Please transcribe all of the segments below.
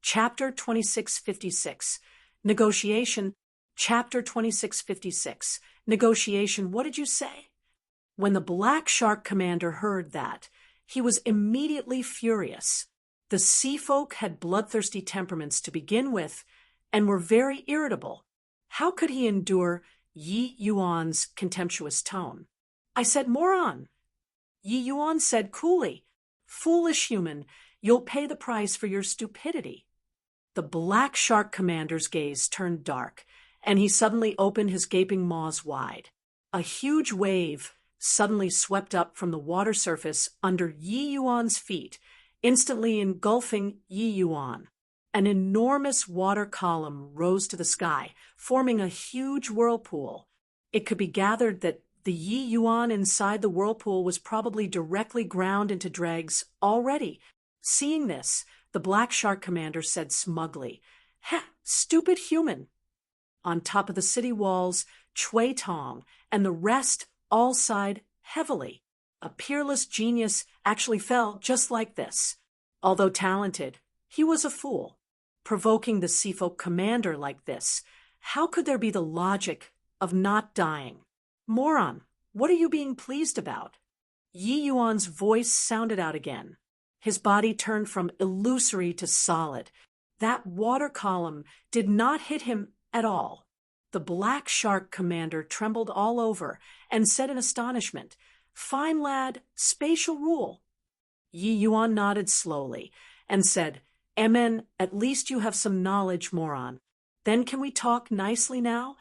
Chapter 2656. Negotiation. Chapter 2656. Negotiation. What did you say? When the Black Shark commander heard that, he was immediately furious. The sea folk had bloodthirsty temperaments to begin with, and were very irritable. How could he endure Yi Yuan's contemptuous tone? I said, moron. Yi Yuan said coolly, foolish human, you'll pay the price for your stupidity. The Black Shark commander's gaze turned dark, and he suddenly opened his gaping maws wide. A huge wave suddenly swept up from the water surface under Yi Yuan's feet, instantly engulfing Yi Yuan. An enormous water column rose to the sky, forming a huge whirlpool. It could be gathered that the Yi Yuan inside the whirlpool was probably directly ground into dregs already. Seeing this, the Black Shark commander said smugly, "Ha, stupid human." On top of the city walls, Chui Tong and the rest all sighed heavily. A peerless genius actually fell just like this. Although talented, he was a fool. Provoking the Seafolk commander like this, how could there be the logic of not dying? Moron, what are you being pleased about? Yi Yuan's voice sounded out again. His body turned from illusory to solid. That water column did not hit him at all. The Black Shark commander trembled all over and said in astonishment, "Fine lad, spatial rule." Yi Yuan nodded slowly and said, "Amen, at least you have some knowledge, moron. Then can we talk nicely now?"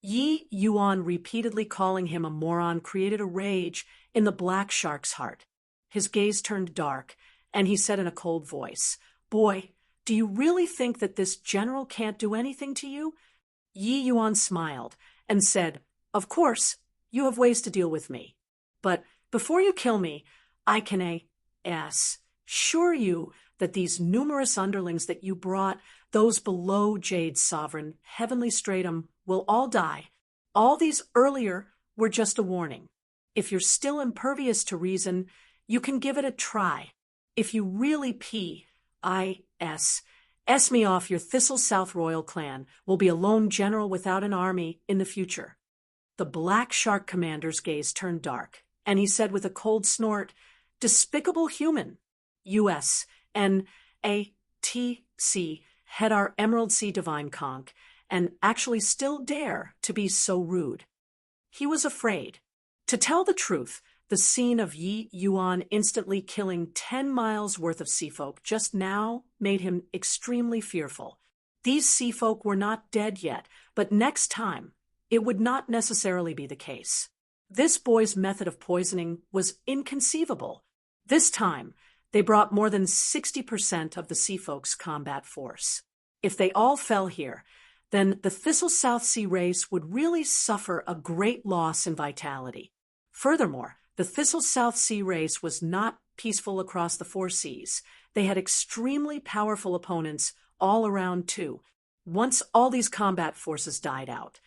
Yi Yuan repeatedly calling him a moron created a rage in the Black Shark's heart. His gaze turned dark, and he said in a cold voice, "Boy, do you really think that this general can't do anything to you?" Yi Yuan smiled and said, "Of course, you have ways to deal with me. But before you kill me, I can assure you that these numerous underlings that you brought, those below Jade's sovereign, heavenly stratum, will all die. All these earlier were just a warning. If you're still impervious to reason, you can give it a try. If you really S me off, your Thistle South royal clan will be a lone general without an army in the future." The Black Shark commander's gaze turned dark, and he said with a cold snort, "Despicable human. USNATC had our Emerald Sea Divine Conch, and actually still dare to be so rude." He was afraid. To tell the truth, the scene of Yi Yuan instantly killing 10 miles worth of seafolk just now made him extremely fearful. These seafolk were not dead yet, but next time, it would not necessarily be the case. This boy's method of poisoning was inconceivable. This time, they brought more than 60% of the seafolk's combat force. If they all fell here, then the Thistle South Sea race would really suffer a great loss in vitality. Furthermore, the Thistle South Sea race was not peaceful across the four seas. They had extremely powerful opponents all around too. Once all these combat forces died out,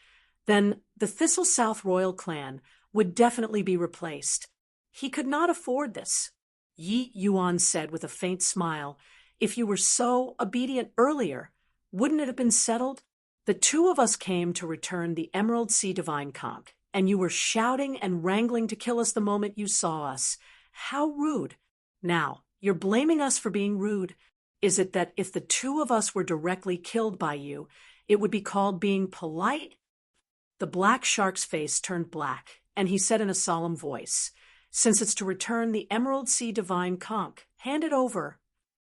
then the Thistle South royal clan would definitely be replaced. He could not afford this. Yi Yuan said with a faint smile, "If you were so obedient earlier, wouldn't it have been settled? The two of us came to return the Emerald Sea Divine Conch, and you were shouting and wrangling to kill us the moment you saw us. How rude. Now, you're blaming us for being rude. Is it that if the two of us were directly killed by you, it would be called being polite?" The Black Shark's face turned black, and he said in a solemn voice, "Since it's to return the Emerald Sea Divine Conch, hand it over."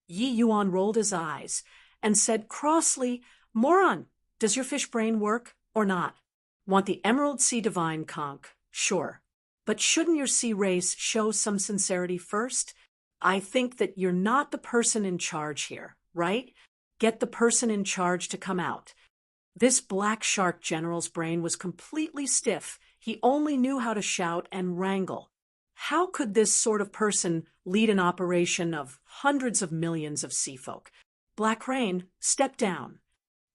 Yi Yuan rolled his eyes and said crossly, "Moron, does your fish brain work or not? Want the Emerald Sea Divine Conch? Sure. But shouldn't your sea race show some sincerity first? I think that you're not the person in charge here, right? Get the person in charge to come out." This Black Shark general's brain was completely stiff. He only knew how to shout and wrangle. How could this sort of person lead an operation of hundreds of millions of seafolk? Black Rain, step down.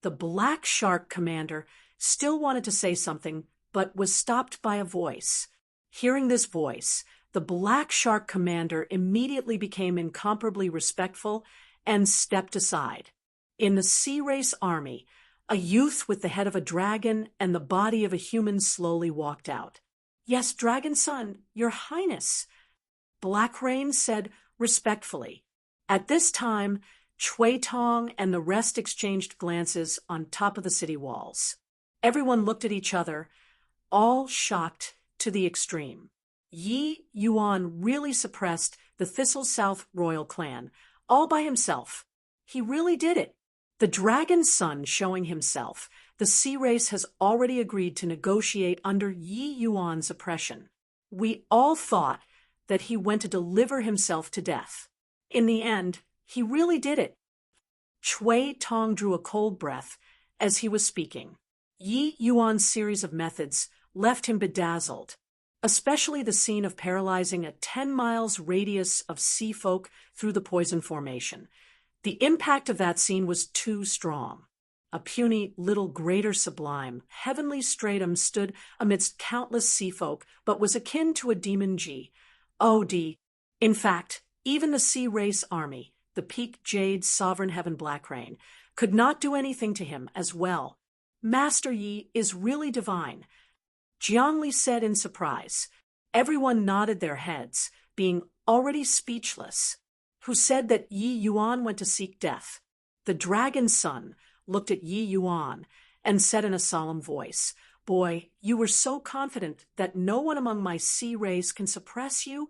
The Black Shark commander still wanted to say something, but was stopped by a voice. Hearing this voice, the Black Shark commander immediately became incomparably respectful and stepped aside. In the sea race army, a youth with the head of a dragon and the body of a human slowly walked out. "Yes, Dragon Son, your highness," Black Rain said respectfully. At this time, Chui Tong and the rest exchanged glances on top of the city walls. Everyone looked at each other, all shocked to the extreme. Yi Yuan really suppressed the Thistle South royal clan, all by himself. He really did it. The Dragon Son showing himself, the sea race has already agreed to negotiate under Yi Yuan's oppression. We all thought that he went to deliver himself to death. In the end, he really did it. Chui Tong drew a cold breath as he was speaking. Yi Yuan's series of methods left him bedazzled, especially the scene of paralyzing a 10 miles radius of sea folk through the poison formation. The impact of that scene was too strong. A puny little greater sublime, heavenly stratum stood amidst countless sea folk, but was akin to a demon G. In fact, even the sea race army, the peak jade sovereign heaven Black Rain, could not do anything to him as well. "Master Yi is really divine," Jiangli said in surprise. Everyone nodded their heads, being already speechless. "Who said that Yi Yuan went to seek death?" The Dragon Son looked at Yi Yuan and said in a solemn voice, "Boy, you were so confident that no one among my sea race can suppress you?"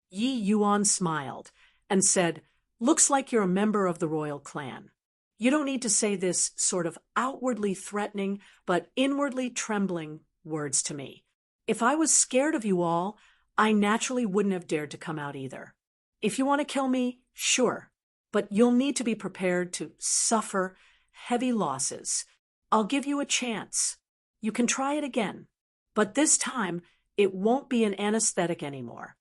Yi Yuan smiled and said, "Looks like you're a member of the royal clan. You don't need to say this sort of outwardly threatening but inwardly trembling words to me. If I was scared of you all, I naturally wouldn't have dared to come out either. If you want to kill me, sure, but you'll need to be prepared to suffer heavy losses. I'll give you a chance. You can try it again, but this time it won't be an anesthetic anymore."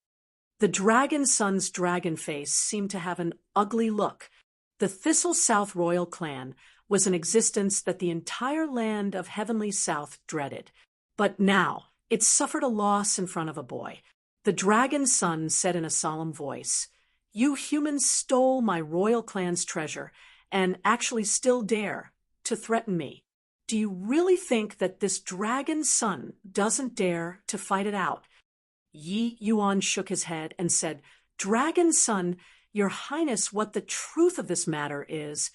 The Dragon Son's dragon face seemed to have an ugly look. The Thistle South royal clan was an existence that the entire land of Heavenly South dreaded. But now it suffered a loss in front of a boy. The Dragon Son said in a solemn voice, "You humans stole my royal clan's treasure and actually still dare to threaten me. Do you really think that this Dragon Son doesn't dare to fight it out?" Yi Yuan shook his head and said, "Dragon Son, your highness, what the truth of this matter is,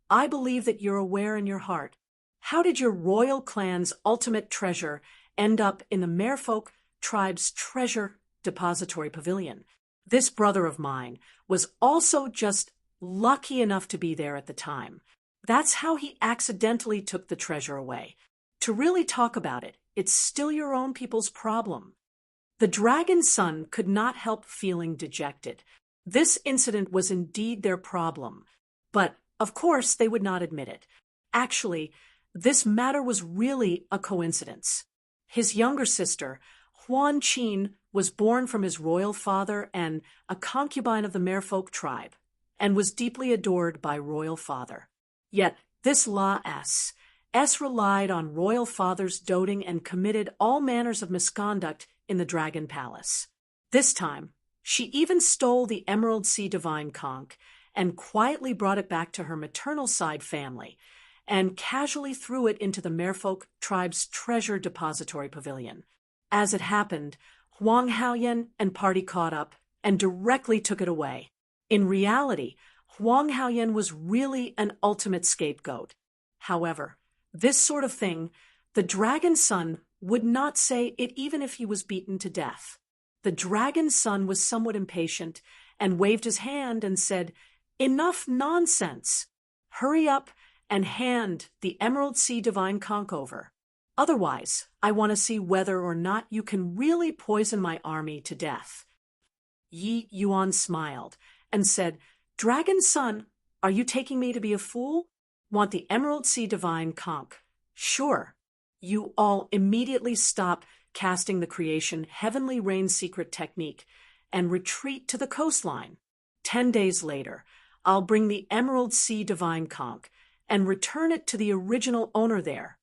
I believe that you're aware in your heart. How did your royal clan's ultimate treasure end up in the Merfolk tribe's treasure depository pavilion? This brother of mine was also just lucky enough to be there at the time. That's how he accidentally took the treasure away. To really talk about it, it's still your own people's problem." The Dragon Son could not help feeling dejected. This incident was indeed their problem, but of course they would not admit it. Actually, this matter was really a coincidence. His younger sister, Huan Qin, was born from his royal father and a concubine of the Merfolk tribe, and was deeply adored by royal father. Yet this La S relied on royal father's doting and committed all manners of misconduct in the Dragon Palace. This time, she even stole the Emerald Sea Divine Conch and quietly brought it back to her maternal side family and casually threw it into the Merfolk tribe's treasure depository pavilion. As it happened, Huang Haoyan and party caught up and directly took it away. In reality, Huang Haoyan was really an ultimate scapegoat. However, this sort of thing, the Dragon Son would not say it even if he was beaten to death. The Dragon Son was somewhat impatient and waved his hand and said, "Enough nonsense. Hurry up and hand the Emerald Sea Divine Conch over. Otherwise, I want to see whether or not you can really poison my army to death." Yi Yuan smiled and said, "Dragon Son, are you taking me to be a fool? Want the Emerald Sea Divine Conch? Sure." You all immediately stop casting the creation Heavenly Rain secret technique and retreat to the coastline. 10 days later, I'll bring the Emerald Sea Divine Conch and return it to the original owner there.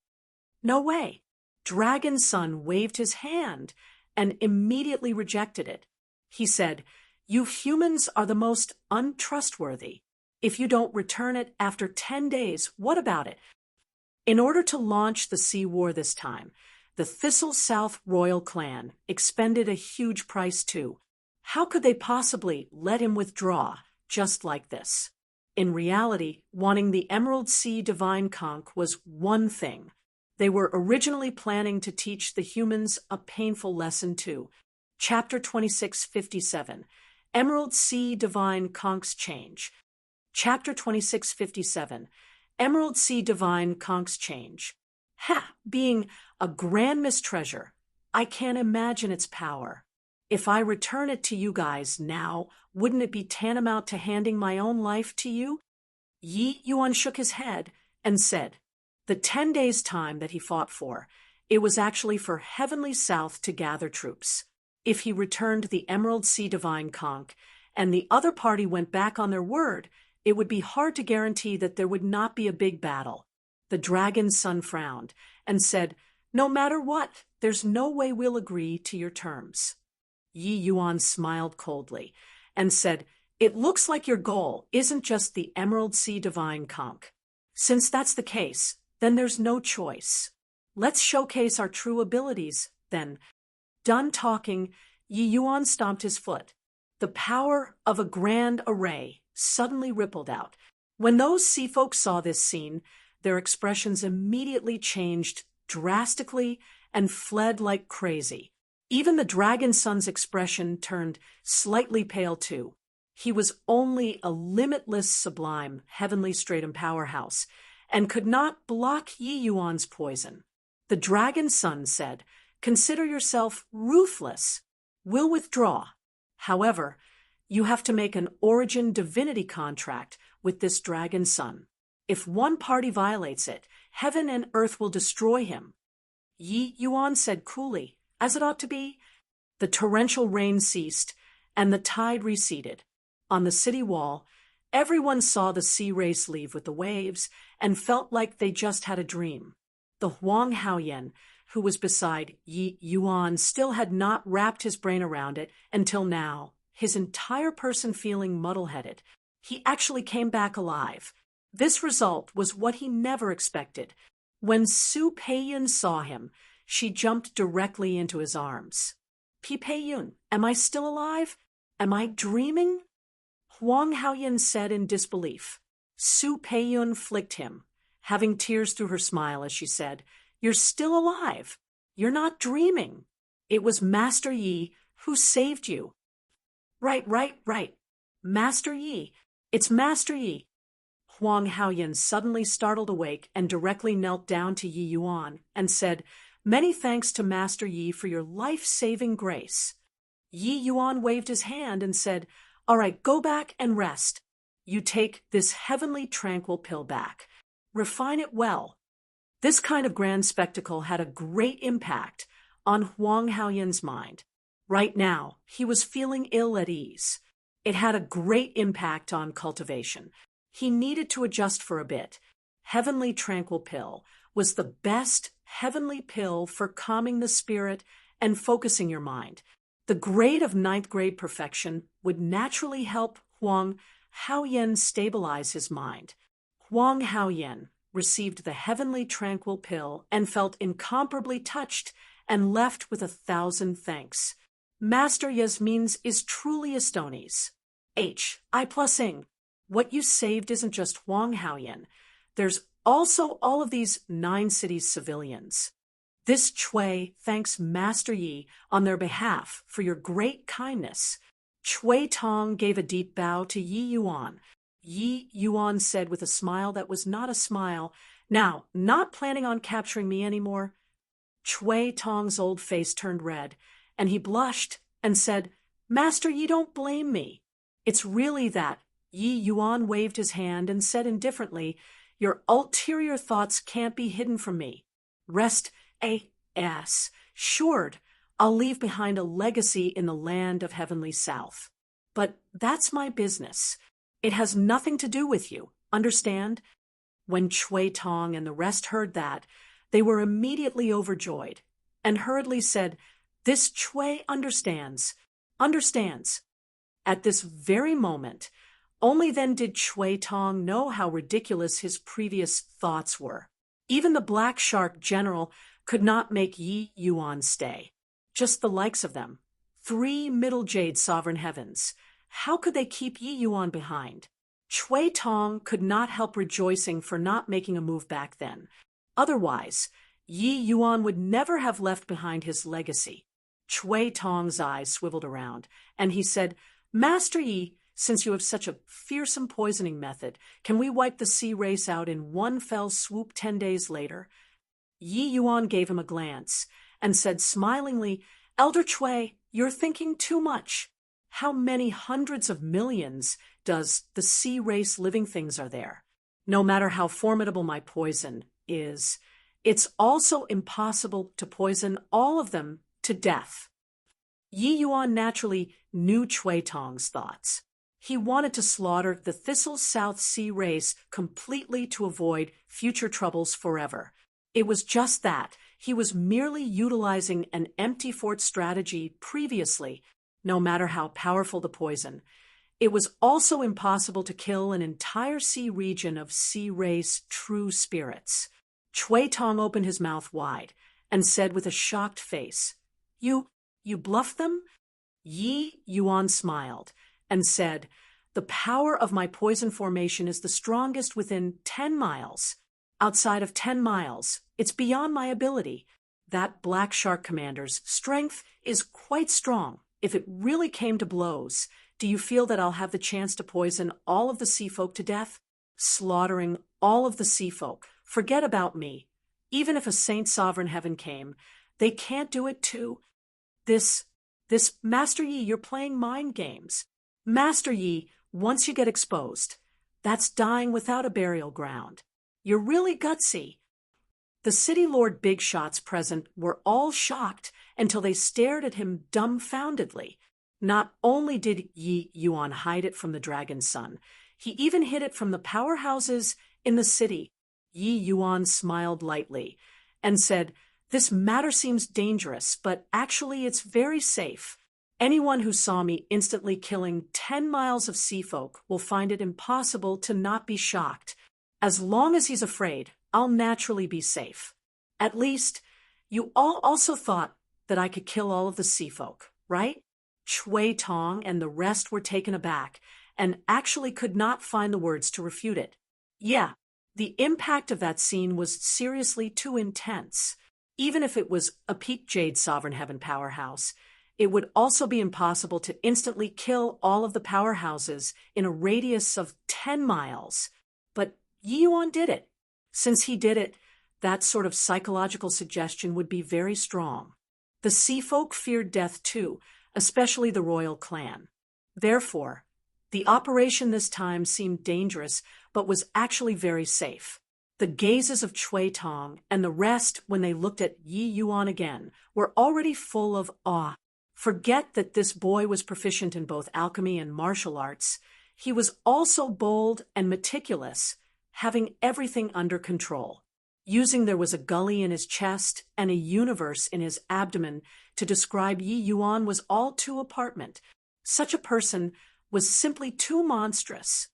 No way. Dragon Son waved his hand and immediately rejected it. He said, "You humans are the most untrustworthy. If you don't return it after 10 days, what about it? In order to launch the sea war this time, the Thistle South royal clan expended a huge price too. How could they possibly let him withdraw just like this? In reality, wanting the Emerald Sea Divine Conch was one thing. They were originally planning to teach the humans a painful lesson too. Chapter 2657, Emerald Sea Divine Conch's Change. Chapter 2657, Emerald Sea Divine Conch's Change. Ha! Being a grand mistreasure, I can't imagine its power. If I return it to you guys now, wouldn't it be tantamount to handing my own life to you? Yi Yuan shook his head and said, the 10 days' time that he fought for, it was actually for Heavenly South to gather troops. If he returned the Emerald Sea Divine Conch, and the other party went back on their word, it would be hard to guarantee that there would not be a big battle. The dragon's son frowned and said, no matter what, there's no way we'll agree to your terms. Yi Yuan smiled coldly and said, it looks like your goal isn't just the Emerald Sea Divine Conch. Since that's the case, then there's no choice. Let's showcase our true abilities, then. Done talking, Yi Yuan stomped his foot. The power of a grand array suddenly rippled out. When those sea folk saw this scene, their expressions immediately changed drastically and fled like crazy. Even the dragon son's expression turned slightly pale too. He was only a limitless, sublime, heavenly stratum powerhouse, and could not block Yi Yuan's poison. The dragon son said, consider yourself ruthless. We'll withdraw. However, you have to make an origin divinity contract with this dragon son. If one party violates it, heaven and earth will destroy him. Yi Yuan said coolly, as it ought to be. The torrential rain ceased, and the tide receded. On the city wall, everyone saw the sea race leave with the waves and felt like they just had a dream. The Huang Haoyan, who was beside Yi Yuan, still had not wrapped his brain around it until now, his entire person feeling muddle-headed. He actually came back alive. This result was what he never expected. When Su Peiyun saw him, she jumped directly into his arms. Peiyun, am I still alive? Am I dreaming? Huang Haoyan said in disbelief. Su Peiyun flicked him, having tears through her smile as she said, you're still alive. You're not dreaming. It was Master Yi who saved you. Right. Master Yi. It's Master Yi. Huang Haoyan suddenly startled awake and directly knelt down to Yi Yuan and said, many thanks to Master Yi for your life-saving grace. Yi Yuan waved his hand and said, all right, go back and rest. You take this heavenly tranquil pill back. Refine it well. This kind of grand spectacle had a great impact on Huang Haoyan's mind. Right now, he was feeling ill at ease. It had a great impact on cultivation. He needed to adjust for a bit. Heavenly Tranquil Pill was the best heavenly pill for calming the spirit and focusing your mind. The grade of 9th grade perfection would naturally help Huang Haoyan stabilize his mind. Huang Haoyan received the Heavenly Tranquil Pill and felt incomparably touched and left with 1,000 thanks. Master Yasmin's is truly Estoni's. I plus ing. What you saved isn't just Huang Haoyan. There's also all of these 9 cities' civilians. This Chui thanks Master Yi on their behalf for your great kindness. Chui Tong gave a deep bow to Yi Yuan. Yi Yuan said with a smile that was not a smile, now, not planning on capturing me anymore? Chui Tong's old face turned red, and he blushed and said, Master Yi, don't blame me. It's really that. Yi Yuan waved his hand and said indifferently, your ulterior thoughts can't be hidden from me. Rest assured, I'll leave behind a legacy in the land of Heavenly South. But that's my business. It has nothing to do with you, understand? When Chui Tong and the rest heard that, they were immediately overjoyed, and hurriedly said, this Chui understands. At this very moment, Only then did Chui Tong know how ridiculous his previous thoughts were. Even the black shark general could not make Yi Yuan stay. Just the likes of them. 3 middle jade sovereign heavens. How could they keep Yi Yuan behind? Chui Tong could not help rejoicing for not making a move back then. Otherwise, Yi Yuan would never have left behind his legacy. Chui Tong's eyes swiveled around, and he said, "Master Yi, since you have such a fearsome poisoning method, can we wipe the sea race out in one fell swoop 10 days later?" Yi Yuan gave him a glance and said smilingly, "Elder Chui, you're thinking too much. How many hundreds of millions does the sea race living things are there? No matter how formidable my poison is, it's also impossible to poison all of them to death." Yi Yuan naturally knew Chui Tong's thoughts. He wanted to slaughter the Thistle South Sea race completely to avoid future troubles forever. It was just that. He was merely utilizing an empty fort strategy previously, no matter how powerful the poison. It was also impossible to kill an entire sea region of sea race true spirits. Chui Tong opened his mouth wide and said with a shocked face, You bluffed them?" Yi Yuan smiled and said, "The power of my poison formation is the strongest within 10 miles. Outside of 10 miles, it's beyond my ability. That black shark commander's strength is quite strong. If it really came to blows, do you feel that I'll have the chance to poison all of the sea folk to death? Slaughtering all of the sea folk. Forget about me. Even if a Saint Sovereign Heaven came, they can't do it too. This, Master Yi, you're playing mind games. Master Yi, once you get exposed, that's dying without a burial ground. You're really gutsy." The city lord big shots present were all shocked until they stared at him dumbfoundedly. Not only did Yi Yuan hide it from the dragon's son, he even hid it from the powerhouses in the city. Yi Yuan smiled lightly and said, "This matter seems dangerous, but actually it's very safe. Anyone who saw me instantly killing 10 miles of sea folk will find it impossible to not be shocked. As long as he's afraid, I'll naturally be safe. At least, you all also thought that I could kill all of the sea folk, right?" Chui Tong and the rest were taken aback and actually could not find the words to refute it. Yeah, the impact of that scene was seriously too intense. Even if it was a peak Jade Sovereign Heaven powerhouse, it would also be impossible to instantly kill all of the powerhouses in a radius of 10 miles. But Yi Yuan did it. Since he did it, that sort of psychological suggestion would be very strong. The sea folk feared death too, especially the royal clan. Therefore, the operation this time seemed dangerous, but was actually very safe. The gazes of Chui Tong and the rest, when they looked at Yi Yuan again, were already full of awe. Forget that this boy was proficient in both alchemy and martial arts. He was also bold and meticulous, having everything under control. Using there was a gully in his chest and a universe in his abdomen to describe Yi Yuan was all too apparent. Such a person was simply too monstrous.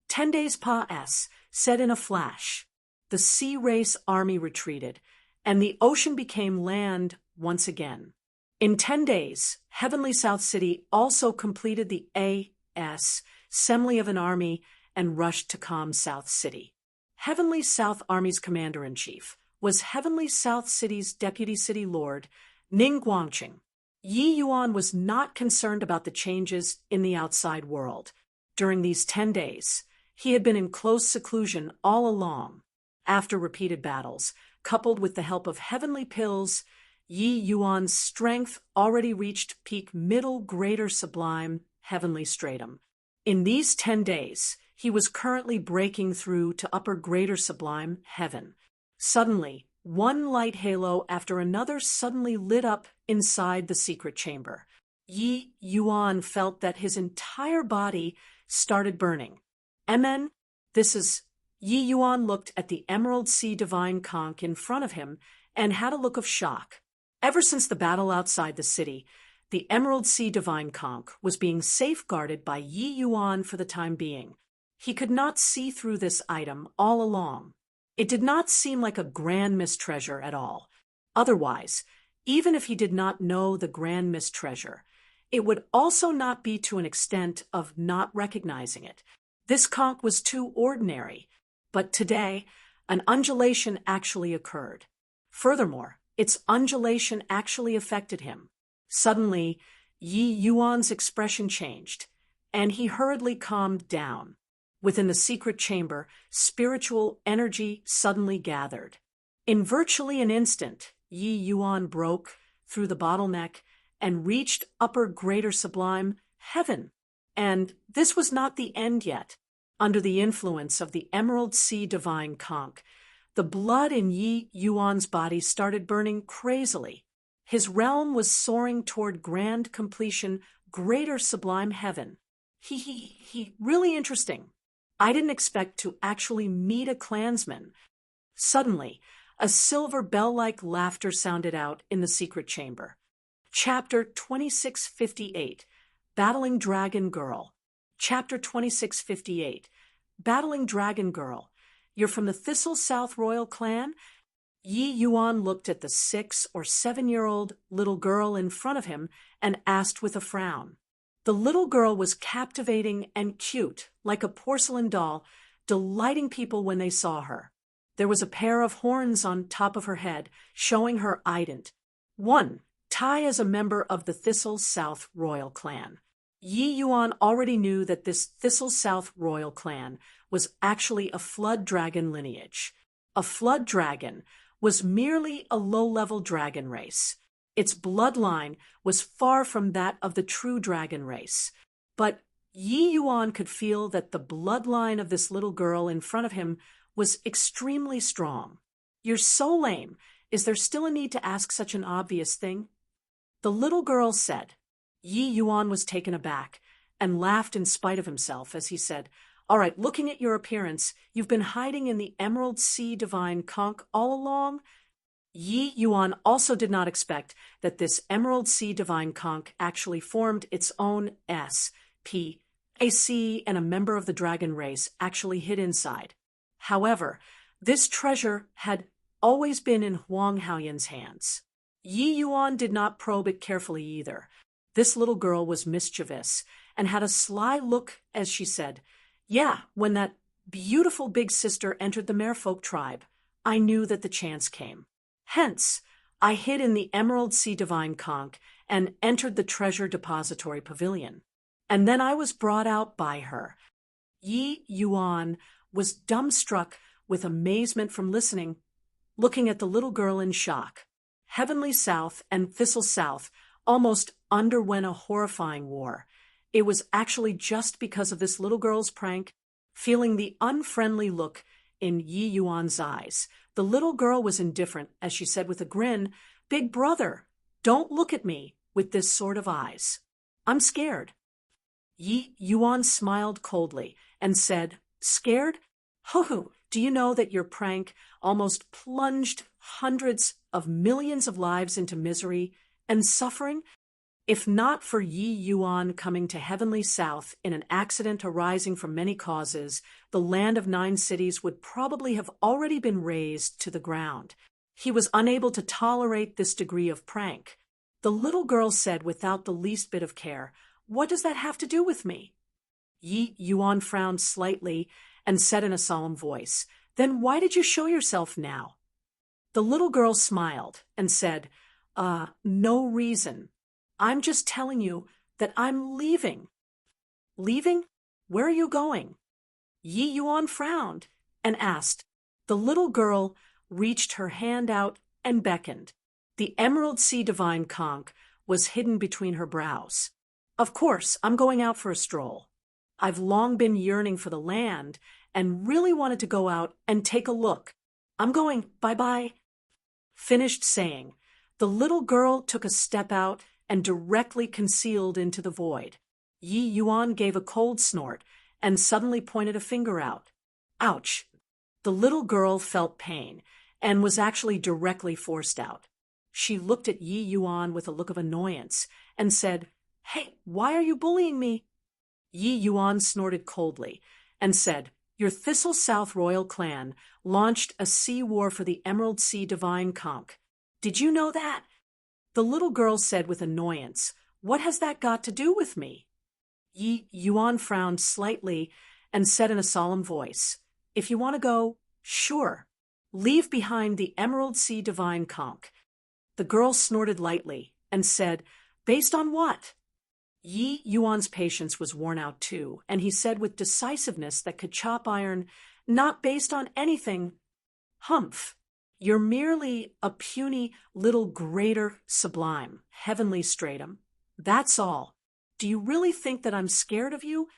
10 days passed, said in a flash. The sea race army retreated, and the ocean became land once again. In 10 days, Heavenly South City also completed the assembly of an army and rushed to calm South City. Heavenly South Army's commander-in-chief was Heavenly South City's deputy city lord, Ning Guangqing. Yi Yuan was not concerned about the changes in the outside world. During these 10 days, he had been in close seclusion all along. After repeated battles, coupled with the help of heavenly pills, Yi Yuan's strength already reached peak middle greater sublime heavenly stratum. In these 10 days, he was currently breaking through to upper greater sublime heaven. Suddenly, one light halo after another suddenly lit up inside the secret chamber. Yi Yuan felt that his entire body started burning. And then, Yi Yuan looked at the Emerald Sea Divine Conch in front of him and had a look of shock. Ever since the battle outside the city, The Emerald Sea Divine Conch was being safeguarded by Yi Yuan for the time being. He could not see through this item all along. It did not seem like a grand mistreasure at all. Otherwise, even if he did not know the grand mistreasure, it would also not be to an extent of not recognizing it. This conch was too ordinary, but today, an undulation actually occurred. Furthermore, its undulation actually affected him. Suddenly, Yi Yuan's expression changed, and he hurriedly calmed down. Within the secret chamber, spiritual energy suddenly gathered. In virtually an instant, Yi Yuan broke through the bottleneck and reached upper greater sublime heaven. And this was not the end yet. Under the influence of the Emerald Sea Divine Conch, the blood in Yi Yuan's body started burning crazily. His realm was soaring toward grand completion, greater sublime heaven. Really interesting. I didn't expect to actually meet a clansman. Suddenly, a silver bell-like laughter sounded out in the secret chamber. Chapter 2658, Battling Dragon Girl. Chapter 2658, Battling Dragon Girl. You're from the Thistle South Royal Clan? Yi Yuan looked at the 6 or 7-year-old little girl in front of him and asked with a frown. The little girl was captivating and cute, like a porcelain doll, delighting people when they saw her. There was a pair of horns on top of her head, showing her ident. 1. Tai is a member of the Thistle South Royal Clan. Yi Yuan already knew that this Thistle South Royal Clan was actually a flood dragon lineage. A flood dragon was merely a low-level dragon race. Its bloodline was far from that of the true dragon race. But Yi Yuan could feel that the bloodline of this little girl in front of him was extremely strong. You're so lame. Is there still a need to ask such an obvious thing? The little girl said. Yi Yuan was taken aback and laughed in spite of himself as he said, "All right, looking at your appearance, you've been hiding in the Emerald Sea Divine Conch all along?" Yi Yuan also did not expect that this Emerald Sea Divine Conch actually formed its own S.P. A sea and a member of the dragon race actually hid inside. However, this treasure had always been in Huang Haoyan's hands. Yi Yuan did not probe it carefully either. This little girl was mischievous and had a sly look as she said, "Yeah, when that beautiful big sister entered the merfolk tribe, I knew that the chance came. Hence, I hid in the Emerald Sea Divine Conch and entered the treasure depository pavilion. And then I was brought out by her." Yi Yuan was dumbstruck with amazement from listening, looking at the little girl in shock. Heavenly South and Thistle South almost underwent a horrifying war. It was actually just because of this little girl's prank. Feeling the unfriendly look in Yi Yuan's eyes, the little girl was indifferent as she said with a grin, "Big brother, don't look at me with this sort of eyes. I'm scared." Yi Yuan smiled coldly and said, "Scared? Ho-ho, do you know that your prank almost plunged hundreds of millions of lives into misery and suffering? If not for Yi Yuan coming to Heavenly South in an accident arising from many causes, the land of 9 cities would probably have already been razed to the ground. He was unable to tolerate this degree of prank. The little girl said without the least bit of care, "What does that have to do with me?" Yi Yuan frowned slightly and said in a solemn voice, "Then why did you show yourself now?" The little girl smiled and said, "No reason. I'm just telling you that I'm leaving." "Leaving? Where are you going?" Yi Yuan frowned and asked. The little girl reached her hand out and beckoned. The Emerald Sea Divine Conch was hidden between her brows. "Of course, I'm going out for a stroll. I've long been yearning for the land and really wanted to go out and take a look. I'm going, bye-bye." Finished saying, the little girl took a step out and directly concealed into the void. Yi Yuan gave a cold snort and suddenly pointed a finger out. Ouch! The little girl felt pain and was actually directly forced out. She looked at Yi Yuan with a look of annoyance and said, "Hey, why are you bullying me?" Yi Yuan snorted coldly and said, "Your Thistle South royal clan launched a sea war for the Emerald Sea Divine Conch. Did you know that?" The little girl said with annoyance, "What has that got to do with me?" Yi Yuan frowned slightly and said in a solemn voice, "If you want to go, sure. Leave behind the Emerald Sea Divine Conch." The girl snorted lightly and said, "Based on what?" Yi Yuan's patience was worn out too, and he said with decisiveness that could chop iron, "Not based on anything. Humph. You're merely a puny little greater sublime, heavenly stratum. That's all. Do you really think that I'm scared of you?"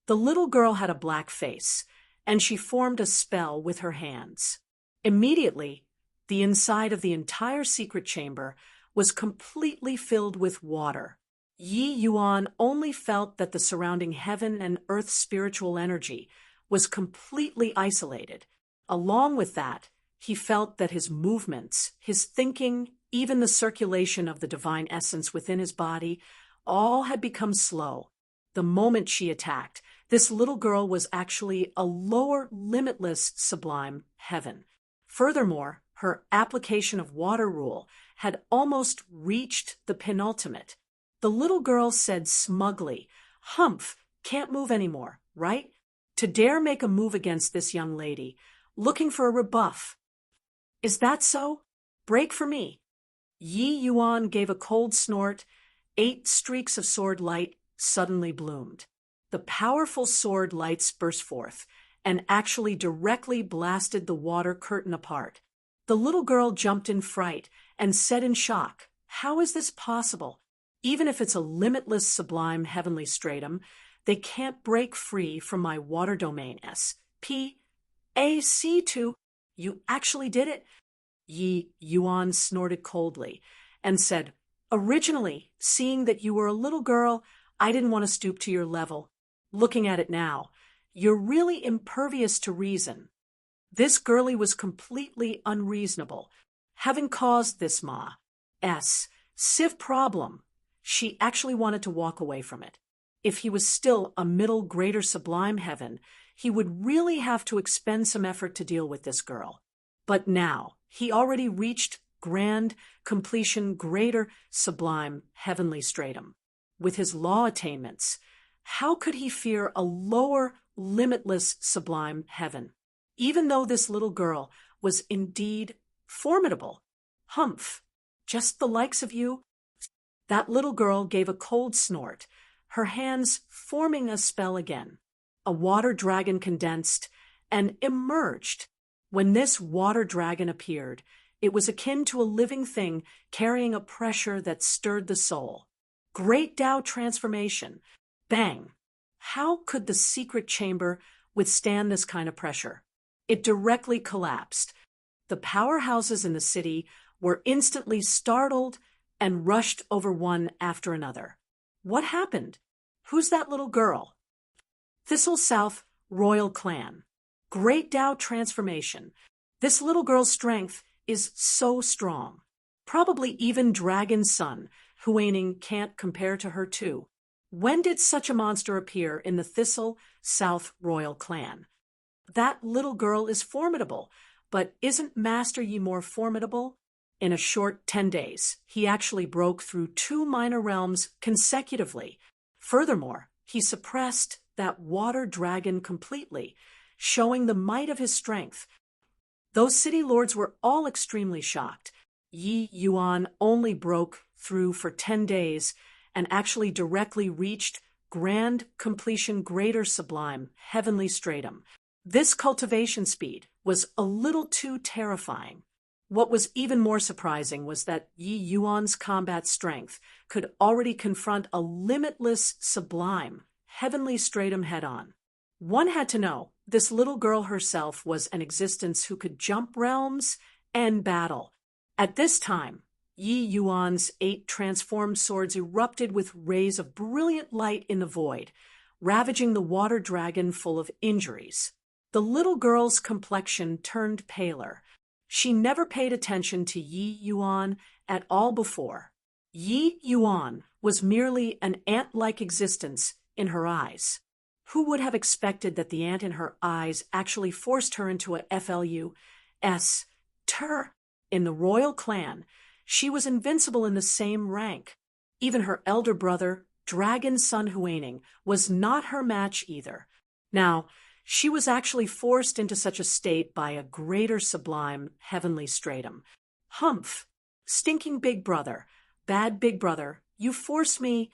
The little girl had a black face, and she formed a spell with her hands. Immediately, the inside of the entire secret chamber was completely filled with water. Yi Yuan only felt that the surrounding heaven and earth spiritual energy was completely isolated. Along with that, he felt that his movements, his thinking, even the circulation of the divine essence within his body, all had become slow. The moment she attacked, this little girl was actually a lower, limitless, sublime heaven. Furthermore, her application of water rule had almost reached the penultimate. The little girl said smugly, "Humph, can't move anymore, right? To dare make a move against this young lady, looking for a rebuff. Is that so? Break for me." Yi Yuan gave a cold snort. 8 streaks of sword light suddenly bloomed. The powerful sword lights burst forth and actually directly blasted the water curtain apart. The little girl jumped in fright and said in shock, "How is this possible? Even if it's a limitless sublime heavenly stratum, they can't break free from my water domain SPAC2. You actually did it?" Yi Yuan snorted coldly and said, "Originally, seeing that you were a little girl, I didn't want to stoop to your level. Looking at it now, you're really impervious to reason. This girlie was completely unreasonable, having caused this Civ problem. She actually wanted to walk away from it. If he was still a middle greater sublime heaven, he would really have to expend some effort to deal with this girl. But now, he already reached grand completion greater sublime heavenly stratum. With his law attainments, how could he fear a lower limitless sublime heaven? Even though this little girl was indeed formidable. Humph, just the likes of you?" That little girl gave a cold snort, her hands forming a spell again. A water dragon condensed and emerged. When this water dragon appeared, it was akin to a living thing carrying a pressure that stirred the soul. Great Tao transformation. Bang! How could the secret chamber withstand this kind of pressure? It directly collapsed. The powerhouses in the city were instantly startled and rushed over one after another. What happened? Who's that little girl? Thistle South Royal Clan. Great Tao transformation. This little girl's strength is so strong. Probably even Dragon Sun, Huaning can't compare to her too. When did such a monster appear in the Thistle South Royal Clan? That little girl is formidable, but isn't Master Yi more formidable? In a short 10 days, he actually broke through 2 minor realms consecutively. Furthermore, he suppressed that water dragon completely, showing the might of his strength. Those city lords were all extremely shocked. Yi Yuan only broke through for 10 days and actually directly reached grand completion greater sublime heavenly stratum. This cultivation speed was a little too terrifying. What was even more surprising was that Yi Yuan's combat strength could already confront a limitless sublime heavenly stratum head-on. One had to know this little girl herself was an existence who could jump realms and battle. At this time, Yi Yuan's 8 transformed swords erupted with rays of brilliant light in the void, ravaging the water dragon full of injuries. The little girl's complexion turned paler. She never paid attention to Yi Yuan at all before. Yi Yuan was merely an ant-like existence in her eyes. Who would have expected that the ant in her eyes actually forced her into a FLUS ter? In the royal clan, she was invincible in the same rank. Even her elder brother, Dragon Sun Huaining, was not her match either. Now, she was actually forced into such a state by a greater sublime heavenly stratum. Humph! Stinking big brother, bad big brother, you force me.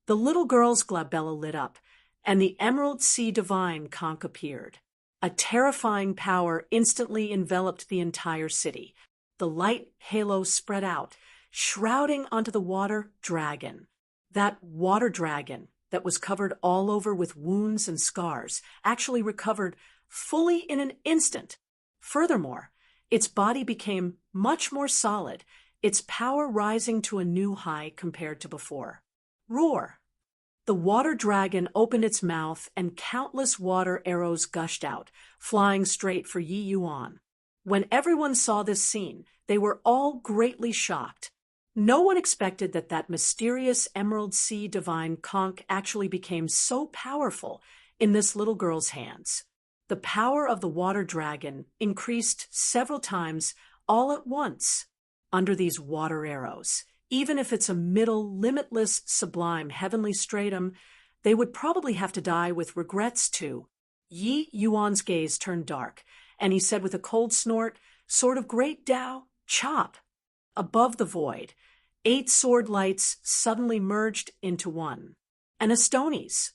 The little girl's glabella lit up, and the Emerald Sea Divine conch appeared. A terrifying power instantly enveloped the entire city. The light halo spread out, shrouding onto the water dragon. That water dragon that was covered all over with wounds and scars actually recovered fully in an instant. Furthermore, its body became much more solid, its power rising to a new high compared to before. Roar! The water dragon opened its mouth and countless water arrows gushed out, flying straight for Yi Yuan. When everyone saw this scene, they were all greatly shocked. No one expected that mysterious Emerald Sea Divine conch actually became so powerful in this little girl's hands. The power of the water dragon increased several times all at once under these water arrows. Even if it's a middle, limitless, sublime, heavenly stratum, they would probably have to die with regrets too. Yi Yuan's gaze turned dark, and he said with a cold snort, "Sword of Great Tao, chop!" Above the void, 8 sword lights suddenly merged into one. An Astonis.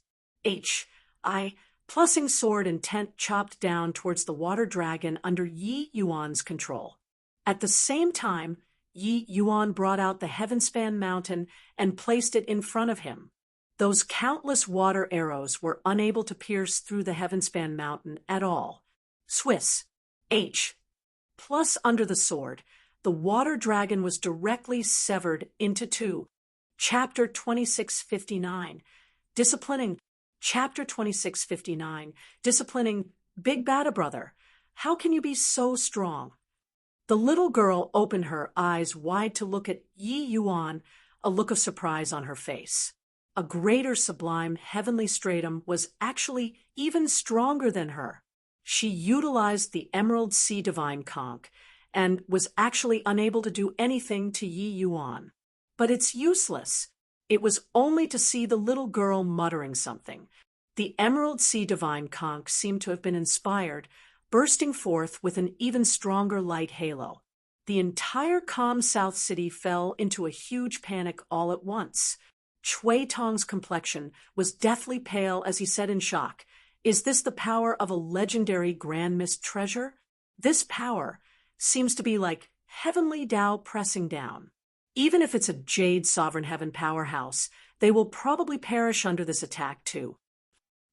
Plussing sword and tent chopped down towards the water dragon under Yi Yuan's control. At the same time, Yi Yuan brought out the Heavenspan mountain and placed it in front of him. Those countless water arrows were unable to pierce through the Heavenspan mountain at all. Swiss. Plus under the sword, the water dragon was directly severed into 2. Chapter 2659. Disciplining. Chapter 2659. Disciplining. Big Bada Brother. How can you be so strong? The little girl opened her eyes wide to look at Yi Yuan, a look of surprise on her face. A greater sublime heavenly stratum was actually even stronger than her. She utilized the Emerald Sea Divine conch and was actually unable to do anything to Yi Yuan. But it's useless. It was only to see the little girl muttering something. The Emerald Sea Divine conch seemed to have been inspired, bursting forth with an even stronger light halo. The entire calm South City fell into a huge panic all at once. Chui Tong's complexion was deathly pale as he said in shock, "Is this the power of a legendary Grand Mist treasure? This power seems to be like heavenly Tao pressing down. Even if it's a Jade Sovereign Heaven powerhouse, they will probably perish under this attack too."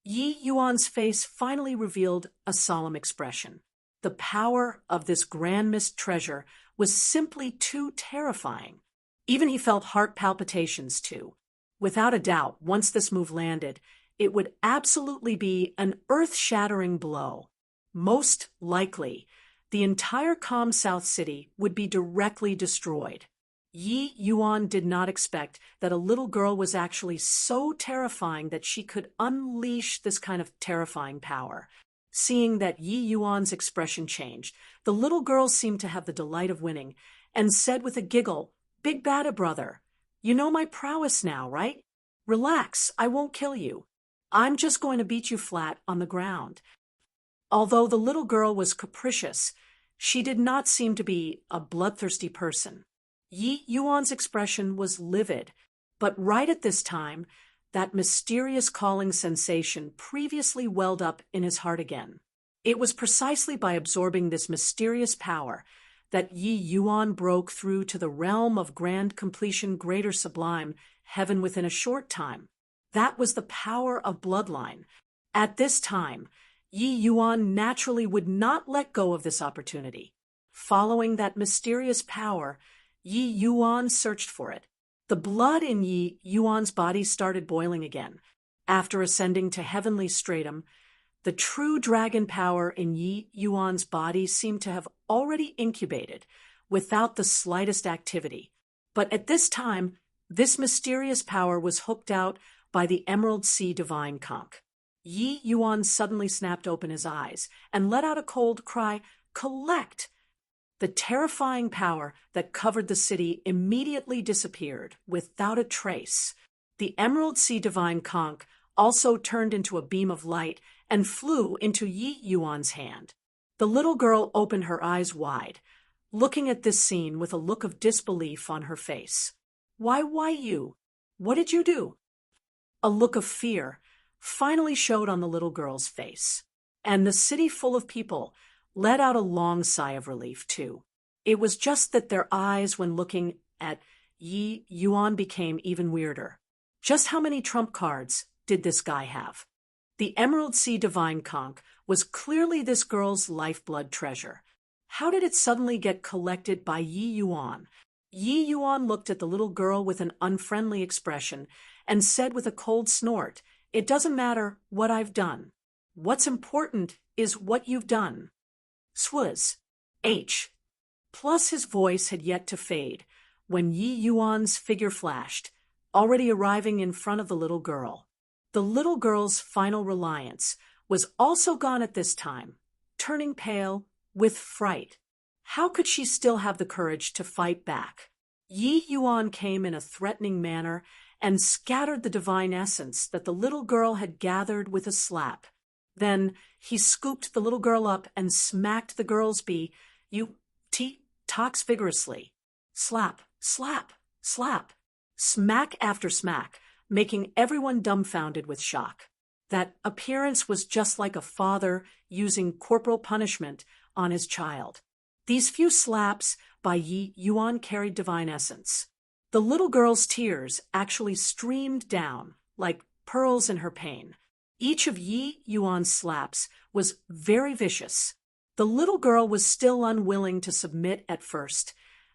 Yi Yuan's face finally revealed a solemn expression. The power of this Grand Mist treasure was simply too terrifying. Even he felt heart palpitations too. Without a doubt, once this move landed, it would absolutely be an earth-shattering blow. Most likely, the entire calm South City would be directly destroyed. Yi Yuan did not expect that a little girl was actually so terrifying that she could unleash this kind of terrifying power. Seeing that Yi Yuan's expression changed, the little girl seemed to have the delight of winning, and said with a giggle, "Big Bada Brother, you know my prowess now, right? Relax, I won't kill you. I'm just going to beat you flat on the ground." Although the little girl was capricious, she did not seem to be a bloodthirsty person. Yi Yuan's expression was livid, but right at this time, that mysterious calling sensation previously welled up in his heart again. It was precisely by absorbing this mysterious power that Yi Yuan broke through to the realm of grand completion, greater sublime, heaven within a short time. That was the power of bloodline. At this time, Yi Yuan naturally would not let go of this opportunity. Following that mysterious power, Yi Yuan searched for it. The blood in Yi Yuan's body started boiling again. After ascending to heavenly stratum, The true dragon power in Yi Yuan's body seemed to have already incubated without the slightest activity. But at this time, this mysterious power was hooked out by the Emerald Sea divine conch. Yi Yuan suddenly snapped open his eyes and let out a cold cry, "Collect!" The terrifying power that covered the city immediately disappeared without a trace. The Emerald Sea divine conch also turned into a beam of light and flew into Yi Yuan's hand. The little girl opened her eyes wide, looking at this scene with a look of disbelief on her face. Why you? What did you do?" A look of fear finally showed on the little girl's face, and the city full of people let out a long sigh of relief, too. It was just that their eyes, when looking at Yi Yuan, became even weirder. Just how many trump cards did this guy have? The Emerald Sea divine conch was clearly this girl's lifeblood treasure. How did it suddenly get collected by Yi Yuan? Yi Yuan looked at the little girl with an unfriendly expression and said with a cold snort, "It doesn't matter what I've done. What's important is what you've done." Swaz. H. Plus his voice had yet to fade when Yi Yuan's figure flashed, already arriving in front of the little girl. The little girl's final reliance was also gone at this time, turning pale with fright. How could she still have the courage to fight back? Yi Yuan came in a threatening manner and scattered the divine essence that the little girl had gathered with a slap. Then he scooped the little girl up and smacked the girl's tox vigorously. Slap, slap, slap. Smack after smack, making everyone dumbfounded with shock. That appearance was just like a father using corporal punishment on his child. These few slaps by Yi Yuan carried divine essence. The little girl's tears actually streamed down like pearls in her pain. Each of Yi Yuan's slaps was very vicious. The little girl was still unwilling to submit at first,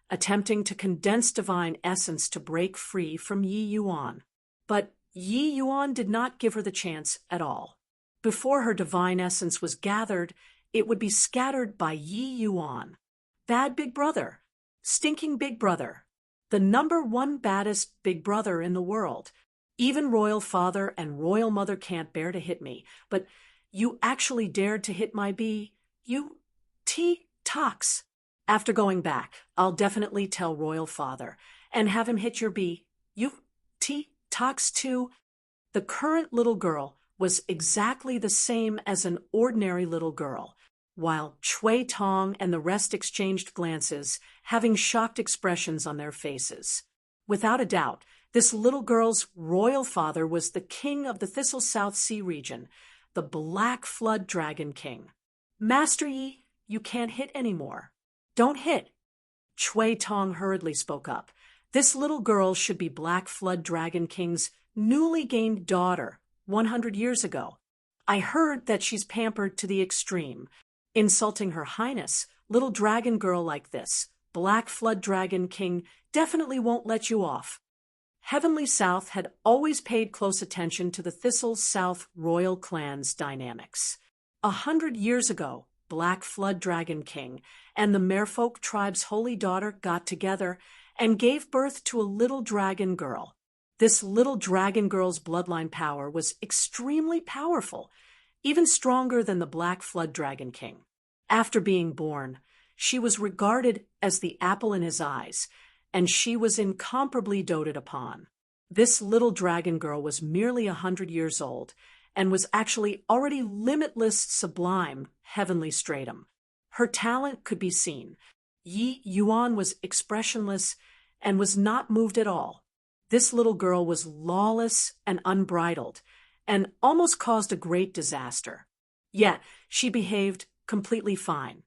attempting to condense divine essence to break free from Yi Yuan. But Yi Yuan did not give her the chance at all. Before her divine essence was gathered, it would be scattered by Yi Yuan. Bad big brother. Stinking big brother. The #1 baddest big brother in the world. Even royal father and royal mother can't bear to hit me, but you actually dared to hit my tox. After going back, I'll definitely tell royal father and have him hit your tox too. The current little girl was exactly the same as an ordinary little girl, while Chui Tong and the rest exchanged glances, having shocked expressions on their faces. Without a doubt, this little girl's royal father was the king of the Thistle South Sea region, the Black Flood Dragon King. "Master Yi, you can't hit anymore." "Don't hit." Chui Tong hurriedly spoke up. "This little girl should be Black Flood Dragon King's newly gained daughter 100 years ago. I heard that she's pampered to the extreme. Insulting her highness, little dragon girl like this, Black Flood Dragon King definitely won't let you off." Heavenly South had always paid close attention to the Thistle South royal clan's dynamics. 100 years ago, Black Flood Dragon King and the Merfolk tribe's holy daughter got together and gave birth to a little dragon girl. This little dragon girl's bloodline power was extremely powerful, even stronger than the Black Flood Dragon King. After being born, she was regarded as the apple in his eyes, and she was incomparably doted upon. This little dragon girl was merely 100 years old and was actually already limitless sublime heavenly stratum. Her talent could be seen. Yi Yuan was expressionless and was not moved at all. This little girl was lawless and unbridled, and almost caused a great disaster. Yet she behaved completely fine.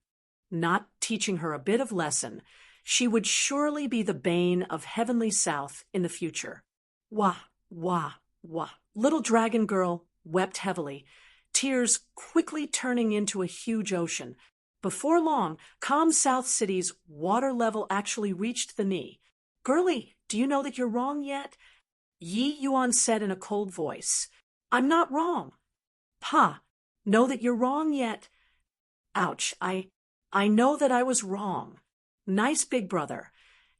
Not teaching her a bit of lesson, she would surely be the bane of Heavenly South in the future. Wah, wah, wah. Little dragon girl wept heavily, tears quickly turning into a huge ocean. Before long, calm South City's water level actually reached the knee. "Girlie, do you know that you're wrong yet?" Yi Yuan said in a cold voice. "I'm not wrong." "Pa, Know that you're wrong yet? Ouch, I know that I was wrong. Nice big brother.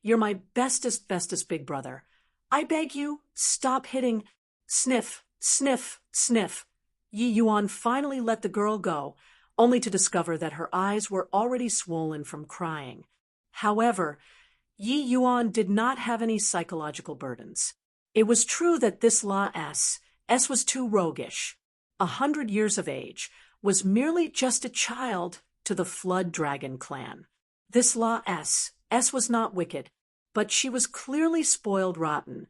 You're my bestest big brother. I beg you, stop hitting. Sniff, sniff, sniff. Yi Yuan finally let the girl go, only to discover that her eyes were already swollen from crying. However, Yi Yuan did not have any psychological burdens. It was true that this La S was too roguish. 100 years of age, was merely just a child to the Flood Dragon clan. This La S was not wicked, but she was clearly spoiled rotten,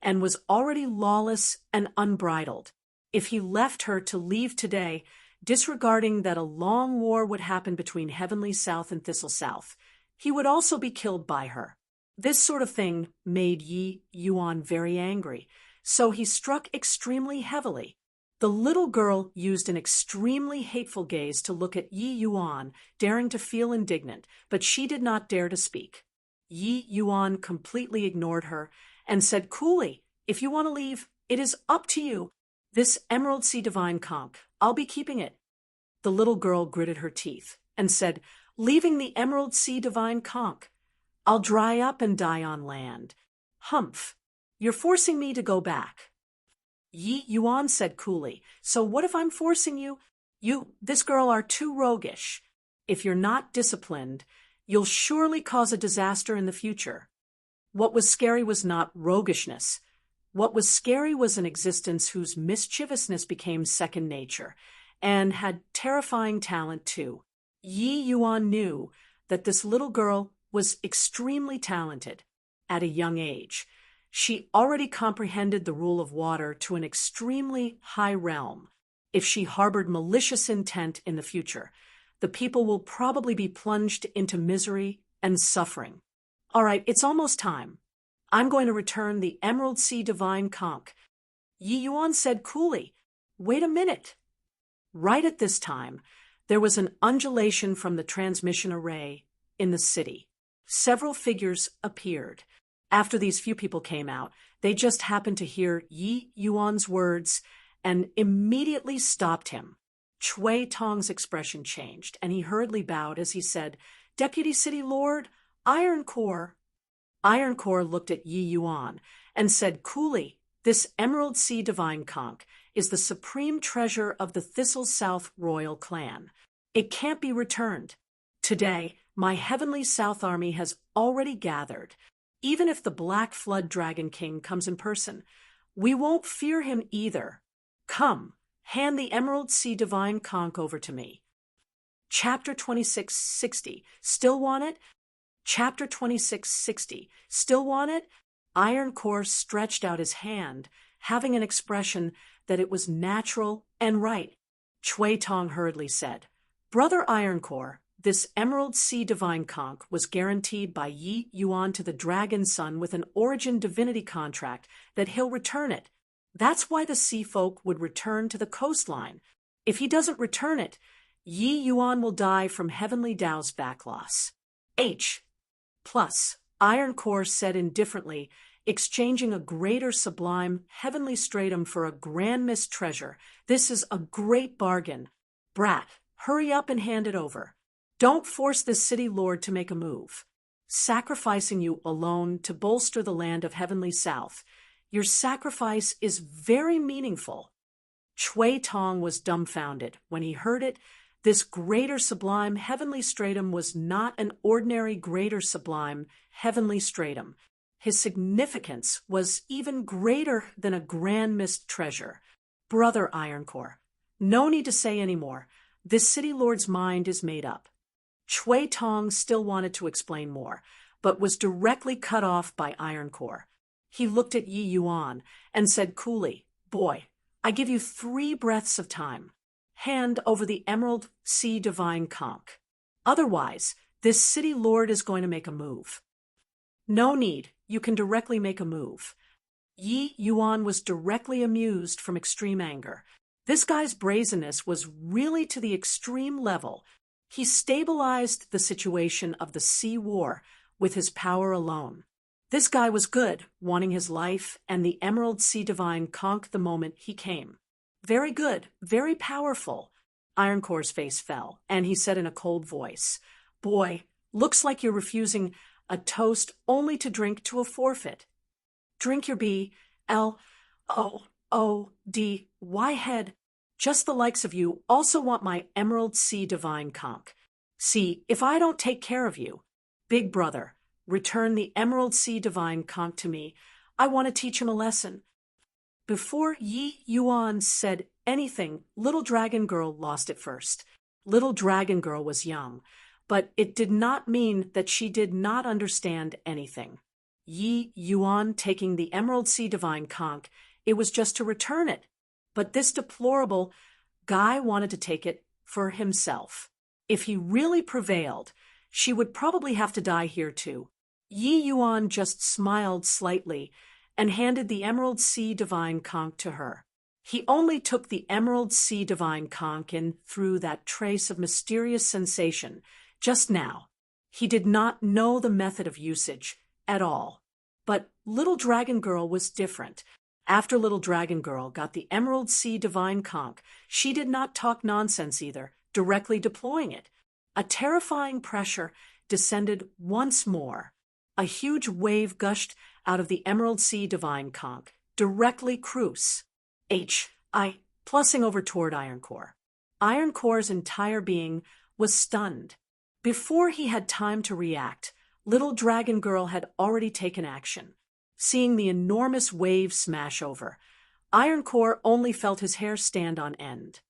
and was already lawless and unbridled. If he left her to leave today, disregarding that a long war would happen between Heavenly South and Thistle South, he would also be killed by her. This sort of thing made Yi Yuan very angry, so he struck extremely heavily. The little girl used an extremely hateful gaze to look at Yi Yuan, daring to feel indignant, but she did not dare to speak. Yi Yuan completely ignored her and said coolly, "If you want to leave, it is up to you. This Emerald Sea Divine Conch, I'll be keeping it." The little girl gritted her teeth and said, "Leaving the Emerald Sea Divine Conch? I'll dry up and die on land." "Humph, you're forcing me to go back." Yi Yuan said coolly, "So what if I'm forcing you? This girl are too roguish. If you're not disciplined, you'll surely cause a disaster in the future." What was scary was not roguishness. What was scary was an existence whose mischievousness became second nature, and had terrifying talent too. Yi Yuan knew that this little girl was extremely talented. At a young age, she already comprehended the rule of water to an extremely high realm. If she harbored malicious intent in the future, the people will probably be plunged into misery and suffering. All right, it's almost time. I'm going to return the Emerald Sea Divine Conch. Yi Yuan said coolly, "Wait a minute." Right at this time, there was an undulation from the transmission array in the city. Several figures appeared. After these few people came out, they just happened to hear Yi Yuan's words and immediately stopped him. Chui Tong's expression changed, and he hurriedly bowed as he said, "Deputy City Lord, Iron Core." Iron Core looked at Yi Yuan and said coolly, "This Emerald Sea Divine Conch is the supreme treasure of the Thistle South royal clan. It can't be returned. Today, my Heavenly South army has already gathered. Even if the Black Flood Dragon King comes in person, we won't fear him either. Come, hand the Emerald Sea Divine Conch over to me." Chapter 2660. Still want it? Chapter 2660. Still want it? Iron Core stretched out his hand, having an expression that it was natural and right. Chui Tong hurriedly said, "Brother Iron Core, this Emerald Sea Divine Conch was guaranteed by Yi Yuan to the Dragon Son with an origin divinity contract that he'll return it. That's why the sea folk would return to the coastline. If he doesn't return it, Yi Yuan will die from Heavenly Tao's backloss." H. Plus, Iron Core said indifferently, exchanging a greater sublime heavenly stratum for a grand mist treasure. "This is a great bargain. Brat, hurry up and hand it over. Don't force this city lord to make a move. Sacrificing you alone to bolster the land of Heavenly South. Your sacrifice is very meaningful." Chui Tong was dumbfounded. When he heard it, this greater sublime heavenly stratum was not an ordinary greater sublime heavenly stratum. His significance was even greater than a grand mist treasure. "Brother Iron Core, no need to say any more. This city lord's mind is made up." Chui Tong still wanted to explain more, but was directly cut off by Iron Core. He looked at Yi Yuan and said coolly, "Boy, I give you 3 breaths of time. Hand over the Emerald Sea Divine Conch. Otherwise, this city lord is going to make a move." "No need. You can directly make a move." Yi Yuan was directly amused from extreme anger. This guy's brazenness was really to the extreme level. He stabilized the situation of the sea war with his power alone. This guy was good, wanting his life and the Emerald Sea Divine Conch the moment he came. Very good, very powerful. Ironcore's face fell, and he said in a cold voice, "Boy, looks like you're refusing a toast only to drink to a forfeit. Drink your B-L-O-O-D-Y head. Just the likes of you also want my Emerald Sea Divine Conch. See, if I don't take care of you, big brother, return the Emerald Sea Divine Conch to me. I want to teach him a lesson." Before Yi Yuan said anything, Little Dragon Girl lost it first. Little Dragon Girl was young, but it did not mean that she did not understand anything. Yi Yuan taking the Emerald Sea Divine Conch, it was just to return it. But this deplorable guy wanted to take it for himself. If he really prevailed, she would probably have to die here too. Yi Yuan just smiled slightly and handed the Emerald Sea Divine Conch to her. He only took the Emerald Sea Divine Conch and through that trace of mysterious sensation just now. He did not know the method of usage at all. But Little Dragon Girl was different. After Little Dragon Girl got the Emerald Sea Divine Conch, she did not talk nonsense either, directly deploying it. A terrifying pressure descended once more. A huge wave gushed out of the Emerald Sea Divine Conch, directly cruise. Plussing over toward Ironcore. Ironcore's entire being was stunned. Before he had time to react, Little Dragon Girl had already taken action. Seeing the enormous wave smash over, Ironcore only felt his hair stand on end.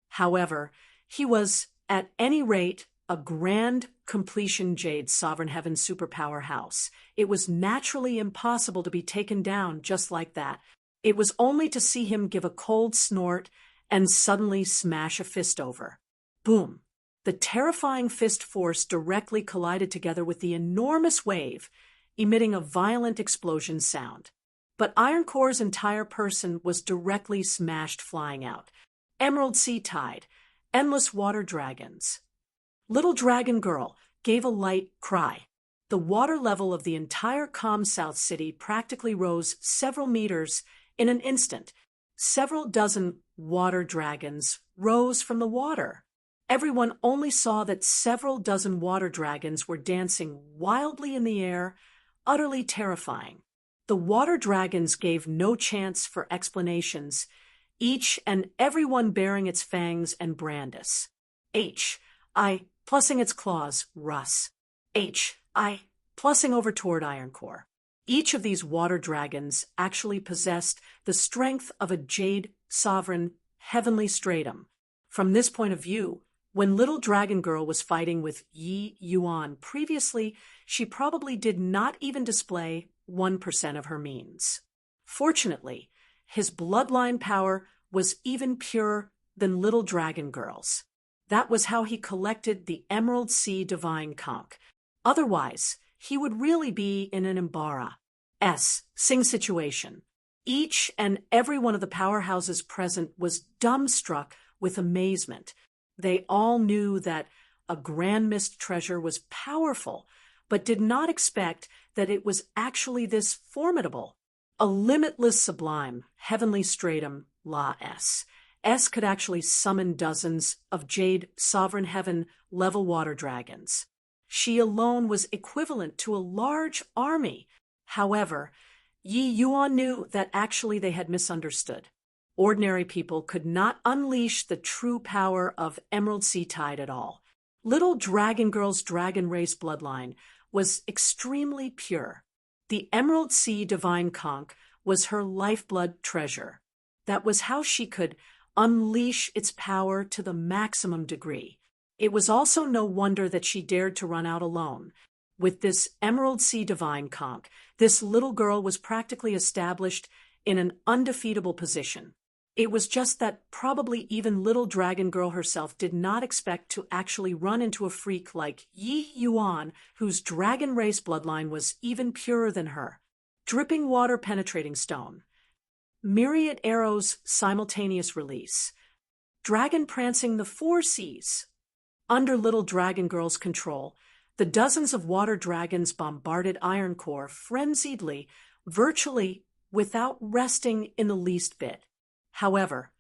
However, he was, at any rate, a grand completion Jade Sovereign Heaven superpower house. It was naturally impossible to be taken down just like that. It was only to see him give a cold snort and suddenly smash a fist over. Boom! The terrifying fist force directly collided together with the enormous wave, emitting a violent explosion sound. But Ironcore's entire person was directly smashed, flying out. Emerald Sea Tide, endless water dragons. Little Dragon Girl gave a light cry. The water level of the entire calm South City practically rose several meters in an instant. Several dozen water dragons rose from the water. Everyone only saw that several dozen water dragons were dancing wildly in the air, utterly terrifying. The water dragons gave no chance for explanations, each and every one bearing its fangs and brandis. Plussing its claws, Russ. Plussing over toward Ironcore. Each of these water dragons actually possessed the strength of a Jade Sovereign Heavenly Stratum. From this point of view, when Little Dragon Girl was fighting with Yi Yuan previously, she probably did not even display 1% of her means. Fortunately, his bloodline power was even purer than Little Dragon Girl's. That was how he collected the Emerald Sea Divine Conch. Otherwise, he would really be in an embarrassing situation. Each and every one of the powerhouses present was dumbstruck with amazement. They all knew that a grand mist treasure was powerful, but did not expect that it was actually this formidable. A limitless sublime heavenly stratum, La S. S could actually summon dozens of Jade Sovereign Heaven level water dragons. She alone was equivalent to a large army. However, Yi Yuan knew that actually they had misunderstood. Ordinary people could not unleash the true power of Emerald Sea Tide at all. Little Dragon Girl's dragon race bloodline was extremely pure. The Emerald Sea Divine Conch was her lifeblood treasure. That was how she could unleash its power to the maximum degree. It was also no wonder that she dared to run out alone. With this Emerald Sea Divine Conch, this little girl was practically established in an undefeatable position. It was just that probably even Little Dragon Girl herself did not expect to actually run into a freak like Yi Yuan, whose dragon race bloodline was even purer than her. Dripping water penetrating stone. Myriad arrows simultaneous release. Dragon prancing the four seas. Under Little Dragon Girl's control, the dozens of water dragons bombarded Ironcore frenziedly, virtually without resting in the least bit. However,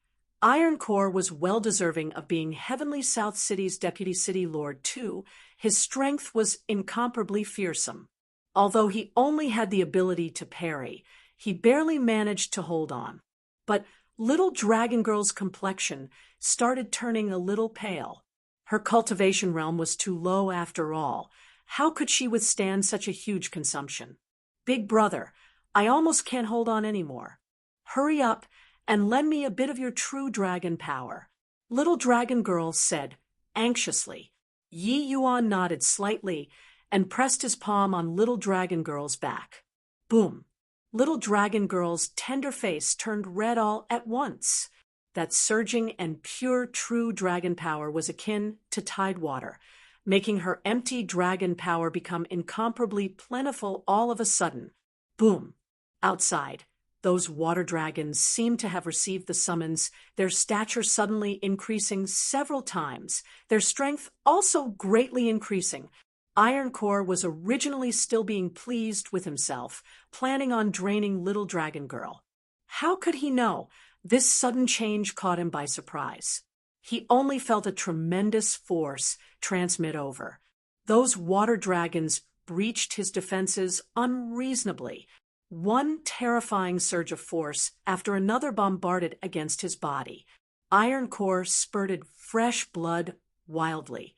Iron Core was well deserving of being Heavenly South City's Deputy City Lord, too. His strength was incomparably fearsome. Although he only had the ability to parry, he barely managed to hold on. But little Dragon Girl's complexion started turning a little pale. Her cultivation realm was too low after all. How could she withstand such a huge consumption? Big brother, I almost can't hold on anymore. Hurry up and lend me a bit of your true dragon power. Little Dragon Girl said, anxiously. Yi Yuan nodded slightly and pressed his palm on Little Dragon Girl's back. Boom! Little Dragon Girl's tender face turned red all at once. That surging and pure true dragon power was akin to tide water, making her empty dragon power become incomparably plentiful all of a sudden. Boom! Outside, those water dragons seemed to have received the summons, their stature suddenly increasing several times, their strength also greatly increasing. Iron Core was originally still being pleased with himself, planning on draining Little Dragon Girl. How could he know? This sudden change caught him by surprise. He only felt a tremendous force transmit over. Those water dragons breached his defenses unreasonably. One terrifying surge of force after another bombarded against his body. Iron Core spurted fresh blood wildly,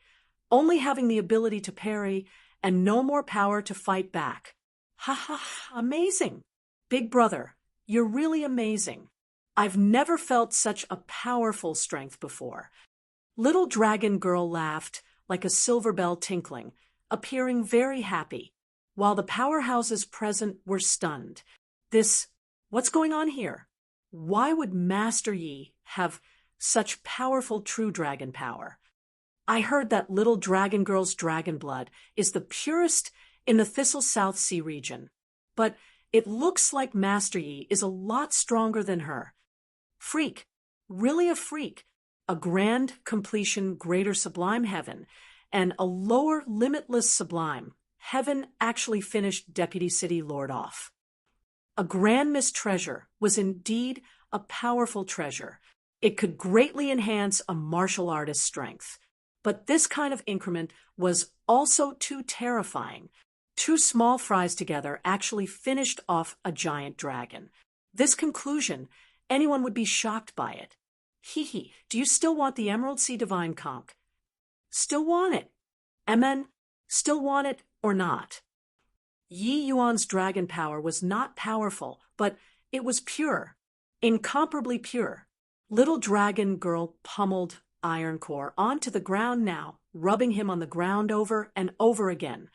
only having the ability to parry and no more power to fight back. Ha ha ha, amazing! Big brother, you're really amazing. I've never felt such a powerful strength before. Little Dragon Girl laughed like a silver bell tinkling, appearing very happy, while the powerhouses present were stunned. What's going on here? Why would Master Yi have such powerful true dragon power? I heard that Little Dragon Girl's dragon blood is the purest in the Thistle South Sea region, but it looks like Master Yi is a lot stronger than her. Freak, really a freak, a grand completion greater sublime heaven, and a lower limitless sublime. Heaven actually finished Deputy City Lord off. A grand Miss Treasure was indeed a powerful treasure. It could greatly enhance a martial artist's strength. But this kind of increment was also too terrifying. Two small fries together actually finished off a giant dragon. This conclusion, anyone would be shocked by it. Hee, do you still want the Emerald Sea Divine Conch? Still want it. Amen. Still want it or not. Yi Yuan's dragon power was not powerful, but it was pure, incomparably pure. Little Dragon Girl pummeled Iron Core onto the ground now, rubbing him on the ground over and over again.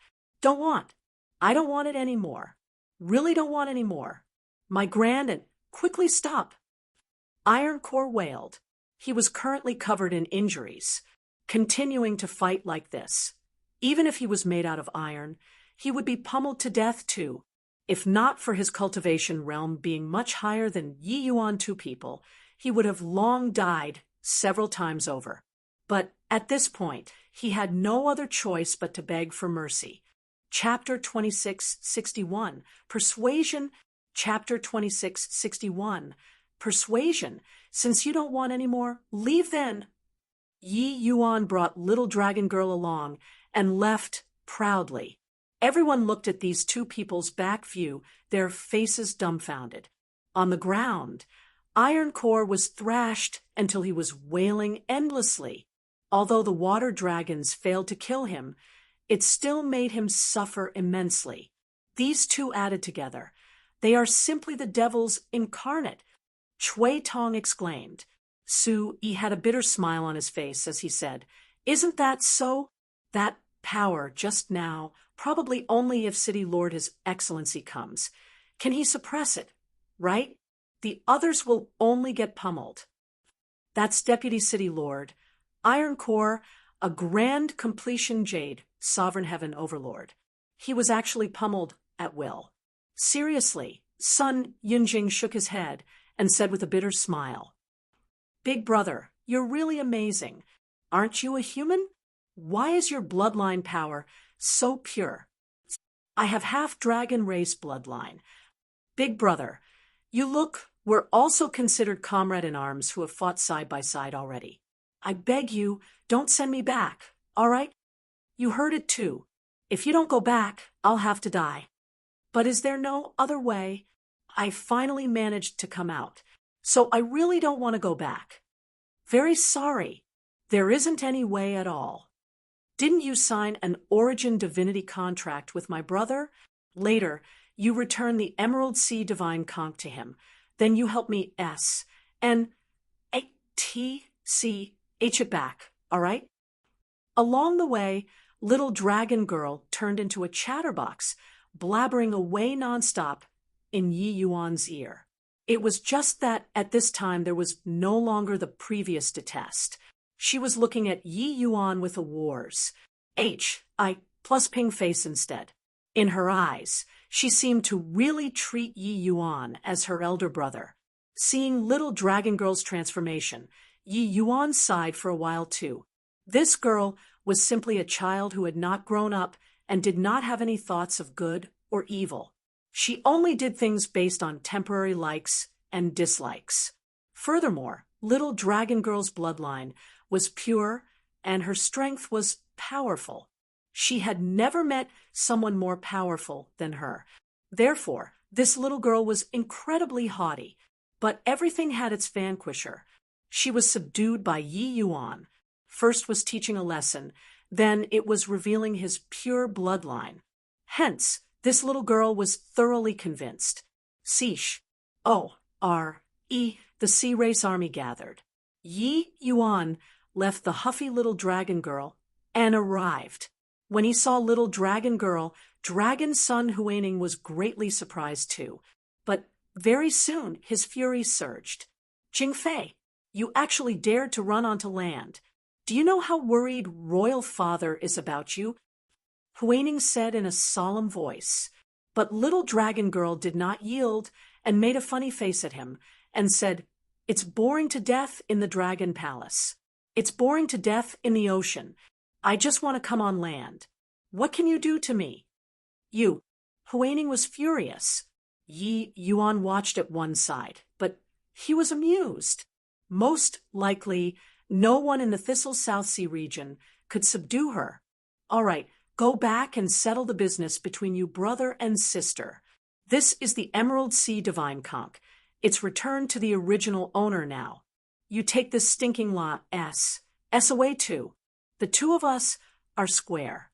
I don't want it anymore. Really don't want any more. My grand and quickly stop. Iron Core wailed. He was currently covered in injuries. Continuing to fight like this, even if he was made out of iron, he would be pummeled to death too. If not for his cultivation realm being much higher than Yi Yuan two people, he would have long died several times over. But at this point, he had no other choice but to beg for mercy. Chapter 2661, Persuasion. Chapter 2661, Persuasion. Since you don't want any more, leave then. Yi Yuan brought Little Dragon Girl along and left proudly. Everyone looked at these two people's back view, their faces dumbfounded. On the ground, Iron Core was thrashed until he was wailing endlessly. Although the water dragons failed to kill him, it still made him suffer immensely. These two added together, they are simply the devils incarnate. Chui Tong exclaimed. Su Yi had a bitter smile on his face as he said, Isn't that so? That power just now, probably only if City Lord His Excellency comes. Can he suppress it? Right? The others will only get pummeled. That's Deputy City Lord. Iron Core, a grand completion jade, Sovereign Heaven Overlord. He was actually pummeled at will. Seriously, Sun Yunjing shook his head and said with a bitter smile, Big brother, you're really amazing. Aren't you a human? Why is your bloodline power so pure? I have half dragon race bloodline. Big brother, you look We're also considered comrade in arms who have fought side by side already. I beg you, don't send me back, all right? You heard it too. If you don't go back, I'll have to die. But is there no other way? I finally managed to come out, so I really don't want to go back. Very sorry. There isn't any way at all. Didn't you sign an origin divinity contract with my brother? Later, you return the Emerald Sea Divine Conch to him. Then you help me S and A-T-C-H it back, all right? Along the way, little dragon girl turned into a chatterbox, blabbering away nonstop in Yi Yuan's ear. It was just that at this time there was no longer the previous to test. She was looking at Yi Yuan with a wars. H-I plus ping face instead. In her eyes, she seemed to really treat Yi Yuan as her elder brother. Seeing little dragon girl's transformation, Yi Yuan sighed for a while too. This girl was simply a child who had not grown up and did not have any thoughts of good or evil. She only did things based on temporary likes and dislikes. Furthermore, little dragon girl's bloodline was pure and her strength was powerful. She had never met someone more powerful than her. Therefore, this little girl was incredibly haughty, but everything had its vanquisher. She was subdued by Yi Yuan. First was teaching a lesson, then it was revealing his pure bloodline. Hence, this little girl was thoroughly convinced. Sish, O-R-E, the Sea Race Army gathered. Yi Yuan left the huffy little dragon girl and arrived. When he saw little dragon girl, Dragon Son Huaining was greatly surprised too. But very soon his fury surged. Jingfei, you actually dared to run onto land. Do you know how worried Royal Father is about you? Huaining said in a solemn voice. But little dragon girl did not yield and made a funny face at him and said, "It's boring to death in the dragon palace. It's boring to death in the ocean. I just want to come on land. What can you do to me?" You. Huaining was furious. Yi Yuan watched at one side, but he was amused. Most likely, no one in the Thistle South Sea region could subdue her. All right, go back and settle the business between you brother and sister. This is the Emerald Sea Divine Conch. It's returned to the original owner now. You take this stinking lot S away too. The two of us are square.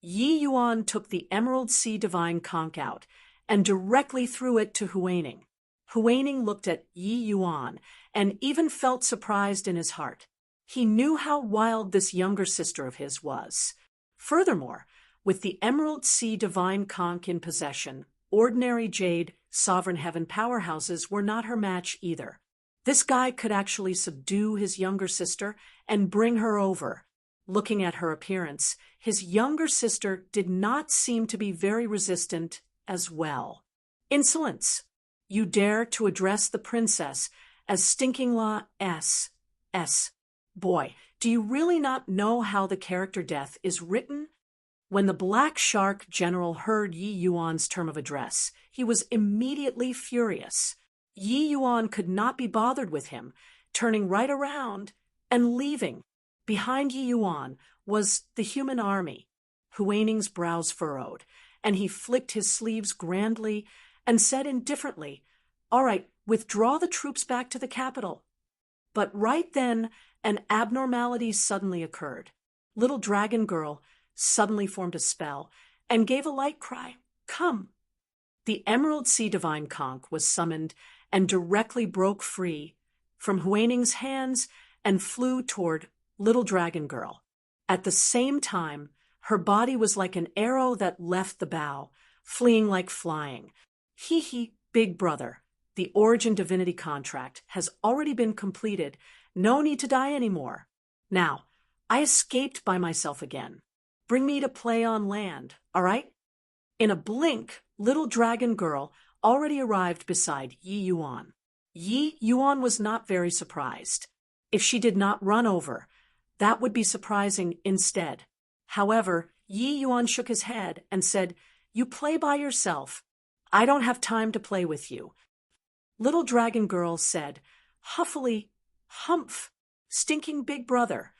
Yi Yuan took the Emerald Sea Divine Conch out and directly threw it to Huaining. Huaining looked at Yi Yuan and even felt surprised in his heart. He knew how wild this younger sister of his was. Furthermore, with the Emerald Sea Divine Conch in possession, ordinary jade, sovereign heaven powerhouses were not her match either. This guy could actually subdue his younger sister and bring her over. Looking at her appearance, his younger sister did not seem to be very resistant as well. Insolence! You dare to address the princess as Stinking Law S. Boy, do you really not know how the character death is written? When the Black Shark General heard Yi Yuan's term of address, he was immediately furious. Yi Yuan could not be bothered with him, turning right around and leaving. Behind Yi Yuan was the human army. Huaining's brows furrowed, and he flicked his sleeves grandly and said indifferently, "All right, withdraw the troops back to the capital." But right then, an abnormality suddenly occurred. Little dragon girl suddenly formed a spell and gave a light cry, "Come!" The Emerald Sea Divine Conch was summoned and directly broke free from Huaining's hands and flew toward little dragon girl. At the same time, her body was like an arrow that left the bow, fleeing like flying. Big brother, the origin divinity contract has already been completed. No need to die anymore. Now, I escaped by myself again. Bring me to play on land, all right? In a blink, little dragon girl already arrived beside Yi Yuan. Yi Yuan was not very surprised. If she did not run over, that would be surprising instead. However, Yi Yuan shook his head and said, "You play by yourself. I don't have time to play with you." Little dragon girl said, huffily, humph, stinking big brother.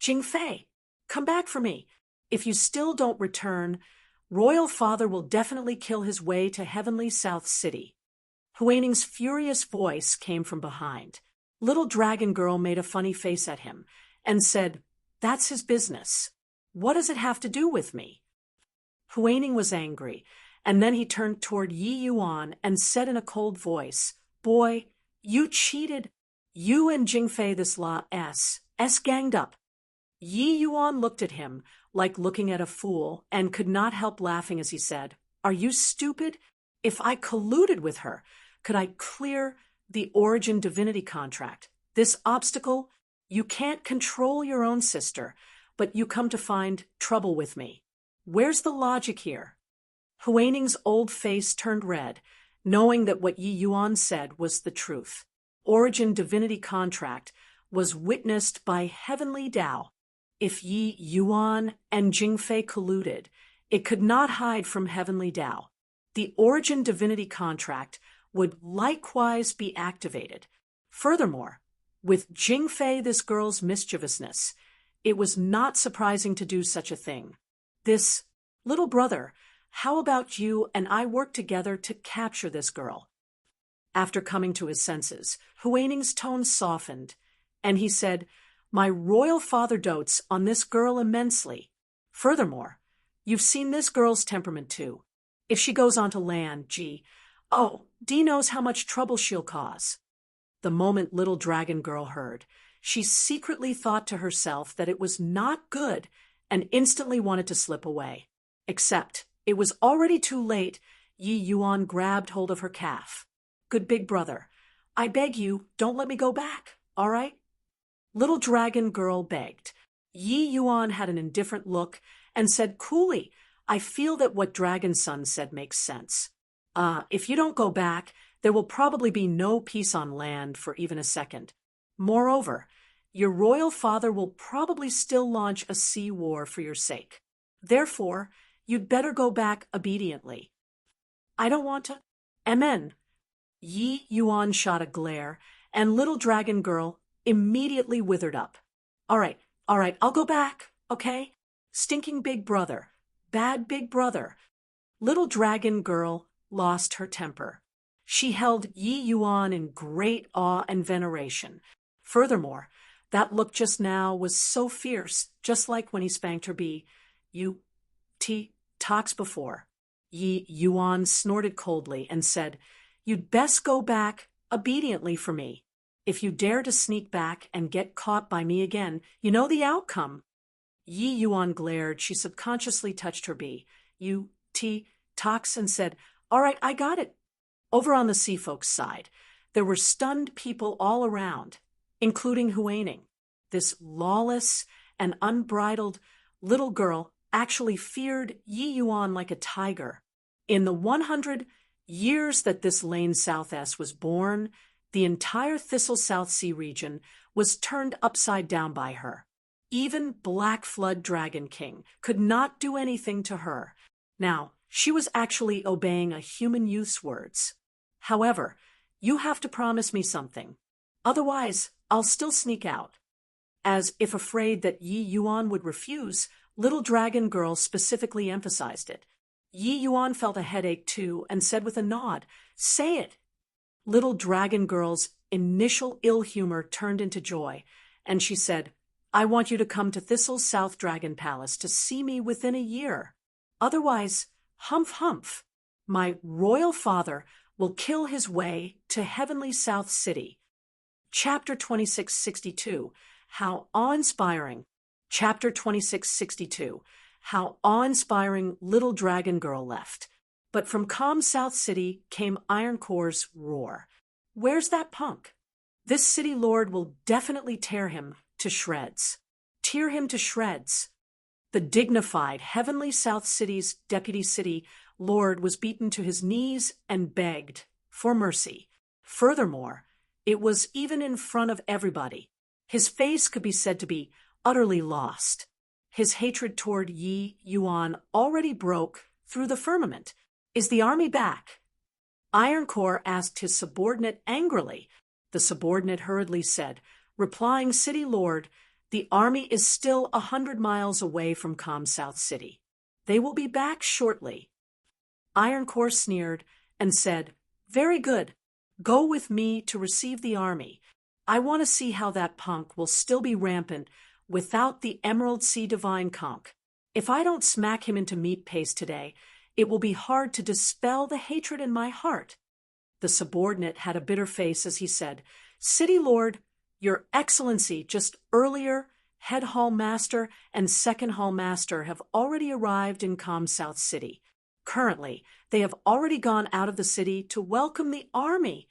Jingfei, come back for me. If you still don't return, royal father will definitely kill his way to heavenly South City. Huaning's furious voice came from behind. Little dragon girl made a funny face at him and said, that's his business. What does it have to do with me? Huaning was angry, and then he turned toward Yi Yuan and said in a cold voice, boy, you cheated. You and Jingfei this S ganged up. Yi Yuan looked at him like looking at a fool and could not help laughing as he said, are you stupid? If I colluded with her, could I clear the origin divinity contract? This obstacle? You can't control your own sister, but you come to find trouble with me. Where's the logic here? Huaning's old face turned red, knowing that what Yi Yuan said was the truth. Origin divinity contract was witnessed by heavenly Tao. If Yi Yuan and Jingfei colluded, it could not hide from heavenly Tao. The origin divinity contract would likewise be activated. Furthermore, with Jingfei this girl's mischievousness, it was not surprising to do such a thing. This, little brother, how about you and I work together to capture this girl? After coming to his senses, Huaning's tone softened, and he said, my royal father dotes on this girl immensely. Furthermore, you've seen this girl's temperament too. If she goes onto land, Dee knows how much trouble she'll cause. The moment little dragon girl heard, she secretly thought to herself that it was not good and instantly wanted to slip away. Except it was already too late. Yi Yuan grabbed hold of her calf. Good big brother, I beg you, don't let me go back, all right? Little dragon girl begged. Yi Yuan had an indifferent look and said coolly, I feel that what Dragon Son said makes sense. If you don't go back, there will probably be no peace on land for even a second. Moreover, your royal father will probably still launch a sea war for your sake. Therefore, you'd better go back obediently. I don't want to. Amen. Yi Yuan shot a glare, and little dragon girl immediately withered up. All right, I'll go back, okay? Stinking big brother, bad big brother. Little dragon girl lost her temper. She held Yi Yuan in great awe and veneration. Furthermore, that look just now was so fierce, just like when he spanked her talks before. Yi Yuan snorted coldly and said, you'd best go back obediently for me. If you dare to sneak back and get caught by me again, you know the outcome. Yi Yuan glared. She subconsciously touched her talks and said, all right, I got it. Over on the sea folks' side, there were stunned people all around, including Huaning. This lawless and unbridled little girl actually feared Yi Yuan like a tiger. In the 100 years that this Lane South S was born, the entire Thistle South Sea region was turned upside down by her. Even Black Flood Dragon King could not do anything to her. Now, she was actually obeying a human youth's words. However, you have to promise me something. Otherwise, I'll still sneak out. As if afraid that Yi Yuan would refuse, little dragon girl specifically emphasized it. Yi Yuan felt a headache too and said with a nod, say it. Little dragon girl's initial ill humor turned into joy, and she said, I want you to come to Thistle South Dragon Palace to see me within a year. Otherwise, humph, my royal father will kill his way to heavenly South City. Chapter 2662, How Awe-Inspiring. Chapter 2662, How Awe-Inspiring Little Dragon Girl Left. But from calm South City came Ironcore's roar. Where's that punk? This city lord will definitely tear him to shreds. Tear him to shreds. The dignified heavenly South City's deputy city lord was beaten to his knees and begged for mercy. Furthermore, it was even in front of everybody. His face could be said to be utterly lost. His hatred toward Yi Yuan already broke through the firmament. Is the army back? Ironcore asked his subordinate angrily. The subordinate hurriedly said, replying, City Lord, the army is still 100 miles away from South City. They will be back shortly. Ironcore sneered and said, very good. Go with me to receive the army. I want to see how that punk will still be rampant without the Emerald Sea Divine conch. If I don't smack him into meat paste today, it will be hard to dispel the hatred in my heart. The subordinate had a bitter face as he said, City Lord, Your Excellency, just earlier, Head Hall Master and Second Hall Master have already arrived in South City. Currently, they have already gone out of the city to welcome the army.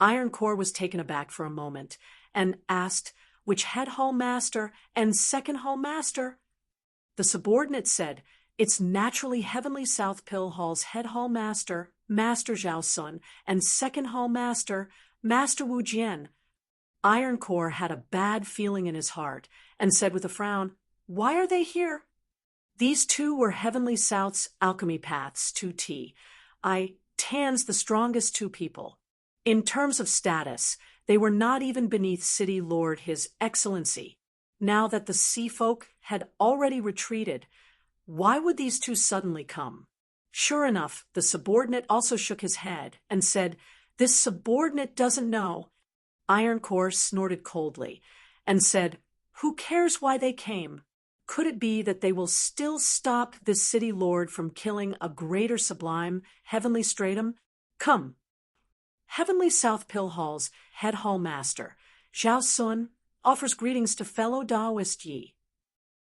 Ironcore was taken aback for a moment and asked, which Head Hall Master and Second Hall Master? The subordinate said, it's naturally Heavenly South Pill Hall's Head Hall Master, Master Zhao Sun, and Second Hall Master, Master Wu Jian. Ironcore had a bad feeling in his heart and said with a frown, why are they here? These two were Heavenly South's alchemy paths, 2T. Tan's the strongest two people. In terms of status, they were not even beneath City Lord His Excellency. Now that the sea folk had already retreated, why would these two suddenly come? Sure enough, the subordinate also shook his head and said, this subordinate doesn't know. Ironcore snorted coldly and said, who cares why they came? Could it be that they will still stop this city lord from killing a greater sublime, heavenly stratum? Come. Heavenly South Pill Hall's Head Hall Master, Zhao Sun, offers greetings to fellow Taoist Yi.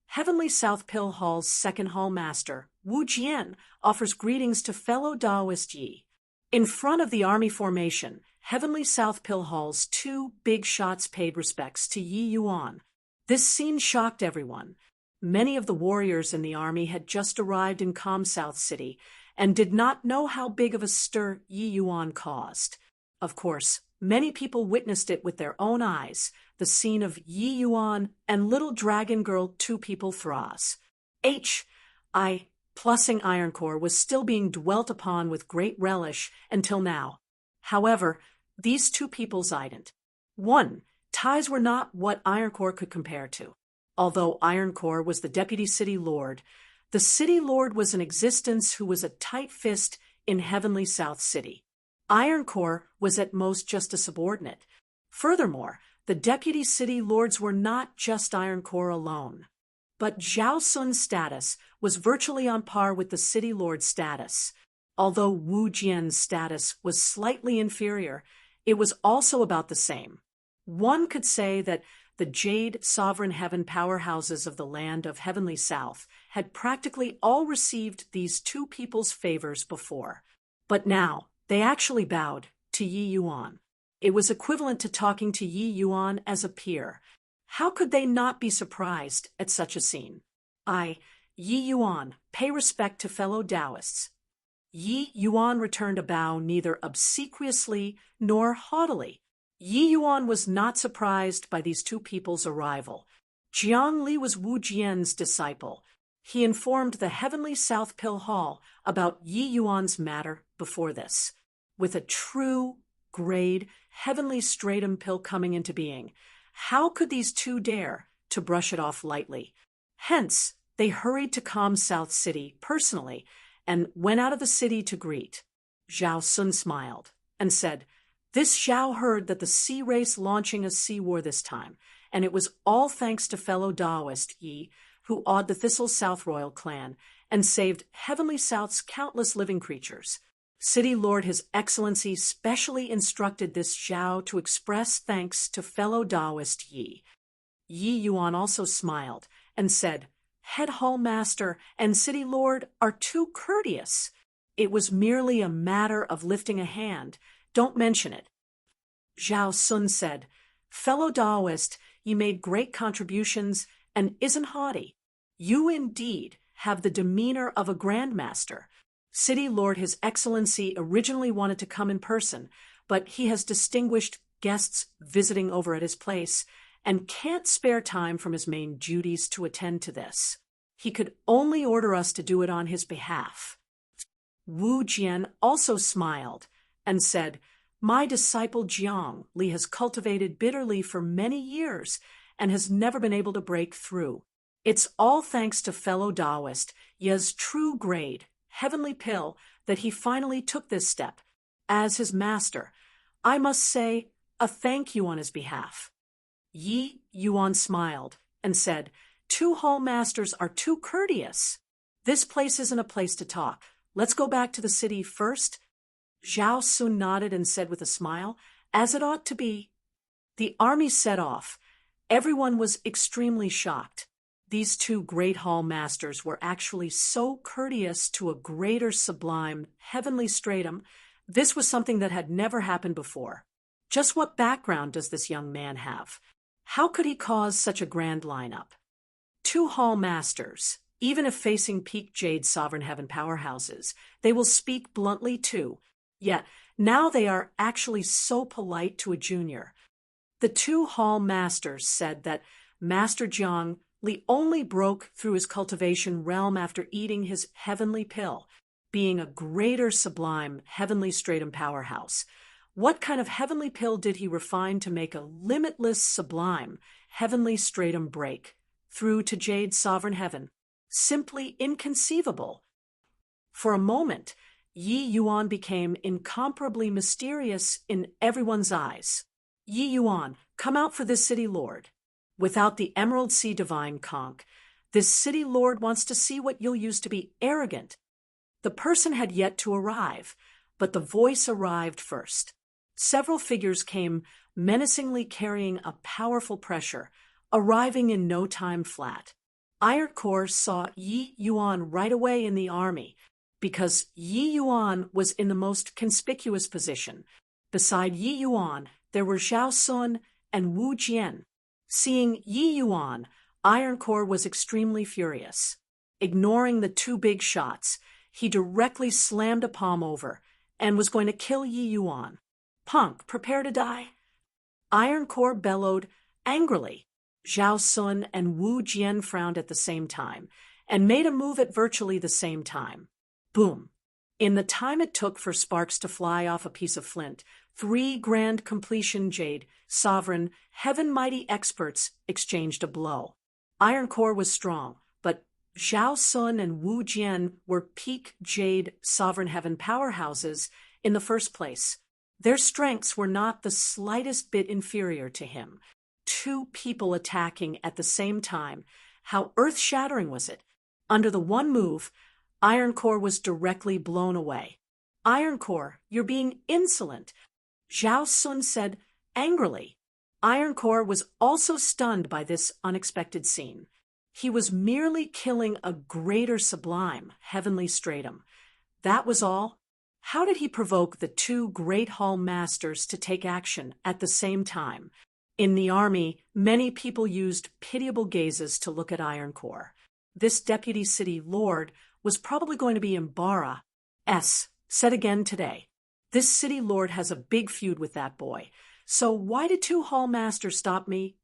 Heavenly South Pill Hall's Second Hall Master, Wu Jian, offers greetings to fellow Taoist Yi. In front of the army formation, Heavenly South Pill Hall's two big shots paid respects to Yi Yuan. This scene shocked everyone. Many of the warriors in the army had just arrived in South City and did not know how big of a stir Yi Yuan caused. Of course, many people witnessed it with their own eyes, the scene of Yi Yuan and little dragon girl two people Thras. Plussing Ironcore was still being dwelt upon with great relish until now. However, these two peoples ident. 1. Ties were not what Ironcore could compare to. Although Ironcore was the deputy city lord, the city lord was in existence who was a tight fist in Heavenly South City. Ironcore was at most just a subordinate. Furthermore, the deputy city lords were not just Ironcore alone. But Zhao Sun's status was virtually on par with the city lord's status. Although Wu Jian's status was slightly inferior, it was also about the same. One could say that the Jade Sovereign Heaven powerhouses of the land of Heavenly South had practically all received these two people's favors before. But now, they actually bowed to Yi Yuan. It was equivalent to talking to Yi Yuan as a peer. How could they not be surprised at such a scene? Yi Yuan, pay respect to fellow Taoists. Yi Yuan returned a bow neither obsequiously nor haughtily. Yi Yuan was not surprised by these two people's arrival. Jiang Li was Wu Jian's disciple. He informed the Heavenly South Pill Hall about Yi Yuan's matter before this. With a true grade Heavenly Stratum pill coming into being, how could these two dare to brush it off lightly? Hence, they hurried to South City personally and went out of the city to greet. Zhao Sun smiled and said, this Zhao heard that the sea race launching a sea war this time, and it was all thanks to fellow Taoist Yi, who awed the Thistle South royal clan and saved Heavenly South's countless living creatures. City Lord His Excellency specially instructed this Zhao to express thanks to fellow Taoist Yi. Yi Yuan also smiled and said, Head Hall Master and City Lord are too courteous. It was merely a matter of lifting a hand. Don't mention it. Zhao Sun said, fellow Taoist, you made great contributions and isn't haughty. You indeed have the demeanor of a grandmaster. City Lord His Excellency originally wanted to come in person, but he has distinguished guests visiting over at his place and can't spare time from his main duties to attend to this. He could only order us to do it on his behalf. Wu Jian also smiled and said, "My disciple Jiang Li has cultivated bitterly for many years and has never been able to break through. It's all thanks to fellow Taoist Ye's true grade, heavenly pill, that he finally took this step. As his master, I must say a thank you on his behalf." Yi Yuan smiled and said, "Two hall masters are too courteous. This place isn't a place to talk. Let's go back to the city first." Zhao Sun nodded and said with a smile, "As it ought to be." The army set off. Everyone was extremely shocked. These two great hall masters were actually so courteous to a greater sublime, heavenly stratum. This was something that had never happened before. Just what background does this young man have? How could he cause such a grand lineup? Two hall masters, even if facing peak Jade Sovereign Heaven powerhouses, they will speak bluntly too. Yet, now they are actually so polite to a junior. The two hall masters said that Master Jiang Li only broke through his cultivation realm after eating his heavenly pill, being a greater sublime heavenly stratum powerhouse. What kind of heavenly pill did he refine to make a limitless sublime heavenly stratum break through to Jade Sovereign Heaven? Simply inconceivable. For a moment, Yi Yuan became incomparably mysterious in everyone's eyes. "Yi Yuan, come out for this city lord. Without the Emerald Sea Divine Conch, this city lord wants to see what you'll use to be arrogant." The person had yet to arrive, but the voice arrived first. Several figures came menacingly carrying a powerful pressure, arriving in no time flat. Ironcore saw Yi Yuan right away in the army, because Yi Yuan was in the most conspicuous position. Beside Yi Yuan, there were Zhao Sun and Wu Jian. Seeing Yi Yuan, Ironcore was extremely furious. Ignoring the two big shots, he directly slammed a palm over and was going to kill Yi Yuan. "Punk, prepare to die." Ironcore bellowed angrily. Zhao Sun and Wu Jian frowned at the same time and made a move at virtually the same time. Boom. In the time it took for sparks to fly off a piece of flint, 3 grand completion Jade Sovereign Heaven mighty experts exchanged a blow. Ironcore was strong, but Zhao Sun and Wu Jian were peak Jade Sovereign Heaven powerhouses in the first place. Their strengths were not the slightest bit inferior to him. 2 people attacking at the same time. How earth-shattering was it? Under the one move, Ironcore was directly blown away. "Ironcore, you're being insolent," Zhao Sun said angrily. Ironcore was also stunned by this unexpected scene. He was merely killing a greater sublime heavenly stratum. That was all. How did he provoke the 2 great hall masters to take action at the same time? In the army, many people used pitiable gazes to look at Ironcore. This deputy city lord was probably going to be Imbara. Said again today. This city lord has a big feud with that boy. So why did 2 hall masters stop me?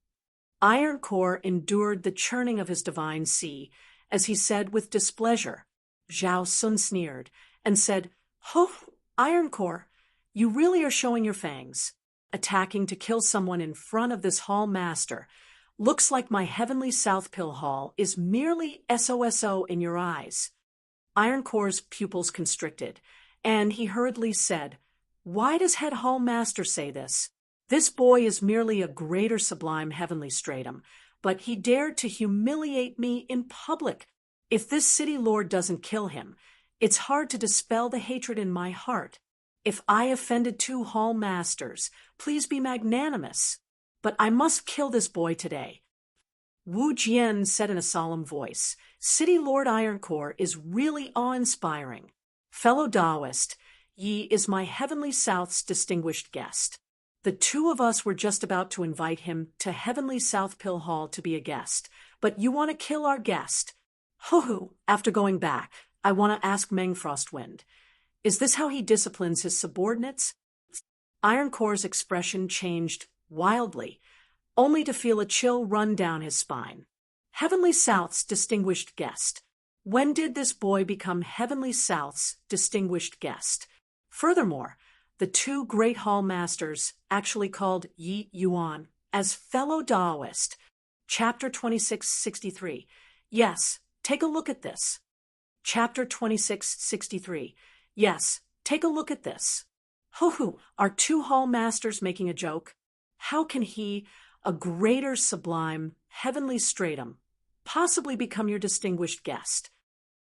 Ironcore endured the churning of his divine sea, as he said with displeasure. Zhao Sun sneered and said, "Ho, Ironcore, you really are showing your fangs. Attacking to kill someone in front of this hall master. Looks like my heavenly South Pill Hall is merely SOSO in your eyes." Ironcore's pupils constricted, and he hurriedly said, "Why does head hall master say this? This boy is merely a greater sublime heavenly stratum, but he dared to humiliate me in public. If this city lord doesn't kill him, it's hard to dispel the hatred in my heart. If I offended 2 hall masters, please be magnanimous. But I must kill this boy today." Wu Jian said in a solemn voice, "City Lord Ironcore is really awe-inspiring. Fellow Taoist, Yi is my Heavenly South's distinguished guest. The 2 of us were just about to invite him to Heavenly South Pill Hall to be a guest, but you want to kill our guest. Hoo-hoo, after going back, I want to ask Meng Frostwind, is this how he disciplines his subordinates?" Ironcore's expression changed wildly, only to feel a chill run down his spine. Heavenly South's distinguished guest. When did this boy become Heavenly South's distinguished guest? Furthermore, the two great hall masters actually called Yi Yuan as fellow Taoist. Chapter 2663. Yes, take a look at this. Chapter 2663. Yes, take a look at this. Hoo-hoo, are two hall masters making a joke? How can he, a greater sublime, heavenly stratum, possibly become your distinguished guest?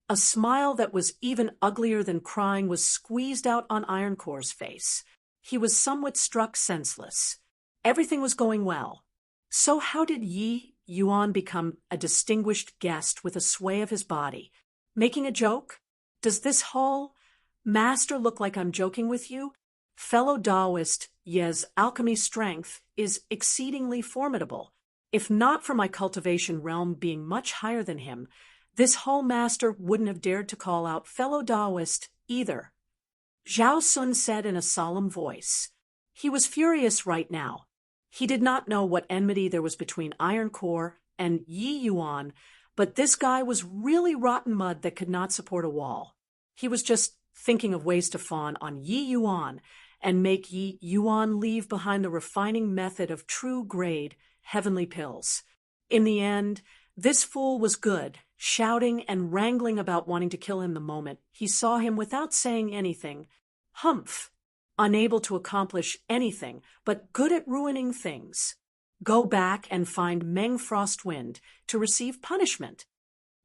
A smile that was even uglier than crying was squeezed out on Ironcore's face. He was somewhat struck senseless. Everything was going well. So how did Yi Yuan become a distinguished guest with a sway of his body? Making a joke? Does this hall master look like I'm joking with you? Fellow Taoist, Ye's alchemy strength is exceedingly formidable. If not for my cultivation realm being much higher than him, this hall master wouldn't have dared to call out fellow Taoist either. Zhao Sun said in a solemn voice. He was furious right now. He did not know what enmity there was between Ironcore and Yi Yuan, but this guy was really rotten mud that could not support a wall. He was just thinking of ways to fawn on Yi Yuan and make Yi Yuan leave behind the refining method of true grade heavenly pills. In the end, this fool was good, shouting and wrangling about wanting to kill him the moment he saw him without saying anything. Humph! Unable to accomplish anything, but good at ruining things. Go back and find Meng Frostwind to receive punishment.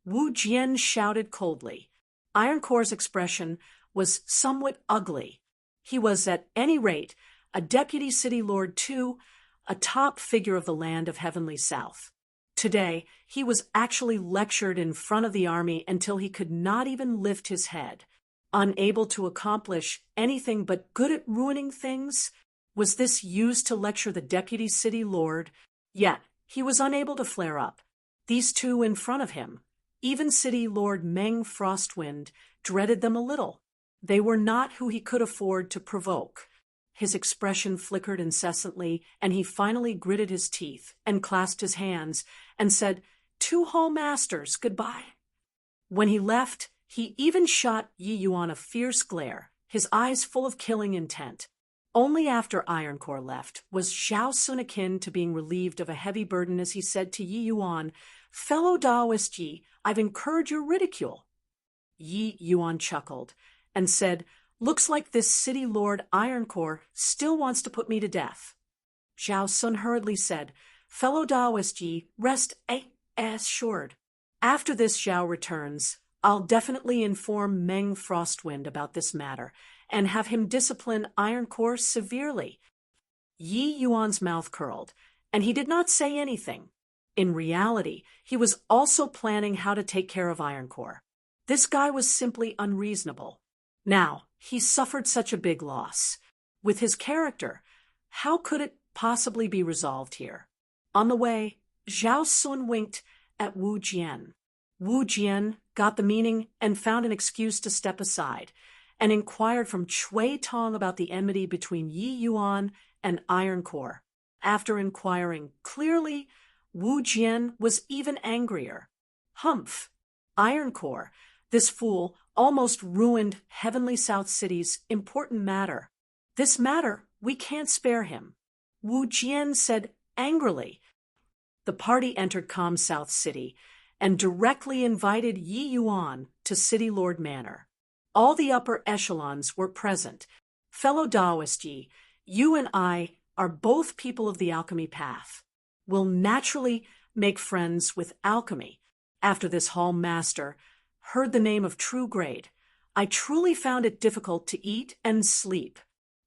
Wu Jian shouted coldly. Ironcore's expression was somewhat ugly. He was, at any rate, a deputy city lord too, a top figure of the land of Heavenly South. Today, he was actually lectured in front of the army until he could not even lift his head. Unable to accomplish anything but good at ruining things? Was this used to lecture the deputy city lord? Yet, he was unable to flare up. These two in front of him, even city lord Meng Frostwind, dreaded them a little. They were not who he could afford to provoke. His expression flickered incessantly, and he finally gritted his teeth and clasped his hands and said, "Two hall masters, goodbye." When he left, he even shot Yi Yuan a fierce glare, his eyes full of killing intent. Only after Ironcore left was Zhao Sun akin to being relieved of a heavy burden as he said to Yi Yuan, "Fellow Taoist Yi, I've incurred your ridicule." Yi Yuan chuckled and said, "Looks like this city lord Ironcore still wants to put me to death." Zhao Sun hurriedly said, "Fellow Taoist Yi, rest assured. After this Zhao returns, I'll definitely inform Meng Frostwind about this matter and have him discipline Ironcore severely." Yi Yuan's mouth curled, and he did not say anything. In reality, he was also planning how to take care of Ironcore. This guy was simply unreasonable. Now, he suffered such a big loss. With his character, how could it possibly be resolved here? On the way, Zhao Sun winked at Wu Jian. Wu Jian got the meaning and found an excuse to step aside, and inquired from Chui Tong about the enmity between Yi Yuan and Ironcore. After inquiring clearly, Wu Jian was even angrier. Humph! Ironcore, this fool, almost ruined Heavenly South City's important matter. This matter, we can't spare him. Wu Jian said angrily. The party entered Calm South City and directly invited Yi Yuan to City Lord Manor. All the upper echelons were present. Fellow Taoist Yi, you and I are both people of the alchemy path. We'll naturally make friends with alchemy. After this hall master heard the name of true grade, I truly found it difficult to eat and sleep.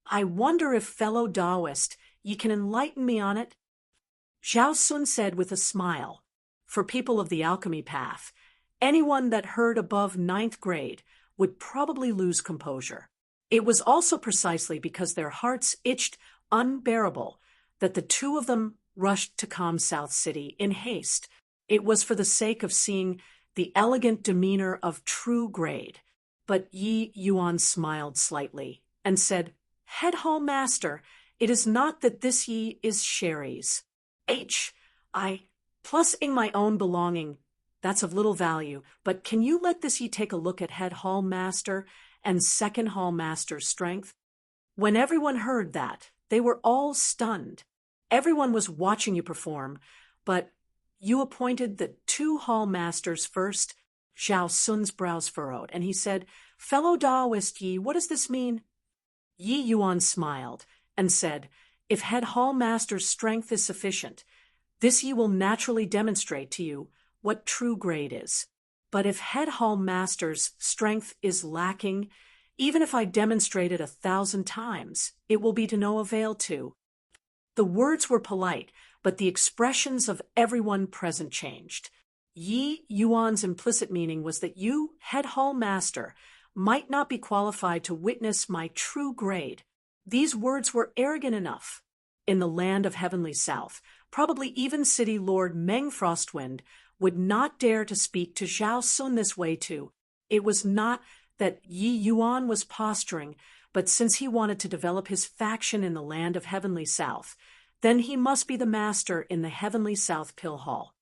I wonder if fellow Taoist, ye can enlighten me on it? Zhao Sun said with a smile. For people of the alchemy path, anyone that heard above 9th grade would probably lose composure. It was also precisely because their hearts itched unbearable that the two of them rushed to Calm South City in haste. It was for the sake of seeing the elegant demeanor of true grade. But Yi Yuan smiled slightly and said, "Head hall master, it is not that this Yi is Sherry's. Plus in my own belonging, that's of little value, but can you let this Yi take a look at head hall master and second hall master's strength?" When everyone heard that, they were all stunned. Everyone was watching you perform, but you appointed the 2 hall masters first. Zhao Sun's brows furrowed, and he said, "Fellow Daoist Yi, what does this mean?" Yi Yuan smiled and said, "If head hall master's strength is sufficient, this Yi will naturally demonstrate to you what true grade is. But if head hall master's strength is lacking, even if I demonstrate it 1,000 times, it will be to no avail too." The words were polite, but the expressions of everyone present changed. Yi Yuan's implicit meaning was that you, head hall master, might not be qualified to witness my true grade. These words were arrogant enough. In the land of heavenly south, probably even city lord Meng Frostwind would not dare to speak to Zhao Sun this way too. It was not that Yi Yuan was posturing, but since he wanted to develop his faction in the land of heavenly south, then he must be the master in the heavenly south pill hall.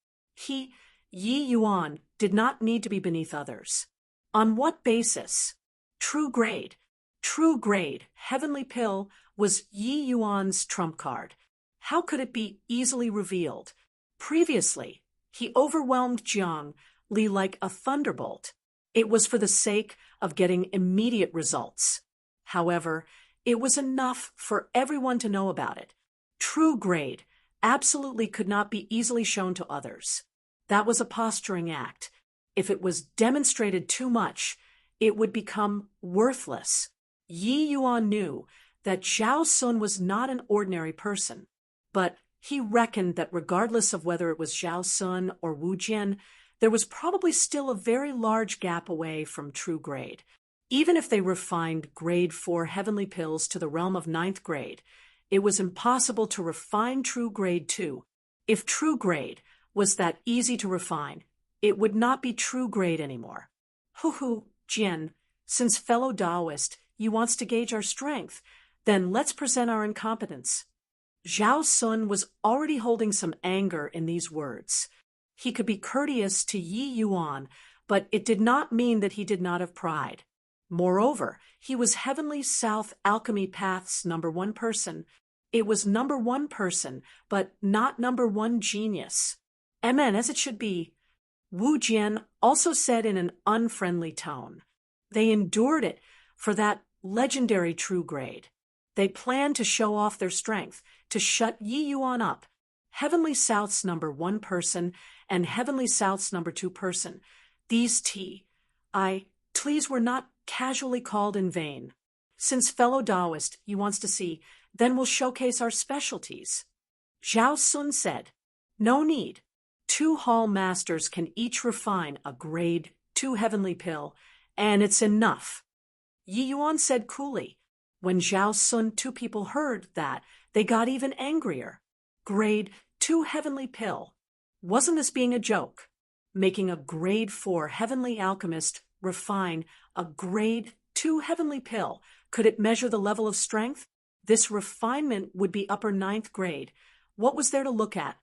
Yi Yuan, did not need to be beneath others. On what basis? True grade. True grade, heavenly pill, was Yi Yuan's trump card. How could it be easily revealed? Previously, he overwhelmed Jiang Li like a thunderbolt. It was for the sake of getting immediate results. However, it was enough for everyone to know about it. True grade absolutely could not be easily shown to others. That was a posturing act. If it was demonstrated too much, it would become worthless. Yi Yuan knew that Zhao Sun was not an ordinary person, but he reckoned that regardless of whether it was Zhao Sun or Wu Jian, there was probably still a very large gap away from true grade. Even if they refined grade 4 heavenly pills to the realm of 9th grade, it was impossible to refine true grade 2. If true grade was that easy to refine, it would not be true grade anymore. Hu Jian, since fellow Daoist, you wants to gauge our strength, then let's present our incompetence. Zhao Sun was already holding some anger in these words. He could be courteous to Yi Yuan, but it did not mean that he did not have pride. Moreover, he was Heavenly South Alchemy Path's #1 person. It was #1 person, but not #1 genius. Amen, as it should be. Wu Jian also said in an unfriendly tone. They endured it for that legendary true grade. They planned to show off their strength, to shut Yi Yuan up. Heavenly South's #1 person and Heavenly South's #2 person. These T's were not casually called in vain. Since fellow Daoist you wants to see, then we'll showcase our specialties. Zhao Sun said, "No need. 2 hall masters can each refine a grade 2 heavenly pill, and it's enough." Yi Yuan said coolly. When Zhao Sun 2 people heard that, they got even angrier. Grade 2 heavenly pill. Wasn't this being a joke? Making a grade 4 heavenly alchemist refine a grade 2 heavenly pill. Could it measure the level of strength? This refinement would be upper 9th grade. What was there to look at?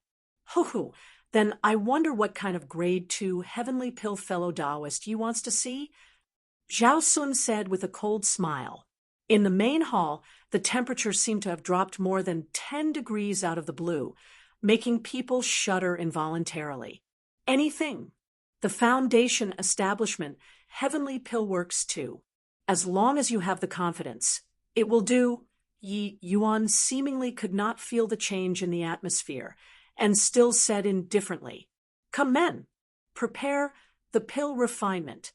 Then I wonder what kind of grade 2 heavenly pill fellow Daoist you wants to see? Zhao Sun said with a cold smile. In the main hall, the temperature seemed to have dropped more than 10 degrees out of the blue, making people shudder involuntarily. Anything. The foundation establishment, Heavenly Pill works too. As long as you have the confidence, it will do. Yi Yuan seemingly could not feel the change in the atmosphere, and still said indifferently, "Come men, prepare the pill refinement."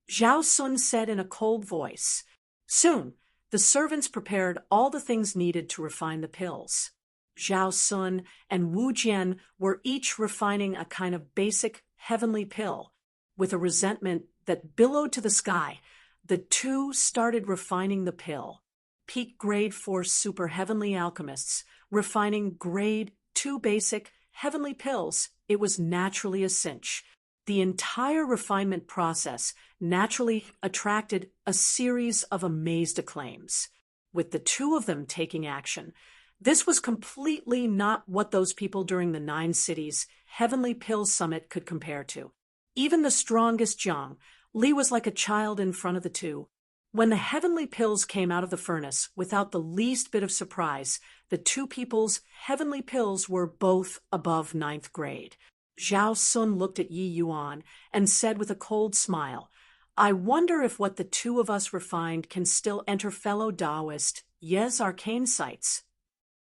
Zhao Sun said in a cold voice. Soon, the servants prepared all the things needed to refine the pills. Zhao Sun and Wu Jian were each refining a kind of basic heavenly pill. With a resentment that billowed to the sky, the 2 started refining the pill. Peak grade 4 super heavenly alchemists refining grade 2 basic heavenly pills. It was naturally a cinch. The entire refinement process naturally attracted a series of amazed acclaims. With the 2 of them taking action, this was completely not what those people during the 9 cities Heavenly Pill Summit could compare to. Even the strongest Jiang Li was like a child in front of the 2. When the heavenly pills came out of the furnace without the least bit of surprise, the two people's heavenly pills were both above ninth grade. Zhao Sun looked at Yi Yuan and said with a cold smile, "I wonder if what the two of us refined can still enter fellow Taoist Ye's arcane sights."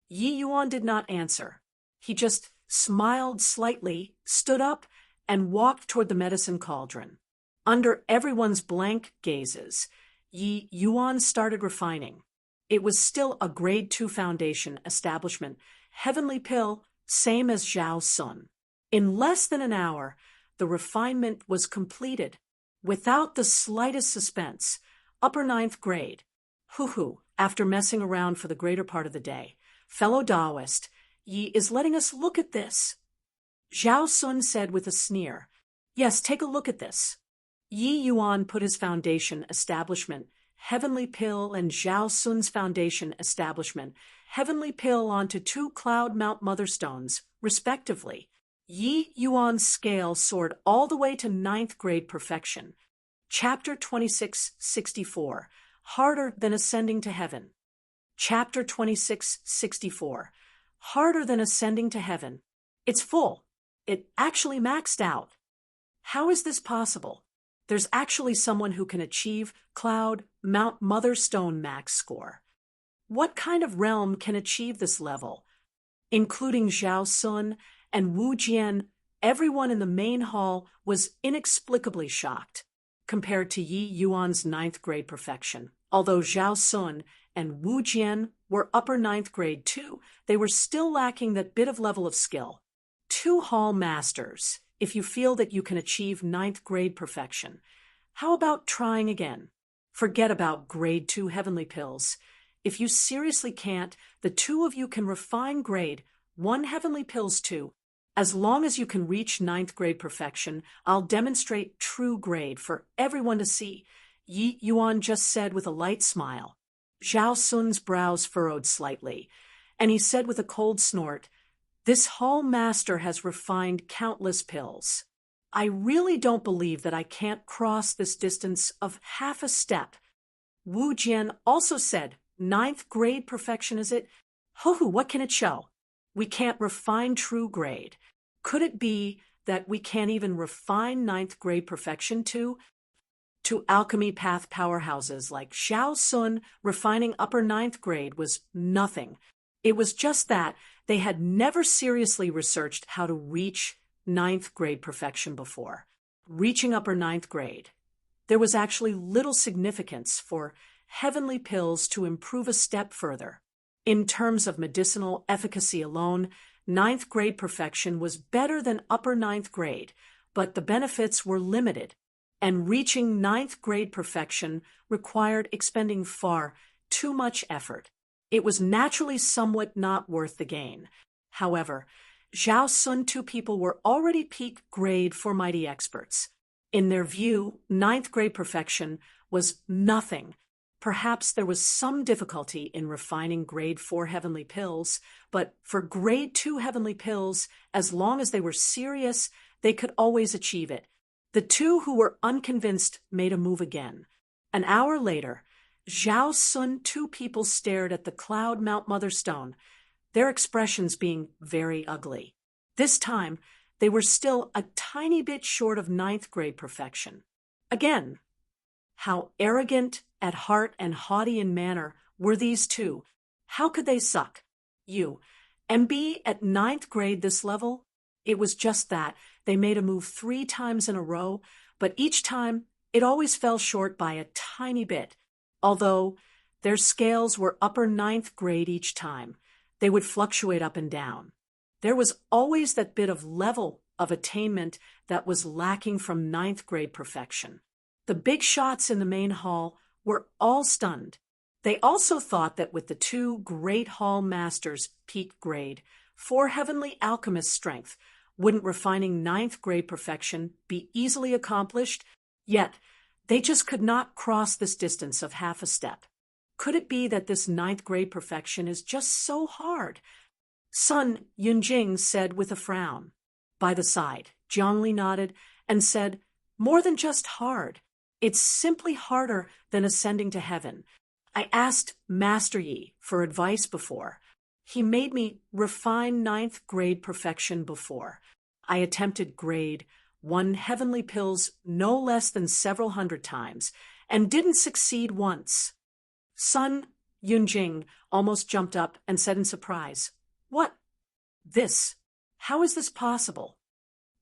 Yi Yuan did not answer. He just smiled slightly, stood up, and walked toward the medicine cauldron. Under everyone's blank gazes, Yi Yuan started refining. It was still a grade 2 foundation establishment, heavenly pill, same as Zhao Sun. In less than an hour, the refinement was completed, without the slightest suspense. Upper ninth grade. Hoo-hoo, after messing around for the greater part of the day. Fellow Taoist, Yi is letting us look at this. Zhao Sun said with a sneer, "Yes, take a look at this." Yi Yuan put his foundation establishment, heavenly pill, and Zhao Sun's foundation establishment, heavenly pill, onto two cloud Mount Mother stones, respectively. Yi Yuan's scale soared all the way to ninth grade perfection. Chapter 2664, Harder Than Ascending to Heaven. Chapter 2664, Harder Than Ascending to Heaven. It's full. It actually maxed out. How is this possible? There's actually someone who can achieve Cloud Mount Mother Stone max score. What kind of realm can achieve this level? Including Zhao Sun and Wu Jian, everyone in the main hall was inexplicably shocked compared to Yi Yuan's ninth grade perfection. Although Zhao Sun and Wu Jian were upper ninth grade too, they were still lacking that bit of level of skill. Two hall masters. If you feel that you can achieve ninth grade perfection, how about trying again? Forget about grade 2 heavenly pills. If you seriously can't, the two of you can refine grade 1 heavenly pills too. As long as you can reach ninth grade perfection, I'll demonstrate true grade for everyone to see, Yi Yuan just said with a light smile. Zhao Sun's brows furrowed slightly, and he said with a cold snort, "This hall master has refined countless pills. I really don't believe that I can't cross this distance of half a step." Wu Jian also said, "Ninth grade perfection, is it? Hoo-hoo, what can it show? We can't refine true grade. Could it be that we can't even refine ninth grade perfection to alchemy path powerhouses like Zhao Sun refining upper ninth grade was nothing. It was just that they had never seriously researched how to reach ninth grade perfection before. Reaching upper ninth grade, there was actually little significance for heavenly pills to improve a step further. In terms of medicinal efficacy alone, ninth grade perfection was better than upper ninth grade, but the benefits were limited, and reaching ninth grade perfection required expending far too much effort. It was naturally somewhat not worth the gain. However, Zhao Sun two people were already peak grade for mighty experts. In their view, ninth grade perfection was nothing. Perhaps there was some difficulty in refining grade 4 heavenly pills, but for grade 2 heavenly pills, as long as they were serious, they could always achieve it. The two who were unconvinced made a move again. An hour later, Zhao Sun two people stared at the cloud Mount Mother Stone, their expressions being very ugly. This time, they were still a tiny bit short of ninth grade perfection. Again, how arrogant at heart and haughty in manner were these two? How could they suck? You, and be at ninth grade this level? It was just that they made a move 3 times in a row, but each time it always fell short by a tiny bit. Although their scales were upper ninth grade each time, they would fluctuate up and down. There was always that bit of level of attainment that was lacking from ninth grade perfection. The big shots in the main hall were all stunned. They also thought that with the two great hall masters' peak grade, 4 heavenly alchemist strength, wouldn't refining ninth grade perfection be easily accomplished? Yet, they just could not cross this distance of half a step. Could it be that this ninth grade perfection is just so hard? Sun Yunjing said with a frown. By the side, Zhongli nodded and said, "More than just hard. It's simply harder than ascending to heaven. I asked Master Yi for advice before. He made me refine ninth grade perfection before. I attempted grade 1 heavenly pills no less than several hundred times, and didn't succeed once. Sun Yunjing almost jumped up and said in surprise, "What? This? How is this possible?"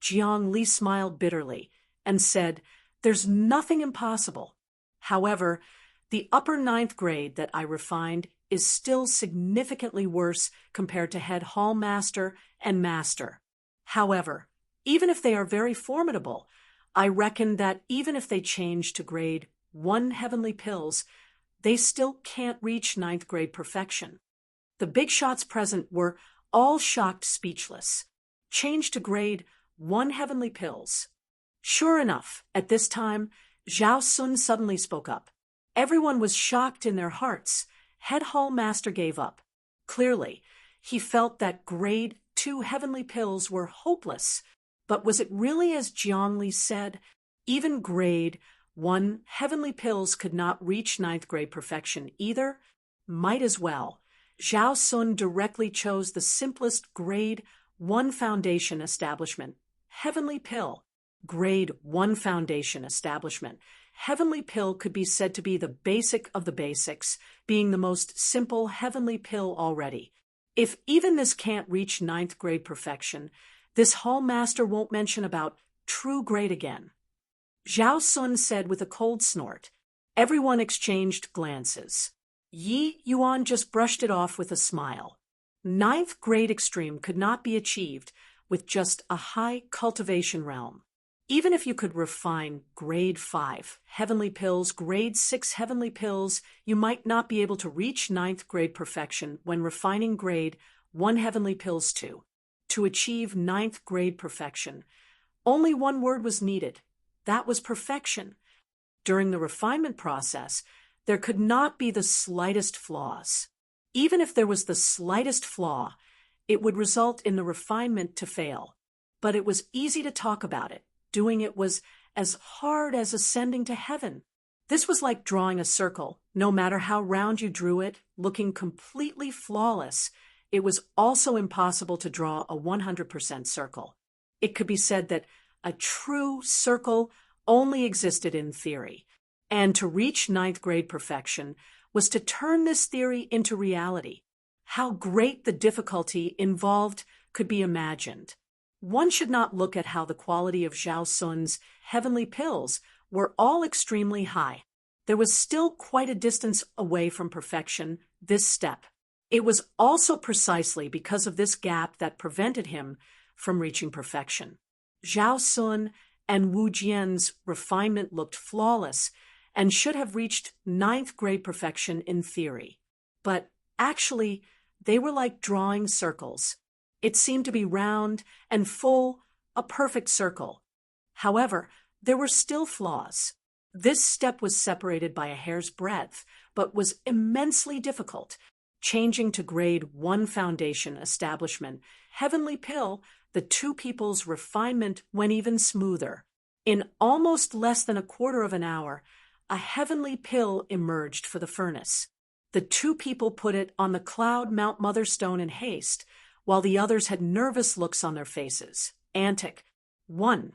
Jiang Li smiled bitterly and said, "There's nothing impossible. However, the upper ninth grade that I refined is still significantly worse compared to head hall master and master. However, even if they are very formidable, I reckon that even if they change to grade 1 heavenly pills, they still can't reach ninth grade perfection." The big shots present were all shocked speechless. Change to grade 1 heavenly pills. Sure enough, at this time, Zhao Sun suddenly spoke up. Everyone was shocked in their hearts. Head hall master gave up. Clearly, he felt that grade 2 heavenly pills were hopeless. But was it really as Jiang Li said? Even grade 1 heavenly pills could not reach ninth grade perfection either? Might as well. Zhao Sun directly chose the simplest grade 1 foundation establishment, heavenly pill. Grade 1 foundation establishment. Heavenly pill could be said to be the basic of the basics, being the most simple heavenly pill already. If even this can't reach ninth grade perfection, this hall master won't mention about true grade again. Zhao Sun said with a cold snort. Everyone exchanged glances. Yi Yuan just brushed it off with a smile. Ninth grade extreme could not be achieved with just a high cultivation realm. Even if you could refine grade 5 heavenly pills, grade 6 heavenly pills, you might not be able to reach ninth grade perfection when refining grade 1 heavenly pills too. To achieve ninth grade perfection, only one word was needed. That was perfection. During the refinement process, there could not be the slightest flaws. Even if there was the slightest flaw, it would result in the refinement to fail. But it was easy to talk about it. Doing it was as hard as ascending to heaven. This was like drawing a circle. No matter how round you drew it, looking completely flawless, it was also impossible to draw a 100% circle. It could be said that a true circle only existed in theory, and to reach ninth grade perfection was to turn this theory into reality. How great the difficulty involved could be imagined. One should not look at how the quality of Zhao Sun's heavenly pills were all extremely high. There was still quite a distance away from perfection, this step. It was also precisely because of this gap that prevented him from reaching perfection. Zhao Sun and Wu Jian's refinement looked flawless and should have reached ninth grade perfection in theory. But actually, they were like drawing circles. It seemed to be round and full, a perfect circle. However, there were still flaws. This step was separated by a hair's breadth, but was immensely difficult. Changing to grade 1 foundation establishment, heavenly pill, the two people's refinement went even smoother. In almost less than a quarter of an hour, a heavenly pill emerged for the furnace. The two people put it on the cloud Mount Motherstone in haste, while the others had nervous looks on their faces. Antic. 1.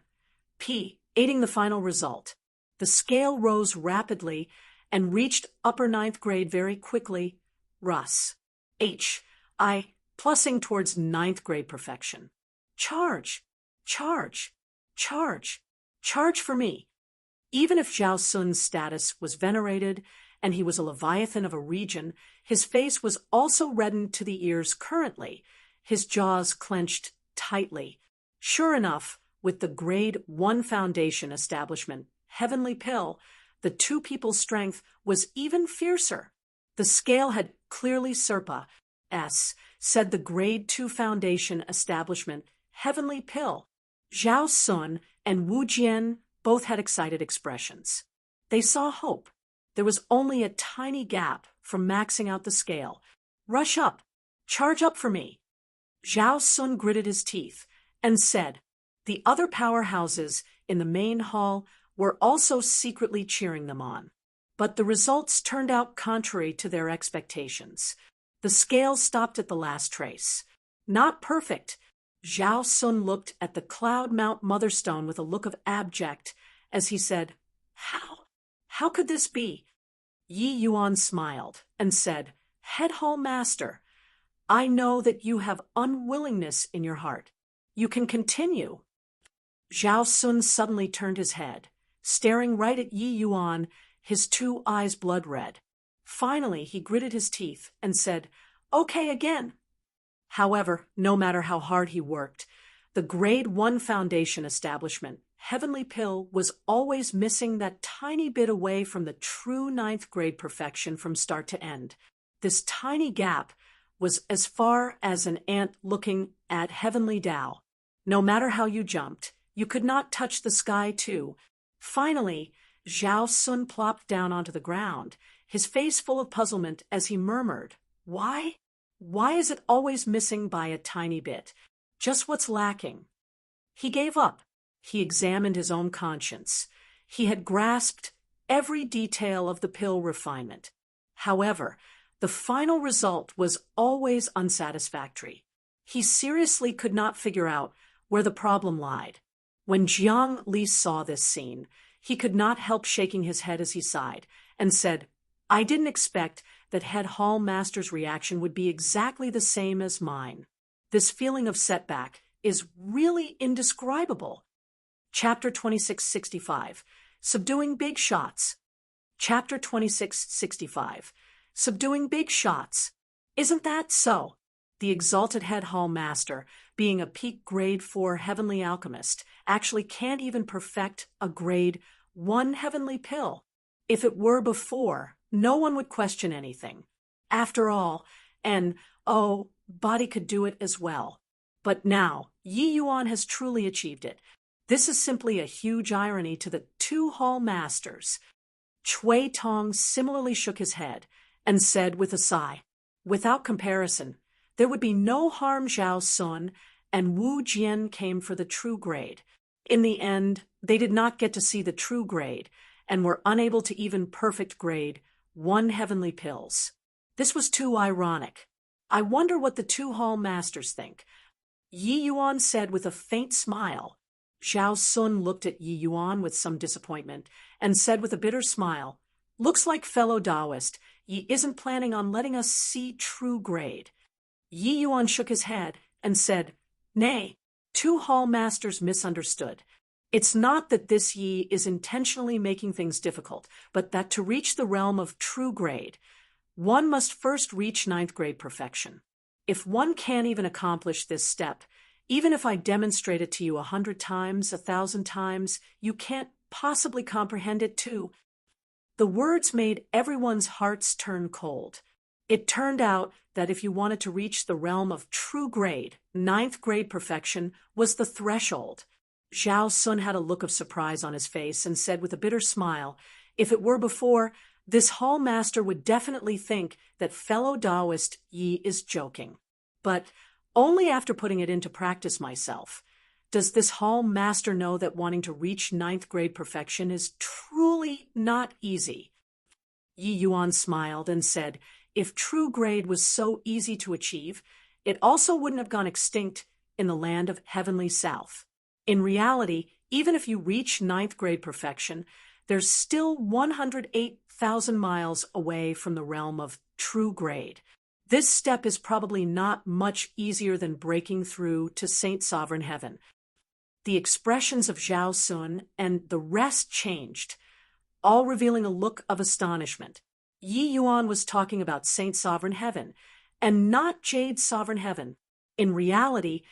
P. Aiding the final result. The scale rose rapidly and reached upper ninth grade very quickly. Russ. H. I. Plussing towards ninth grade perfection. Charge. Charge. Charge. Charge for me. Even if Zhao Sun's status was venerated and he was a leviathan of a region, his face was also reddened to the ears currently, his jaws clenched tightly. Sure enough, with the grade 1 foundation establishment, heavenly pill, the two people's strength was even fiercer. The scale had clearly Serpa, S, said the grade 2 foundation establishment, heavenly pill. Zhao Sun and Wu Jian both had excited expressions. They saw hope. There was only a tiny gap from maxing out the scale. Rush up. Charge up for me. Zhao Sun gritted his teeth and said, the other powerhouses in the main hall were also secretly cheering them on. But the results turned out contrary to their expectations. The scale stopped at the last trace. Not perfect. Zhao Sun looked at the Cloud Mount Motherstone with a look of abject as he said, "How? How could this be?" Yi Yuan smiled and said, "Head Hall Master, I know that you have unwillingness in your heart. You can continue." Zhao Sun suddenly turned his head, staring right at Yi Yuan, his two eyes blood red. Finally, he gritted his teeth and said, "Okay again." However, no matter how hard he worked, the Grade 1 Foundation establishment, Heavenly Pill, was always missing that tiny bit away from the true 9th grade perfection from start to end. This tiny gap was as far as an ant looking at Heavenly Tao. No matter how you jumped, you could not touch the sky too. Finally, Zhao Sun plopped down onto the ground, his face full of puzzlement as he murmured, "Why? Why is it always missing by a tiny bit? Just what's lacking?" He gave up. He examined his own conscience. He had grasped every detail of the pill refinement. However, the final result was always unsatisfactory. He seriously could not figure out where the problem lied. When Jiang Li saw this scene, he could not help shaking his head as he sighed and said, "I didn't expect that Head Hall Master's reaction would be exactly the same as mine. This feeling of setback is really indescribable." Chapter 2665, Subduing Big Shots. Chapter 2665, Subduing Big Shots. Isn't that so? The exalted Head Hall Master, being a peak Grade 4 Heavenly Alchemist, actually can't even perfect a Grade 1 Heavenly Pill. If it were before, no one would question anything. After all, Body could do it as well. But now, Yi Yuan has truly achieved it. This is simply a huge irony to the two Hall Masters. Cui Tong similarly shook his head and said with a sigh, "Without comparison, there would be no harm. Zhao Sun and Wu Jian came for the true grade. In the end, they did not get to see the true grade and were unable to even perfect Grade 1 Heavenly Pills. This was too ironic. I wonder what the two Hall Masters think." Yi Yuan said with a faint smile. Zhao Sun looked at Yi Yuan with some disappointment and said with a bitter smile, "Looks like, fellow Taoist, Yi isn't planning on letting us see true grade." Yi Yuan shook his head and said, "Nay, two Hall Masters misunderstood. It's not that this Yi is intentionally making things difficult, but that to reach the realm of true grade, one must first reach 9th grade perfection. If one can't even accomplish this step, even if I demonstrate it to you 100 times, 1,000 times, you can't possibly comprehend it too." The words made everyone's hearts turn cold. It turned out that if you wanted to reach the realm of true grade, 9th grade perfection was the threshold. Zhao Sun had a look of surprise on his face and said with a bitter smile, "If it were before, this Hall Master would definitely think that fellow Taoist Yi is joking. But only after putting it into practice myself. Does this Hall Master know that wanting to reach 9th grade perfection is truly not easy?" Yi Yuan smiled and said, "If true grade was so easy to achieve, it also wouldn't have gone extinct in the land of Heavenly South. In reality, even if you reach 9th grade perfection, there's still 108,000 miles away from the realm of true grade. This step is probably not much easier than breaking through to Saint Sovereign Heaven." The expressions of Zhao Sun and the rest changed, all revealing a look of astonishment. Yi Yuan was talking about Saint Sovereign Heaven, and not Jade Sovereign Heaven. In reality,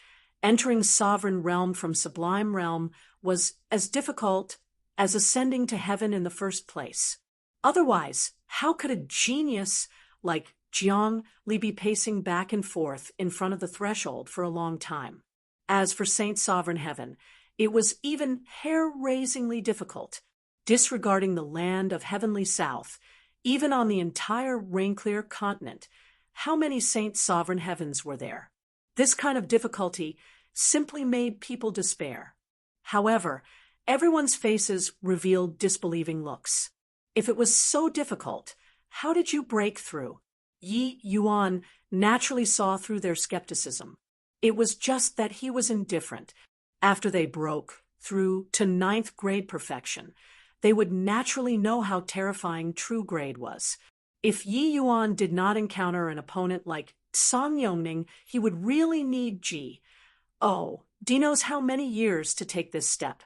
entering Sovereign Realm from Sublime Realm was as difficult as ascending to heaven in the first place. Otherwise, how could a genius like Jiang Li be pacing back and forth in front of the threshold for a long time? As for Saint Sovereign Heaven, it was even hair-raisingly difficult. Disregarding the land of Heavenly South, even on the entire rain-clear continent, how many Saint Sovereign Heavens were there? This kind of difficulty simply made people despair. However, Everyone's faces revealed disbelieving looks. If it was so difficult, how did you break through? Yi Yuan naturally saw through their skepticism. It was just that he was indifferent. After they broke through to ninth grade perfection, they would naturally know how terrifying true grade was. If Yi Yuan did not encounter an opponent like Song Yongning, he would really need Ji. Oh, D knows how many years to take this step.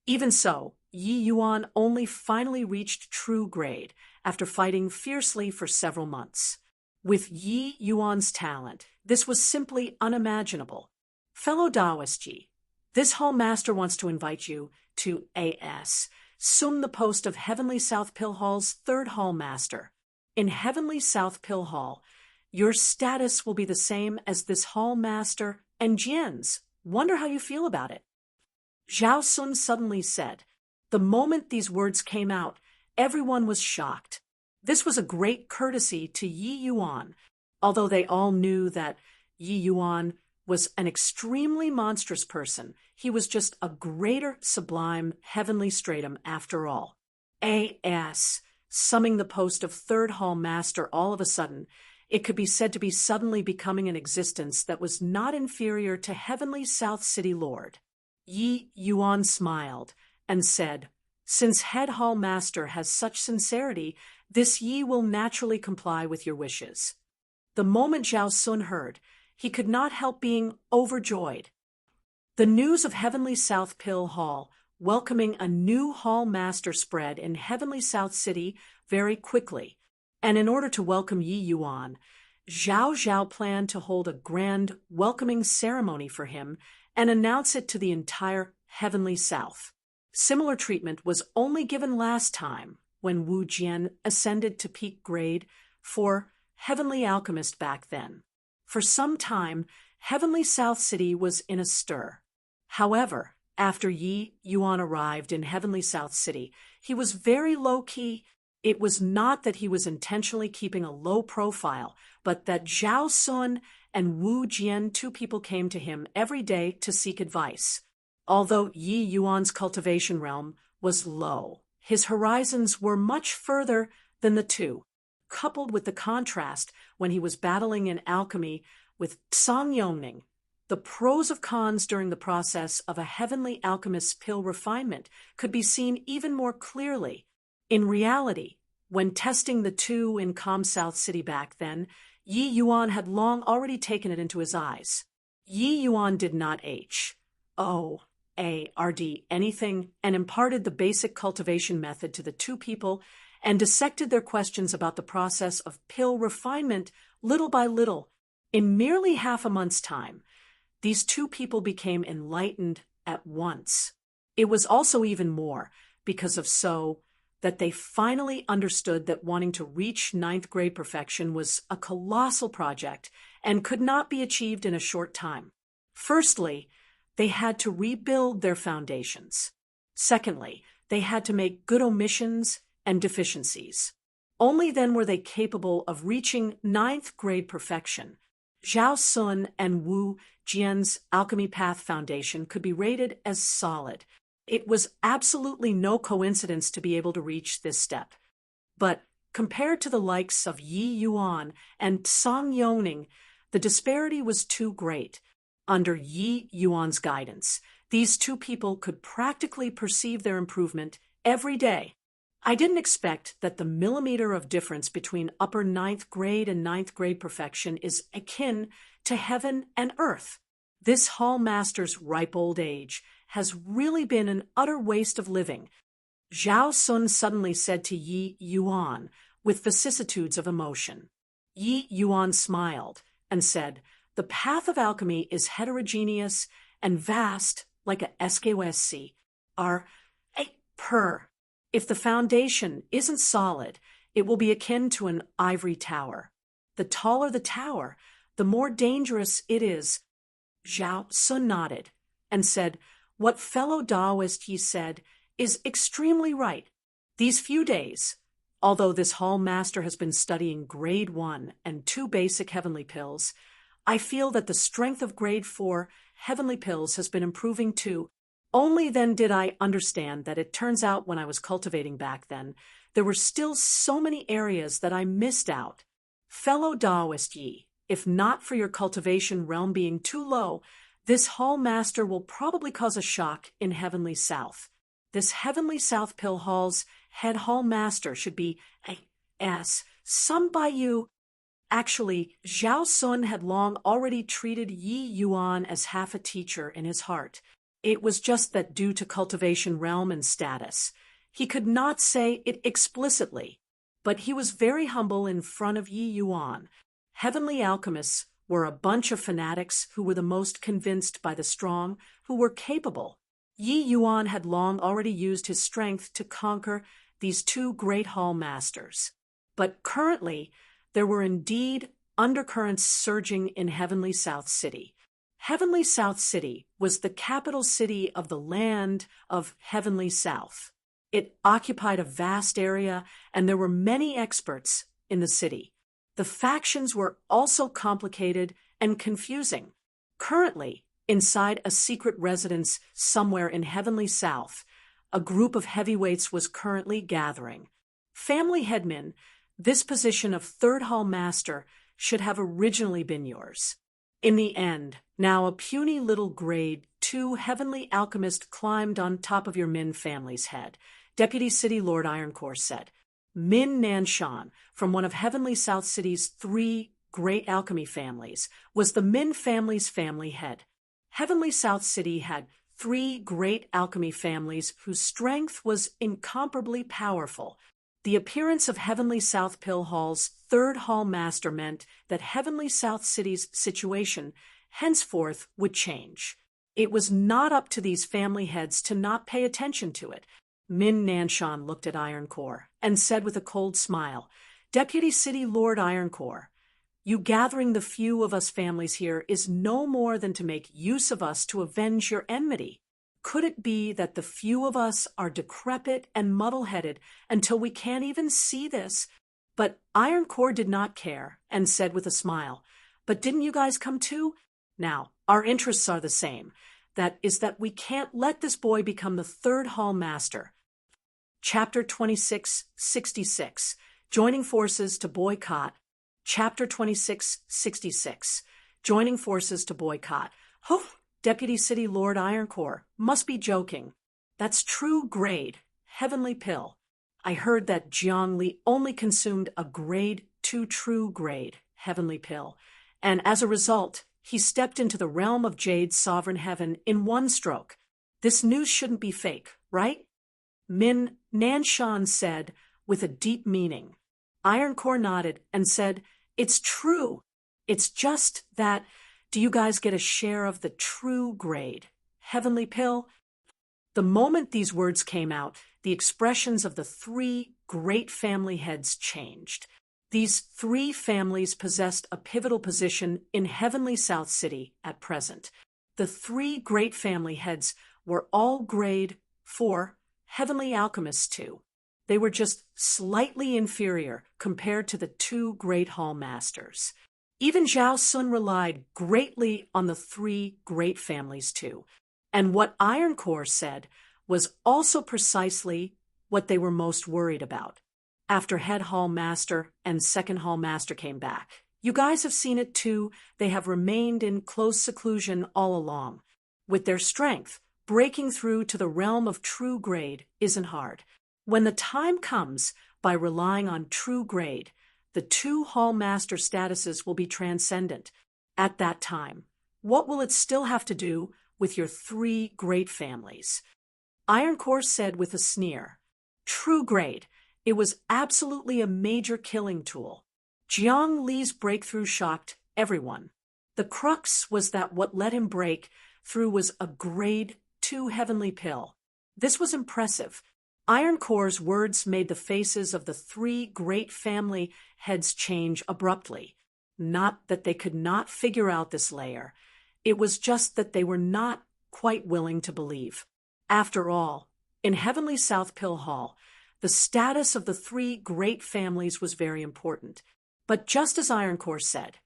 Even so, Yi Yuan only finally reached true grade after fighting fiercely for several months. With Yi Yuan's talent, this was simply unimaginable. Fellow Taoist Ji, this Hall Master wants to invite you to assume the post of Heavenly South Pill Hall's third Hall Master. In Heavenly South Pill Hall, your status will be the same as this Hall Master and Jian's. Wonder how you feel about it. Zhao Sun suddenly said. The moment these words came out, everyone was shocked. This was a great courtesy to Yi Yuan, although they all knew that Yi Yuan was an extremely monstrous person. He was just a greater sublime heavenly stratum after all. Summing the post of third hall master all of a sudden, it could be said to be suddenly becoming an existence that was not inferior to Heavenly South City Lord. Yi Yuan smiled and said, Since head hall master has such sincerity, this Yi will naturally comply with your wishes. The moment Zhao Sun heard, he could not help being overjoyed. The news of Heavenly South Pill Hall welcoming a new hall master spread in Heavenly South City very quickly, and in order to welcome Yi Yuan, Zhao planned to hold a grand welcoming ceremony for him and announce it to the entire Heavenly South. Similar treatment was only given last time when Wu Jian ascended to peak grade for Heavenly Alchemist back then. For some time, Heavenly South City was in a stir. However, after Yi Yuan arrived in Heavenly South City, he was very low-key. It was not that he was intentionally keeping a low profile, but that Zhao Sun and Wu Jian, two people, came to him every day to seek advice. Although Yi Yuan's cultivation realm was low, his horizons were much further than the two. Coupled with the contrast when he was battling in alchemy with Song Yongning, the pros of cons during the process of a heavenly alchemist's pill refinement could be seen even more clearly. In reality, when testing the two in Calm South City back then, Yi Yuan had long already taken it into his eyes. Yi Yuan did not HOARD anything and imparted the basic cultivation method to the two people and dissected their questions about the process of pill refinement little by little. In merely half a month's time, these two people became enlightened at once. It was also even more because of so that they finally understood that wanting to reach ninth grade perfection was a colossal project and could not be achieved in a short time. Firstly, they had to rebuild their foundations. Secondly, they had to make good omissions and deficiencies. Only then were they capable of reaching ninth grade perfection. Zhao Sun and Wu Jian's Alchemy Path Foundation could be rated as solid. It was absolutely no coincidence to be able to reach this step. But compared to the likes of Yi Yuan and Song Yongning, the disparity was too great. Under Yi Yuan's guidance, these two people could practically perceive their improvement every day. I didn't expect that the millimeter of difference between upper ninth grade and ninth grade perfection is akin to heaven and earth. This hall master's ripe old age has really been an utter waste of living. Zhao Sun suddenly said to Yi Yuan with vicissitudes of emotion. Yi Yuan smiled and said, The path of alchemy is heterogeneous and vast like a SKSC. If the foundation isn't solid, it will be akin to an ivory tower. The taller the tower, the more dangerous it is. Zhao Sun nodded and said, What fellow Taoist Yi said is extremely right. These few days, although this hall master has been studying grade 1 and 2 basic heavenly pills, I feel that the strength of grade 4 heavenly pills has been improving too. Only then did I understand that it turns out when I was cultivating back then, there were still so many areas that I missed out. Fellow Taoist ye, if not for your cultivation realm being too low, this Hall Master will probably cause a shock in Heavenly South. This Heavenly South Pill Hall's head Hall Master should be some by you. Actually, Zhao Sun had long already treated Yi Yuan as half a teacher in his heart. It was just that due to cultivation realm and status, he could not say it explicitly, but he was very humble in front of Yi Yuan. Heavenly alchemists were a bunch of fanatics who were the most convinced by the strong, who were capable. Yi Yuan had long already used his strength to conquer these two great hall masters. But currently, there were indeed undercurrents surging in Heavenly South City. Heavenly South City was the capital city of the land of Heavenly South. It occupied a vast area, and there were many experts in the city. The factions were also complicated and confusing. Currently, inside a secret residence somewhere in Heavenly South, a group of heavyweights was currently gathering. Family Headman, this position of Third Hall Master should have originally been yours. In the end, now a puny little grade 2 Heavenly Alchemist climbed on top of your Min family's head, Deputy City Lord Ironcore said. Min Nanshan, from one of Heavenly South City's 3 great alchemy families, was the Min family's family head. Heavenly South City had 3 great alchemy families whose strength was incomparably powerful. The appearance of Heavenly South Pill Hall's Third Hall Master meant that Heavenly South City's situation henceforth would change. It was not up to these family heads to not pay attention to it. Min Nanshan looked at Ironcore and said with a cold smile, Deputy City Lord Ironcore, you gathering the few of us families here is no more than to make use of us to avenge your enmity. Could it be that the few of us are decrepit and muddle-headed until we can't even see this? But Ironcore did not care and said with a smile, but didn't you guys come too? Now, our interests are the same. That is that we can't let this boy become the Third Hall Master. Chapter 2666, Joining Forces to Boycott. Chapter 2666, Joining Forces to Boycott. Oh, Deputy City Lord Ironcore, must be joking. That's true grade, Heavenly Pill. I heard that Jiang Li only consumed a grade 2 true grade, Heavenly Pill, and as a result, he stepped into the realm of Jade's sovereign heaven in one stroke. This news shouldn't be fake, right? Min Nanshan said with a deep meaning. Ironcore nodded and said, it's true. It's just that, do you guys get a share of the true grade, Heavenly Pill? The moment these words came out, the expressions of the 3 great family heads changed. These 3 families possessed a pivotal position in Heavenly South City at present. The 3 great family heads were all grade 4 Heavenly Alchemists too. They were just slightly inferior compared to the 2 great Hall Masters. Even Zhao Sun relied greatly on the 3 great families too. And what Ironcore said was also precisely what they were most worried about. After Head Hall Master and Second Hall Master came back, you guys have seen it too, they have remained in close seclusion all along. With their strength, breaking through to the realm of true grade isn't hard. When the time comes, by relying on true grade, the 2 Hall Master statuses will be transcendent. At that time, what will it still have to do with your 3 great families? Ironcore said with a sneer, true grade, it was absolutely a major killing tool. Jiang Li's breakthrough shocked everyone. The crux was that what let him break through was a grade 2 Heavenly Pill. This was impressive. Ironcore's words made the faces of the 3 great family heads change abruptly. Not that they could not figure out this layer. It was just that they were not quite willing to believe. After all, in Heavenly South Pill Hall, the status of the 3 great families was very important. But just as Ironcore said,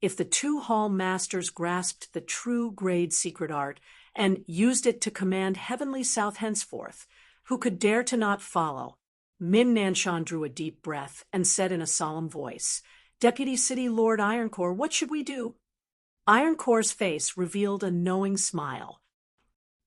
if the 2 Hall Masters grasped the true grade secret art and used it to command heavenly south henceforth. Who could dare to not follow? Min Nanshan drew a deep breath and said in a solemn voice, Deputy City Lord Ironcore, what should we do? Ironcore's face revealed a knowing smile.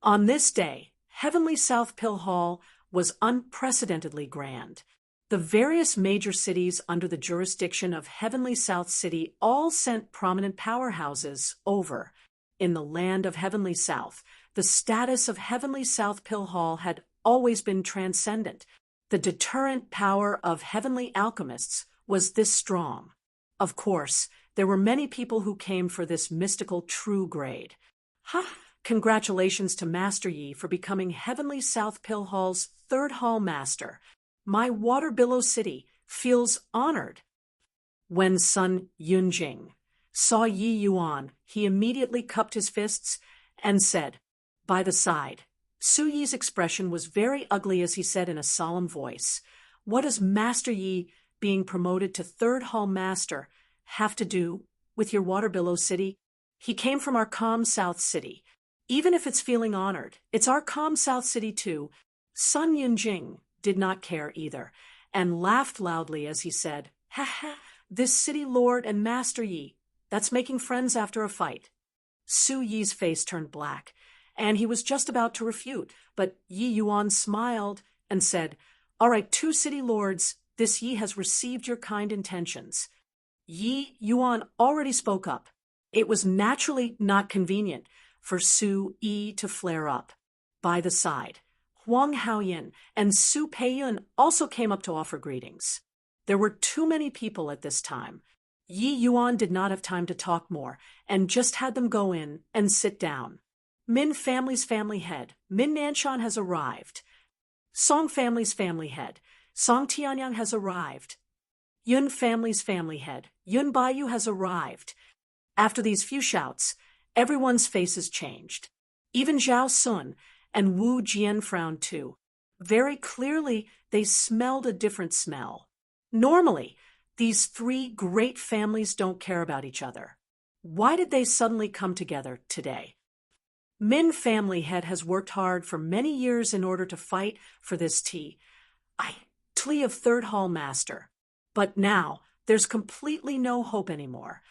On this day, heavenly South Pill Hall was unprecedentedly grand. The various major cities under the jurisdiction of Heavenly South City all sent prominent powerhouses over. In the land of Heavenly South, the status of Heavenly South Pill Hall had always been transcendent. The deterrent power of heavenly alchemists was this strong. Of course, there were many people who came for this mystical true grade. Congratulations to Master Yi for becoming Heavenly South Pill Hall's third hall master. My Water Billow City feels honored. When Sun Yunjing saw Yi Yuan, he immediately cupped his fists and said, by the side. Su Yi's expression was very ugly as he said in a solemn voice, what does Master Yi being promoted to third hall master have to do with your Water Billow City? He came from our calm South City. Even if it's feeling honored, it's our calm South City too. Sun Yunjing did not care either, and laughed loudly as he said, this city lord and Master Yi, that's making friends after a fight. Su Yi's face turned black, and he was just about to refute, but Yi Yuan smiled and said, all right, two city lords, this Yi has received your kind intentions. Yi Yuan already spoke up. It was naturally not convenient for Su Yi to flare up. By the side, Huang Haoyin and Su Peiyun also came up to offer greetings. There were too many people at this time. Yi Yuan did not have time to talk more, and just had them go in and sit down. Min family's family head, Min Nanshan has arrived. Song family's family head, Song Tianyang has arrived. Yun family's family head, Yun Baiyu has arrived. After these few shouts, everyone's faces changed. Even Zhao Sun and Wu Jian frowned too. Very clearly, they smelled a different smell. Normally, these three great families don't care about each other. Why did they suddenly come together today? Min family head has worked hard for many years in order to fight for this tea of third hall master. But now, there's completely no hope anymore.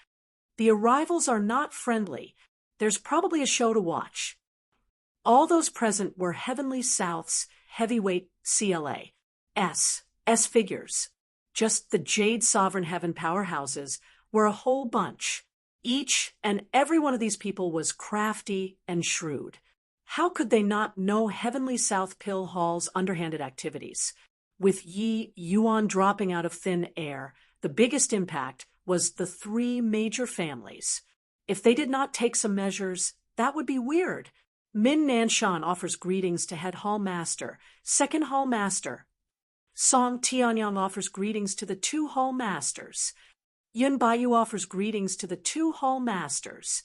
The arrivals are not friendly. There's probably a show to watch. All those present were Heavenly South's heavyweight S figures. Just the Jade Sovereign Heaven powerhouses were a whole bunch. Each and every one of these people was crafty and shrewd. How could they not know Heavenly South Pill Hall's underhanded activities? With Yi Yuan dropping out of thin air, the biggest impact was the three major families. If they did not take some measures, that would be weird. Min Nanshan offers greetings to Head Hall Master, Second Hall Master. Song Tianyang offers greetings to the two Hall Masters. Yun Baiyu offers greetings to the two Hall Masters.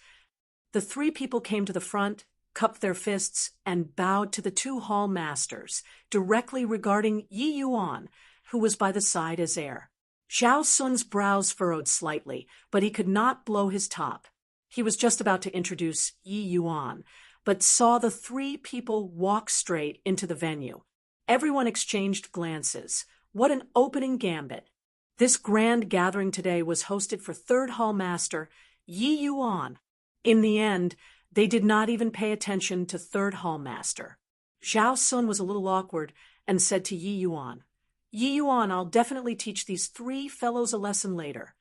The three people came to the front, cupped their fists, and bowed to the two Hall Masters, directly regarding Yi Yuan, who was by the side as heir. Zhao Sun's brows furrowed slightly, but he could not blow his top. He was just about to introduce Yi Yuan, but saw the three people walk straight into the venue. Everyone exchanged glances. What an opening gambit. This grand gathering today was hosted for third hall master Yi Yuan. In the end, they did not even pay attention to third hall master. Zhao Sun was a little awkward and said to Yi Yuan, Yi Yuan, I'll definitely teach these three fellows a lesson later.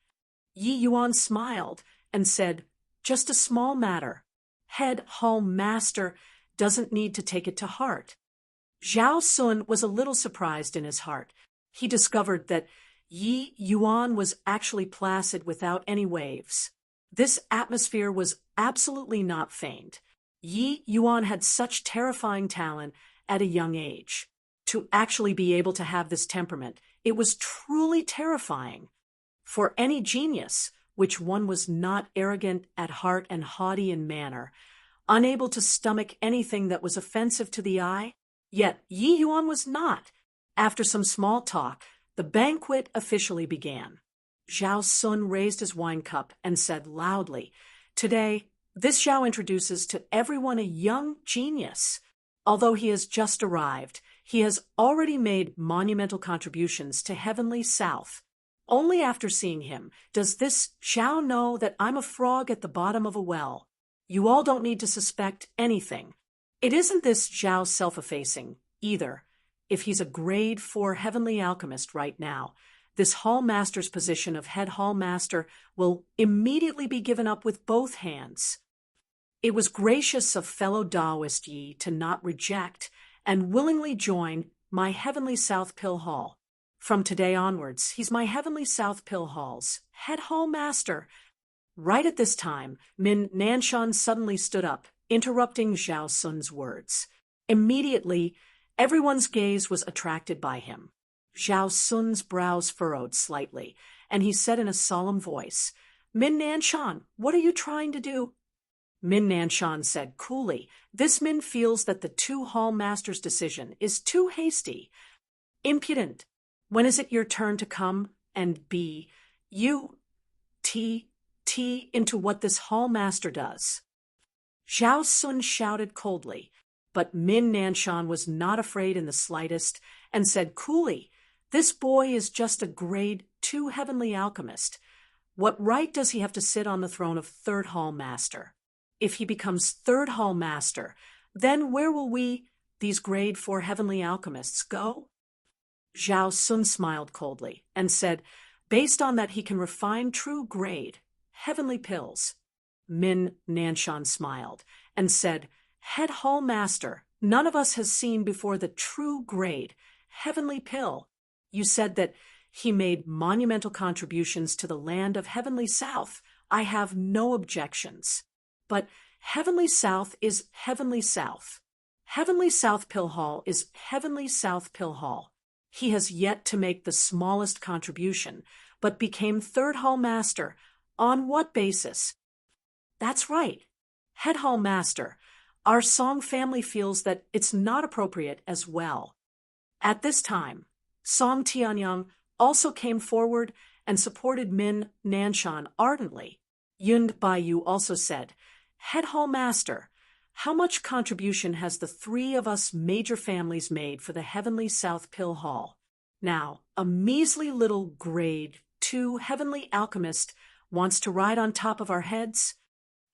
Yi Yuan smiled and said, just a small matter. Head hall master doesn't need to take it to heart. Zhao Sun was a little surprised in his heart. He discovered that Yi Yuan was actually placid without any waves. This atmosphere was absolutely not feigned. Yi Yuan had such terrifying talent at a young age. To actually be able to have this temperament, it was truly terrifying. For any genius, which one was not arrogant at heart and haughty in manner, unable to stomach anything that was offensive to the eye, yet Yi Yuan was not. After some small talk, the banquet officially began. Zhao Sun raised his wine cup and said loudly, today, This Zhao introduces to everyone a young genius. Although he has just arrived, he has already made monumental contributions to Heavenly South. Only after seeing him does this Zhao know that I'm a frog at the bottom of a well. You all don't need to suspect anything. It isn't this Zhao self-effacing, either. If he's a grade 4 heavenly alchemist right now, this Hall Master's position of head Hall Master will immediately be given up with both hands. It was gracious of fellow Taoist Yi to not reject and willingly join my Heavenly South Pill Hall. From today onwards, he's my Heavenly South Pill Hall's head Hall Master. Right at this time, Min Nanshan suddenly stood up, interrupting Zhao Sun's words. Immediately, everyone's gaze was attracted by him. Zhao Sun's brows furrowed slightly, and he said in a solemn voice, "Min Nanshan, what are you trying to do?" Min Nanshan said coolly, "This Min feels that the two Hall Masters' decision is too hasty. Impudent. When is it your turn to come and be into what this Hall Master does?" Zhao Sun shouted coldly, but Min Nanshan was not afraid in the slightest and said coolly, "This boy is just a grade 2 heavenly alchemist. What right does he have to sit on the throne of third Hall Master? If he becomes third Hall Master, then where will we, these grade 4 heavenly alchemists, go?" Zhao Sun smiled coldly and said, "Based on that he can refine true grade, heavenly pills." Min Nanshan smiled and said, "Head Hall Master, none of us has seen before the true grade, heavenly pill. You said that he made monumental contributions to the land of Heavenly South. I have no objections. But Heavenly South is Heavenly South. Heavenly South Pill Hall is Heavenly South Pill Hall. He has yet to make the smallest contribution, but became third Hall Master. On what basis?" "That's right. Head Hall Master, our Song family feels that it's not appropriate as well." At this time, Song Tianyang also came forward and supported Min Nanshan ardently. Yun Baiyu also said, "Head Hall Master, how much contribution has the three of us major families made for the Heavenly South Pill Hall? Now, a measly little grade 2 heavenly alchemist wants to ride on top of our heads?"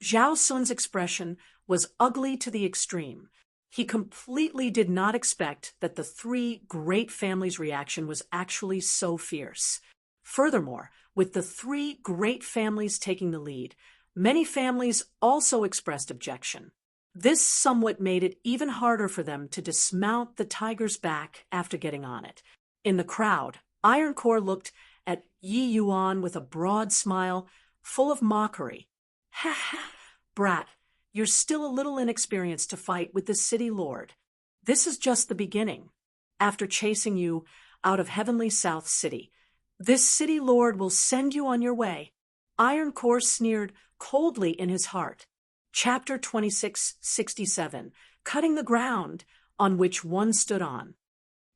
Zhao Sun's expression was ugly to the extreme. He completely did not expect that the three great families' reaction was actually so fierce. Furthermore, with the three great families taking the lead, many families also expressed objection. This somewhat made it even harder for them to dismount the tiger's back after getting on it. In the crowd, Ironcore looked at Yi Yuan with a broad smile, full of mockery. "Ha ha, brat, you're still a little inexperienced to fight with the city lord. This is just the beginning. After chasing you out of Heavenly South City, this city lord will send you on your way." Ironcore sneered coldly in his heart. Chapter 2667, Cutting the Ground on Which One Stood On.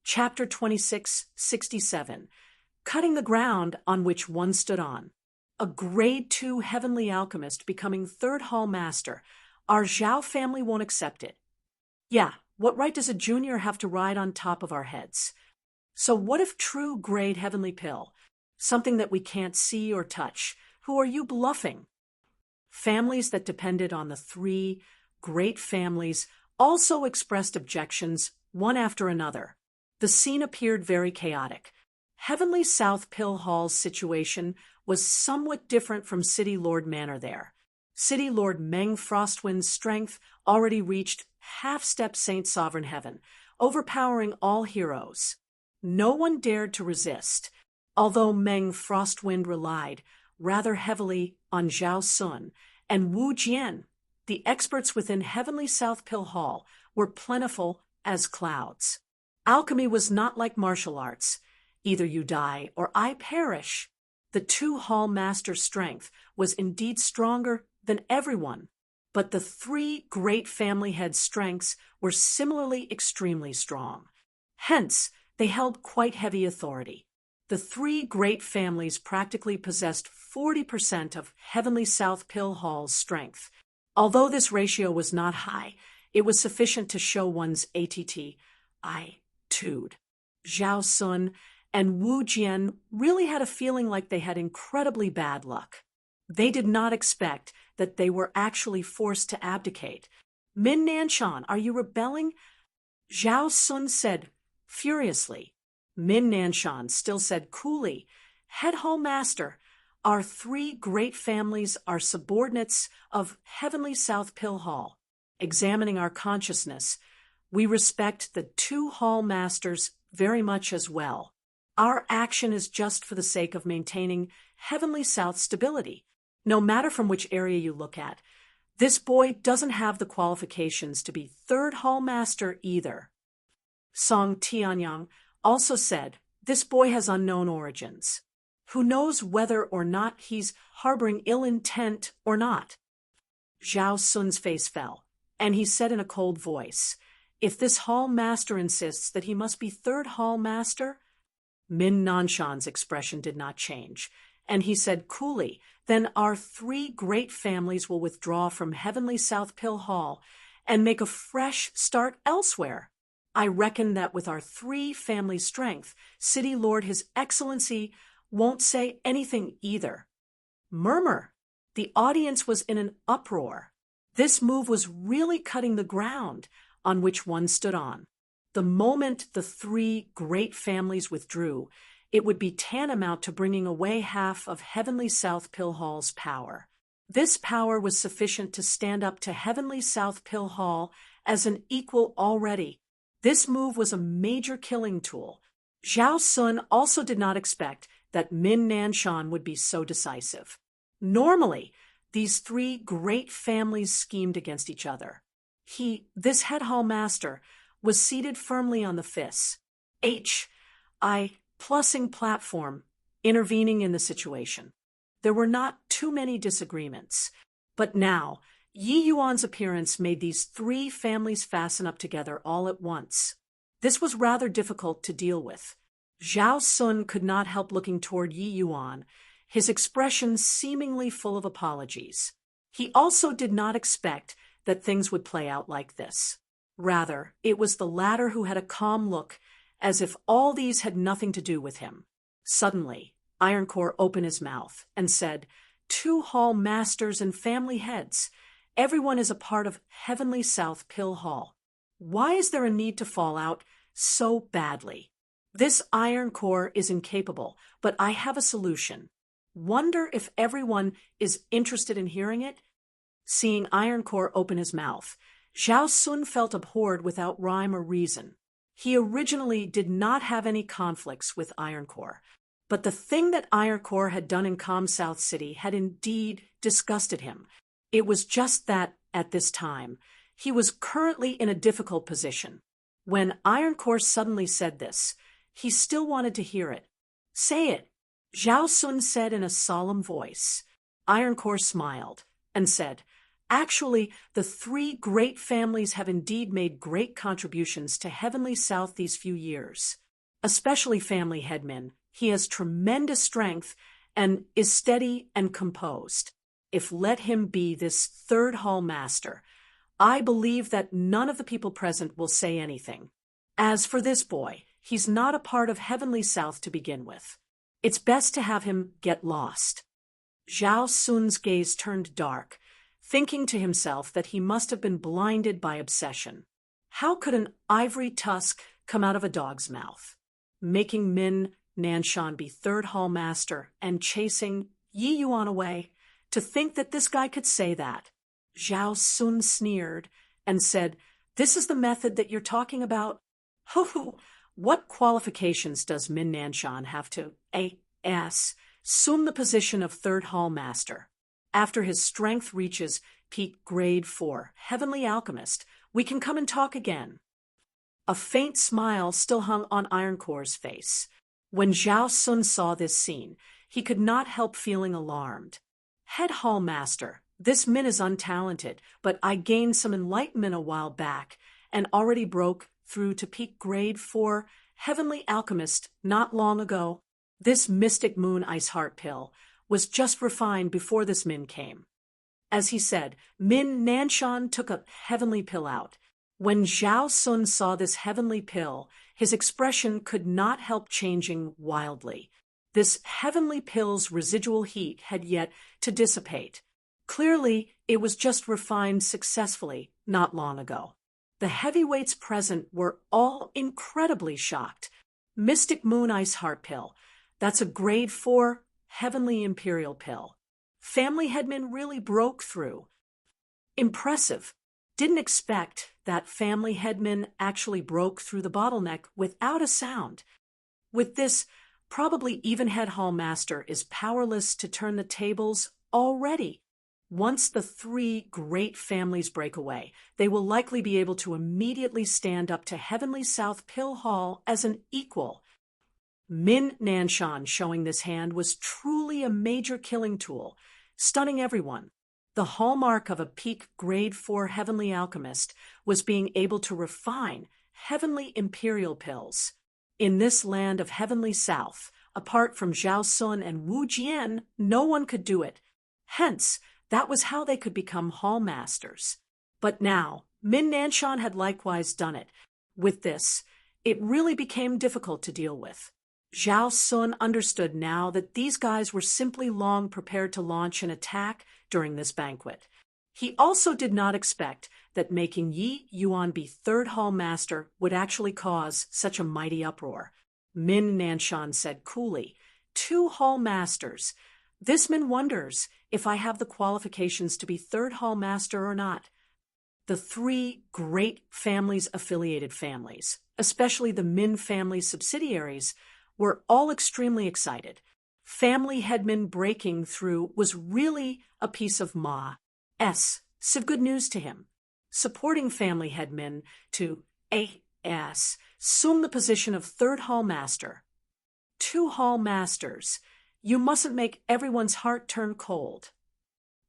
Chapter 2667, Cutting the Ground on Which One Stood On. A grade 2 heavenly alchemist becoming third Hall Master. Our Zhao family won't accept it. Yeah, what right does a junior have to ride on top of our heads? So what if true grade heavenly pill? Something that we can't see or touch. Who are you bluffing? Families that depended on the three great families also expressed objections, one after another. The scene appeared very chaotic. Heavenly South Pill Hall's situation was somewhat different from City Lord Manor there. City Lord Meng Frostwind's strength already reached half-step Saint Sovereign Heaven, overpowering all heroes. No one dared to resist, although Meng Frostwind relied rather heavily on Zhao Sun and Wu Jian. The experts within Heavenly South Pill Hall were plentiful as clouds. Alchemy was not like martial arts. Either you die or I perish. The two Hall Masters' strength was indeed stronger than everyone, but the three great family heads' strengths were similarly extremely strong. Hence, they held quite heavy authority. The three great families practically possessed 40% of Heavenly South Pill Hall's strength. Although this ratio was not high, it was sufficient to show one's attitude. Zhao Sun and Wu Jian really had a feeling like they had incredibly bad luck. They did not expect that they were actually forced to abdicate. Min Nanshan, are you rebelling? Zhao Sun said furiously. Min Nanshan still said coolly, Head Hall Master, our three great families are subordinates of Heavenly South Pill Hall. Examining our consciousness, we respect the two Hall Masters very much as well. Our action is just for the sake of maintaining Heavenly South stability. No matter from which area you look at, this boy doesn't have the qualifications to be third Hall Master either. Song Tianyang also said, this boy has unknown origins. Who knows whether or not he's harboring ill intent or not? Zhao Sun's face fell, and he said in a cold voice, if this Hall Master insists that he must be third Hall Master? Min Nanshan's expression did not change, and he said coolly, then our three great families will withdraw from Heavenly South Pill Hall and make a fresh start elsewhere. I reckon that with our three family strength, City Lord His Excellency won't say anything either. Murmur. The audience was in an uproar. This move was really cutting the ground on which one stood on. The moment the three great families withdrew, it would be tantamount to bringing away half of Heavenly South Pill Hall's power. This power was sufficient to stand up to Heavenly South Pill Hall as an equal already. This move was a major killing tool. Zhao Sun also did not expect that Min Nanshan would be so decisive. Normally, these three great families schemed against each other. This head hall master, was seated firmly on the fists. Plussing platform, intervening in the situation. There were not too many disagreements. But now, Yi Yuan's appearance made these three families fasten up together all at once. This was rather difficult to deal with. Zhao Sun could not help looking toward Yi Yuan, his expression seemingly full of apologies. He also did not expect that things would play out like this. Rather, it was the latter who had a calm look, as if all these had nothing to do with him. Suddenly, Ironcore opened his mouth and said, two Hall Masters and family heads. Everyone is a part of Heavenly South Pill Hall. Why is there a need to fall out so badly? This Ironcore is incapable, but I have a solution. Wonder if everyone is interested in hearing it? Seeing Ironcore open his mouth, Zhao Sun felt abhorred without rhyme or reason. He originally did not have any conflicts with Ironcore, but the thing that Ironcore had done in Calm South City had indeed disgusted him. It was just that, at this time, he was currently in a difficult position. When Ironcore suddenly said this, he still wanted to hear it. Say it, Zhao Sun said in a solemn voice. Ironcore smiled and said, actually, the three great families have indeed made great contributions to Heavenly South these few years. Especially family headman, he has tremendous strength and is steady and composed. If let him be this third Hall Master, I believe that none of the people present will say anything. As for this boy, he's not a part of Heavenly South to begin with. It's best to have him get lost. Zhao Sun's gaze turned dark, thinking to himself that he must have been blinded by obsession. How could an ivory tusk come out of a dog's mouth? Making Min Nanshan be third Hall Master and chasing Yi Yuan away? To think that this guy could say that. Zhao Sun sneered and said, this is the method that you're talking about? Ho, what qualifications does Min Nanshan have to assume the position of third Hall Master? After his strength reaches peak grade 4, Heavenly Alchemist, we can come and talk again. A faint smile still hung on Ironcore's face. When Zhao Sun saw this scene, he could not help feeling alarmed. Head Hall Master, this Min is untalented, but I gained some enlightenment a while back and already broke through to peak grade 4 Heavenly Alchemist not long ago. This mystic moon ice heart pill was just refined before this Min came. As he said, Min Nanshan took a heavenly pill out. When Zhao Sun saw this heavenly pill, his expression could not help changing wildly. This heavenly pill's residual heat had yet to dissipate. Clearly, it was just refined successfully not long ago. The heavyweights present were all incredibly shocked. Mystic Moon Ice Heart Pill. That's a grade 4 heavenly imperial pill. Family headman really broke through. Impressive. Didn't expect that family headman actually broke through the bottleneck without a sound. With this, probably even head hall master is powerless to turn the tables already. Once the 3 great families break away, they will likely be able to immediately stand up to Heavenly South Pill Hall as an equal. Min Nanshan showing this hand was truly a major killing tool, stunning everyone. The hallmark of a peak grade 4 heavenly alchemist was being able to refine heavenly imperial pills. In this land of Heavenly South, apart from Zhao Sun and Wu Jian, no one could do it. Hence, that was how they could become hall masters. But now, Min Nanshan had likewise done it. With this, it really became difficult to deal with. Zhao Sun understood now that these guys were simply long prepared to launch an attack during this banquet. He also did not expect that making Yi Yuan be 3rd hall master would actually cause such a mighty uproar. Min Nanshan said coolly, 2 hall masters. This man wonders if I have the qualifications to be 3rd hall master or not. The 3 great families-affiliated families, especially the Min family subsidiaries, were all extremely excited. Family headman breaking through was really a piece of Ma's good news to him. Supporting family headman to assume the position of 3rd hall master. 2 hall masters. You mustn't make everyone's heart turn cold.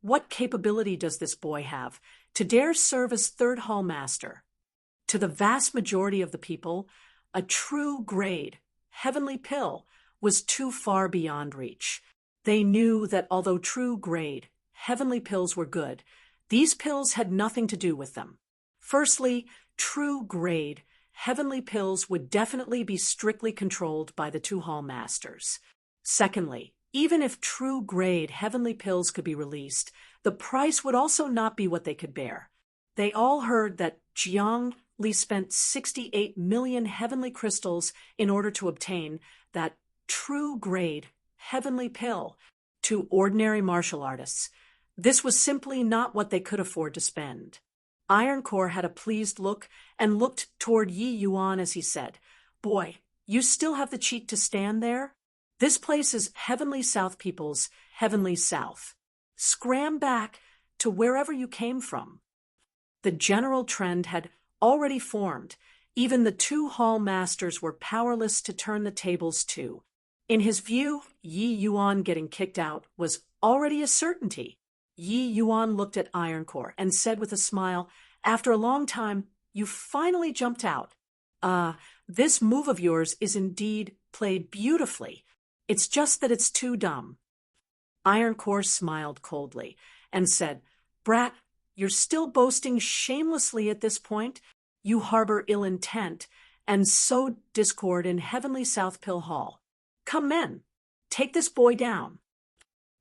What capability does this boy have to dare serve as 3rd hall master? To the vast majority of the people, a true grade, heavenly pill was too far beyond reach. They knew that although true grade, heavenly pills were good, these pills had nothing to do with them. Firstly, true grade, heavenly pills would definitely be strictly controlled by the 2 hall masters. Secondly, even if true grade heavenly pills could be released, the price would also not be what they could bear. They all heard that Jiang Li spent 68 million heavenly crystals in order to obtain that true grade heavenly pill. To ordinary martial artists, this was simply not what they could afford to spend. Ironcore had a pleased look and looked toward Yi Yuan as he said, "Boy, you still have the cheek to stand there? This place is Heavenly South people's Heavenly South. Scram back to wherever you came from." The general trend had already formed. Even the 2 hall masters were powerless to turn the tables too. In his view, Yi Yuan getting kicked out was already a certainty. Yi Yuan looked at Ironcore and said with a smile, "After a long time, you finally jumped out. This move of yours is indeed played beautifully. It's just that it's too dumb." Ironcore smiled coldly and said, "Brat, you're still boasting shamelessly at this point. You harbor ill intent and sow discord in Heavenly South Pill Hall. Come, men, take this boy down."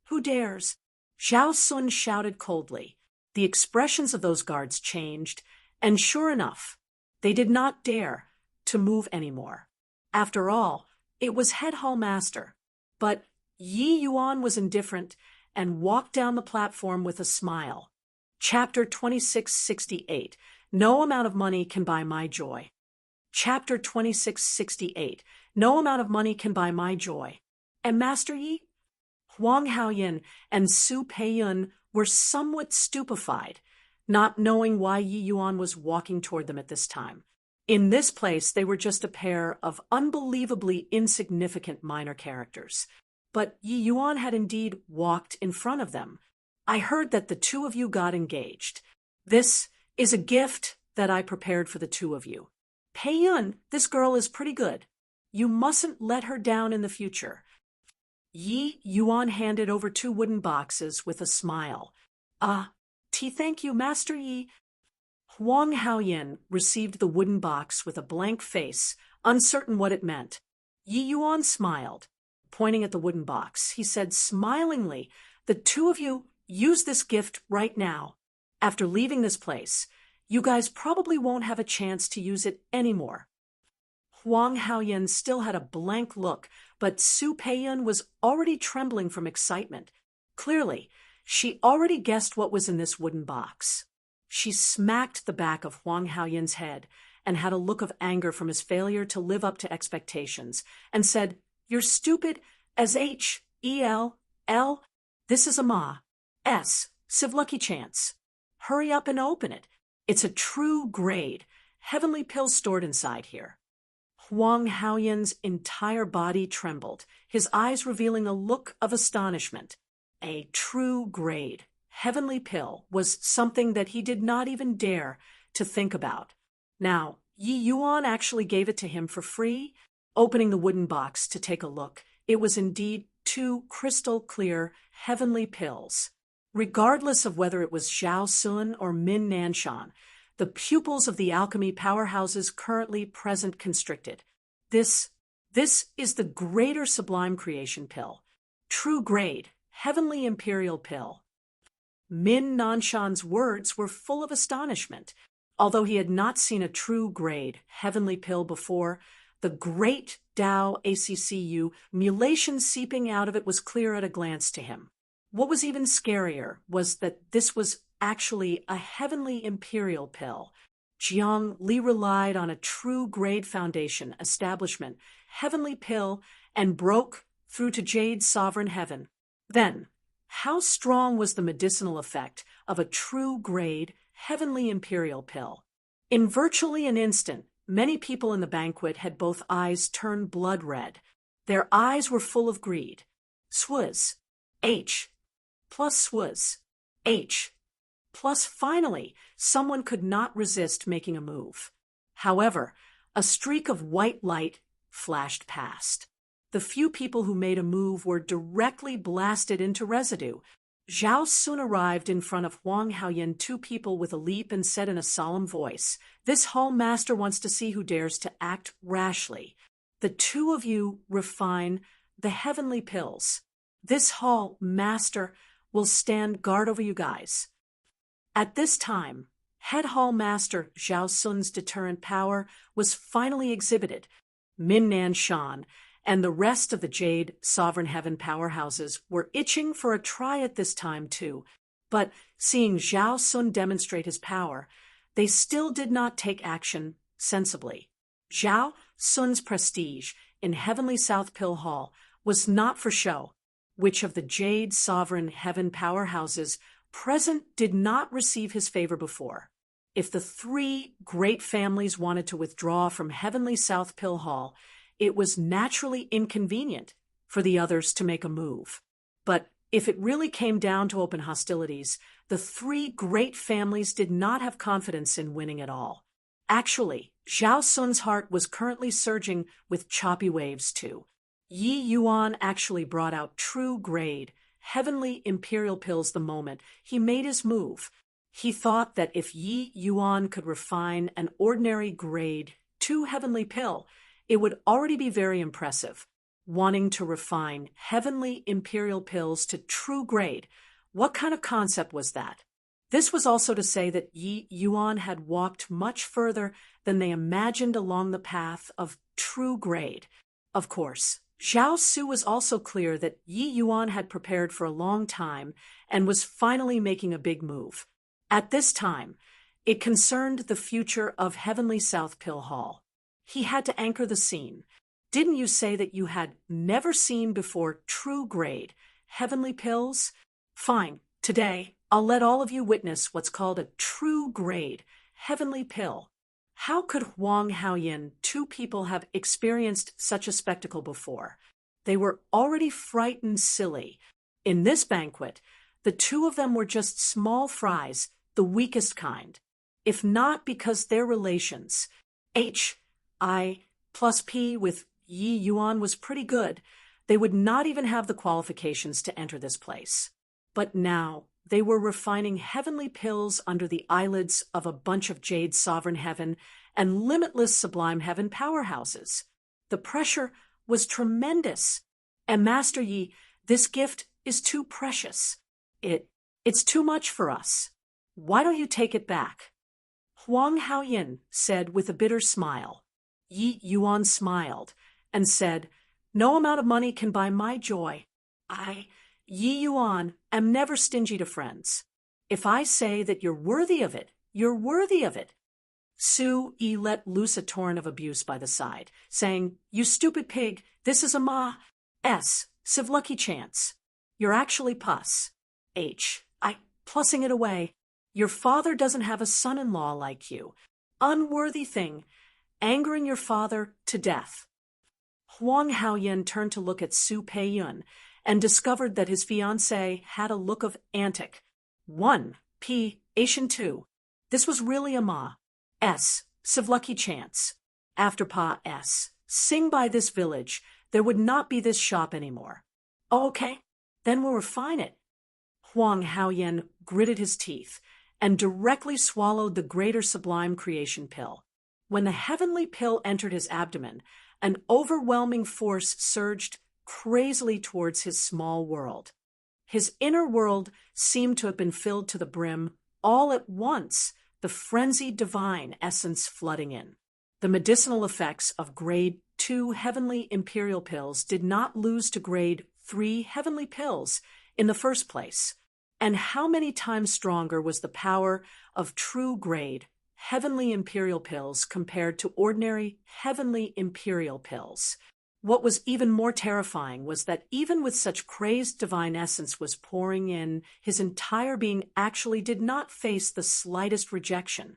"Who dares?" Zhao Sun shouted coldly. The expressions of those guards changed, and sure enough, they did not dare to move anymore. After all, it was head hall master. But Yi Yuan was indifferent and walked down the platform with a smile. Chapter 2668. No amount of money can buy my joy. Chapter 2668. No amount of money can buy my joy. And Master Yi? Huang Haoyin and Su Peiyun were somewhat stupefied, not knowing why Yi Yuan was walking toward them at this time. In this place, they were just a pair of unbelievably insignificant minor characters. But Yi Yuan had indeed walked in front of them. "I heard that the 2 of you got engaged. This is a gift that I prepared for the 2 of you. Peiyun, this girl is pretty good. You mustn't let her down in the future." Yi Yuan handed over 2 wooden boxes with a smile. Thank you, Master Yi. Huang Haoyin received the wooden box with a blank face, uncertain what it meant. Yi Yuan smiled. Pointing at the wooden box, he said smilingly, "The two of you use this gift right now. After leaving this place, you guys probably won't have a chance to use it anymore." Huang Haoyin still had a blank look, but Su Peiyun was already trembling from excitement. Clearly, she already guessed what was in this wooden box. She smacked the back of Huang Haoyin's head and had a look of anger from his failure to live up to expectations, and said, "You're stupid as H-E-L-L. This is a Ma-S, Civ Lucky Chance. Hurry up and open it. It's a true grade, heavenly pill stored inside here." Huang Haoyin's entire body trembled, his eyes revealing a look of astonishment. A true grade, heavenly pill was something that he did not even dare to think about. Now, Yi Yuan actually gave it to him for free. Opening the wooden box to take a look, it was indeed 2 crystal clear heavenly pills. Regardless of whether it was Zhao Sun or Min Nanshan, the pupils of the alchemy powerhouses currently present constricted. This is the greater sublime creation pill. True grade, heavenly imperial pill. Min Nanshan's words were full of astonishment. Although he had not seen a true grade, heavenly pill before, the great Tao ACCU mulation seeping out of it was clear at a glance to him. What was even scarier was that this was actually a heavenly imperial pill. Jiang Li relied on a true grade foundation establishment, heavenly pill, and broke through to Jade sovereign heaven. Then, how strong was the medicinal effect of a true grade, heavenly imperial pill? In virtually an instant, many people in the banquet had both eyes turn blood red. Their eyes were full of greed. Swaz. H. Plus swaz. H. Plus finally, someone could not resist making a move. However, a streak of white light flashed past. The few people who made a move were directly blasted into residue. Zhao Sun arrived in front of Huang Haoyin 2 people with a leap and said in a solemn voice, "This hall master wants to see who dares to act rashly. The 2 of you refine the heavenly pills. This hall master will stand guard over you guys." At this time, head hall master Zhao Sun's deterrent power was finally exhibited. Min Nanshan and the rest of the Jade Sovereign Heaven powerhouses were itching for a try at this time too, but seeing Zhao Sun demonstrate his power, they still did not take action sensibly. Zhao Sun's prestige in Heavenly South Pill Hall was not for show. Which of the Jade Sovereign Heaven powerhouses present did not receive his favor before? If the 3 great families wanted to withdraw from Heavenly South Pill Hall, it was naturally inconvenient for the others to make a move. But if it really came down to open hostilities, the 3 great families did not have confidence in winning at all. Actually, Zhao Sun's heart was currently surging with choppy waves too. Yi Yuan actually brought out true grade, heavenly imperial pills the moment he made his move. He thought that if Yi Yuan could refine an ordinary grade 2 heavenly pill, it would already be very impressive. Wanting to refine heavenly imperial pills to true grade, what kind of concept was that? This was also to say that Yi Yuan had walked much further than they imagined along the path of true grade. Of course, Zhao Su was also clear that Yi Yuan had prepared for a long time and was finally making a big move. At this time, it concerned the future of Heavenly South Pill Hall. He had to anchor the scene. Didn't you say that you had never seen before true grade heavenly pills? Fine, today I'll let all of you witness what's called a true grade heavenly pill. How could Huang Haoyin 2 people have experienced such a spectacle before? They were already frightened silly. In this banquet, the 2 of them were just small fries, the weakest kind. If not because their relations, H.I. plus P with Yi Yuan was pretty good, they would not even have the qualifications to enter this place. But now, they were refining heavenly pills under the eyelids of a bunch of jade sovereign heaven and limitless sublime heaven powerhouses. The pressure was tremendous. And Master Yi, this gift is too precious. It's too much for us. Why don't you take it back? Huang Haoyin said with a bitter smile. Yi Yuan smiled and said, "No amount of money can buy my joy. Yi Yuan, am never stingy to friends. If I say that you're worthy of it, you're worthy of it." Su Yi let loose a torrent of abuse by the side, saying, "You stupid pig, this is a Civ lucky chance. You're actually pus. Plussing it away. Your father doesn't have a son-in-law like you. Unworthy thing, angering your father to death." Huang Haoyin turned to look at Su Peiyun and discovered that his fiancée had a look of antic. 1 P. Asian 2. This was really a Civ lucky chance. After Pa S. Sing by this village, there would not be this shop anymore. Oh, okay, then we'll refine it. Huang Haoyin gritted his teeth and directly swallowed the greater sublime creation pill. When the heavenly pill entered his abdomen, an overwhelming force surged crazily towards his small world. His inner world seemed to have been filled to the brim all at once, the frenzied divine essence flooding in. The medicinal effects of grade 2 heavenly imperial pills did not lose to grade 3 heavenly pills in the first place. And how many times stronger was the power of true grade heavenly imperial pills compared to ordinary heavenly imperial pills? What was even more terrifying was that even with such crazed divine essence was pouring in, his entire being actually did not face the slightest rejection.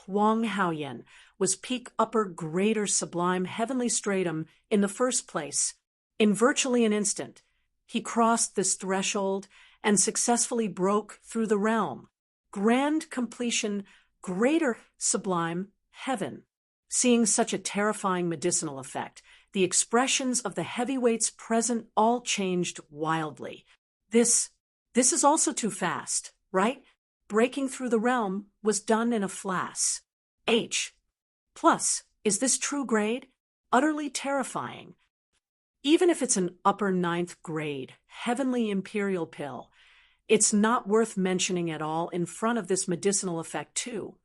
Huang Haoyin was peak upper greater sublime heavenly stratum in the first place. In virtually an instant, he crossed this threshold and successfully broke through the realm. Grand completion, greater sublime heaven. Seeing such a terrifying medicinal effect, the expressions of the heavyweights present all changed wildly. This is also too fast, right? Breaking through the realm was done in a flash. Plus, is this true grade? Utterly terrifying. Even if it's an upper 9th grade, heavenly imperial pill, it's not worth mentioning at all in front of this medicinal effect too.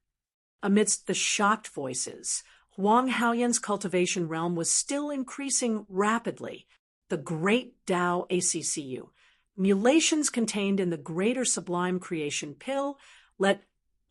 Amidst the shocked voices, Huang Haoyin's cultivation realm was still increasing rapidly. The great Tao ACCU, mulations contained in the greater sublime creation pill, let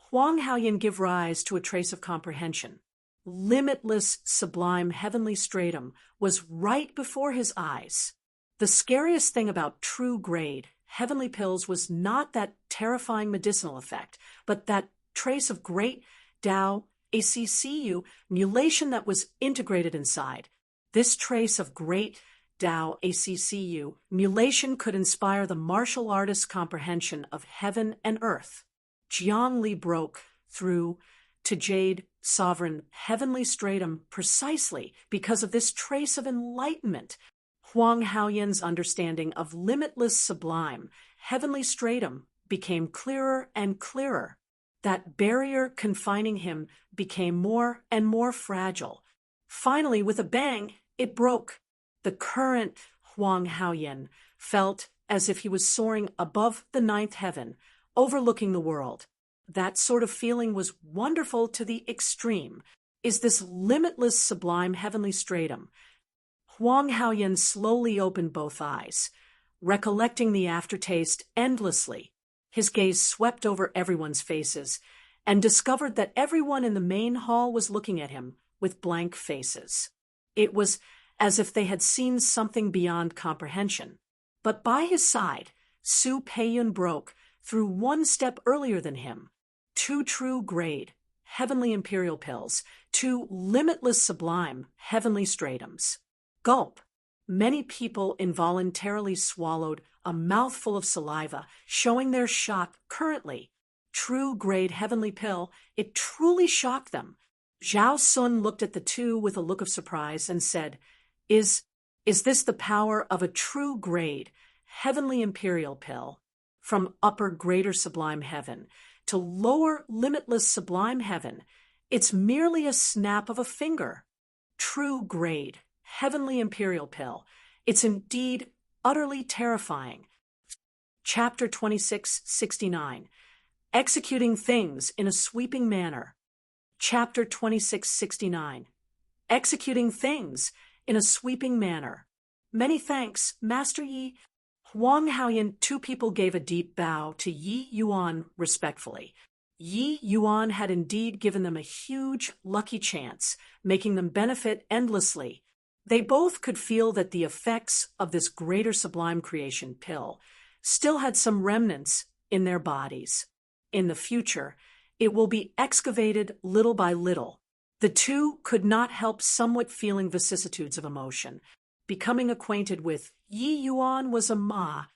Huang Haoyin give rise to a trace of comprehension. Limitless sublime heavenly stratum was right before his eyes. The scariest thing about true grade heavenly pills was not that terrifying medicinal effect, but that trace of great Tao ACCU mulation that was integrated inside. This trace of great Tao ACCU mulation could inspire the martial artist's comprehension of heaven and earth. Jiang Li broke through to jade sovereign heavenly stratum precisely because of this trace of enlightenment. Huang Haoyin's understanding of limitless sublime heavenly stratum became clearer and clearer. That barrier confining him became more and more fragile. Finally, with a bang, it broke. The current Huang Haoyin felt as if he was soaring above the 9th heaven, overlooking the world. That sort of feeling was wonderful to the extreme. Is this limitless sublime heavenly stratum? Huang Haoyin slowly opened both eyes, recollecting the aftertaste endlessly. His gaze swept over everyone's faces and discovered that everyone in the main hall was looking at him with blank faces. It was as if they had seen something beyond comprehension. But by his side, Su Peiyun broke through one step earlier than him. 2 true grade heavenly imperial pills, 2 limitless sublime heavenly stratums. Gulp. Many people involuntarily swallowed a mouthful of saliva, showing their shock currently. True grade heavenly pill, it truly shocked them. Zhao Sun looked at the two with a look of surprise and said, Is this the power of a true grade heavenly imperial pill? from upper greater sublime heaven to lower limitless sublime heaven, it's merely a snap of a finger. True grade, heavenly imperial pill. It's indeed utterly terrifying. Chapter 2669. Executing things in a sweeping manner. Chapter 2669. Executing things in a sweeping manner. Many thanks, Master Yi. Huang Haoyan, two people gave a deep bow to Yi Yuan respectfully. Yi Yuan had indeed given them a huge, lucky chance, making them benefit endlessly. They both could feel that the effects of this greater sublime creation pill still had some remnants in their bodies. In the future, it will be excavated little by little. The two could not help somewhat feeling vicissitudes of emotion. Becoming acquainted with Yi Yuan was a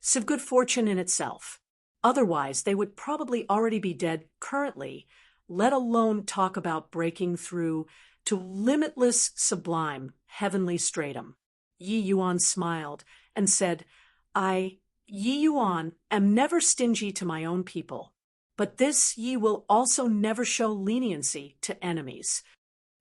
sieve good fortune in itself. Otherwise, they would probably already be dead currently, let alone talk about breaking through to limitless sublime heavenly stratum. Yi Yuan smiled and said, I, Yi Yuan, am never stingy to my own people, but this Yi will also never show leniency to enemies.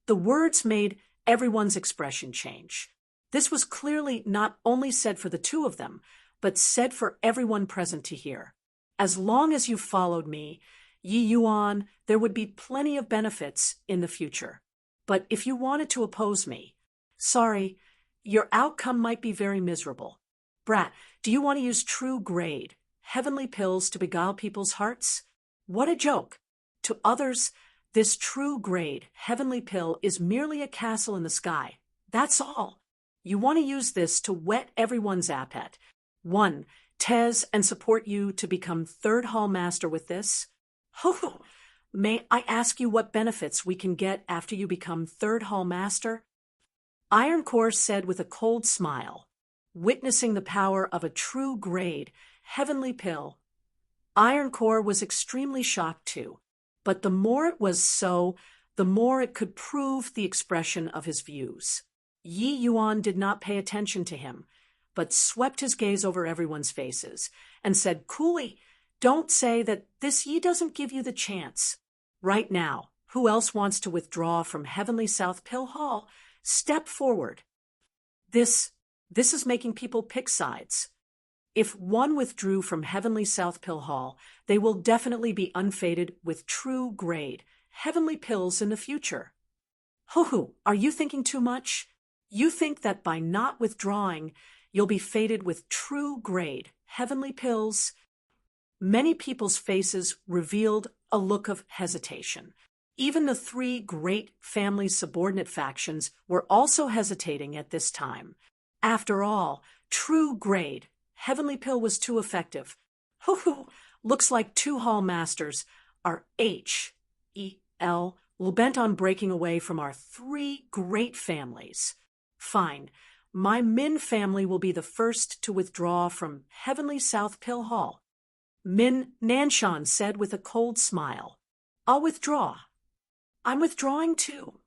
The words made everyone's expression change. This was clearly not only said for the two of them, but said for everyone present to hear. As long as you followed me, Yi Yuan, there would be plenty of benefits in the future. But if you wanted to oppose me, sorry, your outcome might be very miserable. Brat, do you want to use true grade, heavenly pills to beguile people's hearts? What a joke! To others, this true grade, heavenly pill is merely a castle in the sky. That's all. You want to use this to whet everyone's appetite. 1. Tez and support you to become third hall master with this. Ho! May I ask you what benefits we can get after you become third hall master? Ironcore said with a cold smile, witnessing the power of a true grade, heavenly pill. Ironcore was extremely shocked too, but the more it was so, the more it could prove the expression of his views. Yi Yuan did not pay attention to him, but swept his gaze over everyone's faces and said coolly, don't say that this Yi doesn't give you the chance. Right now, who else wants to withdraw from Heavenly South Pill Hall? Step forward. This is making people pick sides. If one withdrew from Heavenly South Pill Hall, they will definitely be unfaded with true grade, heavenly pills in the future. Ho, are you thinking too much? You think that by not withdrawing, you'll be fated with true grade, heavenly pills? Many people's faces revealed a look of hesitation. Even the three great family subordinate factions were also hesitating at this time. After all, true grade, heavenly pill was too effective. Looks like two hall masters are H-E-L, bent on breaking away from our three great families. Fine, my Min family will be the first to withdraw from Heavenly South Pill Hall. Min Nanshan said with a cold smile, I'll withdraw. I'm withdrawing too.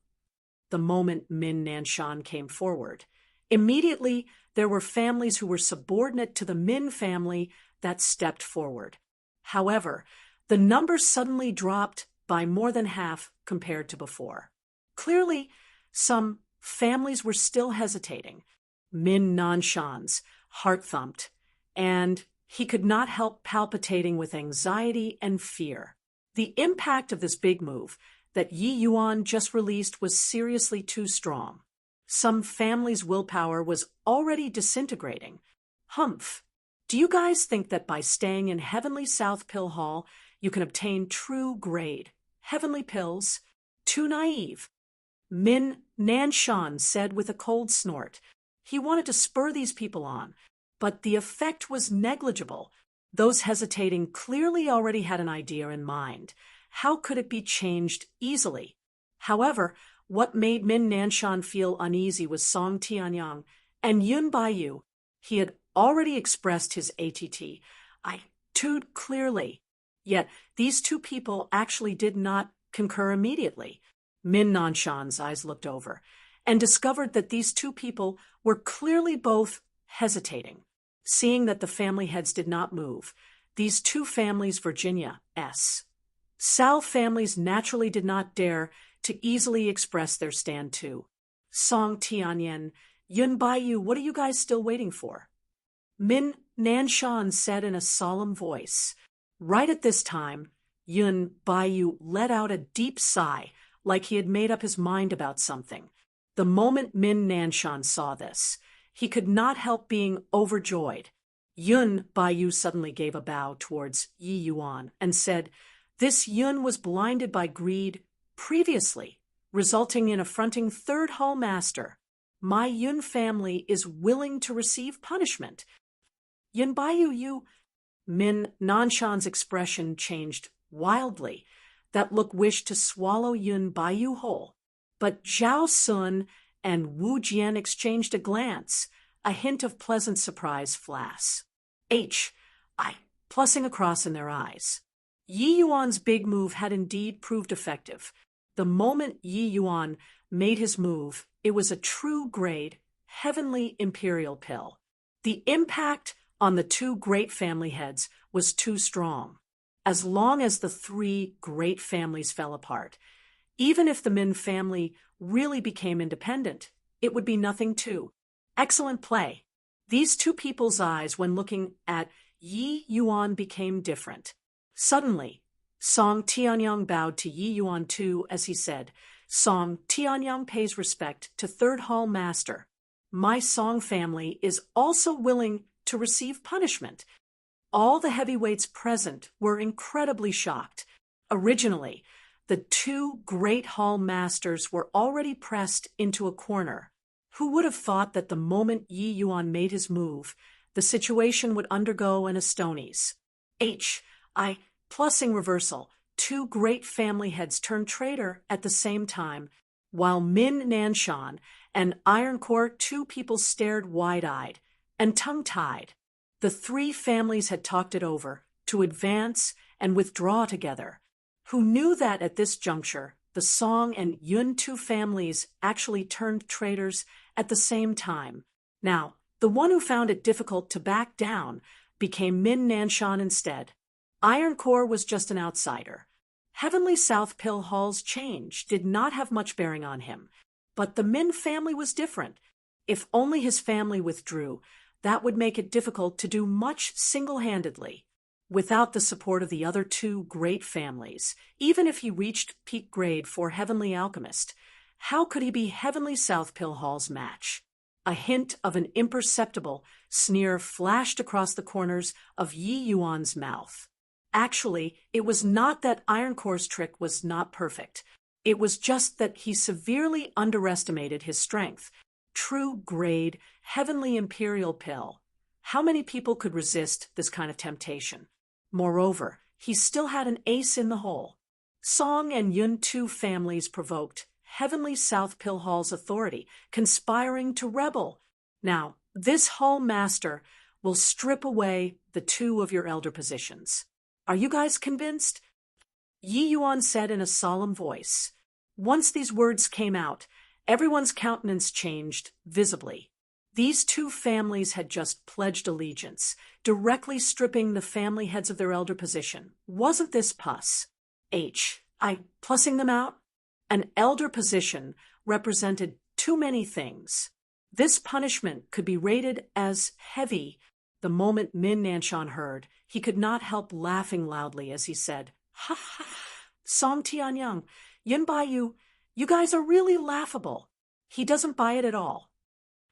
The moment Min Nanshan came forward, immediately there were families who were subordinate to the Min family that stepped forward. However, the numbers suddenly dropped by more than half compared to before. Clearly, some families were still hesitating. Min Nanshan's heart thumped, and he could not help palpitating with anxiety and fear. The impact of this big move that Yi Yuan just released was seriously too strong. Some families' willpower was already disintegrating. Humph! Do you guys think that by staying in Heavenly South Pill Hall, you can obtain true grade, heavenly pills? Too naive. Min Nanshan said with a cold snort. He wanted to spur these people on, but the effect was negligible. Those hesitating clearly already had an idea in mind. How could it be changed easily? However, what made Min Nanshan feel uneasy was Song Tianyang and Yun Baiyu. He had already expressed his ATT. I too clearly. Yet these two people actually did not concur immediately. Min Nanshan's eyes looked over and discovered that these two people were clearly both hesitating. Seeing that the family heads did not move, these two families, Virginia's Sal families, naturally did not dare to easily express their stand too. Song Tianyan, Yun Baiyu, what are you guys still waiting for? Min Nanshan said in a solemn voice. Right at this time, Yun Baiyu let out a deep sigh, like he had made up his mind about something. The moment Min Nanshan saw this, he could not help being overjoyed. Yun Baiyu suddenly gave a bow towards Yi Yuan and said, this Yun was blinded by greed previously, resulting in affronting third hall master. My Yun family is willing to receive punishment. Yun Baiyu, you... Min Nanshan's expression changed wildly. That look wished to swallow Yun Baiyu whole. But Zhao Sun and Wu Jian exchanged a glance, a hint of pleasant surprise flash. Plussing across in their eyes. Yi Yuan's big move had indeed proved effective. The moment Yi Yuan made his move, it was a true grade, heavenly imperial pill. The impact on the two great family heads was too strong. As long as the three great families fell apart, even if the Min family really became independent, it would be nothing too. Excellent play. These two people's eyes, when looking at Yi Yuan, became different. Suddenly, Song Tianyang bowed to Yi Yuan too as he said, Song Tianyang pays respect to third hall master. My Song family is also willing to receive punishment. All the heavyweights present were incredibly shocked. Originally, the two great hall masters were already pressed into a corner. Who would have thought that the moment Yi Yuan made his move, the situation would undergo an Astonies? Plussing reversal, two great family heads turned traitor at the same time, while Min Nanshan and Iron Core, two people stared wide-eyed and tongue-tied. The three families had talked it over to advance and withdraw together. Who knew that at this juncture, the Song and Yun two families actually turned traitors at the same time? Now, the one who found it difficult to back down became Min Nanshan instead. Iron Core was just an outsider. Heavenly South Pill Hall's change did not have much bearing on him. But the Min family was different. If only his family withdrew, that would make it difficult to do much single-handedly. Without the support of the other two great families, even if he reached peak grade for Heavenly Alchemist, how could he be Heavenly South Pill Hall's match? A hint of an imperceptible sneer flashed across the corners of Yi Yuan's mouth. Actually, it was not that Iron Core's trick was not perfect. It was just that he severely underestimated his strength. True grade, heavenly imperial pill. How many people could resist this kind of temptation? Moreover, he still had an ace in the hole. Song and Yun two families provoked Heavenly South Pill Hall's authority, conspiring to rebel. Now, this Hall Master will strip away the two of your elder positions. Are you guys convinced? Yi Yuan said in a solemn voice. Once these words came out, everyone's countenance changed visibly. These two families had just pledged allegiance, directly stripping the family heads of their elder position. Wasn't this pus? Plussing them out? An elder position represented too many things. This punishment could be rated as heavy. The moment Min Nanshan heard, he could not help laughing loudly as he said, Ha ha, Song Tianyang, Yun Baiyu, you guys are really laughable. He doesn't buy it at all.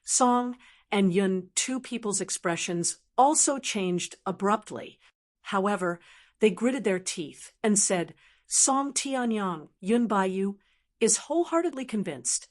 Song and Yun, two people's expressions, also changed abruptly. However, they gritted their teeth and said, Song Tianyang, Yun Baiyu, is wholeheartedly convinced.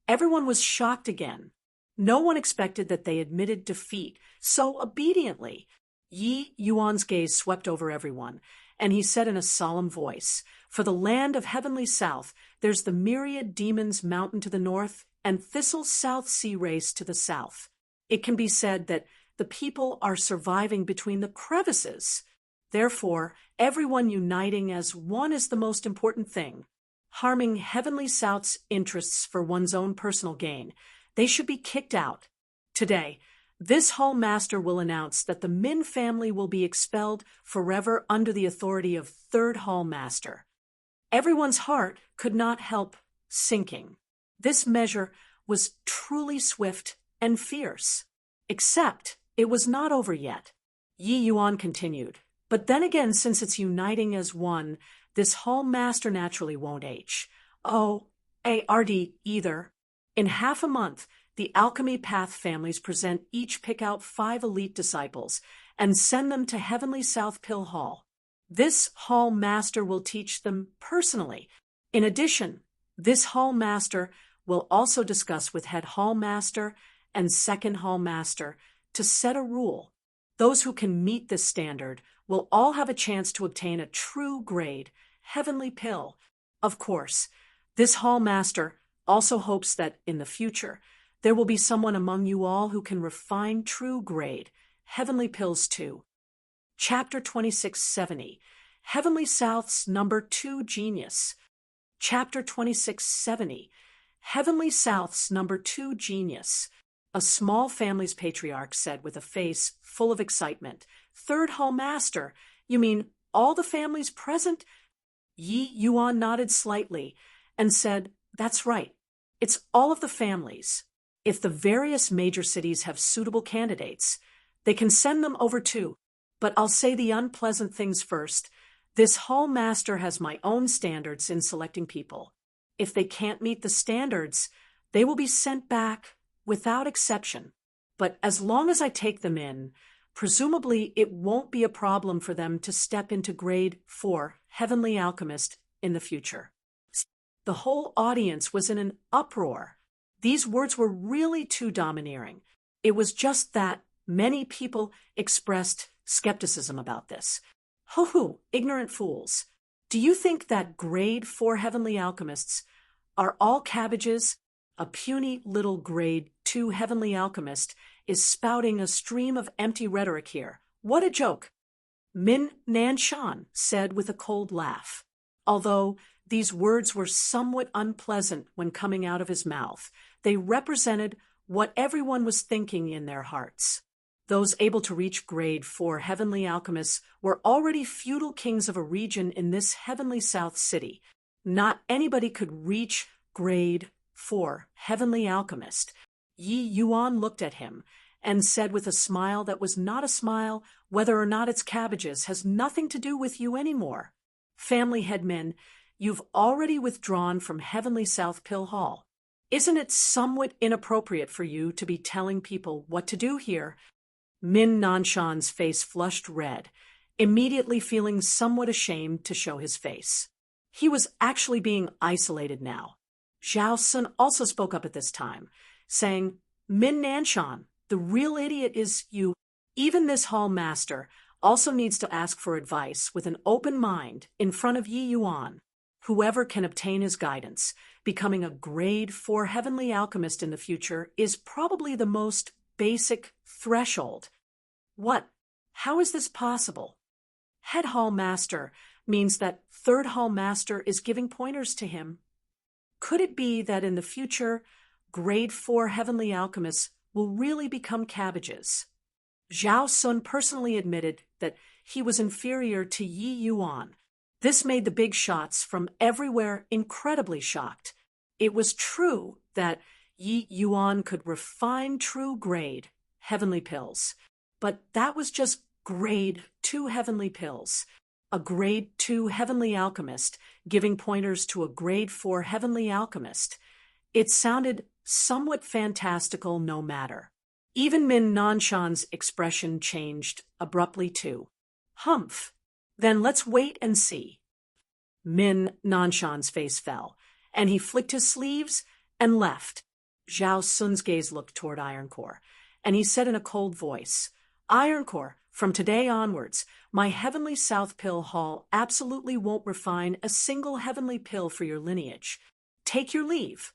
Everyone was shocked again. No one expected that they admitted defeat so obediently. Yi Yuan's gaze swept over everyone, and he said in a solemn voice, For the land of Heavenly South, there's the myriad demons mountain to the north and Thistle's South Sea race to the south. It can be said that the people are surviving between the crevices. Therefore, everyone uniting as one is the most important thing. Harming Heavenly South's interests for one's own personal gain, they should be kicked out. Today, This Hall Master will announce that the Min family will be expelled forever under the authority of Third Hall Master. Everyone's heart could not help sinking. This measure was truly swift and fierce. Except it was not over yet. Yi Yuan continued. But then again, since it's uniting as one, this Hall Master naturally won't ARD either. In half a month, the Alchemy Path families present each pick out 5 elite disciples and send them to Heavenly South Pill Hall. This Hall Master will teach them personally. In addition, this Hall Master will also discuss with Head Hall Master and Second Hall Master to set a rule. Those who can meet this standard will all have a chance to obtain a true grade, Heavenly Pill. Of course, this Hall Master also hopes that in the future, there will be someone among you all who can refine true grade, Heavenly Pills too. Chapter 2670, Heavenly South's Number 2 Genius. Chapter 2670, Heavenly South's Number 2 Genius. A small family's patriarch said with a face full of excitement, Third Hall Master, you mean all the families present? Yi Yuan nodded slightly and said, that's right. It's all of the families. If the various major cities have suitable candidates, they can send them over too. But I'll say the unpleasant things first. This Hall Master has my own standards in selecting people. If they can't meet the standards, they will be sent back without exception. But as long as I take them in, presumably it won't be a problem for them to step into grade 4 Heavenly Alchemist in the future. The whole audience was in an uproar. These words were really too domineering. It was just that many people expressed skepticism about this. Ho-hoo, ignorant fools. Do you think that grade 4 Heavenly Alchemists are all cabbages? A puny little grade 2 Heavenly Alchemist is spouting a stream of empty rhetoric here. What a joke! Min Nanshan said with a cold laugh. Although these words were somewhat unpleasant when coming out of his mouth, they represented what everyone was thinking in their hearts. Those able to reach grade 4 Heavenly Alchemists were already feudal kings of a region in this Heavenly South city. Not anybody could reach grade 4 Heavenly Alchemist. Yi Yuan looked at him and said with a smile that was not a smile, whether or not it's cabbages has nothing to do with you anymore. Family headmen, you've already withdrawn from Heavenly South Pill Hall. Isn't it somewhat inappropriate for you to be telling people what to do here? Min Nanshan's face flushed red, immediately feeling somewhat ashamed to show his face. He was actually being isolated now. Zhao Sun also spoke up at this time, saying, Min Nanshan, the real idiot is you. Even this Hall Master also needs to ask for advice with an open mind in front of Yi Yuan. Whoever can obtain his guidance, becoming a grade 4 Heavenly Alchemist in the future is probably the most basic threshold. What? How is this possible? Head Hall Master means that Third Hall Master is giving pointers to him. Could it be that in the future, grade 4 Heavenly Alchemists will really become cabbages? Zhao Sun personally admitted that he was inferior to Yi Yuan. This made the big shots from everywhere incredibly shocked. It was true that Yi Yuan could refine true grade Heavenly Pills, but that was just grade 2 Heavenly Pills. A grade 2 Heavenly Alchemist giving pointers to a grade 4 Heavenly Alchemist. It sounded somewhat fantastical no matter. Even Min Nanshan's expression changed abruptly too. Humph. Then let's wait and see. Min Nanshan's face fell, and he flicked his sleeves and left. Zhao Sun's gaze looked toward Ironcore, and he said in a cold voice, Ironcore, from today onwards, my Heavenly South Pill Hall absolutely won't refine a single Heavenly Pill for your lineage. Take your leave.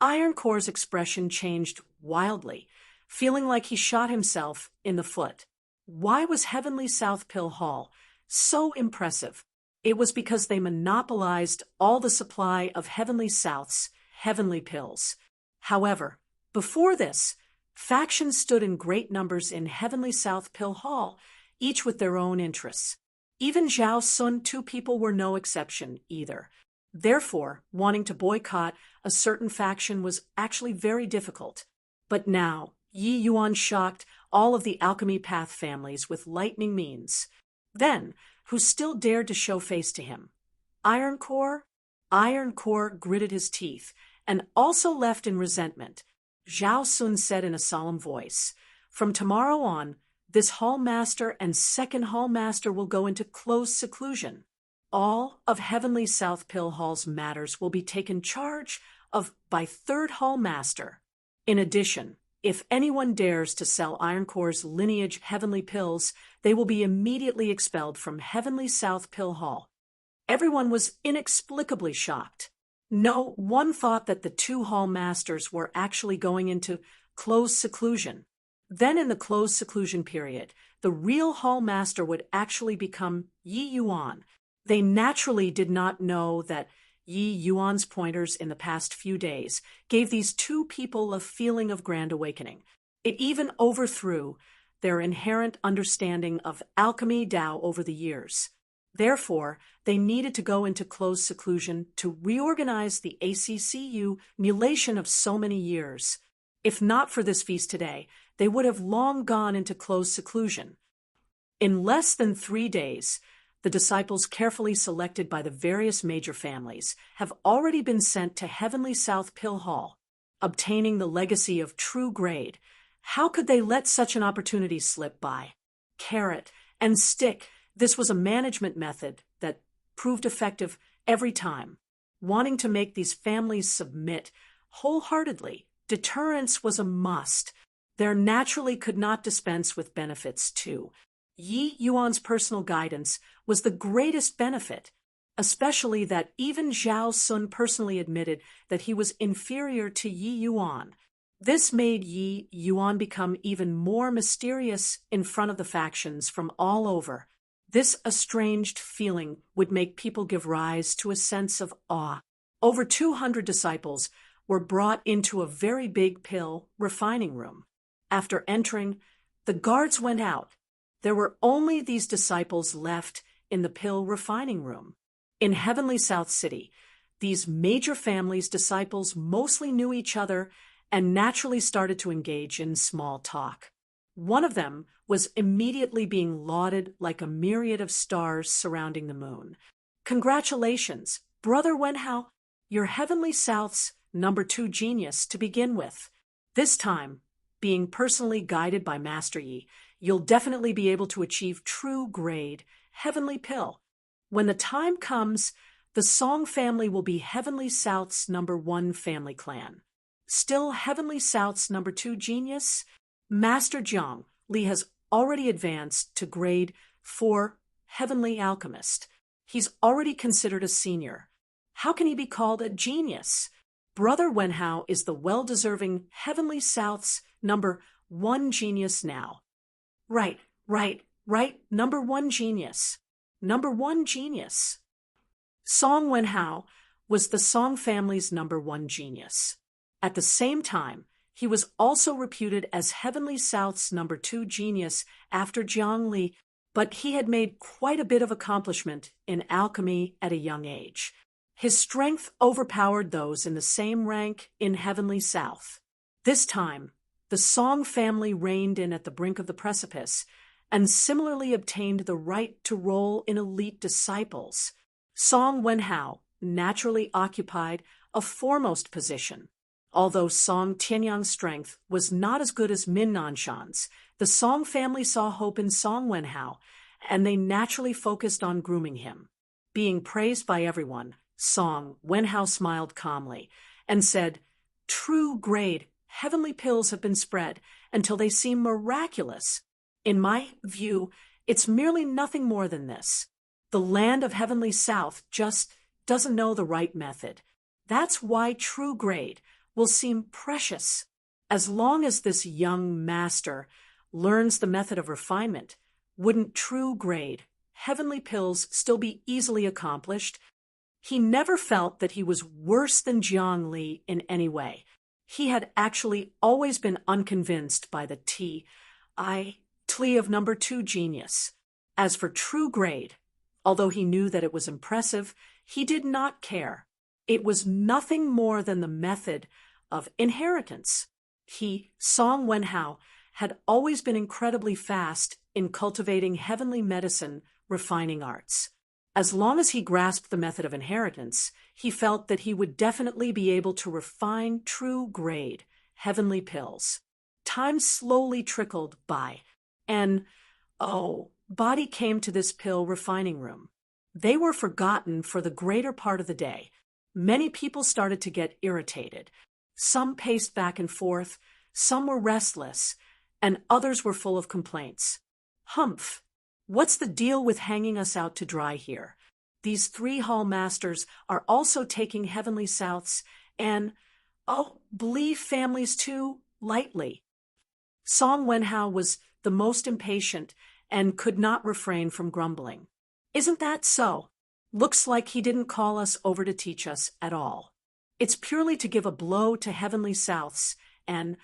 Ironcore's expression changed wildly, feeling like he shot himself in the foot. Why was Heavenly South Pill Hall so impressive? It was because they monopolized all the supply of Heavenly South's Heavenly Pills. However, before this, Factions stood in great numbers in Heavenly South Pill Hall, each with their own interests. Even Zhao Sun, two people were no exception either. Therefore, wanting to boycott a certain faction was actually very difficult. But now, Yi Yuan shocked all of the Alchemy Path families with lightning means. Then, who still dared to show face to him? Iron Core? Iron Core gritted his teeth, and also left in resentment. Zhao Sun said in a solemn voice, "From tomorrow on, this Hall Master and second Hall Master will go into close seclusion. All of Heavenly South Pill Hall's matters will be taken charge of by third Hall Master. In addition, if anyone dares to sell Iron Core's lineage Heavenly Pills, they will be immediately expelled from Heavenly South Pill Hall." Everyone was inexplicably shocked. No one thought that the two Hall Masters were actually going into closed seclusion. Then in the closed seclusion period, the real Hall Master would actually become Yi Yuan. They naturally did not know that Yi Yuan's pointers in the past few days gave these two people a feeling of grand awakening. It even overthrew their inherent understanding of alchemy Tao over the years. Therefore, they needed to go into closed seclusion to reorganize the ACCU mulation of so many years. If not for this feast today, they would have long gone into closed seclusion. In less than 3 days, the disciples carefully selected by the various major families have already been sent to Heavenly South Pill Hall, obtaining the legacy of true grade. How could they let such an opportunity slip by? Carrot and stick. This was a management method that proved effective every time. Wanting to make these families submit wholeheartedly, deterrence was a must. There naturally could not dispense with benefits too. Yi Yuan's personal guidance was the greatest benefit, especially that even Zhao Sun personally admitted that he was inferior to Yi Yuan. This made Yi Yuan become even more mysterious in front of the factions from all over. This estranged feeling would make people give rise to a sense of awe. Over 200 disciples were brought into a very big pill refining room. After entering, the guards went out. There were only these disciples left in the pill refining room. In Heavenly South City, these major families' disciples mostly knew each other and naturally started to engage in small talk. One of them was immediately being lauded like a myriad of stars surrounding the moon. "Congratulations, Brother Wenhao, you're Heavenly South's #2 genius to begin with. This time, being personally guided by Master Yi, you'll definitely be able to achieve true grade, Heavenly Pill. When the time comes, the Song family will be Heavenly South's #1 family clan. Still Heavenly South's #2 genius? Master Jiang Li has already advanced to grade 4 Heavenly Alchemist. He's already considered a senior. How can he be called a genius? Brother Wenhao is the well-deserving Heavenly South's #1 genius now." Right, #1 genius. #1 genius. Song Wenhao was the Song family's #1 genius. At the same time, he was also reputed as Heavenly South's #2 genius after Jiang Li, but he had made quite a bit of accomplishment in alchemy at a young age. His strength overpowered those in the same rank in Heavenly South. This time, the Song family reined in at the brink of the precipice and similarly obtained the right to roll in elite disciples. Song Wenhao naturally occupied a foremost position. Although Song Tianyang's strength was not as good as Min Nanshan's, the Song family saw hope in Song Wenhao, and they naturally focused on grooming him. Being praised by everyone, Song Wenhao smiled calmly and said, "True grade, Heavenly Pills have been spread until they seem miraculous. In my view, it's merely nothing more than this. The land of Heavenly South just doesn't know the right method. That's why true grade will seem precious. As long as this young master learns the method of refinement, wouldn't true grade, Heavenly Pills still be easily accomplished?" He never felt that he was worse than Jiang Li in any way. He had actually always been unconvinced by the tlea of number 2 genius. As for true grade, although he knew that it was impressive, he did not care. It was nothing more than the method of inheritance. Song Wenhao, had always been incredibly fast in cultivating heavenly medicine refining arts. As long as he grasped the method of inheritance, he felt that he would definitely be able to refine true grade, heavenly pills. Time slowly trickled by, and, body came to this pill refining room. They were forgotten for the greater part of the day. Many people started to get irritated. Some paced back and forth, some were restless, and others were full of complaints. Humph! What's the deal with hanging us out to dry here? These 3 hall masters are also taking heavenly souths and, believe families too, lightly. Song Wenhao was the most impatient and could not refrain from grumbling. Isn't that so? Looks like he didn't call us over to teach us at all. It's purely to give a blow to heavenly souths and,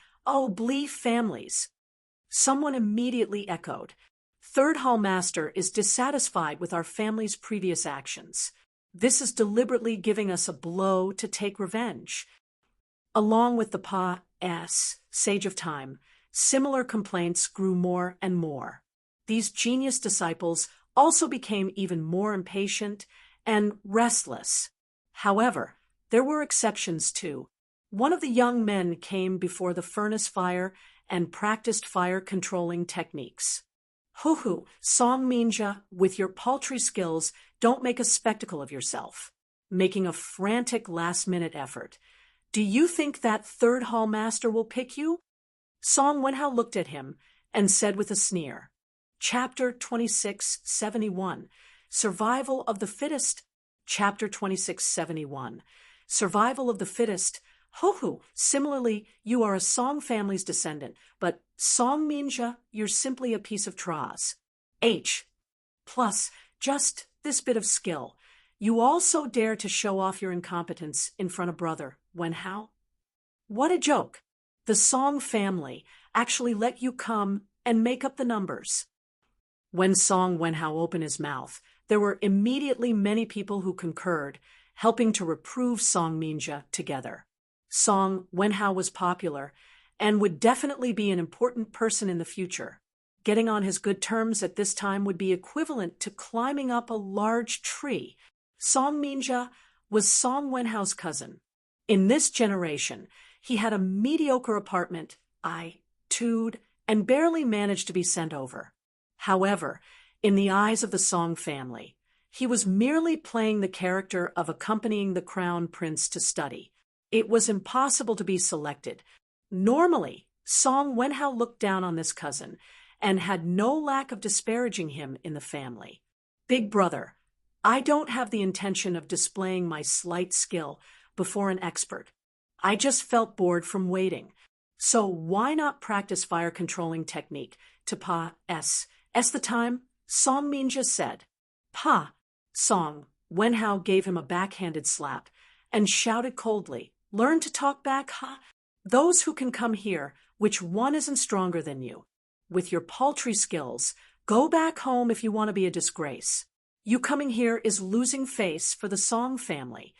believe families. Someone immediately echoed. 3rd Hall Master is dissatisfied with our family's previous actions. This is deliberately giving us a blow to take revenge. Along with the Sage of Time, similar complaints grew more and more. These genius disciples also became even more impatient and restless. However, there were exceptions too. One of the young men came before the furnace fire and practiced fire-controlling techniques. Hoo-hoo, Song Minja, with your paltry skills, don't make a spectacle of yourself. Making a frantic last-minute effort. Do you think that 3rd Hall Master will pick you? Song Wenhao looked at him and said with a sneer, Chapter 2671, Survival of the Fittest. Chapter 2671, Survival of the Fittest. Hoo-hoo, similarly, you are a Song family's descendant, but Song Minja, you're simply a piece of Traz. Plus, just this bit of skill. You also dare to show off your incompetence in front of brother, Wenhao? What a joke. The Song family actually let you come and make up the numbers. When Song Wenhao opened his mouth, there were immediately many people who concurred, helping to reprove Song Minja together. Song Wenhao was popular and would definitely be an important person in the future. Getting on his good terms at this time would be equivalent to climbing up a large tree. Song Minja was Song Wenhao's cousin. In this generation, he had a mediocre apartment, and barely managed to be sent over. However, in the eyes of the Song family, he was merely playing the character of accompanying the crown prince to study. It was impossible to be selected. Normally, Song Wenhao looked down on this cousin and had no lack of disparaging him in the family. Big brother, I don't have the intention of displaying my slight skill before an expert. I just felt bored from waiting. So why not practice fire-controlling technique to the time? Song Minja said. Song Wenhao gave him a backhanded slap and shouted coldly, Learn to talk back, Those who can come here, which one isn't stronger than you? With your paltry skills, go back home if you want to be a disgrace. You coming here is losing face for the Song family.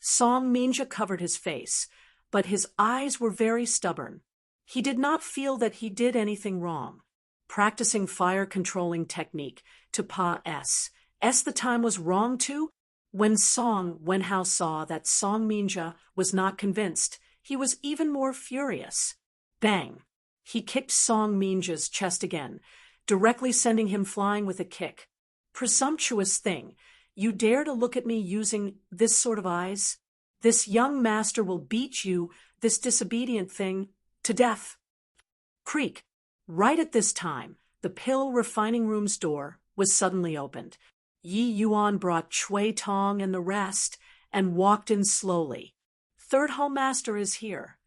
Song Minja covered his face, but his eyes were very stubborn. He did not feel that he did anything wrong. Practicing fire-controlling technique to the time was wrong too? When Song Wenhao saw that Song Minja was not convinced, he was even more furious. Bang! He kicked Song Minja's chest again, directly sending him flying with a kick. Presumptuous thing! You dare to look at me using this sort of eyes? This young master will beat you, this disobedient thing, to death. Creak! Right at this time, the pill refining room's door was suddenly opened. Yi Yuan brought Chui Tong and the rest and walked in slowly. 3rd Hall Master is here.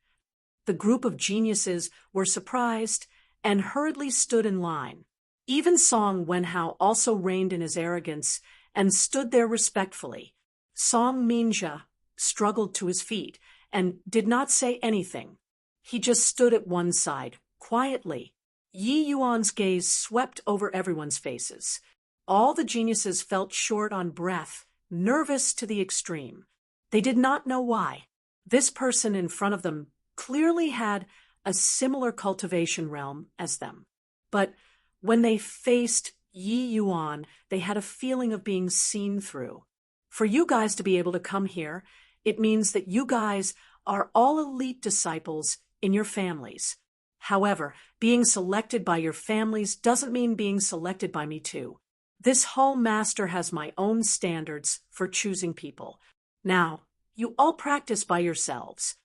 The group of geniuses were surprised and hurriedly stood in line. Even Song Wenhao also reined in his arrogance and stood there respectfully. Song Minja struggled to his feet and did not say anything. He just stood at one side, quietly. Yi Yuan's gaze swept over everyone's faces. All the geniuses felt short on breath, nervous to the extreme. They did not know why. This person in front of them clearly had a similar cultivation realm as them. But when they faced Yi Yuan, they had a feeling of being seen through. For you guys to be able to come here, it means that you guys are all elite disciples in your families. However, being selected by your families doesn't mean being selected by me too. This hall master has my own standards for choosing people. Now, you all practice by yourselves.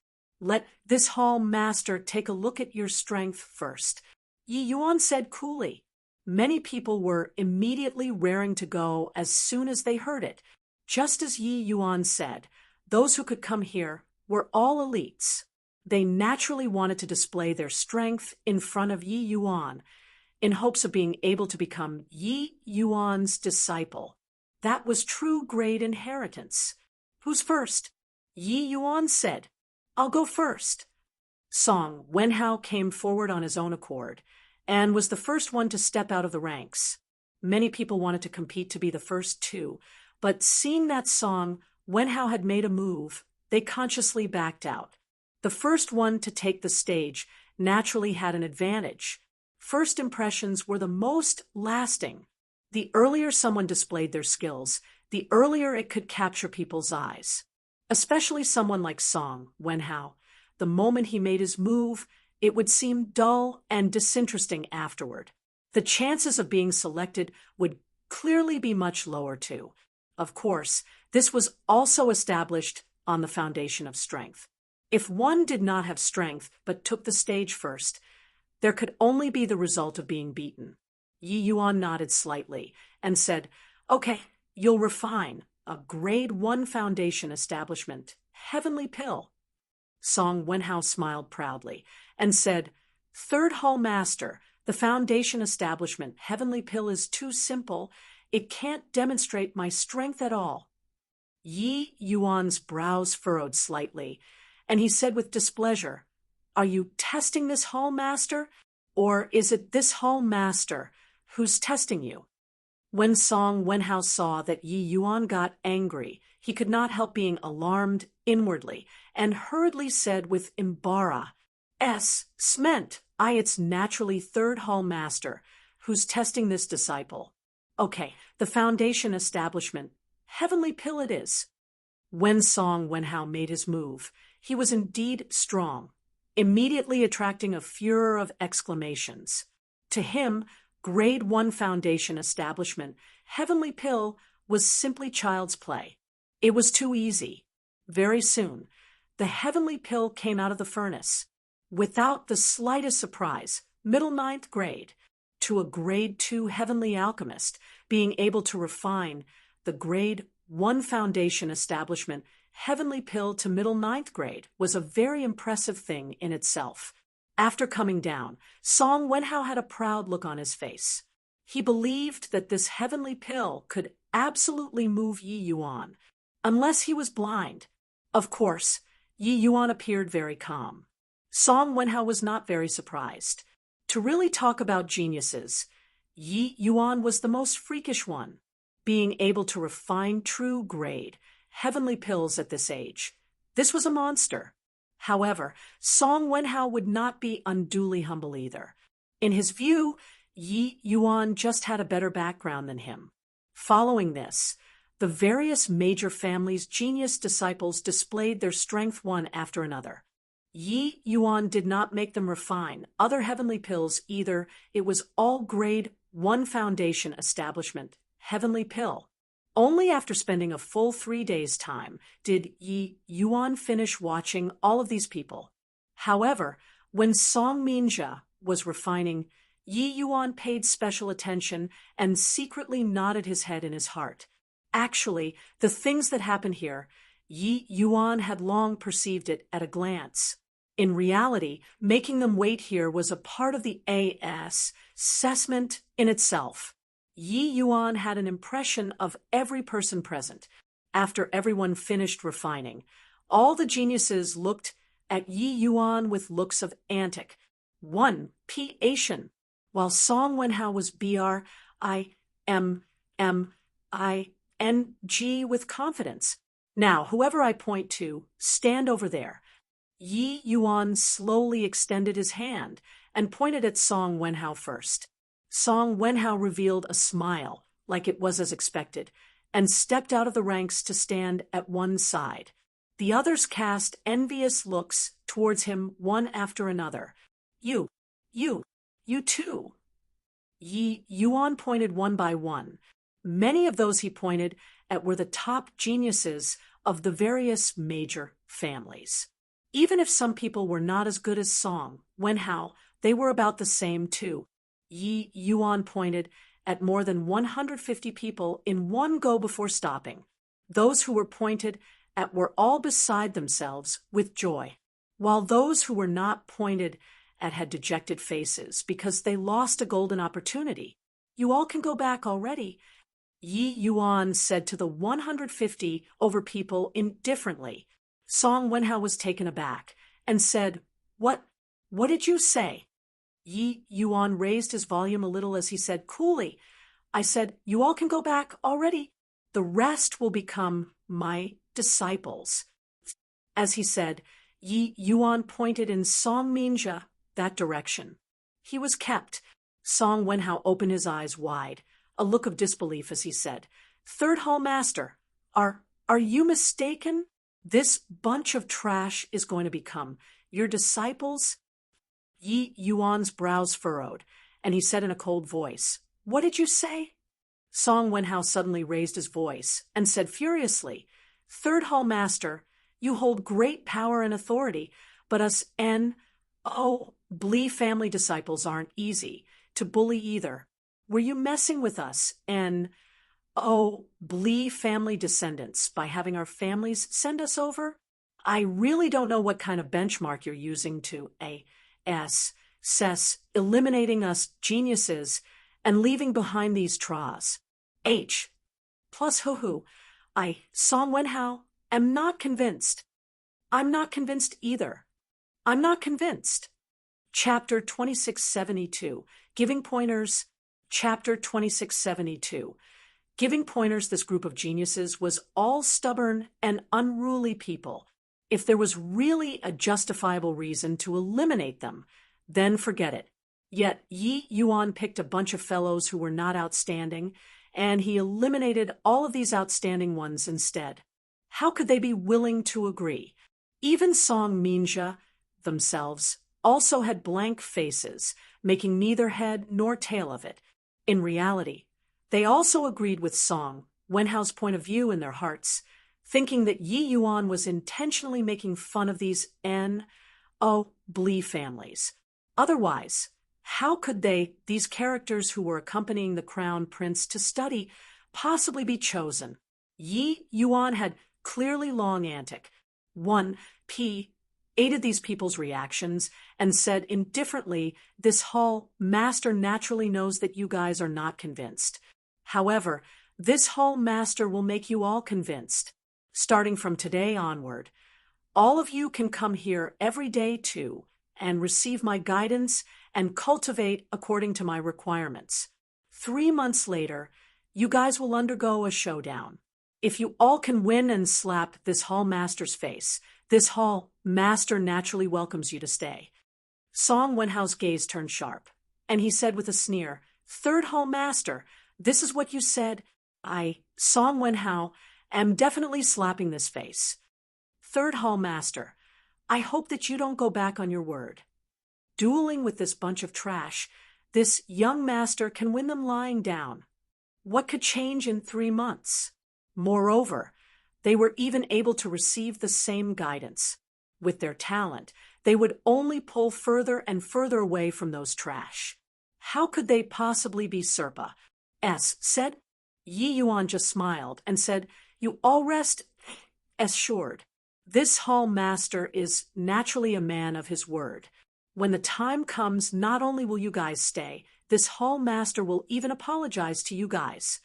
Let this hall master take a look at your strength first. Yi Yuan said coolly. Many people were immediately raring to go as soon as they heard it. Just as Yi Yuan said, those who could come here were all elites. They naturally wanted to display their strength in front of Yi Yuan, in hopes of being able to become Yi Yuan's disciple. That was true grade inheritance. Who's first? Yi Yuan said, I'll go first. Song Wenhao came forward on his own accord, and was the first one to step out of the ranks. Many people wanted to compete to be the first too, but seeing that Song Wenhao had made a move, they consciously backed out. The first one to take the stage naturally had an advantage. First impressions were the most lasting. The earlier someone displayed their skills, the earlier it could capture people's eyes. Especially someone like Song Wenhao. The moment he made his move, it would seem dull and disinteresting afterward. The chances of being selected would clearly be much lower too. Of course, this was also established on the foundation of strength. If one did not have strength but took the stage first, there could only be the result of being beaten. Yi Yuan nodded slightly and said, Okay, you'll refine. A grade 1 foundation establishment. Heavenly pill. Song Wenhao smiled proudly and said, Third hall master, the foundation establishment. Heavenly pill is too simple. It can't demonstrate my strength at all. Yi Yuan's brows furrowed slightly, and he said with displeasure, Are you testing this hall master? Or is it this hall master who's testing you? When Song Wenhao saw that Yi Yuan got angry, he could not help being alarmed inwardly, and hurriedly said with embarrass, Sment, it's naturally third hall master, who's testing this disciple. Okay, the foundation establishment, heavenly pill it is. When Song Wenhao made his move, he was indeed strong, immediately attracting a furor of exclamations. To him, grade 1 foundation establishment, heavenly pill, was simply child's play. It was too easy. Very soon, the heavenly pill came out of the furnace. Without the slightest surprise, middle 9th grade, to a grade 2 heavenly alchemist, being able to refine the grade 1 foundation establishment, heavenly pill to middle 9th grade was a very impressive thing in itself. After coming down, Song Wenhao had a proud look on his face. He believed that this heavenly pill could absolutely move Yi Yuan, unless he was blind. Of course, Yi Yuan appeared very calm. Song Wenhao was not very surprised. To really talk about geniuses, Yi Yuan was the most freakish one, being able to refine true grade, heavenly pills at this age. This was a monster. However, Song Wenhao would not be unduly humble either. In his view, Yi Yuan just had a better background than him. Following this, the various major families' genius disciples displayed their strength one after another. Yi Yuan did not make them refine other heavenly pills either. It was all grade 1 foundation establishment, heavenly pill. Only after spending a full 3 days' time did Yi Yuan finish watching all of these people. However, when Song Minjia was refining, Yi Yuan paid special attention and secretly nodded his head in his heart. Actually, the things that happened here, Yi Yuan had long perceived it at a glance. In reality, making them wait here was a part of the assessment in itself. Yi Yuan had an impression of every person present. After everyone finished refining, All the geniuses looked at Yi Yuan with looks of antic. One P-ation, while Song Wenhao was BRIMMING with confidence. Now, whoever I point to, stand over there. Yi Yuan slowly extended his hand and pointed at Song Wenhao first. Song Wenhao revealed a smile, like it was as expected, and stepped out of the ranks to stand at one side. The others cast envious looks towards him one after another. You too. Yi Yuan pointed one by one. Many of those he pointed at were the top geniuses of the various major families. Even if some people were not as good as Song Wenhao, they were about the same too. Yi Yuan pointed at more than 150 people in one go before stopping. Those who were pointed at were all beside themselves with joy, while those who were not pointed at had dejected faces because they lost a golden opportunity. You all can go back already, Yi Yuan said to the 150 over people indifferently. Song Wenhao was taken aback and said, What did you say? Yi Yuan raised his volume a little as he said coolly, I said, you all can go back already. The rest will become my disciples. As he said, Yi Yuan pointed in Song Minja that direction. He was kept. Song Wenhao opened his eyes wide, a look of disbelief as he said, Third Hall Master, are you mistaken? This bunch of trash is going to become your disciples? Yi Yuan's brows furrowed, and he said in a cold voice, What did you say? Song Wenhao suddenly raised his voice and said furiously, Third Hall Master, you hold great power and authority, but us Blee family disciples aren't easy to bully either. Were you messing with us Blee family descendants by having our families send us over? I really don't know what kind of benchmark you're using to assess eliminating us geniuses and leaving behind these tras. Plus I, Song Wenhao, am not convinced. I'm not convinced either. I'm not convinced. Chapter 2672, Giving Pointers. Chapter 2672. Giving pointers, this group of geniuses was all stubborn and unruly people. If there was really a justifiable reason to eliminate them, then forget it. Yet Yi Yuan picked a bunch of fellows who were not outstanding, and he eliminated all of these outstanding ones instead. How could they be willing to agree? Even Song Minja themselves also had blank faces, making neither head nor tail of it. In reality, they also agreed with Song Wenhao's point of view in their hearts, thinking that Yi Yuan was intentionally making fun of these Blee families. Otherwise, how could these characters who were accompanying the crown prince to study, possibly be chosen? Yi Yuan had clearly long antic. 1P aided these people's reactions and said indifferently, This hall master naturally knows that you guys are not convinced. However, this hall master will make you all convinced. Starting from today onward, all of you can come here every day too and receive my guidance and cultivate according to my requirements. 3 months later, you guys will undergo a showdown. If you all can win and slap this hall master's face, this hall master naturally welcomes you to stay. Song Wenhao's gaze turned sharp, and he said with a sneer, Third Hall Master, this is what you said. I, Song Wenhao, am definitely slapping this face. Third Hall Master, I hope that you don't go back on your word. Dueling with this bunch of trash, this young master can win them lying down. What could change in 3 months? Moreover, they were even able to receive the same guidance. With their talent, they would only pull further and further away from those trash. How could they possibly be Serpa? Said. Yi Yuan just smiled and said, You all rest assured. This hall master is naturally a man of his word. When the time comes, not only will you guys stay, this hall master will even apologize to you guys.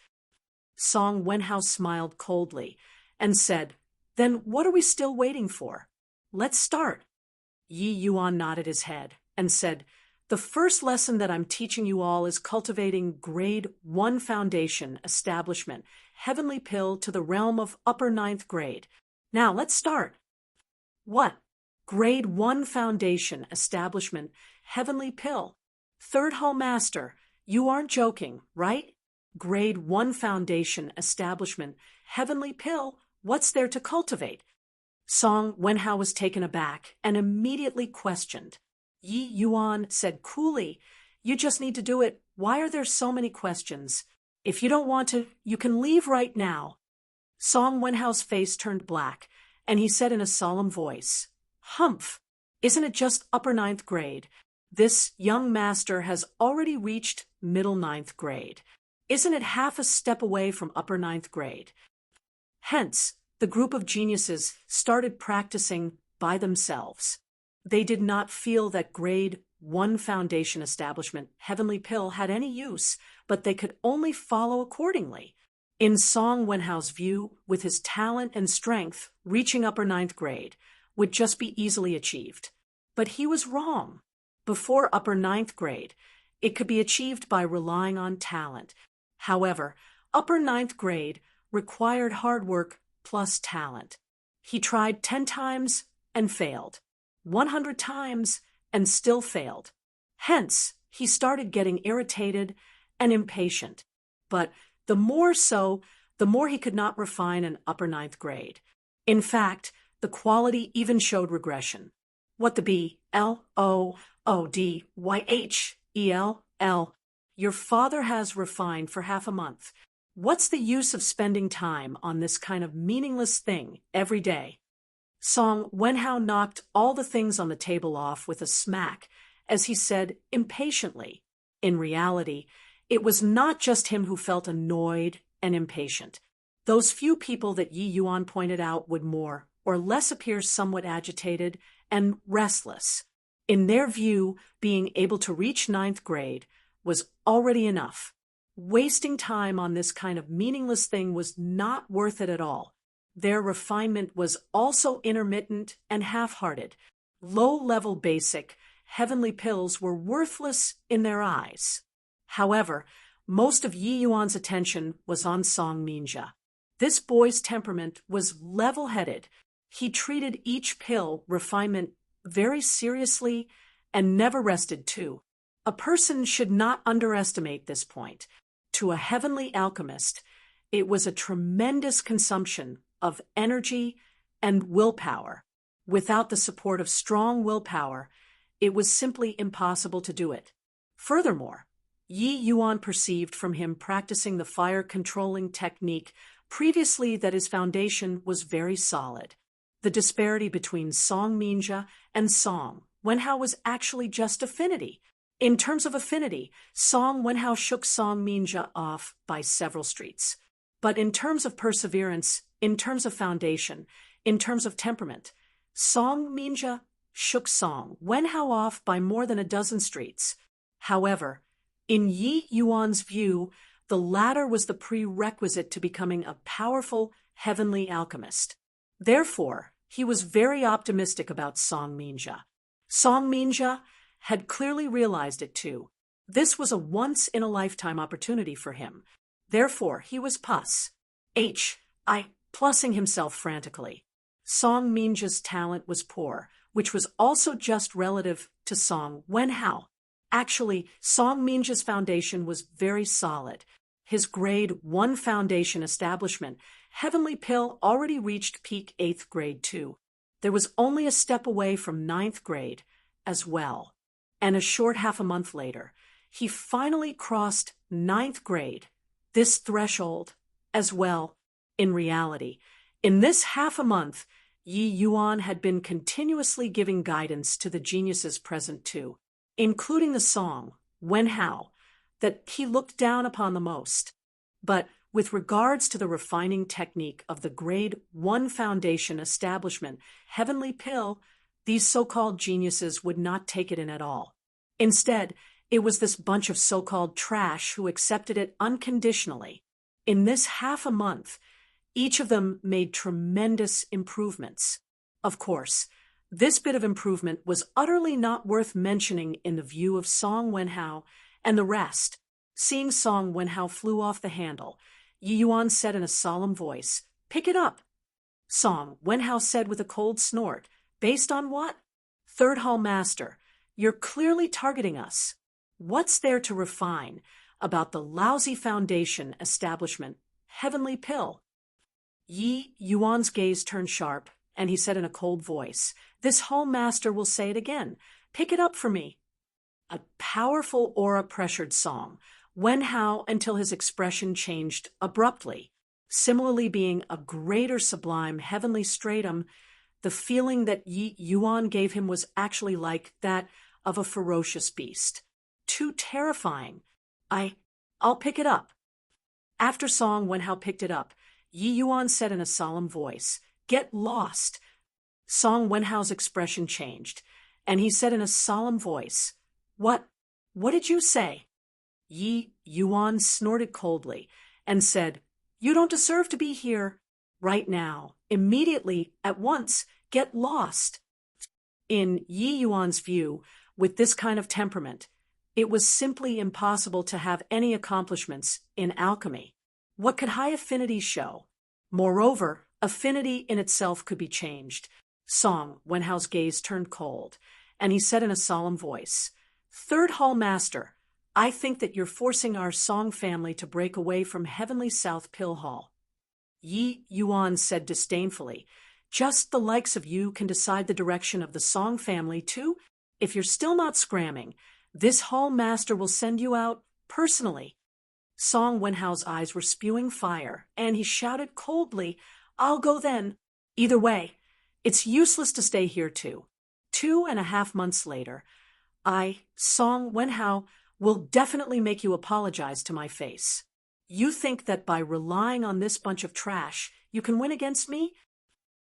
Song Wenhao smiled coldly and said, Then what are we still waiting for? Let's start. Yi Yuan nodded his head and said, "The first lesson that I'm teaching you all is cultivating Grade 1 Foundation Establishment, Heavenly Pill to the realm of upper 9th grade. Now let's start." What? Grade 1 Foundation Establishment, Heavenly Pill. Third Hall Master, you aren't joking, right? Grade 1 Foundation Establishment, Heavenly Pill, what's there to cultivate? Song Wenhao was taken aback and immediately questioned. Yi Yuan said coolly, "You just need to do it. Why are there so many questions? If you don't want to, you can leave right now." Song Wenhao's face turned black, and he said in a solemn voice, "Humph! Isn't it just upper 9th grade? This young master has already reached middle 9th grade. Isn't it half a step away from upper 9th grade?" Hence, the group of geniuses started practicing by themselves. They did not feel that Grade 1 Foundation Establishment, Heavenly Pill, had any use, but they could only follow accordingly. In Song Wenhao's view, with his talent and strength, reaching upper 9th grade would just be easily achieved. But he was wrong. Before upper 9th grade, it could be achieved by relying on talent. However, upper 9th grade required hard work plus talent. He tried 10 times and failed, 100 times and still failed. Hence, he started getting irritated and impatient. But the more so, the more he could not refine an upper 9th grade. In fact, the quality even showed regression. What the BLOODYHELL? Your father has refined for half a month. What's the use of spending time on this kind of meaningless thing every day? Song Wenhao knocked all the things on the table off with a smack as he said impatiently. In reality, it was not just him who felt annoyed and impatient. Those few people that Yi Yuan pointed out would more or less appear somewhat agitated and restless. In their view, being able to reach 9th grade was already enough. Wasting time on this kind of meaningless thing was not worth it at all. Their refinement was also intermittent and half-hearted. Low-level basic, heavenly pills were worthless in their eyes. However, most of Yi Yuan's attention was on Song Minja. This boy's temperament was level-headed. He treated each pill refinement very seriously and never rested too. A person should not underestimate this point. To a heavenly alchemist, it was a tremendous consumption of energy and willpower. Without the support of strong willpower, it was simply impossible to do it. Furthermore, Yi Yuan perceived from him practicing the fire-controlling technique previously that his foundation was very solid. The disparity between Song Minja and Song Wenhao was actually just affinity. In terms of affinity, Song Wenhao shook Song Minja off by several streets. But in terms of perseverance, in terms of foundation, in terms of temperament, Song Minja shook Song Wenhao off by more than a dozen streets. However, in Yi Yuan's view, the latter was the prerequisite to becoming a powerful heavenly alchemist. Therefore, he was very optimistic about Song Minja. Song Minja had clearly realized it too. This was a once-in-a-lifetime opportunity for him. Therefore, he was plussing himself frantically. Song Minja's talent was poor, which was also just relative to Song Wenhao. Actually, Song Minja's foundation was very solid. His Grade 1 Foundation establishment, Heavenly Pill, already reached peak 8th grade too. There was only a step away from 9th grade as well. And a short half a month later, he finally crossed 9th grade, this threshold as well. In reality, in this half a month, Yi Yuan had been continuously giving guidance to the geniuses present too, including the Song Wenhao that he looked down upon the most. But with regards to the refining technique of the Grade 1 Foundation establishment, Heavenly Pill, these so-called geniuses would not take it in at all. Instead, it was this bunch of so-called trash who accepted it unconditionally. In this half a month, Each of them made tremendous improvements. Of course, this bit of improvement was utterly not worth mentioning in the view of Song Wenhao and the rest. Seeing Song Wenhao flew off the handle, Yi Yuan said in a solemn voice, "Pick it up." Song Wenhao said with a cold snort, "Based on what?" "Third Hall Master, you're clearly targeting us. What's there to refine about the lousy foundation establishment, Heavenly Pill?" Yi Yuan's gaze turned sharp, and he said in a cold voice, "This Hall Master will say it again. Pick it up for me." A powerful aura pressured Song Wenhao until his expression changed abruptly. Similarly being a greater sublime heavenly stratum, the feeling that Yi Yuan gave him was actually like that of a ferocious beast. Too terrifying. I'll pick it up." After Song Wenhao picked it up, Yi Yuan said in a solemn voice, "Get lost." Song Wenhao's expression changed, and he said in a solemn voice, What did you say?" Yi Yuan snorted coldly and said, "You don't deserve to be here. Right now, immediately, at once, get lost." In Yi Yuan's view, with this kind of temperament, it was simply impossible to have any accomplishments in alchemy. What could high affinity show? Moreover, affinity in itself could be changed. Song Wenhao's gaze turned cold, and he said in a solemn voice, "Third Hall Master, I think that you're forcing our Song family to break away from Heavenly South Pill Hall." Yi Yuan said disdainfully, "Just the likes of you can decide the direction of the Song family, too? If you're still not scramming, this Hall Master will send you out personally." Song Wenhao's eyes were spewing fire, and he shouted coldly, "I'll go then. Either way, it's useless to stay here too. 2.5 months later, Song Wenhao, will definitely make you apologize to my face. You think that by relying on this bunch of trash, you can win against me?"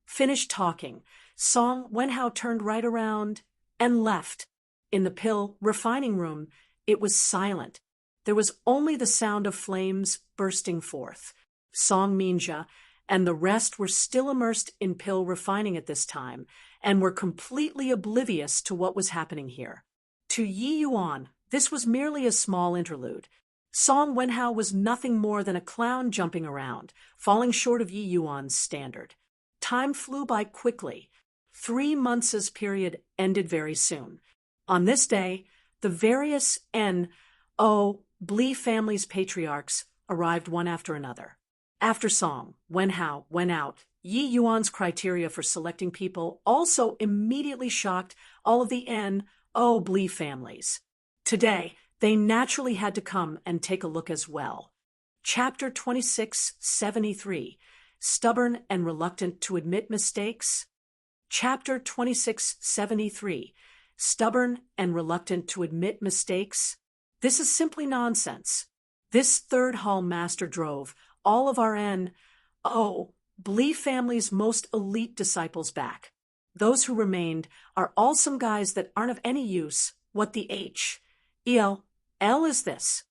Finished talking, Song Wenhao turned right around and left. In the pill refining room, it was silent. There was only the sound of flames bursting forth. Song Minja and the rest were still immersed in pill refining at this time and were completely oblivious to what was happening here. To Yi Yuan, this was merely a small interlude. Song Wenhao was nothing more than a clown jumping around, falling short of Yi Yuan's standard. Time flew by quickly. 3 months' period ended very soon. On this day, the various Bli family's patriarchs arrived one after another. After Song Wenhao went out, Yi Yuan's criteria for selecting people also immediately shocked all of the Bli families. Today, they naturally had to come and take a look as well. Chapter 2673, Stubborn and Reluctant to Admit Mistakes. Chapter 2673, Stubborn and Reluctant to Admit Mistakes. This is simply nonsense. This Third Hall Master drove all of our Bli family's most elite disciples back. Those who remained are all some guys that aren't of any use. What the L is this?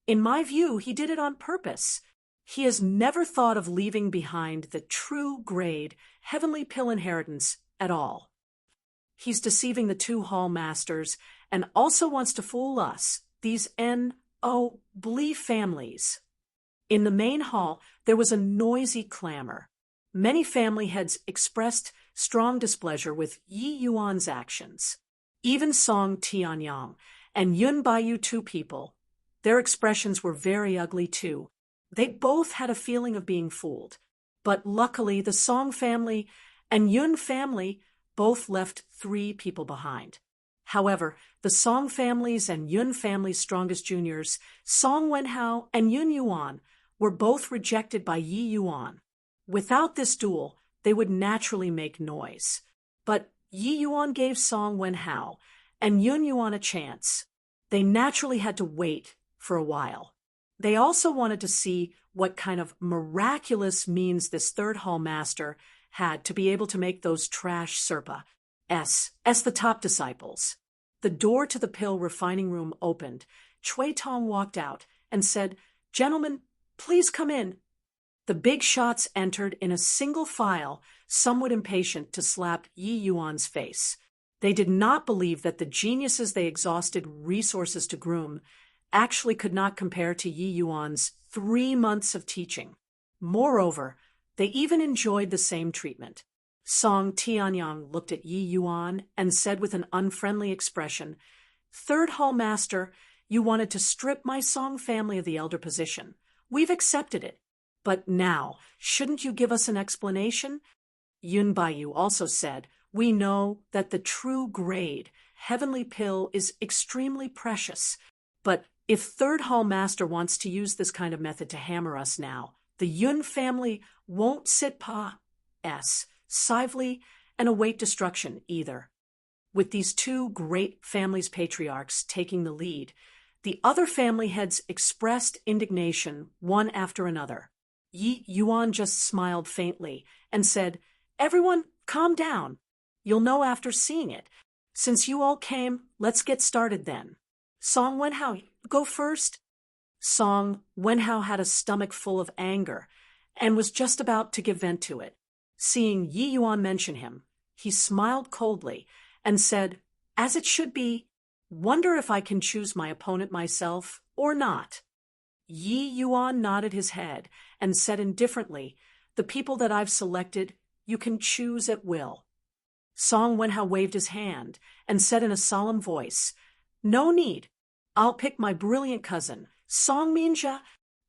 In my view, he did it on purpose. He has never thought of leaving behind the true grade Heavenly Pill inheritance at all. He's deceiving the 2 Hall Masters and also wants to fool us, these Bli families. In the main hall, there was a noisy clamor. Many family heads expressed strong displeasure with Yi Yuan's actions. Even Song Tianyang and Yun Baiyu, 2 people, their expressions were very ugly too. They both had a feeling of being fooled. But luckily, the Song family and Yun family both left 3 people behind. However, the Song family's and Yun family's strongest juniors, Song Wenhao and Yun Yuan, were both rejected by Yi Yuan. Without this duel, they would naturally make noise. But Yi Yuan gave Song Wenhao and Yun Yuan a chance. They naturally had to wait for a while. They also wanted to see what kind of miraculous means this Third Hall Master had to be able to make those trash Serpa the top disciples. The door to the pill refining room opened. Chui Tong walked out and said, "Gentlemen, please come in." The big shots entered in a single file, somewhat impatient to slap Yi Yuan's face. They did not believe that the geniuses they exhausted resources to groom actually could not compare to Yi Yuan's 3 months of teaching. Moreover, they even enjoyed the same treatment. Song Tianyang looked at Yi Yuan and said with an unfriendly expression, "Third Hall Master, you wanted to strip my Song family of the elder position. We've accepted it. But now, shouldn't you give us an explanation?" Yun Baiyu also said, "We know that the true grade, heavenly pill, is extremely precious. But if Third Hall Master wants to use this kind of method to hammer us now, the Yun family won't sit silently and await destruction either." With these two great families' patriarchs taking the lead, the other family heads expressed indignation one after another. Yi Yuan just smiled faintly and said, "Everyone, calm down. You'll know after seeing it. Since you all came, let's get started then. Song Wenhao, go first." Song Wenhao had a stomach full of anger and was just about to give vent to it. Seeing Yi Yuan mention him, he smiled coldly and said, "As it should be, wonder if I can choose my opponent myself or not." Yi Yuan nodded his head and said indifferently, "The people that I've selected, you can choose at will." Song Wenhao waved his hand and said in a solemn voice, "No need. I'll pick my brilliant cousin, Song Minjia.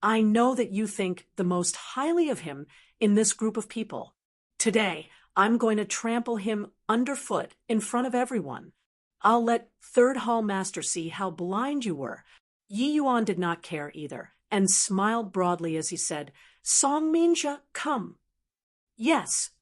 I know that you think the most highly of him in this group of people. Today, I'm going to trample him underfoot in front of everyone. I'll let Third Hall Master see how blind you were." Yi Yuan did not care either, and smiled broadly as he said, "Song Minjia, come." "Yes."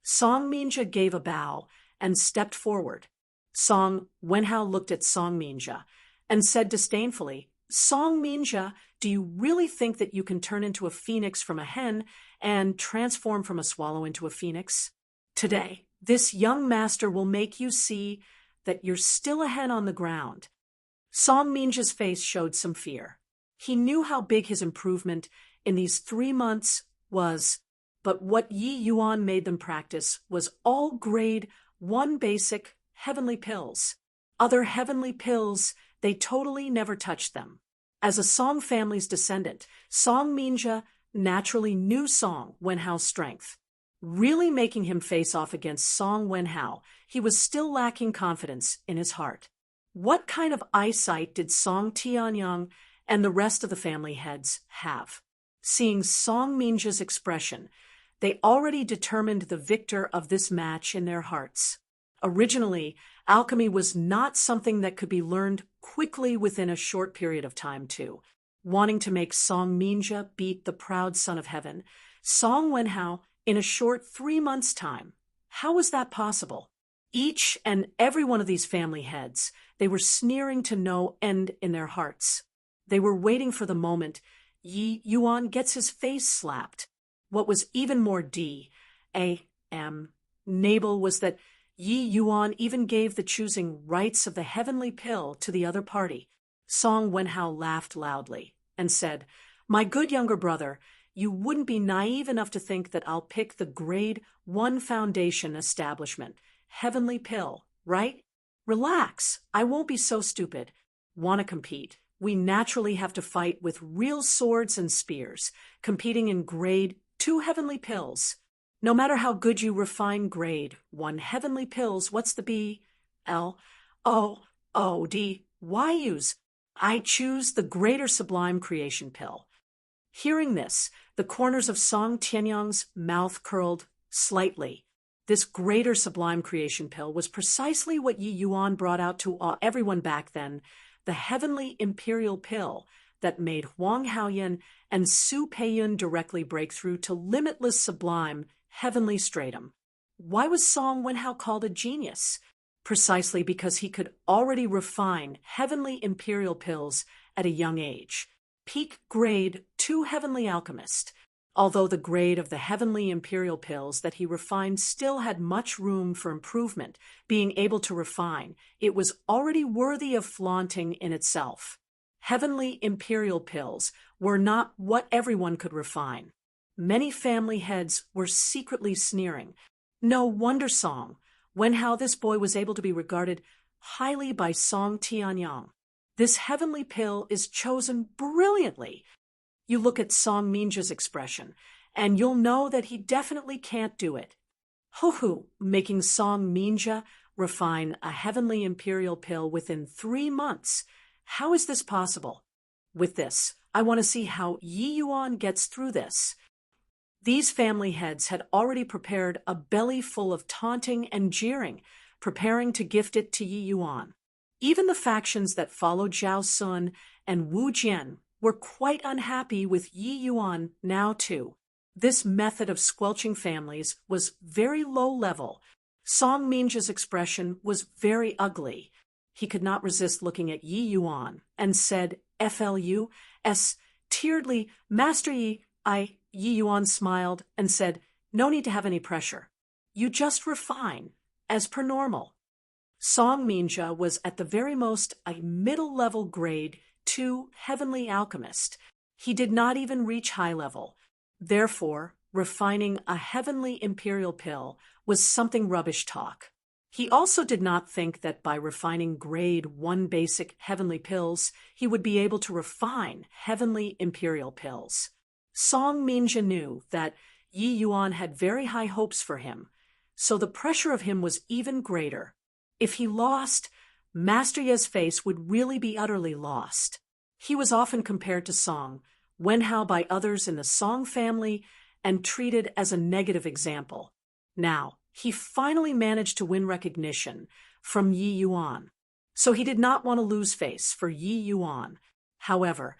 Song Minjia gave a bow and stepped forward. Song Wenhao looked at Song Minjia and said disdainfully, "Song Minjia, do you really think that you can turn into a phoenix from a hen and transform from a swallow into a phoenix? Today, this young master will make you see that you're still a hen on the ground." Song Minjia's face showed some fear. He knew how big his improvement in these 3 months was, but what Yi Yuan made them practice was all grade 1 basic heavenly pills. Other heavenly pills, they totally never touched them. As a Song family's descendant, Song Minjia naturally knew Song Wenhao's strength. Really making him face off against Song Wenhao, he was still lacking confidence in his heart. What kind of eyesight did Song Tianyang and the rest of the family heads have? Seeing Song Minjia's expression, they already determined the victor of this match in their hearts. Originally, alchemy was not something that could be learned quickly within a short period of time too. Wanting to make Song Minjia beat the proud son of heaven, Song Wenhao in a short 3 months' time. How was that possible? Each and every one of these family heads, they were sneering to no end in their hearts. They were waiting for the moment Yi Yuan gets his face slapped. What was even more navel was that Yi Yuan even gave the choosing rights of the heavenly pill to the other party. Song Wenhao laughed loudly and said, "My good younger brother, you wouldn't be naive enough to think that I'll pick the grade 1 foundation establishment, heavenly pill, right? Relax, I won't be so stupid. Want to compete? We naturally have to fight with real swords and spears, competing in grade 2 heavenly pills. No matter how good you refine grade 1 heavenly pills, what's the why use? I choose the greater sublime creation pill." Hearing this, the corners of Song Tianyang's mouth curled slightly. This greater sublime creation pill was precisely what Yi Yuan brought out to everyone back then, the heavenly imperial pill that made Huang Haoyan and Su Peiyun directly break through to limitless sublime heavenly stratum. Why was Song Wenhao called a genius? Precisely because he could already refine heavenly imperial pills at a young age. Peak grade 2 heavenly alchemist. Although the grade of the heavenly imperial pills that he refined still had much room for improvement, being able to refine, it was already worthy of flaunting in itself. Heavenly imperial pills were not what everyone could refine. many family heads were secretly sneering. No wonder Song Wenhao, this boy, was able to be regarded highly by Song Tianyang. This heavenly pill is chosen brilliantly. You look at Song Minja's expression, and you'll know that he definitely can't do it. Hoo-hoo, making Song Minja refine a heavenly imperial pill within 3 months. How is this possible? With this, I want to see how Yi Yuan gets through this. These family heads had already prepared a belly full of taunting and jeering, preparing to gift it to Yi Yuan. Even the factions that followed Zhao Sun and Wu Jian were quite unhappy with Yi Yuan now too. This method of squelching families was very low level. Song Minja's expression was very ugly. He could not resist looking at Yi Yuan and said, "Flus, tieredly, Master Yi." Yi Yuan smiled and said, "No need to have any pressure. You just refine, as per normal." Song Minja was at the very most a middle-level grade 2 heavenly alchemist. He did not even reach high level. Therefore, refining a heavenly imperial pill was something rubbish talk. He also did not think that by refining grade 1 basic heavenly pills, he would be able to refine heavenly imperial pills. Song Minja knew that Yi Yuan had very high hopes for him, so the pressure of him was even greater. If he lost, Master Ye's face would really be utterly lost. He was often compared to Song Wenhao by others in the Song family and treated as a negative example. Now, he finally managed to win recognition from Yi Yuan, so he did not want to lose face for Yi Yuan. However,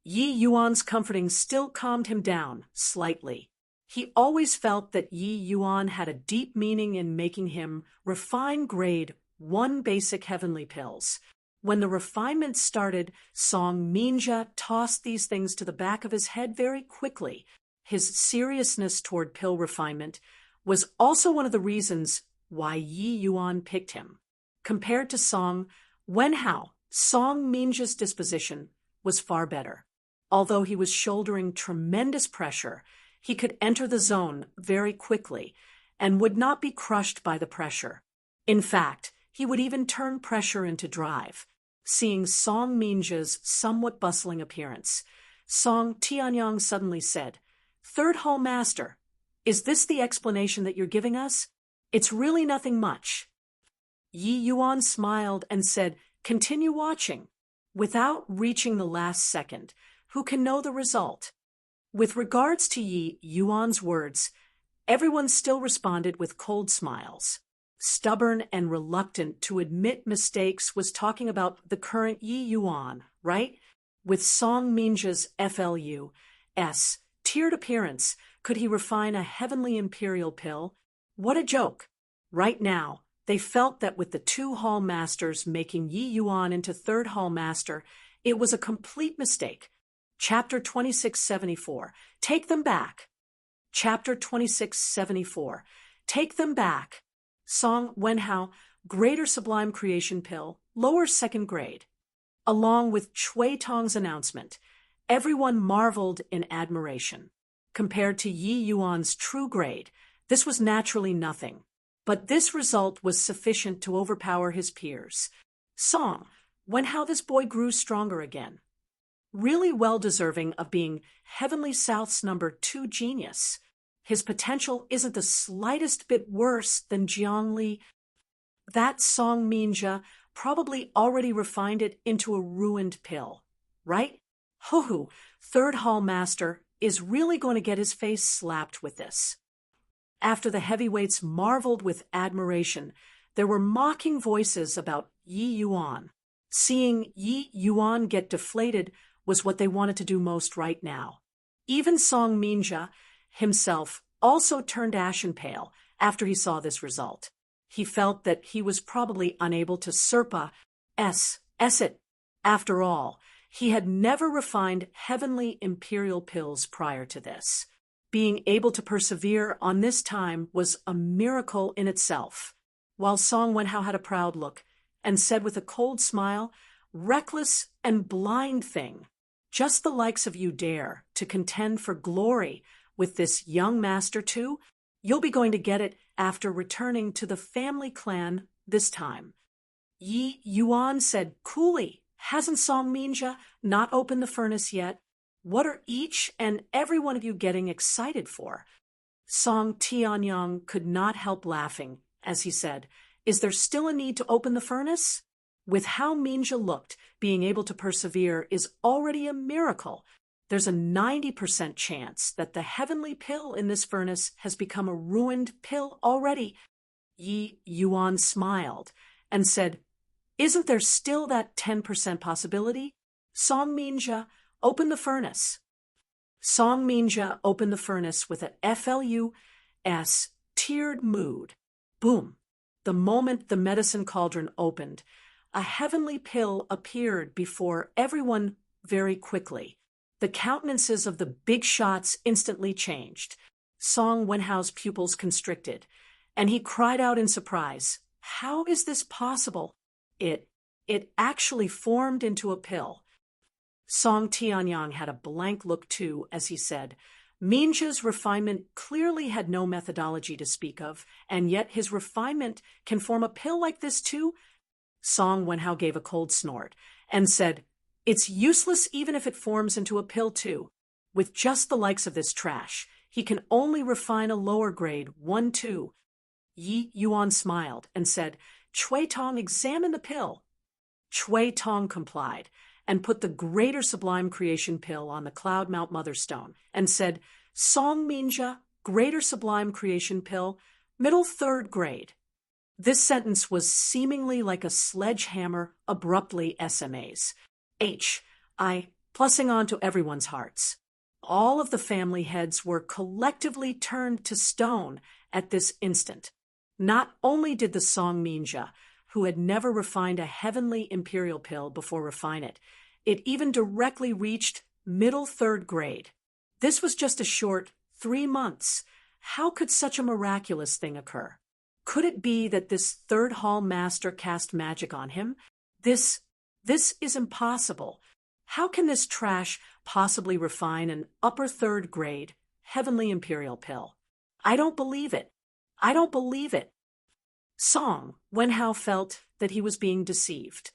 Yi Yuan's comforting still calmed him down slightly. He always felt that Yi Yuan had a deep meaning in making him refine grade 1 basic heavenly pills. When the refinement started, Song Minja tossed these things to the back of his head very quickly. His seriousness toward pill refinement was also one of the reasons why Yi Yuan picked him. Compared to Song Wenhao, Song Minja's disposition was far better. Although he was shouldering tremendous pressure, he could enter the zone very quickly and would not be crushed by the pressure. In fact, he would even turn pressure into drive. Seeing Song Minja's somewhat bustling appearance, Song Tianyang suddenly said, "Third Hall Master, is this the explanation that you're giving us? It's really nothing much." Yi Yuan smiled and said, "Continue watching." Without reaching the last second, who can know the result? With regards to Yi Yuan's words, everyone still responded with cold smiles. Stubborn and reluctant to admit mistakes was talking about the current Yi Yuan, right? With Song Minja's FLUS tiered appearance, could he refine a heavenly imperial pill? What a joke! Right now, they felt that with the 2 hall masters making Yi Yuan into 3rd hall master, it was a complete mistake. Chapter 2674. Take them back. Chapter 2674. Take them back. Song Wenhao, Greater Sublime Creation Pill, lower 2nd grade. Along with Chui Tong's announcement, everyone marveled in admiration. Compared to Yi Yuan's true grade, this was naturally nothing. But this result was sufficient to overpower his peers. Song Wenhao, this boy grew stronger again. Really well deserving of being Heavenly South's number 2 genius. His potential isn't the slightest bit worse than Jiangli. That Song Minja probably already refined it into a ruined pill, right? Hoo-hoo, 3rd hall master is really going to get his face slapped with this. After the heavyweights marveled with admiration, there were mocking voices about Yi Yuan. Seeing Yi Yuan get deflated was what they wanted to do most right now. Even Song Minja himself also turned ashen pale after he saw this result. He felt that he was probably unable to surpass it. After all, he had never refined heavenly imperial pills prior to this. Being able to persevere on this time was a miracle in itself. While Song Wenhao had a proud look and said with a cold smile, "Reckless and blind thing. Just the likes of you dare to contend for glory with this young master too? You'll be going to get it after returning to the family clan this time. Yi Yuan said coolly, hasn't Song Minja not opened the furnace yet? What are each and every one of you getting excited for? Song Tianyang could not help laughing as he said, is there still a need to open the furnace? With how Minja looked, being able to persevere is already a miracle. There's a 90% chance that the heavenly pill in this furnace has become a ruined pill already. Yi Yuan smiled and said, isn't there still that 10% possibility? Song Minja, open the furnace. Song Minja opened the furnace with a FLUS tiered mood. Boom. The moment the medicine cauldron opened, a heavenly pill appeared before everyone very quickly. The countenances of the big shots instantly changed. Song Wenhao's pupils constricted, and he cried out in surprise, how is this possible? It actually formed into a pill. Song Tianyang had a blank look too as he said, Minja's refinement clearly had no methodology to speak of, and yet his refinement can form a pill like this too? Song Wenhao gave a cold snort and said, it's useless even if it forms into a pill too. With just the likes of this trash, he can only refine a lower grade 1-2. Yi Yuan smiled and said, Chui Tong, examine the pill. Chui Tong complied and put the greater sublime creation pill on the Cloud Mount Mother Stone and said, Song Minja, greater sublime creation pill, middle 3rd grade. This sentence was seemingly like a sledgehammer abruptly SMAs. Plussing on to everyone's hearts. All of the family heads were collectively turned to stone at this instant. Not only did the Song Minja, who had never refined a heavenly imperial pill before refine it even directly reached middle 3rd grade. This was just a short 3 months. How could such a miraculous thing occur? Could it be that this 3rd hall master cast magic on him? This is impossible. How can this trash possibly refine an upper 3rd grade heavenly imperial pill? I don't believe it. I don't believe it. Song Wenhao felt that he was being deceived.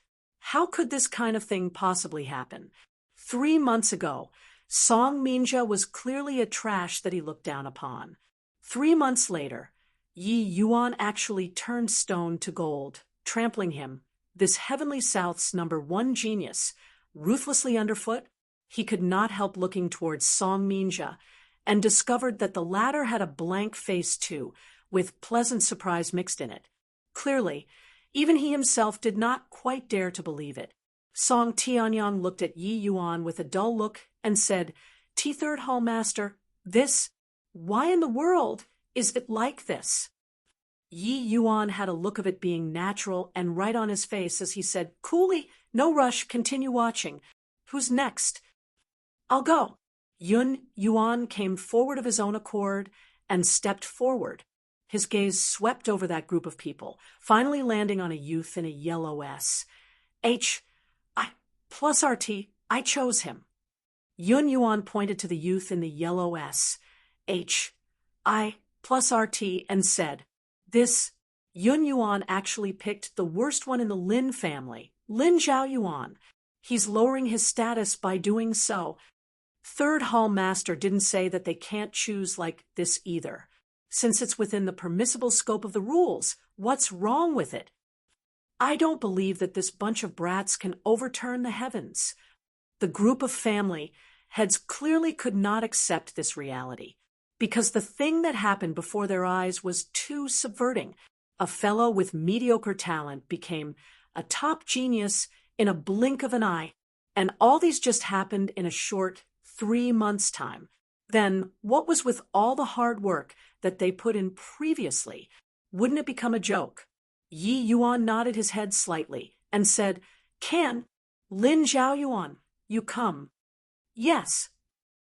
How could this kind of thing possibly happen? 3 months ago, Song Minja was clearly a trash that he looked down upon. 3 months later, Yi Yuan actually turned stone to gold, trampling him, this heavenly South's #1 genius, ruthlessly underfoot. He could not help looking towards Song Minja and discovered that the latter had a blank face too, with pleasant surprise mixed in it. Clearly, even he himself did not quite dare to believe it. Song Tianyang looked at Yi Yuan with a dull look and said, T3rd Hall Master, why in the world is it like this? Yi Yuan had a look of it being natural and right on his face as he said, coolly, no rush, continue watching. Who's next? I'll go. Yun Yuan came forward of his own accord and stepped forward. His gaze swept over that group of people, finally landing on a youth in a yellow S. Plus RT, I chose him. Yun Yuan pointed to the youth in the yellow S. Plus RT and said, Yun Yuan actually picked the worst one in the Lin family, Lin Zhao Yuan. He's lowering his status by doing so. 3rd Hall Master didn't say that they can't choose like this either. Since it's within the permissible scope of the rules, what's wrong with it? I don't believe that this bunch of brats can overturn the heavens. The group of family heads clearly could not accept this reality, because the thing that happened before their eyes was too subverting. A fellow with mediocre talent became a top genius in a blink of an eye, and all these just happened in a short 3 months' time. Then what was with all the hard work that they put in previously? Wouldn't it become a joke? Yi Yuan nodded his head slightly and said, Can Lin Zhao Yuan, you come? Yes.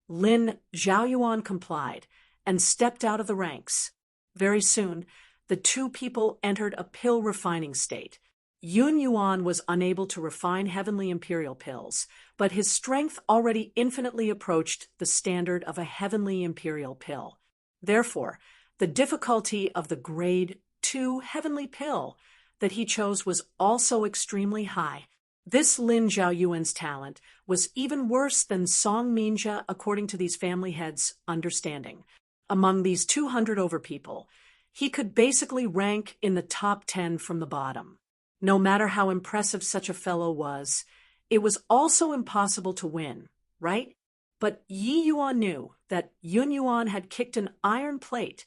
Lin Zhao Yuan complied and stepped out of the ranks. Very soon, the 2 people entered a pill refining state. Yun Yuan was unable to refine heavenly imperial pills, but his strength already infinitely approached the standard of a heavenly imperial pill. Therefore, the difficulty of the grade 2 heavenly pill that he chose was also extremely high. This Lin Zhaoyuan's talent was even worse than Song Minjia according to these family heads' understanding. Among these 200 over people, he could basically rank in the top 10 from the bottom. No matter how impressive such a fellow was, it was also impossible to win, right? But Yi Yuan knew that Yun Yuan had kicked an iron plate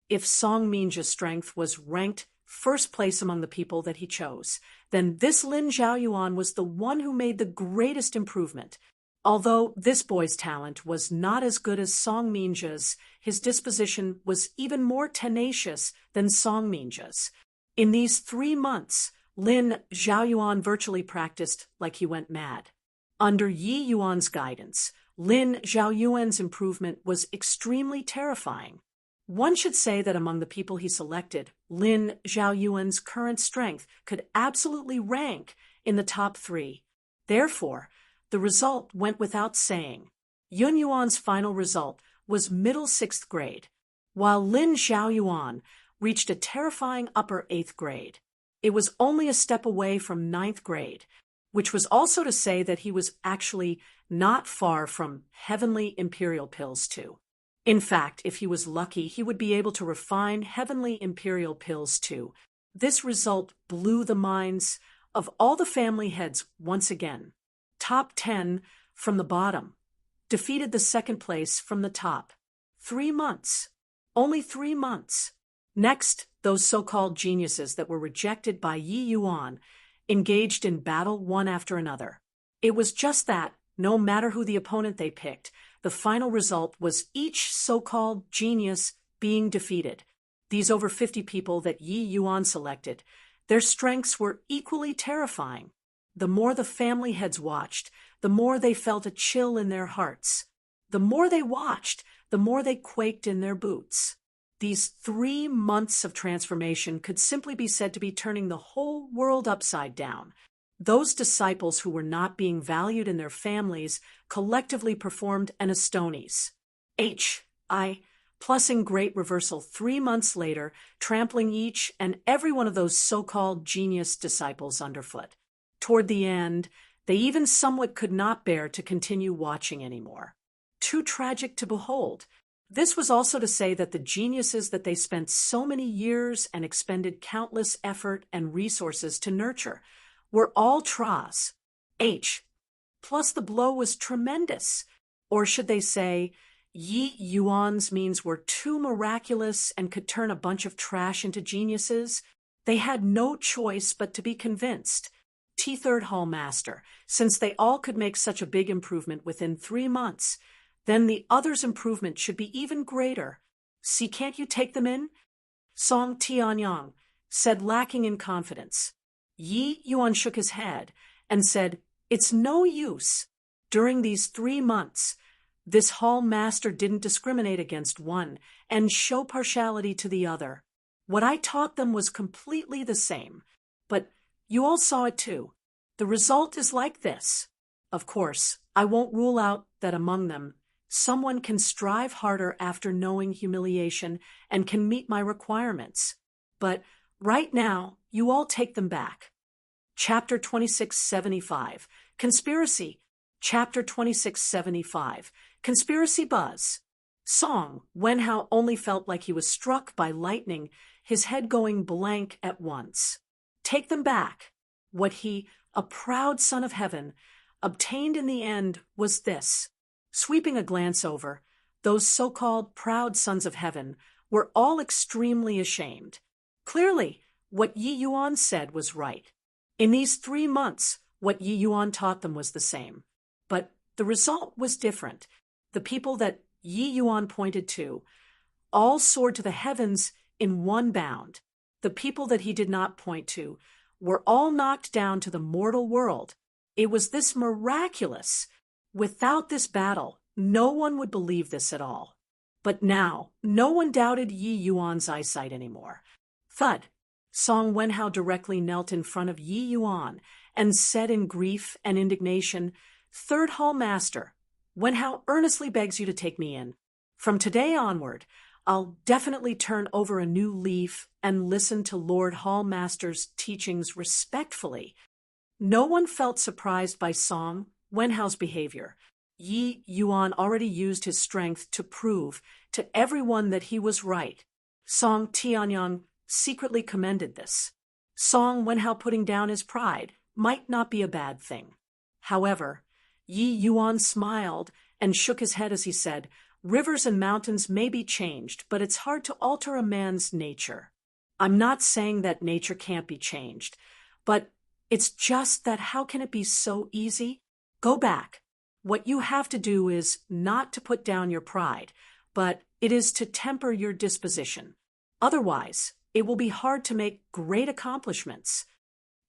if Song Minjia's strength was ranked first place among the people that he chose. Then this Lin Zhaoyuan was the one who made the greatest improvement. Although this boy's talent was not as good as Song Minjia's, his disposition was even more tenacious than Song Minjia's. In these 3 months, Lin Zhaoyuan virtually practiced like he went mad. Under Yi Yuan's guidance, Lin Zhaoyuan's improvement was extremely terrifying. One should say that among the people he selected, Lin Zhaoyuan's current strength could absolutely rank in the top 3. Therefore, the result went without saying. Yun Yuan's final result was middle 6th grade, while Lin Zhaoyuan reached a terrifying upper 8th grade. It was only a step away from 9th grade, which was also to say that he was actually not far from heavenly imperial pills too. In fact, if he was lucky, he would be able to refine heavenly imperial pills too. This result blew the minds of all the family heads once again. Top 10 from the bottom defeated the 2nd place from the top. 3 months. Only 3 months. Next, those so-called geniuses that were rejected by Yi Yuan engaged in battle one after another. It was just that, no matter who the opponent they picked, the final result was each so-called genius being defeated. These over 50 people that Yi Yuan selected, their strengths were equally terrifying. The more the family heads watched, the more they felt a chill in their hearts. The more they watched, the more they quaked in their boots. These 3 months of transformation could simply be said to be turning the whole world upside down. Those disciples who were not being valued in their families collectively performed an Astonies. Plus in great reversal 3 months later, trampling each and every one of those so-called genius disciples underfoot. Toward the end, they even somewhat could not bear to continue watching anymore. Too tragic to behold. This was also to say that the geniuses that they spent so many years and expended countless effort and resources to nurture were all Tras. Plus the blow was tremendous. Or should they say, Yi Yuan's means were too miraculous and could turn a bunch of trash into geniuses? They had no choice but to be convinced. T3rd Hall Master, since they all could make such a big improvement within 3 months, then the others' improvement should be even greater. See, can't you take them in? Song Tianyang said, lacking in confidence. Yi Yuan shook his head and said, it's no use. During these 3 months, this hall master didn't discriminate against one and show partiality to the other. What I taught them was completely the same. But you all saw it too. The result is like this. Of course, I won't rule out that among them, someone can strive harder after knowing humiliation and can meet my requirements. But right now, you all take them back. Chapter 2675, Conspiracy. Chapter 2675, Conspiracy Buzz. Song Wenhao only felt like he was struck by lightning, his head going blank at once. Take them back. What he, a proud son of heaven, obtained in the end was this. Sweeping a glance over, those so-called proud sons of heaven were all extremely ashamed. Clearly, what Yi Yuan said was right. In these 3 months, what Yi Yuan taught them was the same. But the result was different. The people that Yi Yuan pointed to all soared to the heavens in one bound. The people that he did not point to were all knocked down to the mortal world. It was this miraculous. Without this battle, no one would believe this at all. But now, no one doubted Yi Yuan's eyesight anymore. Thud. Song Wenhao directly knelt in front of Yi Yuan and said in grief and indignation, "Third Hall Master, Wenhao earnestly begs you to take me in. From today onward, I'll definitely turn over a new leaf and listen to Lord Hall Master's teachings respectfully." No one felt surprised by Song Wenhao's behavior. Yi Yuan already used his strength to prove to everyone that he was right. Song Tianyang secretly commended this. Song Wenhao putting down his pride might not be a bad thing. However, Yi Yuan smiled and shook his head as he said, "Rivers and mountains may be changed, but it's hard to alter a man's nature. I'm not saying that nature can't be changed, but it's just that how can it be so easy? Go back. What you have to do is not to put down your pride, but it is to temper your disposition. Otherwise, it will be hard to make great accomplishments."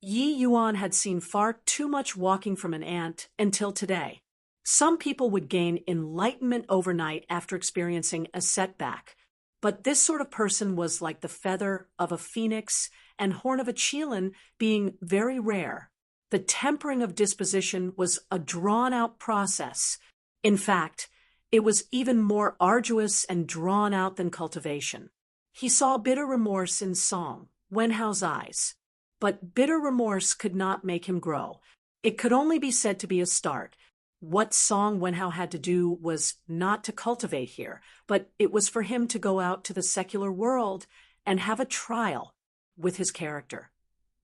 Yi Yuan had seen far too much walking from an ant until today. Some people would gain enlightenment overnight after experiencing a setback, but this sort of person was like the feather of a phoenix and horn of a chelan being very rare. The tempering of disposition was a drawn-out process. In fact, it was even more arduous and drawn-out than cultivation. He saw bitter remorse in Song Wenhao's eyes. But bitter remorse could not make him grow. It could only be said to be a start. What Song Wenhao had to do was not to cultivate here, but it was for him to go out to the secular world and have a trial with his character.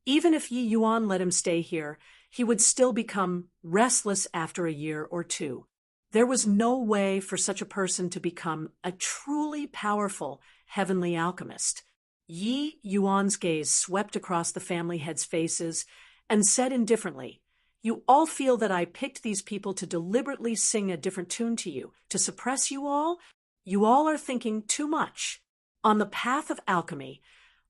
Even if Yi Yuan let him stay here, he would still become restless after a year or two. There was no way for such a person to become a truly powerful heavenly alchemist. Yi Yuan's gaze swept across the family heads' faces and said indifferently, "You all feel that I picked these people to deliberately sing a different tune to you, to suppress you all? You all are thinking too much. On the path of alchemy,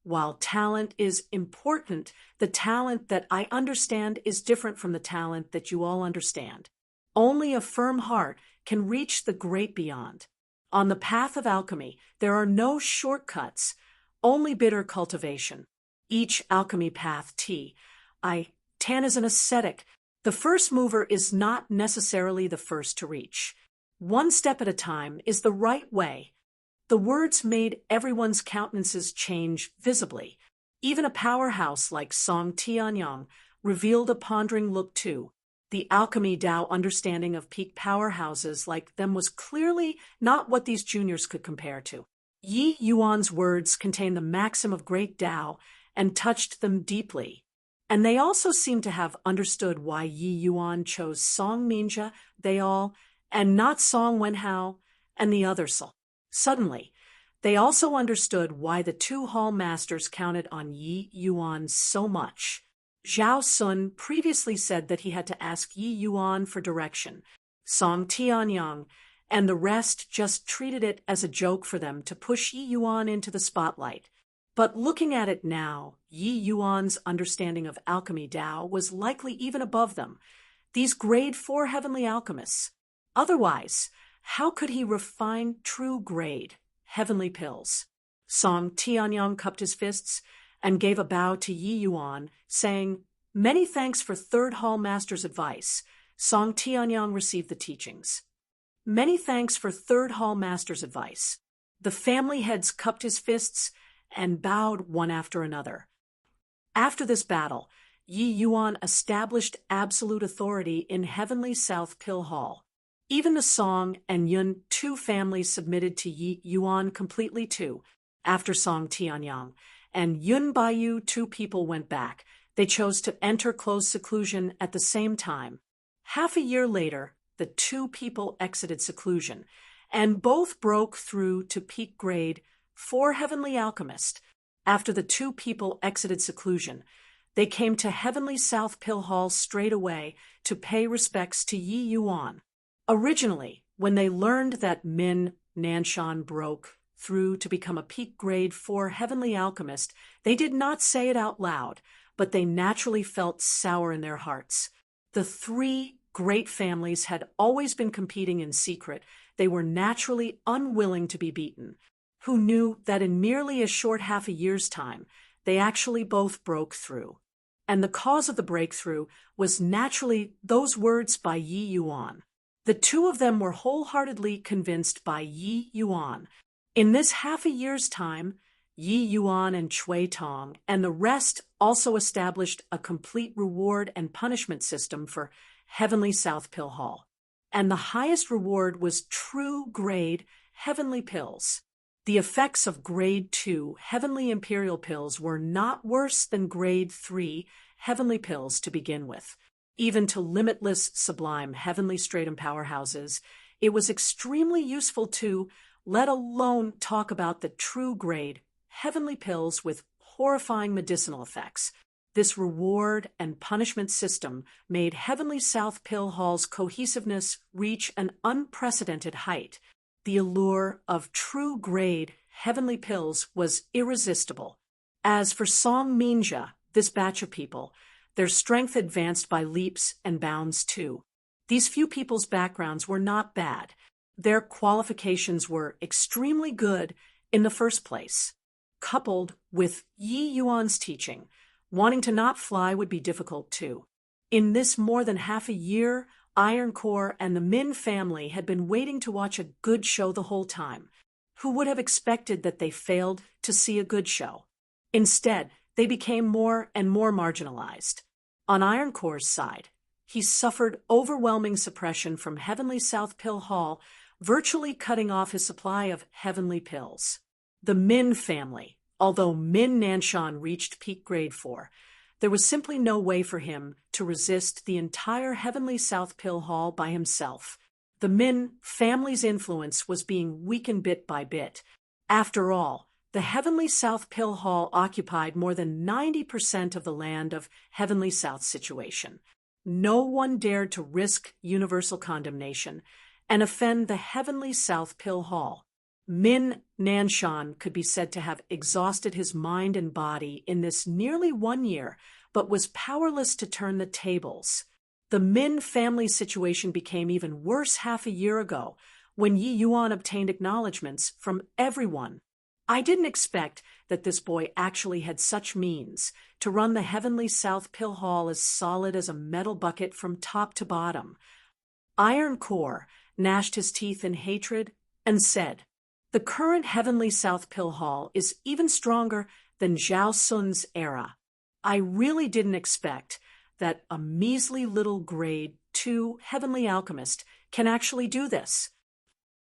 while talent is important, the talent that I understand is different from the talent that you all understand. Only a firm heart can reach the great beyond. On the path of alchemy, there are no shortcuts, only bitter cultivation. Each alchemy path, Tan is an ascetic. The first mover is not necessarily the first to reach. One step at a time is the right way." The words made everyone's countenances change visibly. Even a powerhouse like Song Tianyang revealed a pondering look too. The alchemy Tao understanding of peak powerhouses like them was clearly not what these juniors could compare to. Yi Yuan's words contained the maxim of great Tao and touched them deeply. And they also seemed to have understood why Yi Yuan chose Song Minja, they all, and not Song Wenhao and the other soul. Suddenly, they also understood why the two hall masters counted on Yi Yuan so much. Zhao Sun previously said that he had to ask Yi Yuan for direction. Song Tianyang and the rest just treated it as a joke for them to push Yi Yuan into the spotlight. But looking at it now, Yi Yuan's understanding of alchemy Tao was likely even above them. These grade 4 heavenly alchemists. Otherwise, how could he refine true grade heavenly pills? Song Tianyang cupped his fists and gave a bow to Yi Yuan, saying, "Many thanks for Third Hall Master's advice." Song Tianyang received the teachings. "Many thanks for Third Hall Master's advice." The family heads cupped his fists and bowed one after another. After this battle, Yi Yuan established absolute authority in Heavenly South Pill Hall. Even the Song and Yun, two families, submitted to Yi Yuan completely too. After Song Tianyang and Yun Baiyu, two people went back. They chose to enter closed seclusion at the same time. Half a year later, the two people exited seclusion, and both broke through to peak grade 4 heavenly alchemist. After the two people exited seclusion, they came to Heavenly South Pill Hall straight away to pay respects to Yi Yuan. Originally, when they learned that Min Nanshan broke through to become a peak grade 4 heavenly alchemist, they did not say it out loud, but they naturally felt sour in their hearts. The three great families had always been competing in secret. They were naturally unwilling to be beaten. Who knew that in merely a short half a year's time, they actually both broke through. And the cause of the breakthrough was naturally those words by Yi Yuan. The two of them were wholeheartedly convinced by Yi Yuan. In this half a year's time, Yi Yuan and Cui Tong and the rest also established a complete reward and punishment system for Heavenly South Pill Hall. And the highest reward was true grade Heavenly Pills. The effects of Grade 2 Heavenly Imperial Pills were not worse than Grade 3 Heavenly Pills to begin with. Even to limitless sublime Heavenly Stratum powerhouses, it was extremely useful to, let alone talk about the true grade Heavenly Pills with horrifying medicinal effects. This reward and punishment system made Heavenly South Pill Hall's cohesiveness reach an unprecedented height. The allure of true grade Heavenly Pills was irresistible. As for Song Minja, this batch of people, their strength advanced by leaps and bounds too. These few people's backgrounds were not bad. Their qualifications were extremely good in the first place. Coupled with Yi Yuan's teaching, wanting to not fly would be difficult too. In this more than half a year, Iron Core and the Min family had been waiting to watch a good show the whole time. Who would have expected that they failed to see a good show? Instead, they became more and more marginalized. On Iron Core's side, he suffered overwhelming suppression from Heavenly South Pill Hall, virtually cutting off his supply of Heavenly Pills. The Min family, although Min Nanshan reached peak grade 4, there was simply no way for him to resist the entire Heavenly South Pill Hall by himself. The Min family's influence was being weakened bit by bit. After all, the Heavenly South Pill Hall occupied more than 90% of the land of Heavenly South's situation. No one dared to risk universal condemnation and offend the Heavenly South Pill Hall. Min Nanshan could be said to have exhausted his mind and body in this nearly 1 year, but was powerless to turn the tables. The Min family situation became even worse half a year ago, when Yi Yuan obtained acknowledgments from everyone. I didn't expect that this boy actually had such means to run the Heavenly South Pill Hall as solid as a metal bucket from top to bottom. Iron Core gnashed his teeth in hatred and said, "The current Heavenly South Pill Hall is even stronger than Zhao Sun's era. I really didn't expect that a measly little grade 2 Heavenly Alchemist can actually do this."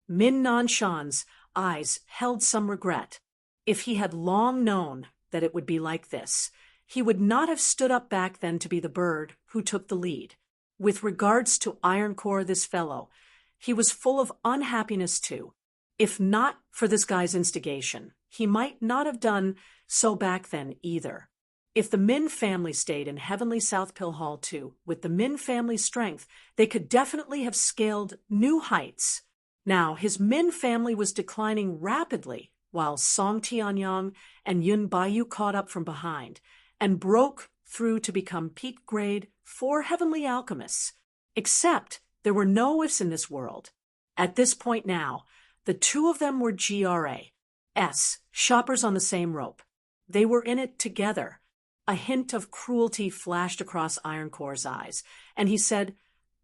Min Nanshan's eyes held some regret. If he had long known that it would be like this, he would not have stood up back then to be the bird who took the lead. With regards to Iron Core, this fellow, he was full of unhappiness too. If not for this guy's instigation, he might not have done so back then either. If the Min family stayed in Heavenly South Pill Hall too, with the Min family's strength, they could definitely have scaled new heights. Now, his Min family was declining rapidly, while Song Tianyang and Yun Baiyu caught up from behind and broke through to become peak grade 4 Heavenly Alchemists. Except there were no ifs in this world. At this point now, the two of them were GRAs, shoppers on the same rope. They were in it together. A hint of cruelty flashed across Iron Core's eyes, and he said,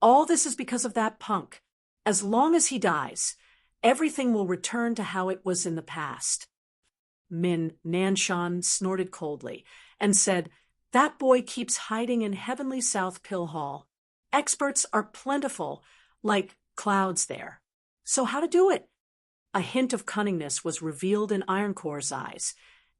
"All this is because of that punk. As long as he dies, everything will return to how it was in the past." Min Nanshan snorted coldly and said, "That boy keeps hiding in Heavenly South Pill Hall. Experts are plentiful, like clouds there. So how to do it?" A hint of cunningness was revealed in Iron Core's eyes,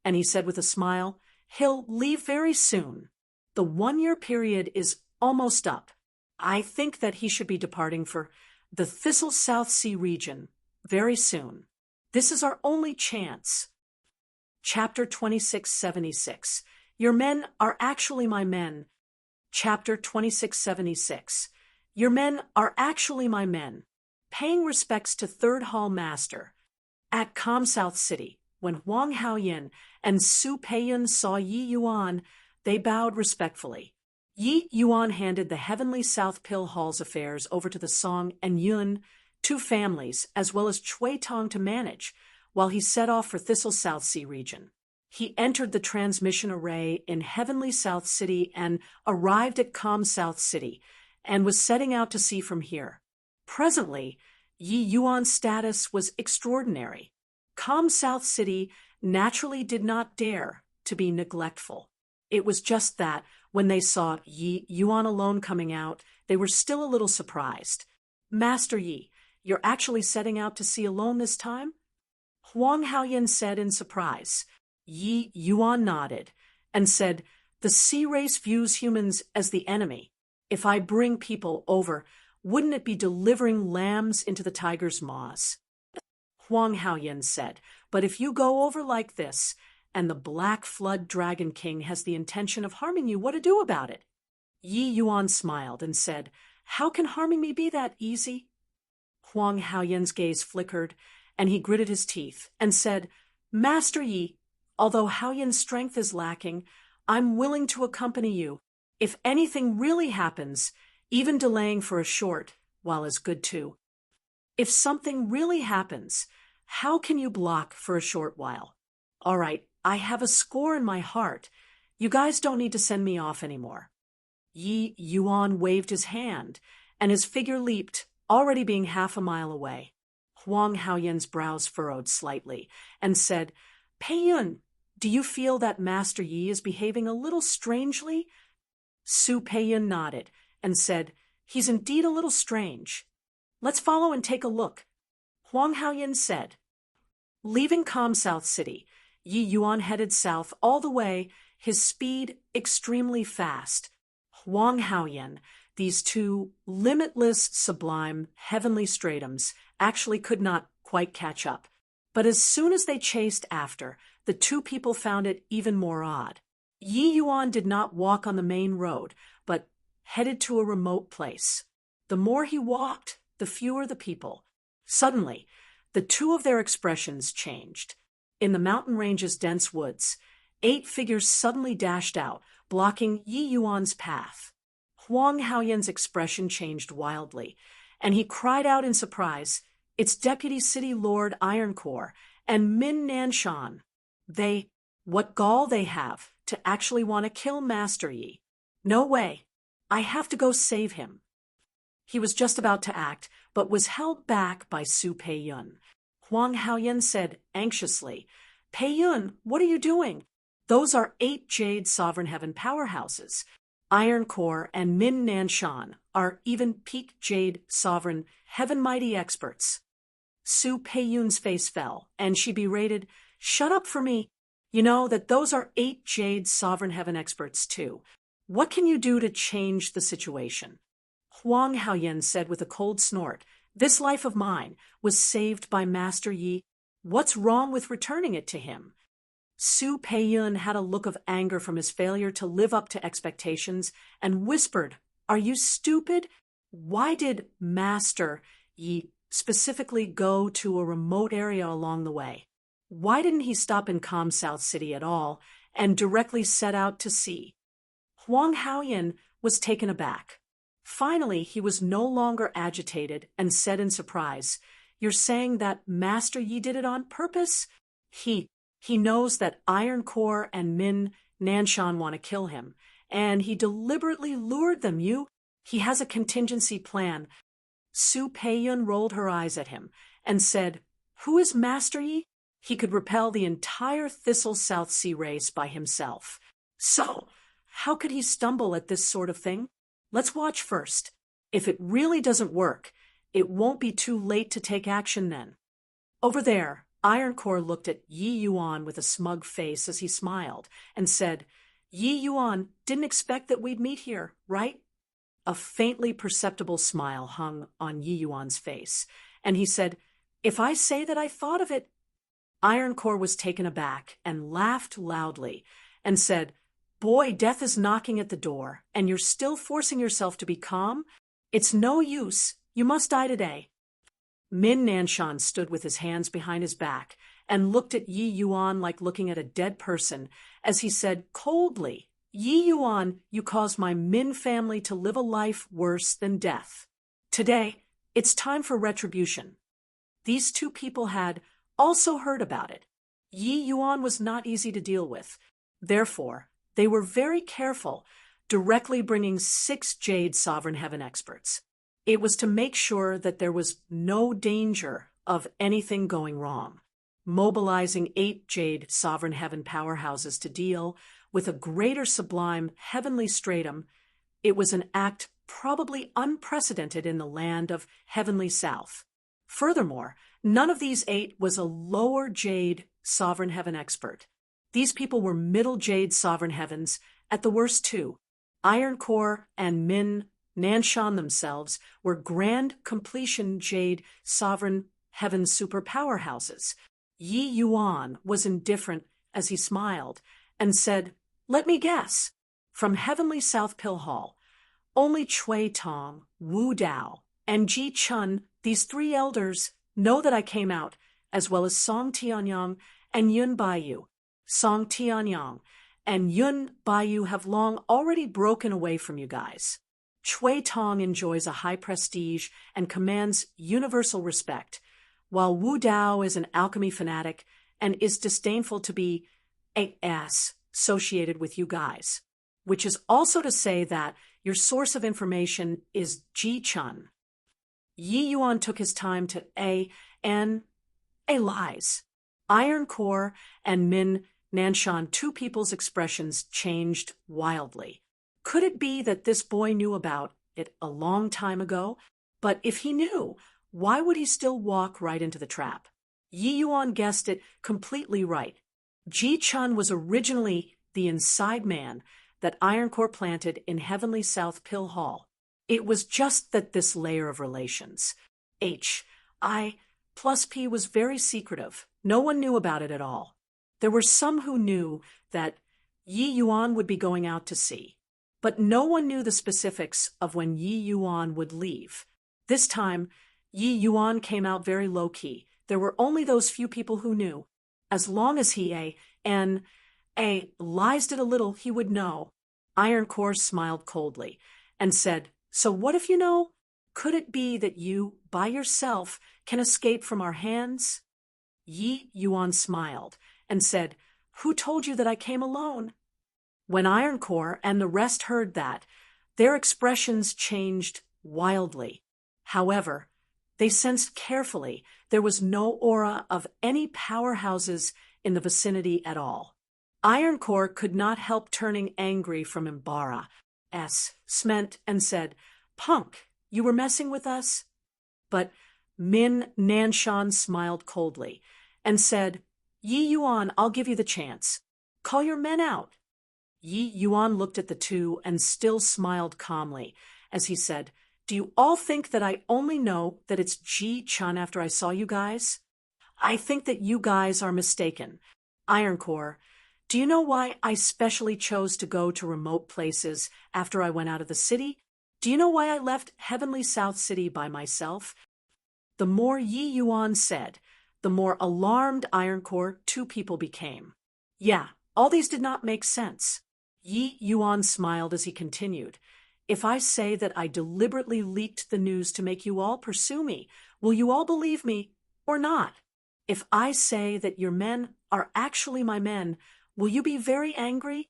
and he said with a smile, "He'll leave very soon. The 1-year period is almost up. I think that he should be departing for the Thistle South Sea region very soon. This is our only chance." Chapter 2676. Your men are actually my men. Chapter 2676. Your men are actually my men. Paying respects to Third Hall Master. At Com South City, when Wang Haoyin and Su Peiyun saw Yi Yuan, they bowed respectfully. Yi Yuan handed the Heavenly South Pill Hall's affairs over to the Song and Yun, two families, as well as Cui Tong to manage, while he set off for Thistle South Sea region. He entered the transmission array in Heavenly South City and arrived at calm South City, and was setting out to sea from here. Presently, Yi Yuan's status was extraordinary. Calm South City naturally did not dare to be neglectful. It was just that, when they saw Yi Yuan alone coming out, they were still a little surprised. "Master Yi, you're actually setting out to sea alone this time?" Huang Haoyan said in surprise. Yi Yuan nodded and said, "The sea race views humans as the enemy. If I bring people over, wouldn't it be delivering lambs into the tiger's maws?" Huang Haoyan said, "But if you go over like this, and the Black Flood Dragon King has the intention of harming you, what to do about it?" Yi Yuan smiled and said, "How can harming me be that easy?" Huang Haoyan's gaze flickered, and he gritted his teeth and said, "Master Yi, although Haoyan's strength is lacking, I'm willing to accompany you. If anything really happens, even delaying for a short while is good too." "If something really happens, how can you block for a short while?" "All right, I have a score in my heart. You guys don't need to send me off anymore." Yi Yuan waved his hand, and his figure leaped, already being half a mile away. Huang Haoyan's brows furrowed slightly, and said, "Peiyun, do you feel that Master Yi is behaving a little strangely?" Su Peiyun nodded, and said, "He's indeed a little strange." "Let's follow and take a look," Huang Haoyan said. Leaving calm South City, Yi Yuan headed south all the way, his speed extremely fast. Huang Haoyan, these two limitless, sublime, heavenly stratums, actually could not quite catch up. But as soon as they chased after, the two people found it even more odd. Yi Yuan did not walk on the main road, but headed to a remote place. The more he walked, the fewer the people. Suddenly, the two of their expressions changed. In the mountain range's dense woods, 8 figures suddenly dashed out, blocking Yi Yuan's path. Huang Haoyan's expression changed wildly, and he cried out in surprise, "It's Deputy City Lord Ironcore and Min Nanshan. What gall they have to actually want to kill Master Yi. No way. I have to go save him." He was just about to act, but was held back by Su Peiyun. Huang Haoyan said anxiously, "Peiyun, what are you doing? Those are 8 Jade Sovereign Heaven powerhouses. Ironcore and Min Nanshan are even peak Jade Sovereign Heaven Mighty experts." Su Peiyun's face fell, and she berated, "Shut up for me. You know that those are 8 Jade Sovereign Heaven experts too. What can you do to change the situation?" Huang Haoyan said with a cold snort, "This life of mine was saved by Master Yi. What's wrong with returning it to him?" Su Peiyun had a look of anger from his failure to live up to expectations and whispered, "Are you stupid? Why did Master Yi specifically go to a remote area along the way? Why didn't he stop in calm South City at all and directly set out to sea?" Huang Haoyan was taken aback. Finally, he was no longer agitated and said in surprise, "You're saying that Master Yi did it on purpose? He knows that Ironcore and Min Nanshan want to kill him, and he deliberately lured them. He has a contingency plan." Su Peiyun rolled her eyes at him and said, "Who is Master Yi? He could repel the entire Thistle South Sea race by himself. So, how could he stumble at this sort of thing? Let's watch first. If it really doesn't work, it won't be too late to take action then." Over there, Ironcore looked at Yi Yuan with a smug face as he smiled and said, "Yi Yuan didn't expect that we'd meet here, right?" A faintly perceptible smile hung on Yi Yuan's face, and he said, "If I say that I thought of it—" Ironcore was taken aback and laughed loudly and said, "Boy, death is knocking at the door, and you're still forcing yourself to be calm? It's no use. You must die today." Min Nanshan stood with his hands behind his back and looked at Yi Yuan like looking at a dead person as he said coldly, "Yi Yuan, you caused my Min family to live a life worse than death. Today, it's time for retribution." These two people had also heard about it. Yi Yuan was not easy to deal with. Therefore, they were very careful, directly bringing 6 Jade Sovereign Heaven experts. It was to make sure that there was no danger of anything going wrong, mobilizing 8 Jade Sovereign Heaven powerhouses to deal with a greater sublime heavenly stratum. It was an act probably unprecedented in the land of Heavenly South. Furthermore, none of these 8 was a lower Jade Sovereign Heaven expert. These people were middle Jade Sovereign Heavens, at the worst 2. Iron Core and Min Nanshan themselves were grand completion Jade Sovereign Heaven super powerhouses. Yi Yuan was indifferent as he smiled and said, "Let me guess. From Heavenly South Pill Hall, only Chui Tong, Wu Dao, and Ji Chun, these 3 elders, know that I came out, as well as Song Tianyang and Yun Baiyu. Song Tianyang and Yun Baiyu have long already broken away from you guys. Chui Tong enjoys a high prestige and commands universal respect, while Wu Dao is an alchemy fanatic and is disdainful to be associated with you guys, which is also to say that your source of information is Ji Chun." Yi Yuan took his time to lies. Iron Core and Min Nanshan, 2 people's expressions changed wildly. Could it be that this boy knew about it a long time ago? But if he knew, why would he still walk right into the trap? Yi Yuan guessed it completely right. Ji Chun was originally the inside man that Iron Core planted in Heavenly South Pill Hall. It was just that this layer of relations, I plus P, was very secretive. No one knew about it at all. There were some who knew that Yi Yuan would be going out to sea, but no one knew the specifics of when Yi Yuan would leave. This time, Yi Yuan came out very low-key. There were only those few people who knew. As long as he lies it a little, he would know. Iron Core smiled coldly and said, "So what if you know? Could it be that you, by yourself, can escape from our hands?" Yi Yuan smiled and said, "Who told you that I came alone?" When Iron Core and the rest heard that, their expressions changed wildly. However, they sensed carefully there was no aura of any powerhouses in the vicinity at all. Iron Core could not help turning angry from Imbara's Sment and said, "Punk, you were messing with us?" But Min Nanshan smiled coldly and said, "Yi Yuan, I'll give you the chance. Call your men out." Yi Yuan looked at the 2 and still smiled calmly as he said, "Do you all think that I only know that it's Ji Chun after I saw you guys? I think that you guys are mistaken. Iron Core, do you know why I specially chose to go to remote places after I went out of the city? Do you know why I left Heavenly South City by myself?" The more Yi Yuan said, the more alarmed Iron Core 2 people became. Yeah, all these did not make sense. Yi Yuan smiled as he continued, "If I say that I deliberately leaked the news to make you all pursue me, will you all believe me or not? If I say that your men are actually my men, will you be very angry?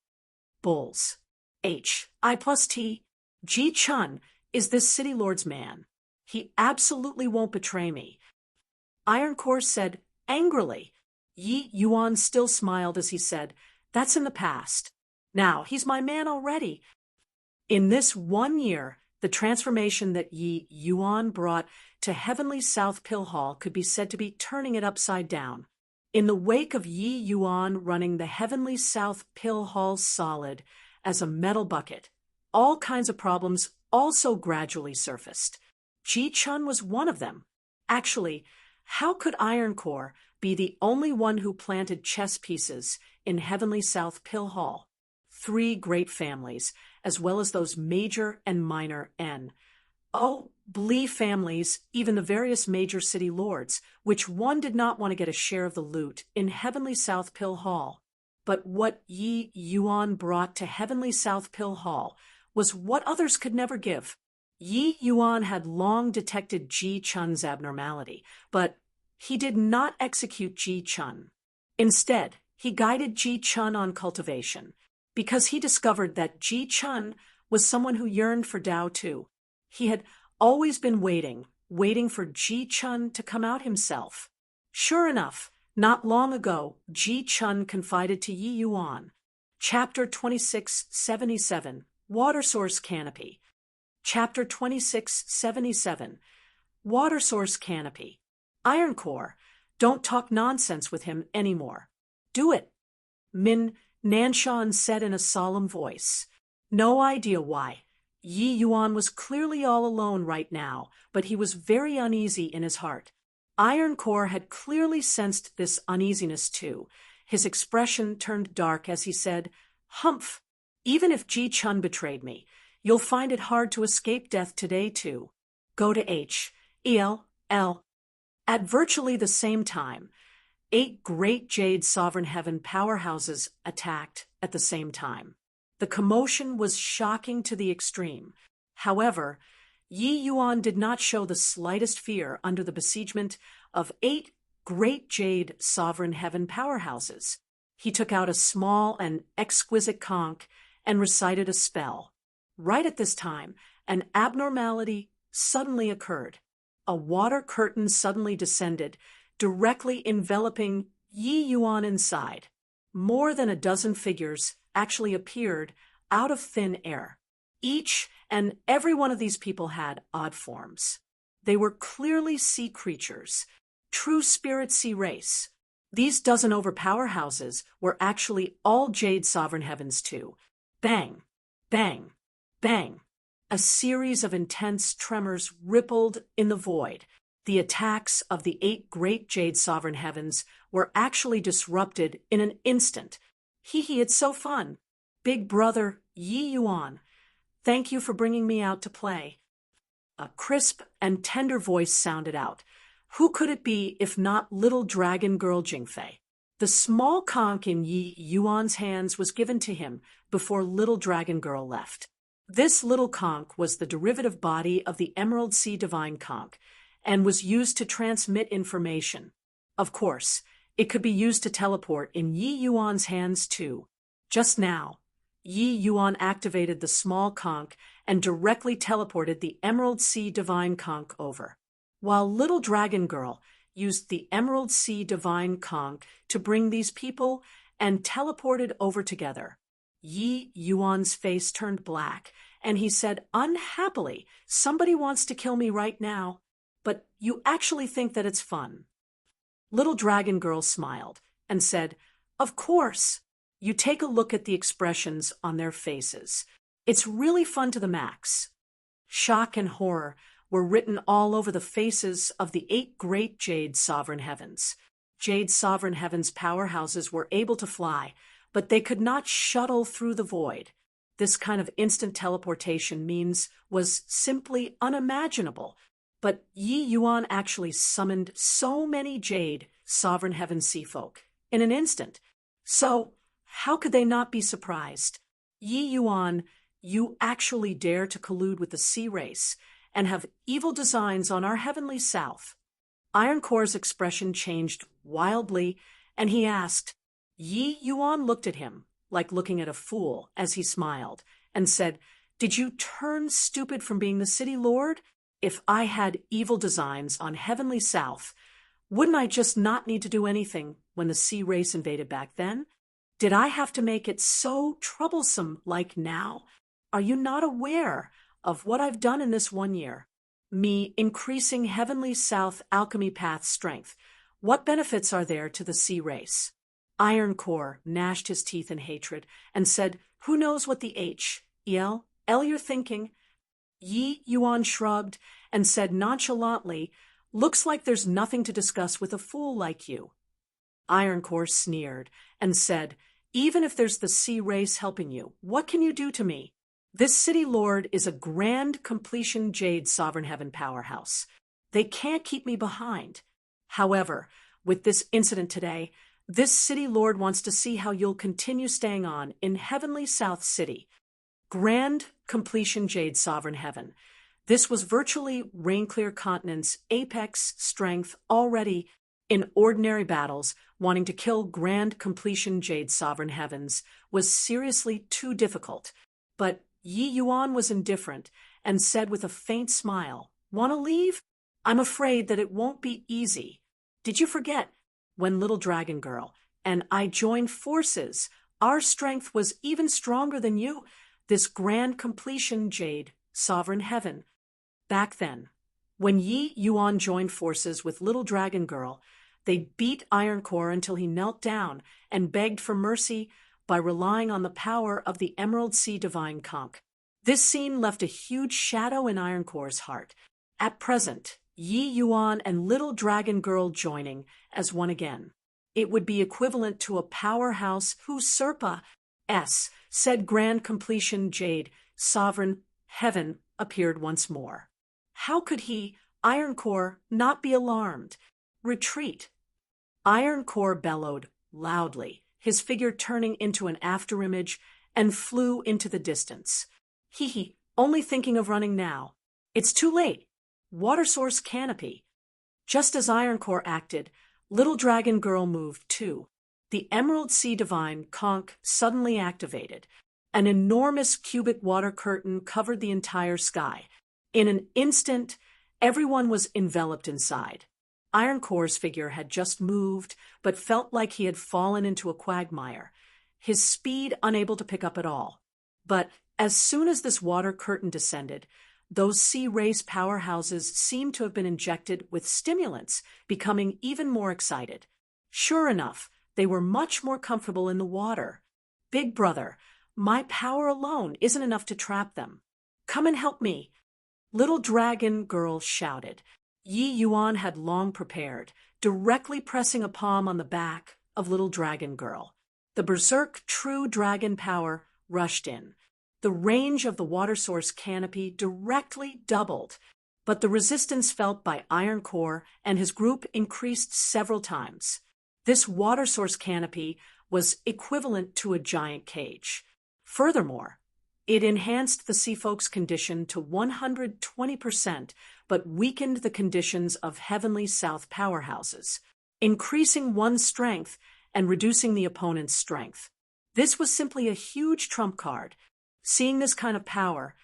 Bulls. I plus T. Ji Chun is this city lord's man. He absolutely won't betray me." Iron Core said angrily. Yi Yuan still smiled as he said, "That's in the past. Now, he's my man already." In this 1 year, the transformation that Yi Yuan brought to Heavenly South Pill Hall could be said to be turning it upside down. In the wake of Yi Yuan running the Heavenly South Pill Hall solid as a metal bucket, all kinds of problems also gradually surfaced. Ji Chun was one of them. Actually, how could Iron Core be the only one who planted chess pieces in Heavenly South Pill Hall? 3 great families, as well as those major and minor Blee families, even the various major city lords, which one did not want to get a share of the loot in Heavenly South Pill Hall. But what Yi Yuan brought to Heavenly South Pill Hall was what others could never give. Yi Yuan had long detected Ji Chun's abnormality, but he did not execute Ji Chun. Instead, he guided Ji-chun on cultivation, because he discovered that Ji-chun was someone who yearned for Tao too. He had always been waiting for Ji-chun to come out himself. Sure enough, not long ago, Ji-chun confided to Yi Yuan. Chapter 2677, Water Source Canopy. Chapter 2677, Water Source Canopy. Iron Core, don't talk nonsense with him anymore. Do it, Min Nanshan said in a solemn voice. No idea why. Yi Yuan was clearly all alone right now, but he was very uneasy in his heart. Iron Core had clearly sensed this uneasiness too. His expression turned dark as he said, Humph! Even if Ji-chun betrayed me, you'll find it hard to escape death today too. Go to H.E.L.L. At virtually the same time, 8 great Jade Sovereign Heaven powerhouses attacked at the same time. The commotion was shocking to the extreme. However, Yi Yuan did not show the slightest fear under the besiegement of 8 great Jade Sovereign Heaven powerhouses. He took out a small and exquisite conch and recited a spell. Right at this time, an abnormality suddenly occurred. A water curtain suddenly descended, directly enveloping Yi Yuan inside. More than a dozen figures actually appeared out of thin air. Each and every one of these people had odd forms. They were clearly sea creatures, true spirit sea race. These dozen over powerhouses were actually all Jade Sovereign Heavens too. Bang, bang, bang. A series of intense tremors rippled in the void. The attacks of the 8 great Jade Sovereign Heavens were actually disrupted in an instant. Hee, it's so fun. Big brother Yi Yuan, thank you for bringing me out to play. A crisp and tender voice sounded out. Who could it be if not little dragon girl Jingfei? The small conch in Yi Yuan's hands was given to him before little dragon girl left. This little conch was the derivative body of the Emerald Sea Divine Conch and was used to transmit information. Of course, it could be used to teleport in Yi Yuan's hands too. Just now, Yi Yuan activated the small conch and directly teleported the Emerald Sea Divine Conch over, while little dragon girl used the Emerald Sea Divine Conch to bring these people and teleported over together. Yi Yuan's face turned black, and he said unhappily, somebody wants to kill me right now, but you actually think that it's fun. Little dragon girl smiled and said, of course. You take a look at the expressions on their faces. It's really fun to the max. Shock and horror were written all over the faces of the 8 great Jade Sovereign Heavens. Jade Sovereign Heavens powerhouses were able to fly, but they could not shuttle through the void. This kind of instant teleportation was simply unimaginable. But Yi Yuan actually summoned so many Jade Sovereign Heaven sea folk in an instant. So, how could they not be surprised? Yi Yuan, you actually dare to collude with the sea race and have evil designs on our heavenly south. Iron Core's expression changed wildly, and he asked. Yi Yuan looked at him, like looking at a fool, as he smiled, and said, did you turn stupid from being the city lord? If I had evil designs on heavenly south, wouldn't I just not need to do anything when the sea race invaded back then? Did I have to make it so troublesome like now? Are you not aware of what I've done in this 1 year? Me increasing heavenly south alchemy path strength. What benefits are there to the sea race? Iron Core gnashed his teeth in hatred and said, who knows what the H.E.L.L. you're thinking? Yi Yuan shrugged and said nonchalantly, looks like there's nothing to discuss with a fool like you. Iron Core sneered and said, even if there's the sea race helping you, what can you do to me? This city lord is a grand completion Jade Sovereign Heaven powerhouse. They can't keep me behind. However, with this incident today, this city lord wants to see how you'll continue staying on in Heavenly South City. Grand completion Jade Sovereign Heaven. This was virtually Rainclear Continent's apex strength already. In ordinary battles, wanting to kill Grand Completion Jade's sovereign heavens was seriously too difficult. But Yi Yuan was indifferent and said with a faint smile, "Want to leave? I'm afraid that it won't be easy. Did you forget when Little Dragon Girl and I joined forces, our strength was even stronger than you, this Grand Completion Jade, Sovereign Heaven. Back then, when Yi Yuan joined forces with Little Dragon Girl, they beat Ironcore until he knelt down and begged for mercy by relying on the power of the Emerald Sea Divine Conch. This scene left a huge shadow in Ironcore's heart. At present, Yi Yuan and Little Dragon Girl joining as one again. It would be equivalent to a powerhouse usurpa S, said Grand Completion Jade, Sovereign Heaven appeared once more. How could he, Ironcore, not be alarmed? Retreat. Ironcore bellowed loudly, his figure turning into an afterimage, and flew into the distance. Hee, only thinking of running now. It's too late. Water source canopy. Just as Ironcore acted, Little Dragon Girl moved too. The Emerald Sea Divine Conch suddenly activated. An enormous cubic water curtain covered the entire sky. In an instant, everyone was enveloped inside. Ironcore's figure had just moved, but felt like he had fallen into a quagmire, his speed unable to pick up at all. But as soon as this water curtain descended, those sea race powerhouses seemed to have been injected with stimulants, becoming even more excited. Sure enough, they were much more comfortable in the water. Big brother, my power alone isn't enough to trap them. Come and help me. Little Dragon Girl shouted. Yi Yuan had long prepared, directly pressing a palm on the back of Little Dragon Girl. The berserk true dragon power rushed in. The range of the water source canopy directly doubled, but the resistance felt by Ironcore and his group increased several times. This water source canopy was equivalent to a giant cage. Furthermore, it enhanced the Sea Folk's condition to 120%, but weakened the conditions of Heavenly South powerhouses, increasing one's strength and reducing the opponent's strength. This was simply a huge trump card. Seeing this kind of power,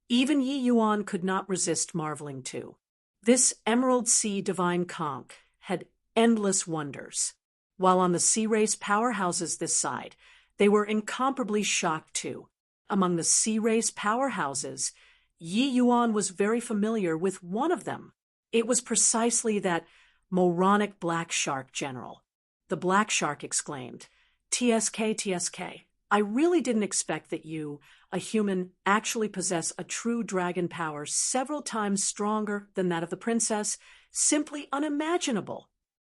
even Yi Yuan could not resist marveling too. This Emerald Sea Divine Conch had endless wonders. While on the sea race powerhouses this side, they were incomparably shocked too. Among the sea race powerhouses, Yi Yuan was very familiar with one of them. It was precisely that moronic black shark general. The black shark exclaimed, "TSK, TSK, I really didn't expect that you, a human, actually possess a true dragon power several times stronger than that of the princess. Simply unimaginable."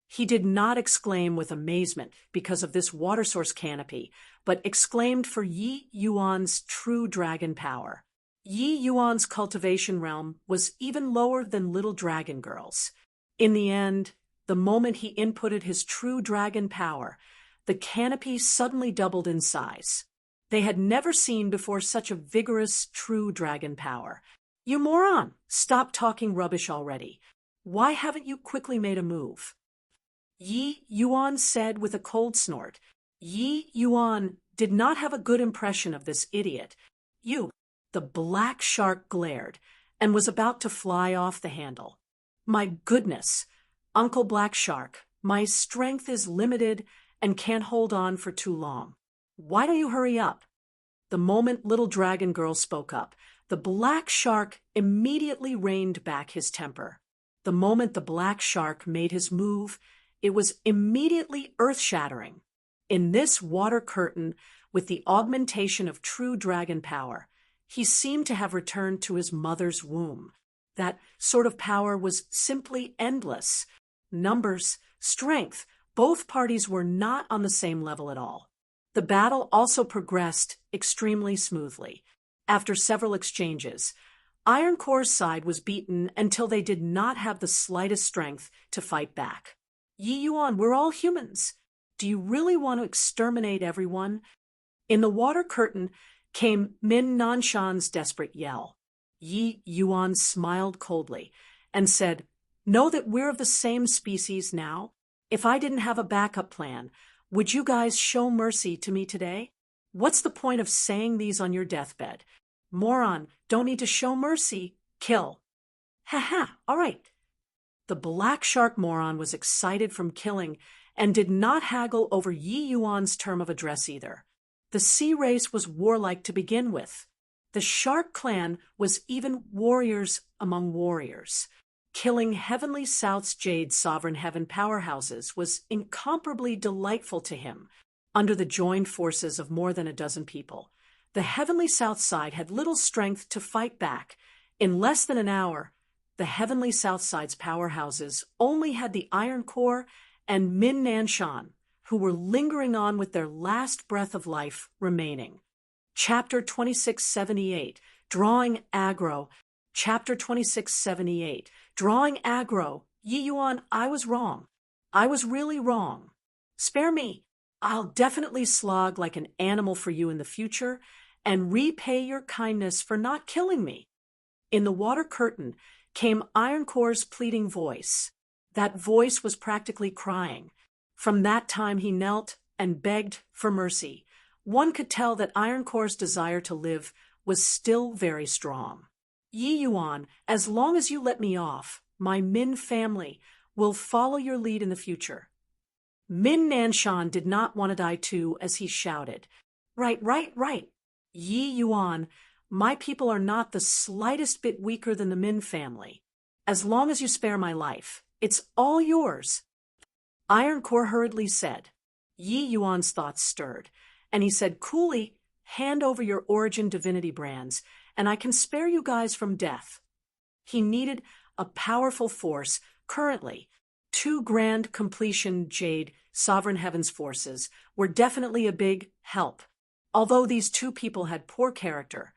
He did not exclaim with amazement because of this water source canopy, but exclaimed for Yi Yuan's true dragon power. Yi Yuan's cultivation realm was even lower than Little Dragon Girl's. In the end, the moment he inputted his true dragon power, the canopy suddenly doubled in size. They had never seen before such a vigorous true dragon power. "You moron! Stop talking rubbish already. Why haven't you quickly made a move?" Yi Yuan said with a cold snort. Yi Yuan did not have a good impression of this idiot. The black shark glared and was about to fly off the handle. "My goodness, Uncle Black Shark, my strength is limited and can't hold on for too long. Why don't you hurry up?" The moment Little Dragon Girl spoke up, the black shark immediately reined back his temper. The moment the black shark made his move, it was immediately earth-shattering. In this water curtain, with the augmentation of true dragon power, he seemed to have returned to his mother's womb. That sort of power was simply endless. Numbers, strength, both parties were not on the same level at all. The battle also progressed extremely smoothly. After several exchanges, Ironcore's side was beaten until they did not have the slightest strength to fight back. "Yi Yuan, we're all humans. Do you really want to exterminate everyone?" In the water curtain came Min Nanshan's desperate yell. Yi Yuan smiled coldly and said, "Know that we're of the same species now. If I didn't have a backup plan, would you guys show mercy to me today? What's the point of saying these on your deathbed? Moron, don't need to show mercy, kill. Ha ha, all right. The black shark moron was excited from killing and did not haggle over Yi Yuan's term of address either. The sea race was warlike to begin with. The shark clan was even warriors among warriors. Killing Heavenly South's Jade Sovereign Heaven powerhouses was incomparably delightful to him under the joined forces of more than a dozen people. The Heavenly South side had little strength to fight back. In less than an hour, the Heavenly South side's powerhouses only had the Iron Core and Min Nanshan, who were lingering on with their last breath of life remaining. Chapter 2678, Drawing Aggro. Chapter 2678, Drawing Aggro. Yi Yuan, I was wrong. I was really wrong. Spare me. I'll definitely slog like an animal for you in the future and repay your kindness for not killing me. In the water curtain came Iron Core's pleading voice. That voice was practically crying. From that time he knelt and begged for mercy. One could tell that Iron Core's desire to live was still very strong. Yi Yuan, as long as you let me off, my Min family will follow your lead in the future. Min Nanshan did not want to die too as he shouted, Right. Yi Yuan, my people are not the slightest bit weaker than the Min family. As long as you spare my life, it's all yours. Iron Core hurriedly said. Yi Yuan's thoughts stirred, and he said coolly, hand over your origin divinity brands, and I can spare you guys from death. He needed a powerful force. Currently, 2 grand completion Jade Sovereign Heavens forces were definitely a big help, although these 2 people had poor character.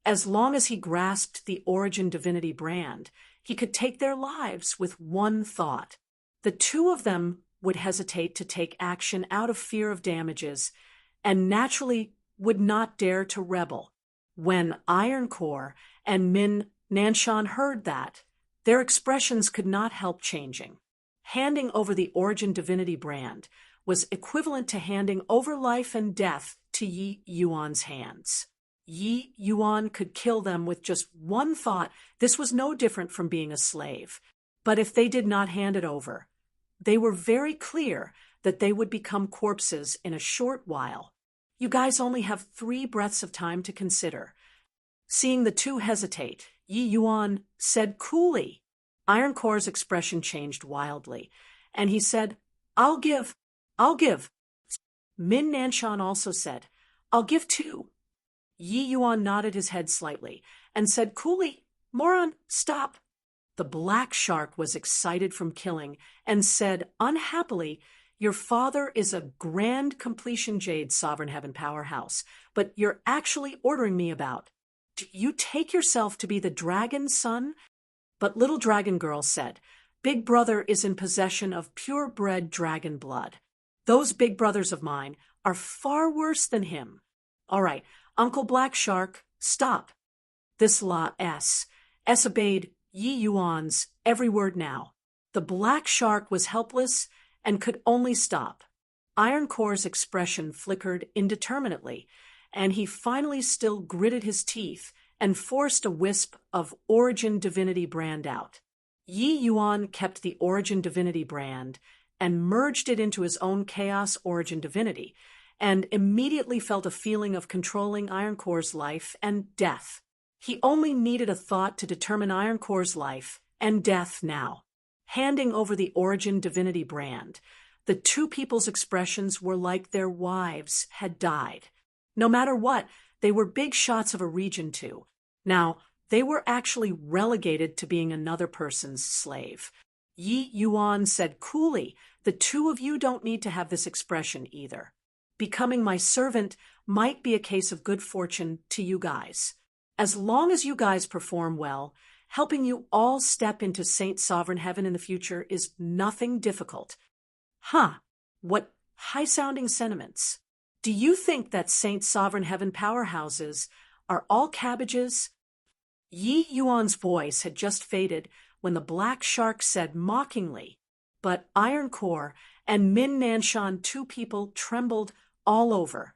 As long as he grasped the origin divinity brand, he could take their lives with one thought. The 2 of them would hesitate to take action out of fear of damages, and naturally would not dare to rebel. When Iron Core and Min Nanshan heard that, their expressions could not help changing. Handing over the origin divinity brand was equivalent to handing over life and death to Yi Yuan's hands. Yi Yuan could kill them with just one thought. This was no different from being a slave. But if they did not hand it over, they were very clear that they would become corpses in a short while. You guys only have 3 breaths of time to consider. Seeing the 2 hesitate, Yi Yuan said coolly. Iron Core's expression changed wildly, and he said, I'll give. Min Nanshan also said, I'll give too. Yi Yuan nodded his head slightly and said coolly, Moron, stop. The black shark was excited from killing and said unhappily, Your father is a grand completion Jade Sovereign Heaven powerhouse, but you're actually ordering me about. Do you take yourself to be the dragon's son? But little dragon girl said, Big brother is in possession of purebred dragon blood. Those big brothers of mine are far worse than him. All right, Uncle Black Shark, stop. This law S obeyed Yi Yuan's every word now. The black shark was helpless and could only stop. Iron Core's expression flickered indeterminately, and he finally still gritted his teeth and forced a wisp of Origin Divinity brand out. Yi Yuan kept the Origin Divinity brand and merged it into his own Chaos Origin Divinity, and immediately felt a feeling of controlling Iron Core's life and death. He only needed a thought to determine Iron Core's life and death now. Handing over the Origin Divinity brand, the 2 people's expressions were like their wives had died. No matter what, they were big shots of a region 2. Now, they were actually relegated to being another person's slave. Yi Yuan said coolly, the 2 of you don't need to have this expression either. Becoming my servant might be a case of good fortune to you guys. As long as you guys perform well, helping you all step into Saint Sovereign Heaven in the future is nothing difficult. What high-sounding sentiments. Do you think that Saint Sovereign Heaven powerhouses are all cabbages? Yi Yuan's voice had just faded when the black shark said mockingly, but Iron Core and Min Nanshan, two people, trembled all over,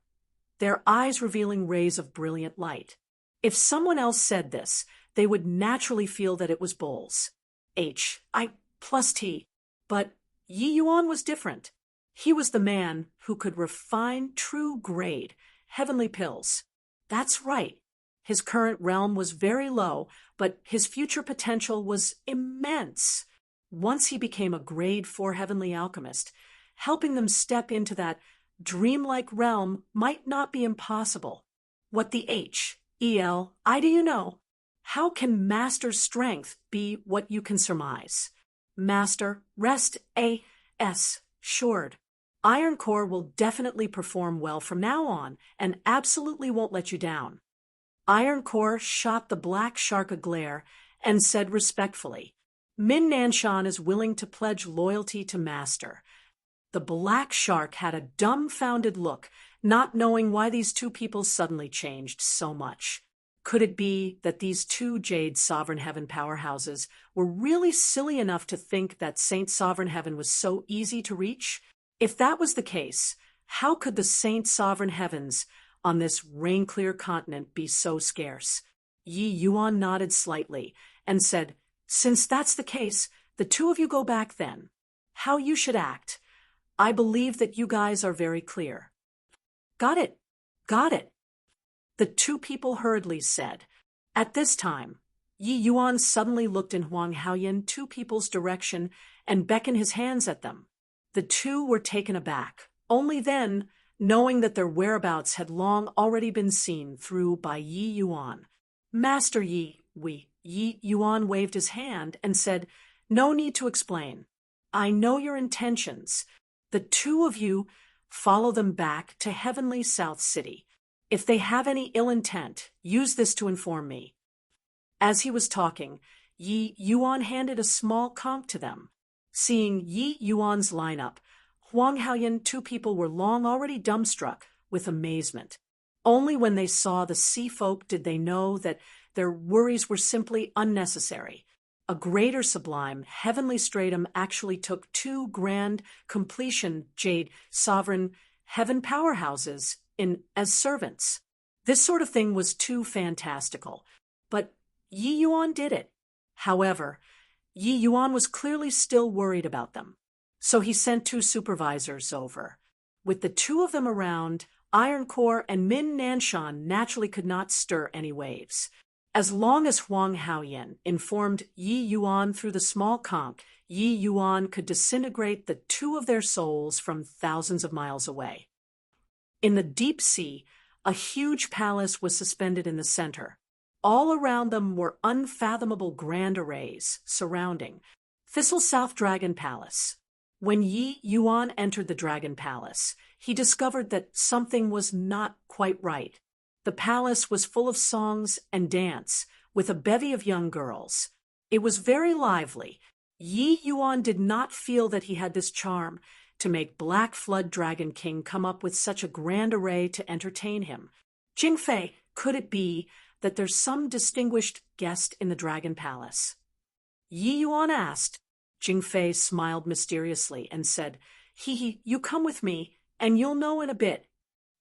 their eyes revealing rays of brilliant light. If someone else said this, they would naturally feel that it was Bull's. I plus T. But Yi Yuan was different. He was the man who could refine true grade, heavenly pills. That's right. His current realm was very low, but his future potential was immense. Once he became a grade 4 heavenly alchemist, helping them step into that dreamlike realm might not be impossible. What the H-E-L-I do you know? How can master's strength be what you can surmise? Master, rest A-S, assured. Iron Core will definitely perform well from now on and absolutely won't let you down. Iron Core shot the black shark a glare and said respectfully, Min Nanshan is willing to pledge loyalty to Master. The black shark had a dumbfounded look, not knowing why these two people suddenly changed so much. Could it be that these two Jade Sovereign Heaven powerhouses were really silly enough to think that Saint Sovereign Heaven was so easy to reach? If that was the case, how could the Saint Sovereign Heavens on this rain-clear continent be so scarce? Yi Yuan nodded slightly and said, Since that's the case, the two of you go back then. How you should act. I believe that you guys are very clear. Got it. Got it. The two people hurriedly said. At this time, Yi Yuan suddenly looked in Huang Haoyan two people's direction and beckoned his hands at them. The two were taken aback. Only then, knowing that their whereabouts had long already been seen through by Yi Yuan. Master Yi Yuan waved his hand and said, No need to explain. I know your intentions. The two of you follow them back to Heavenly South City. If they have any ill intent, use this to inform me. As he was talking, Yi Yuan handed a small conch to them. Seeing Yi Yuan's lineup, Huang Haoyan two people were long already dumbstruck with amazement. Only when they saw the sea folk did they know that their worries were simply unnecessary. A greater sublime, heavenly stratum actually took two grand completion Jade Sovereign Heaven powerhouses in as servants. This sort of thing was too fantastical, but Yi Yuan did it. However, Yi Yuan was clearly still worried about them, so he sent two supervisors over. With the two of them around, Iron Core and Min Nanshan naturally could not stir any waves. As long as Huang Haoyan informed Yi Yuan through the small conch, Yi Yuan could disintegrate the two of their souls from thousands of miles away. In the deep sea, a huge palace was suspended in the center. All around them were unfathomable grand arrays surrounding Thistle South Dragon Palace. When Yi Yuan entered the Dragon Palace, he discovered that something was not quite right. The palace was full of songs and dance, with a bevy of young girls. It was very lively. Yi Yuan did not feel that he had this charm to make Black Flood Dragon King come up with such a grand array to entertain him. Jingfei, could it be that there's some distinguished guest in the Dragon Palace? Yi Yuan asked. Jingfei smiled mysteriously and said, you come with me, and you'll know in a bit.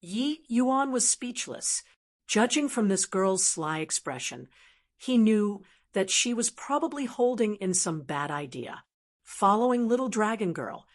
Yi Yuan was speechless. Judging from this girl's sly expression, he knew that she was probably holding in some bad idea. Following little dragon girl,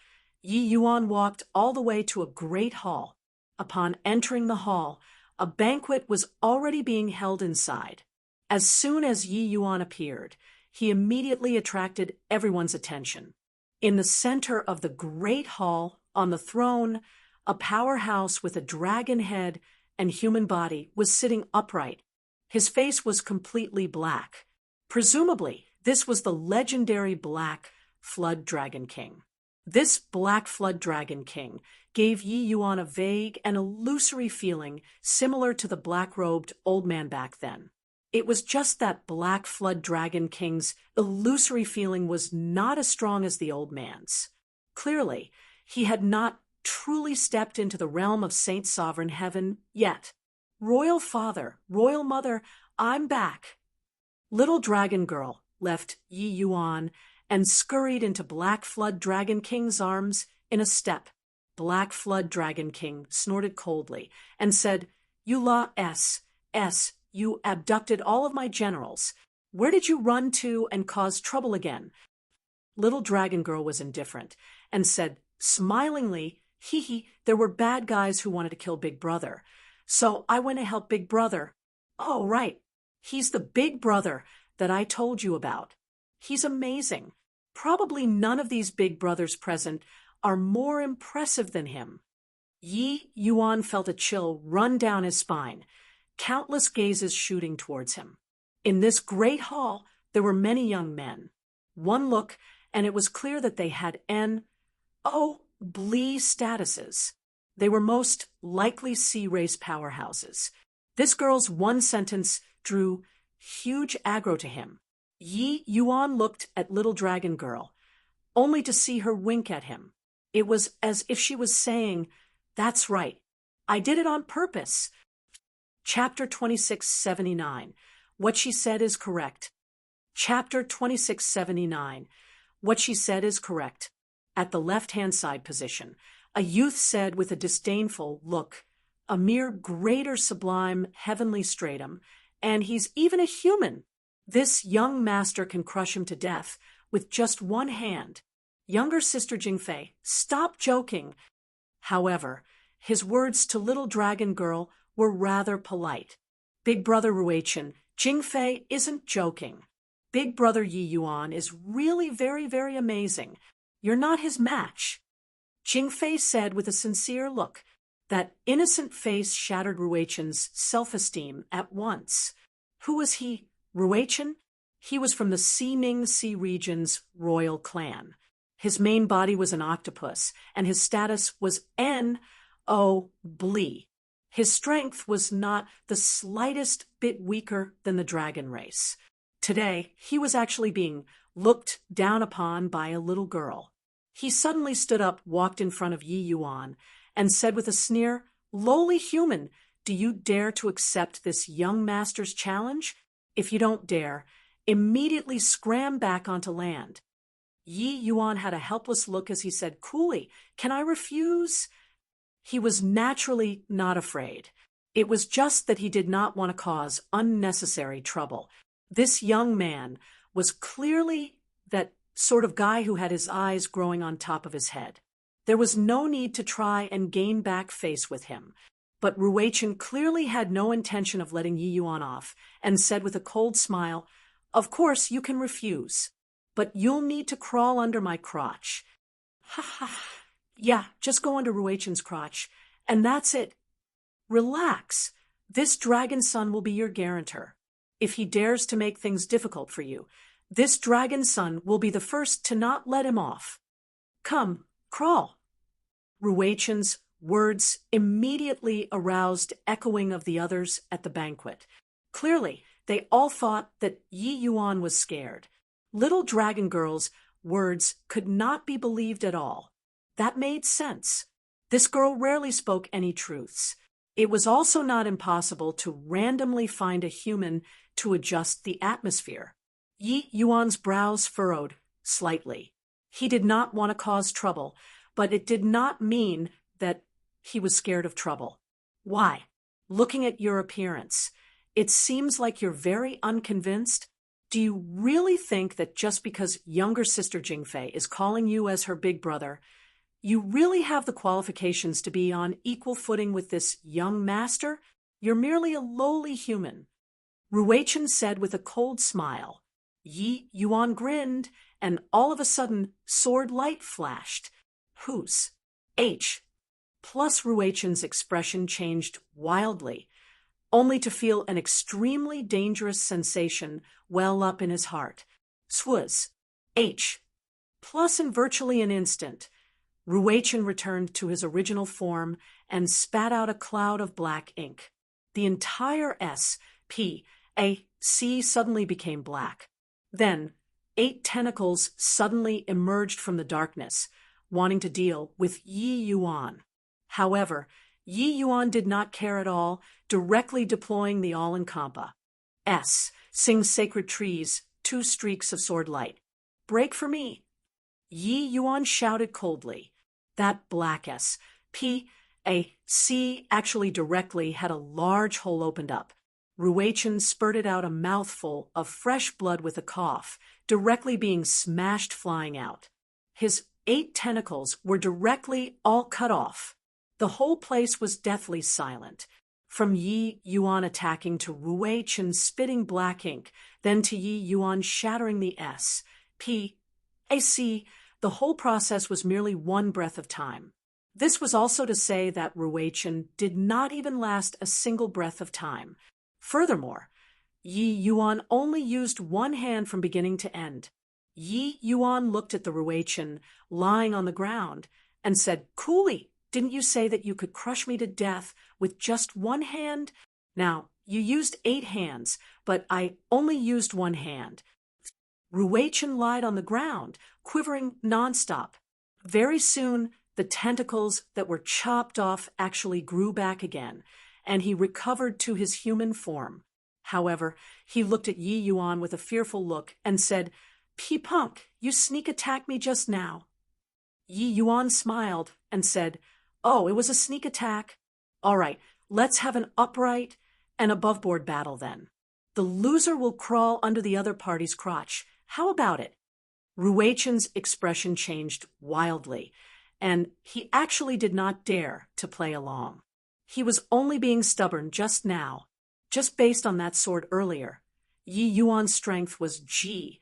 Yi Yuan walked all the way to a great hall. Upon entering the hall, a banquet was already being held inside. As soon as Yi Yuan appeared, he immediately attracted everyone's attention. In the center of the great hall, on the throne, a powerhouse with a dragon head and human body was sitting upright. His face was completely black. Presumably, this was the legendary Black Flood Dragon King. This Black Flood Dragon King gave Yi Yuan a vague and illusory feeling similar to the black-robed old man back then. It was just that Black Flood Dragon King's illusory feeling was not as strong as the old man's. Clearly, he had not truly stepped into the realm of Saint Sovereign Heaven yet. Royal Father, Royal Mother, I'm back. Little Dragon Girl left Yi Yuan and scurried into Black Flood Dragon King's arms in a step. Black Flood Dragon King snorted coldly and said, "You la s, you abducted all of my generals. Where did you run to and cause trouble again?" Little Dragon Girl was indifferent and said smilingly, "Hee hee, there were bad guys who wanted to kill Big Brother. So I went to help Big Brother." "Oh, right. He's the big brother that I told you about. He's amazing. Probably none of these big brothers present are more impressive than him." Yi Yuan felt a chill run down his spine, countless gazes shooting towards him. In this great hall, there were many young men. One look, and it was clear that they had Blee statuses. They were most likely C-race powerhouses. This girl's one sentence drew huge aggro to him. Yi Yuan looked at Little Dragon Girl, only to see her wink at him. It was as if she was saying, "That's right. I did it on purpose." Chapter 2679. What she said is correct. Chapter 2679. What she said is correct. At the left-hand side position, a youth said with a disdainful look, "A mere greater sublime heavenly stratum, and he's even a human. This young master can crush him to death with just one hand. Younger sister Jingfei, stop joking." However, his words to Little Dragon Girl were rather polite. "Big brother Ruichen, Jingfei isn't joking. Big brother Yi Yuan is really very, very amazing. You're not his match." Jingfei said with a sincere look. That innocent face shattered Ruichen's self-esteem at once. Who was he? Ruichen? He was from the Ximing Sea region's royal clan. His main body was an octopus, and his status was Blee. His strength was not the slightest bit weaker than the dragon race. Today, he was actually being looked down upon by a little girl. He suddenly stood up, walked in front of Yi Yuan, and said with a sneer, "Lowly human, do you dare to accept this young master's challenge? If you don't dare, immediately scram back onto land." Yi Yuan had a helpless look as he said coolly, "Can I refuse?" He was naturally not afraid. It was just that he did not want to cause unnecessary trouble. This young man was clearly that sort of guy who had his eyes growing on top of his head. There was no need to try and gain back face with him. But Ruichen clearly had no intention of letting Yi Yuan off, and said with a cold smile, "Of course you can refuse, but you'll need to crawl under my crotch." "Ha ha. Yeah, just go under Ruichen's crotch, and that's it. Relax. This dragon son will be your guarantor. If he dares to make things difficult for you, this dragon son will be the first to not let him off. Come, crawl." Ruichen's words immediately aroused echoing of the others at the banquet. Clearly, they all thought that Yi Yuan was scared. Little Dragon Girl's words could not be believed at all. That made sense. This girl rarely spoke any truths. It was also not impossible to randomly find a human to adjust the atmosphere. Yi Yuan's brows furrowed slightly. He did not want to cause trouble, but it did not mean that he was scared of trouble. "Why? Looking at your appearance, it seems like you're very unconvinced. Do you really think that just because younger sister Jingfei is calling you as her big brother, you really have the qualifications to be on equal footing with this young master? You're merely a lowly human." Ruichen said with a cold smile. Yi Yuan grinned, and all of a sudden sword light flashed. "Whose?" "H." Plus Ruichen's expression changed wildly, only to feel an extremely dangerous sensation well up in his heart. "Swuz." "H." Plus in virtually an instant, Ruichen returned to his original form and spat out a cloud of black ink. The entire S.P.A.C. suddenly became black. Then, 8 tentacles suddenly emerged from the darkness, wanting to deal with Yi Yuan. However, Yi Yuan did not care at all, directly deploying the all-in-compa. Sing sacred trees, 2 streaks of sword light. "Break for me." Yi Yuan shouted coldly. That black S, P, A, C actually directly had a large hole opened up. Ruachin spurted out a mouthful of fresh blood with a cough, directly being smashed flying out. His 8 tentacles were directly all cut off. The whole place was deathly silent. From Yi Yuan attacking to Ruachin spitting black ink, then to Yi Yuan shattering the S, P, A, C, the whole process was merely one breath of time. This was also to say that Ruachin did not even last a single breath of time. Furthermore, Yi Yuan only used one hand from beginning to end. Yi Yuan looked at the Ruachin lying on the ground and said, "Coolly, didn't you say that you could crush me to death with just one hand? Now, you used 8 hands, but I only used one hand." Ruachin lied on the ground, quivering nonstop. Very soon, the tentacles that were chopped off actually grew back again, and he recovered to his human form. However, he looked at Yi Yuan with a fearful look and said, "P-Punk, you sneak attacked me just now." Yi Yuan smiled and said, "Oh, it was a sneak attack. All right, let's have an upright and above-board battle then. The loser will crawl under the other party's crotch. How about it?" Ruachin's expression changed wildly, and he actually did not dare to play along. He was only being stubborn just now, just based on that sword earlier. Yi Yuan's strength was G.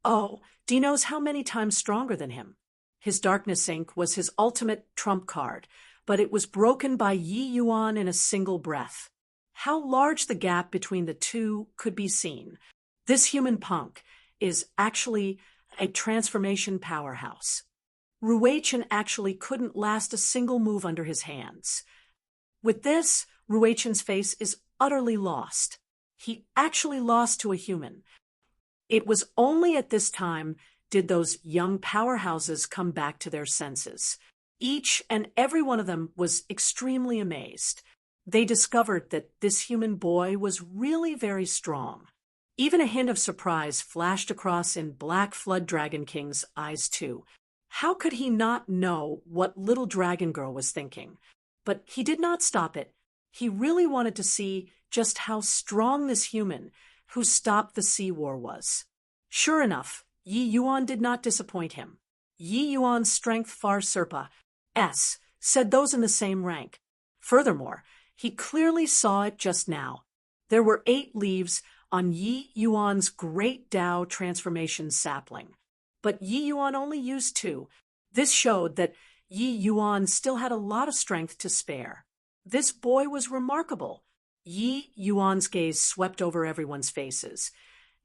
Oh, D knows how many times stronger than him. His darkness ink was his ultimate trump card, but it was broken by Yi Yuan in a single breath. How large the gap between the two could be seen. This human punk is actually a transformation powerhouse. Ruachin actually couldn't last a single move under his hands. With this, Ruachin's face is utterly lost. He actually lost to a human. It was only at this time did those young powerhouses come back to their senses. Each and every one of them was extremely amazed. They discovered that this human boy was really very strong. Even a hint of surprise flashed across in Black Flood Dragon King's eyes too. How could he not know what little dragon girl was thinking? But he did not stop it. He really wanted to see just how strong this human who stopped the sea war was. Sure enough, Yi Yuan did not disappoint him. Yi Yuan's strength far surpa S, said those in the same rank. Furthermore, he clearly saw it just now. There were 8 leaves on Yi Yuan's Great Tao transformation sapling. But Yi Yuan only used 2. This showed that Yi Yuan still had a lot of strength to spare. This boy was remarkable. Yi Yuan's gaze swept over everyone's faces,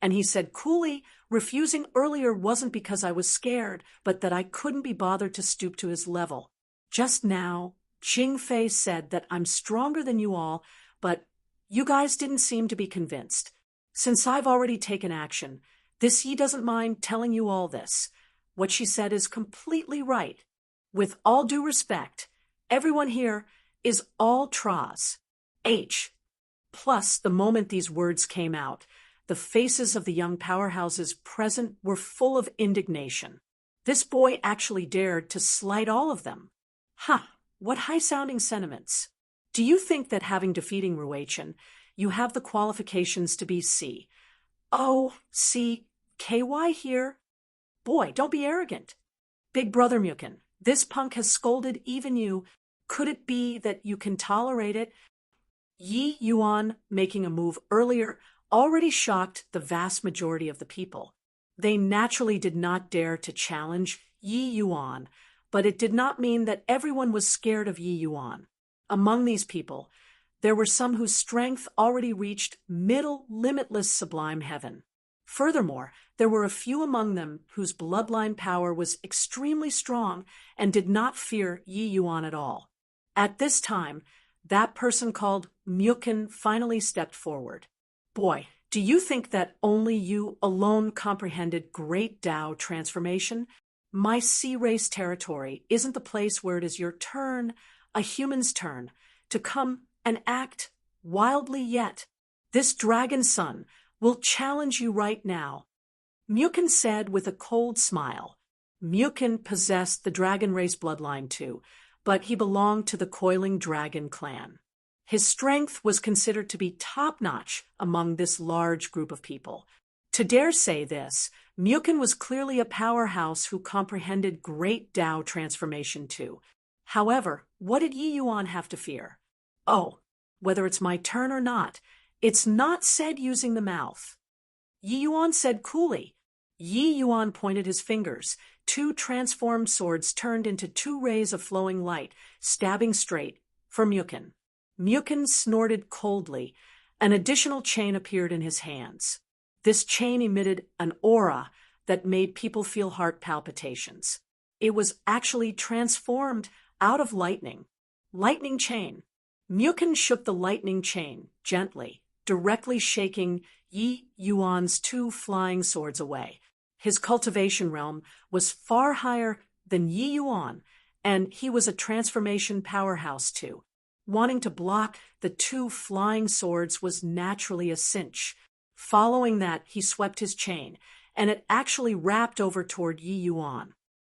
and he said coolly, "Refusing earlier wasn't because I was scared, but that I couldn't be bothered to stoop to his level. Just now, Jing Fei said that I'm stronger than you all, but you guys didn't seem to be convinced. Since I've already taken action, this Yi doesn't mind telling you all this. What she said is completely right. With all due respect, everyone here is all Traz. H." Plus, the moment these words came out, the faces of the young powerhouses present were full of indignation. This boy actually dared to slight all of them. What high-sounding sentiments. Do you think that having defeating Ruachin, you have the qualifications to be C? Oh, C, KY here? Boy, don't be arrogant. Big brother Mukin, this punk has scolded even you. Could it be that you can tolerate it? Yi Yuan, making a move earlier, already shocked the vast majority of the people. They naturally did not dare to challenge Yi Yuan, but it did not mean that everyone was scared of Yi Yuan. Among these people, there were some whose strength already reached middle limitless sublime heaven. Furthermore, there were a few among them whose bloodline power was extremely strong and did not fear Yi Yuan at all. At this time, that person called Mukin finally stepped forward. Boy, do you think that only you alone comprehended Great Tao transformation? My sea race territory isn't the place where it is your turn, a human's turn, to come and act wildly yet. This dragon son will challenge you right now. Mukin said with a cold smile. Mukin possessed the dragon race bloodline too, but he belonged to the Coiling Dragon clan. His strength was considered to be top-notch among this large group of people. To dare say this, Mukin was clearly a powerhouse who comprehended great Tao transformation too. However, what did Yi Yuan have to fear? Oh, whether it's my turn or not, it's not said using the mouth. Yi Yuan said coolly. Yi Yuan pointed his fingers. 2 transformed swords turned into 2 rays of flowing light, stabbing straight for Mukin. Mukin snorted coldly. An additional chain appeared in his hands. This chain emitted an aura that made people feel heart palpitations. It was actually transformed out of lightning. Lightning chain. Mukin shook the lightning chain gently, directly shaking Yi Yuan's 2 flying swords away. His cultivation realm was far higher than Yi Yuan, and he was a transformation powerhouse too. Wanting to block the 2 flying swords was naturally a cinch. Following that, he swept his chain, and it actually wrapped over toward Yi Yuan.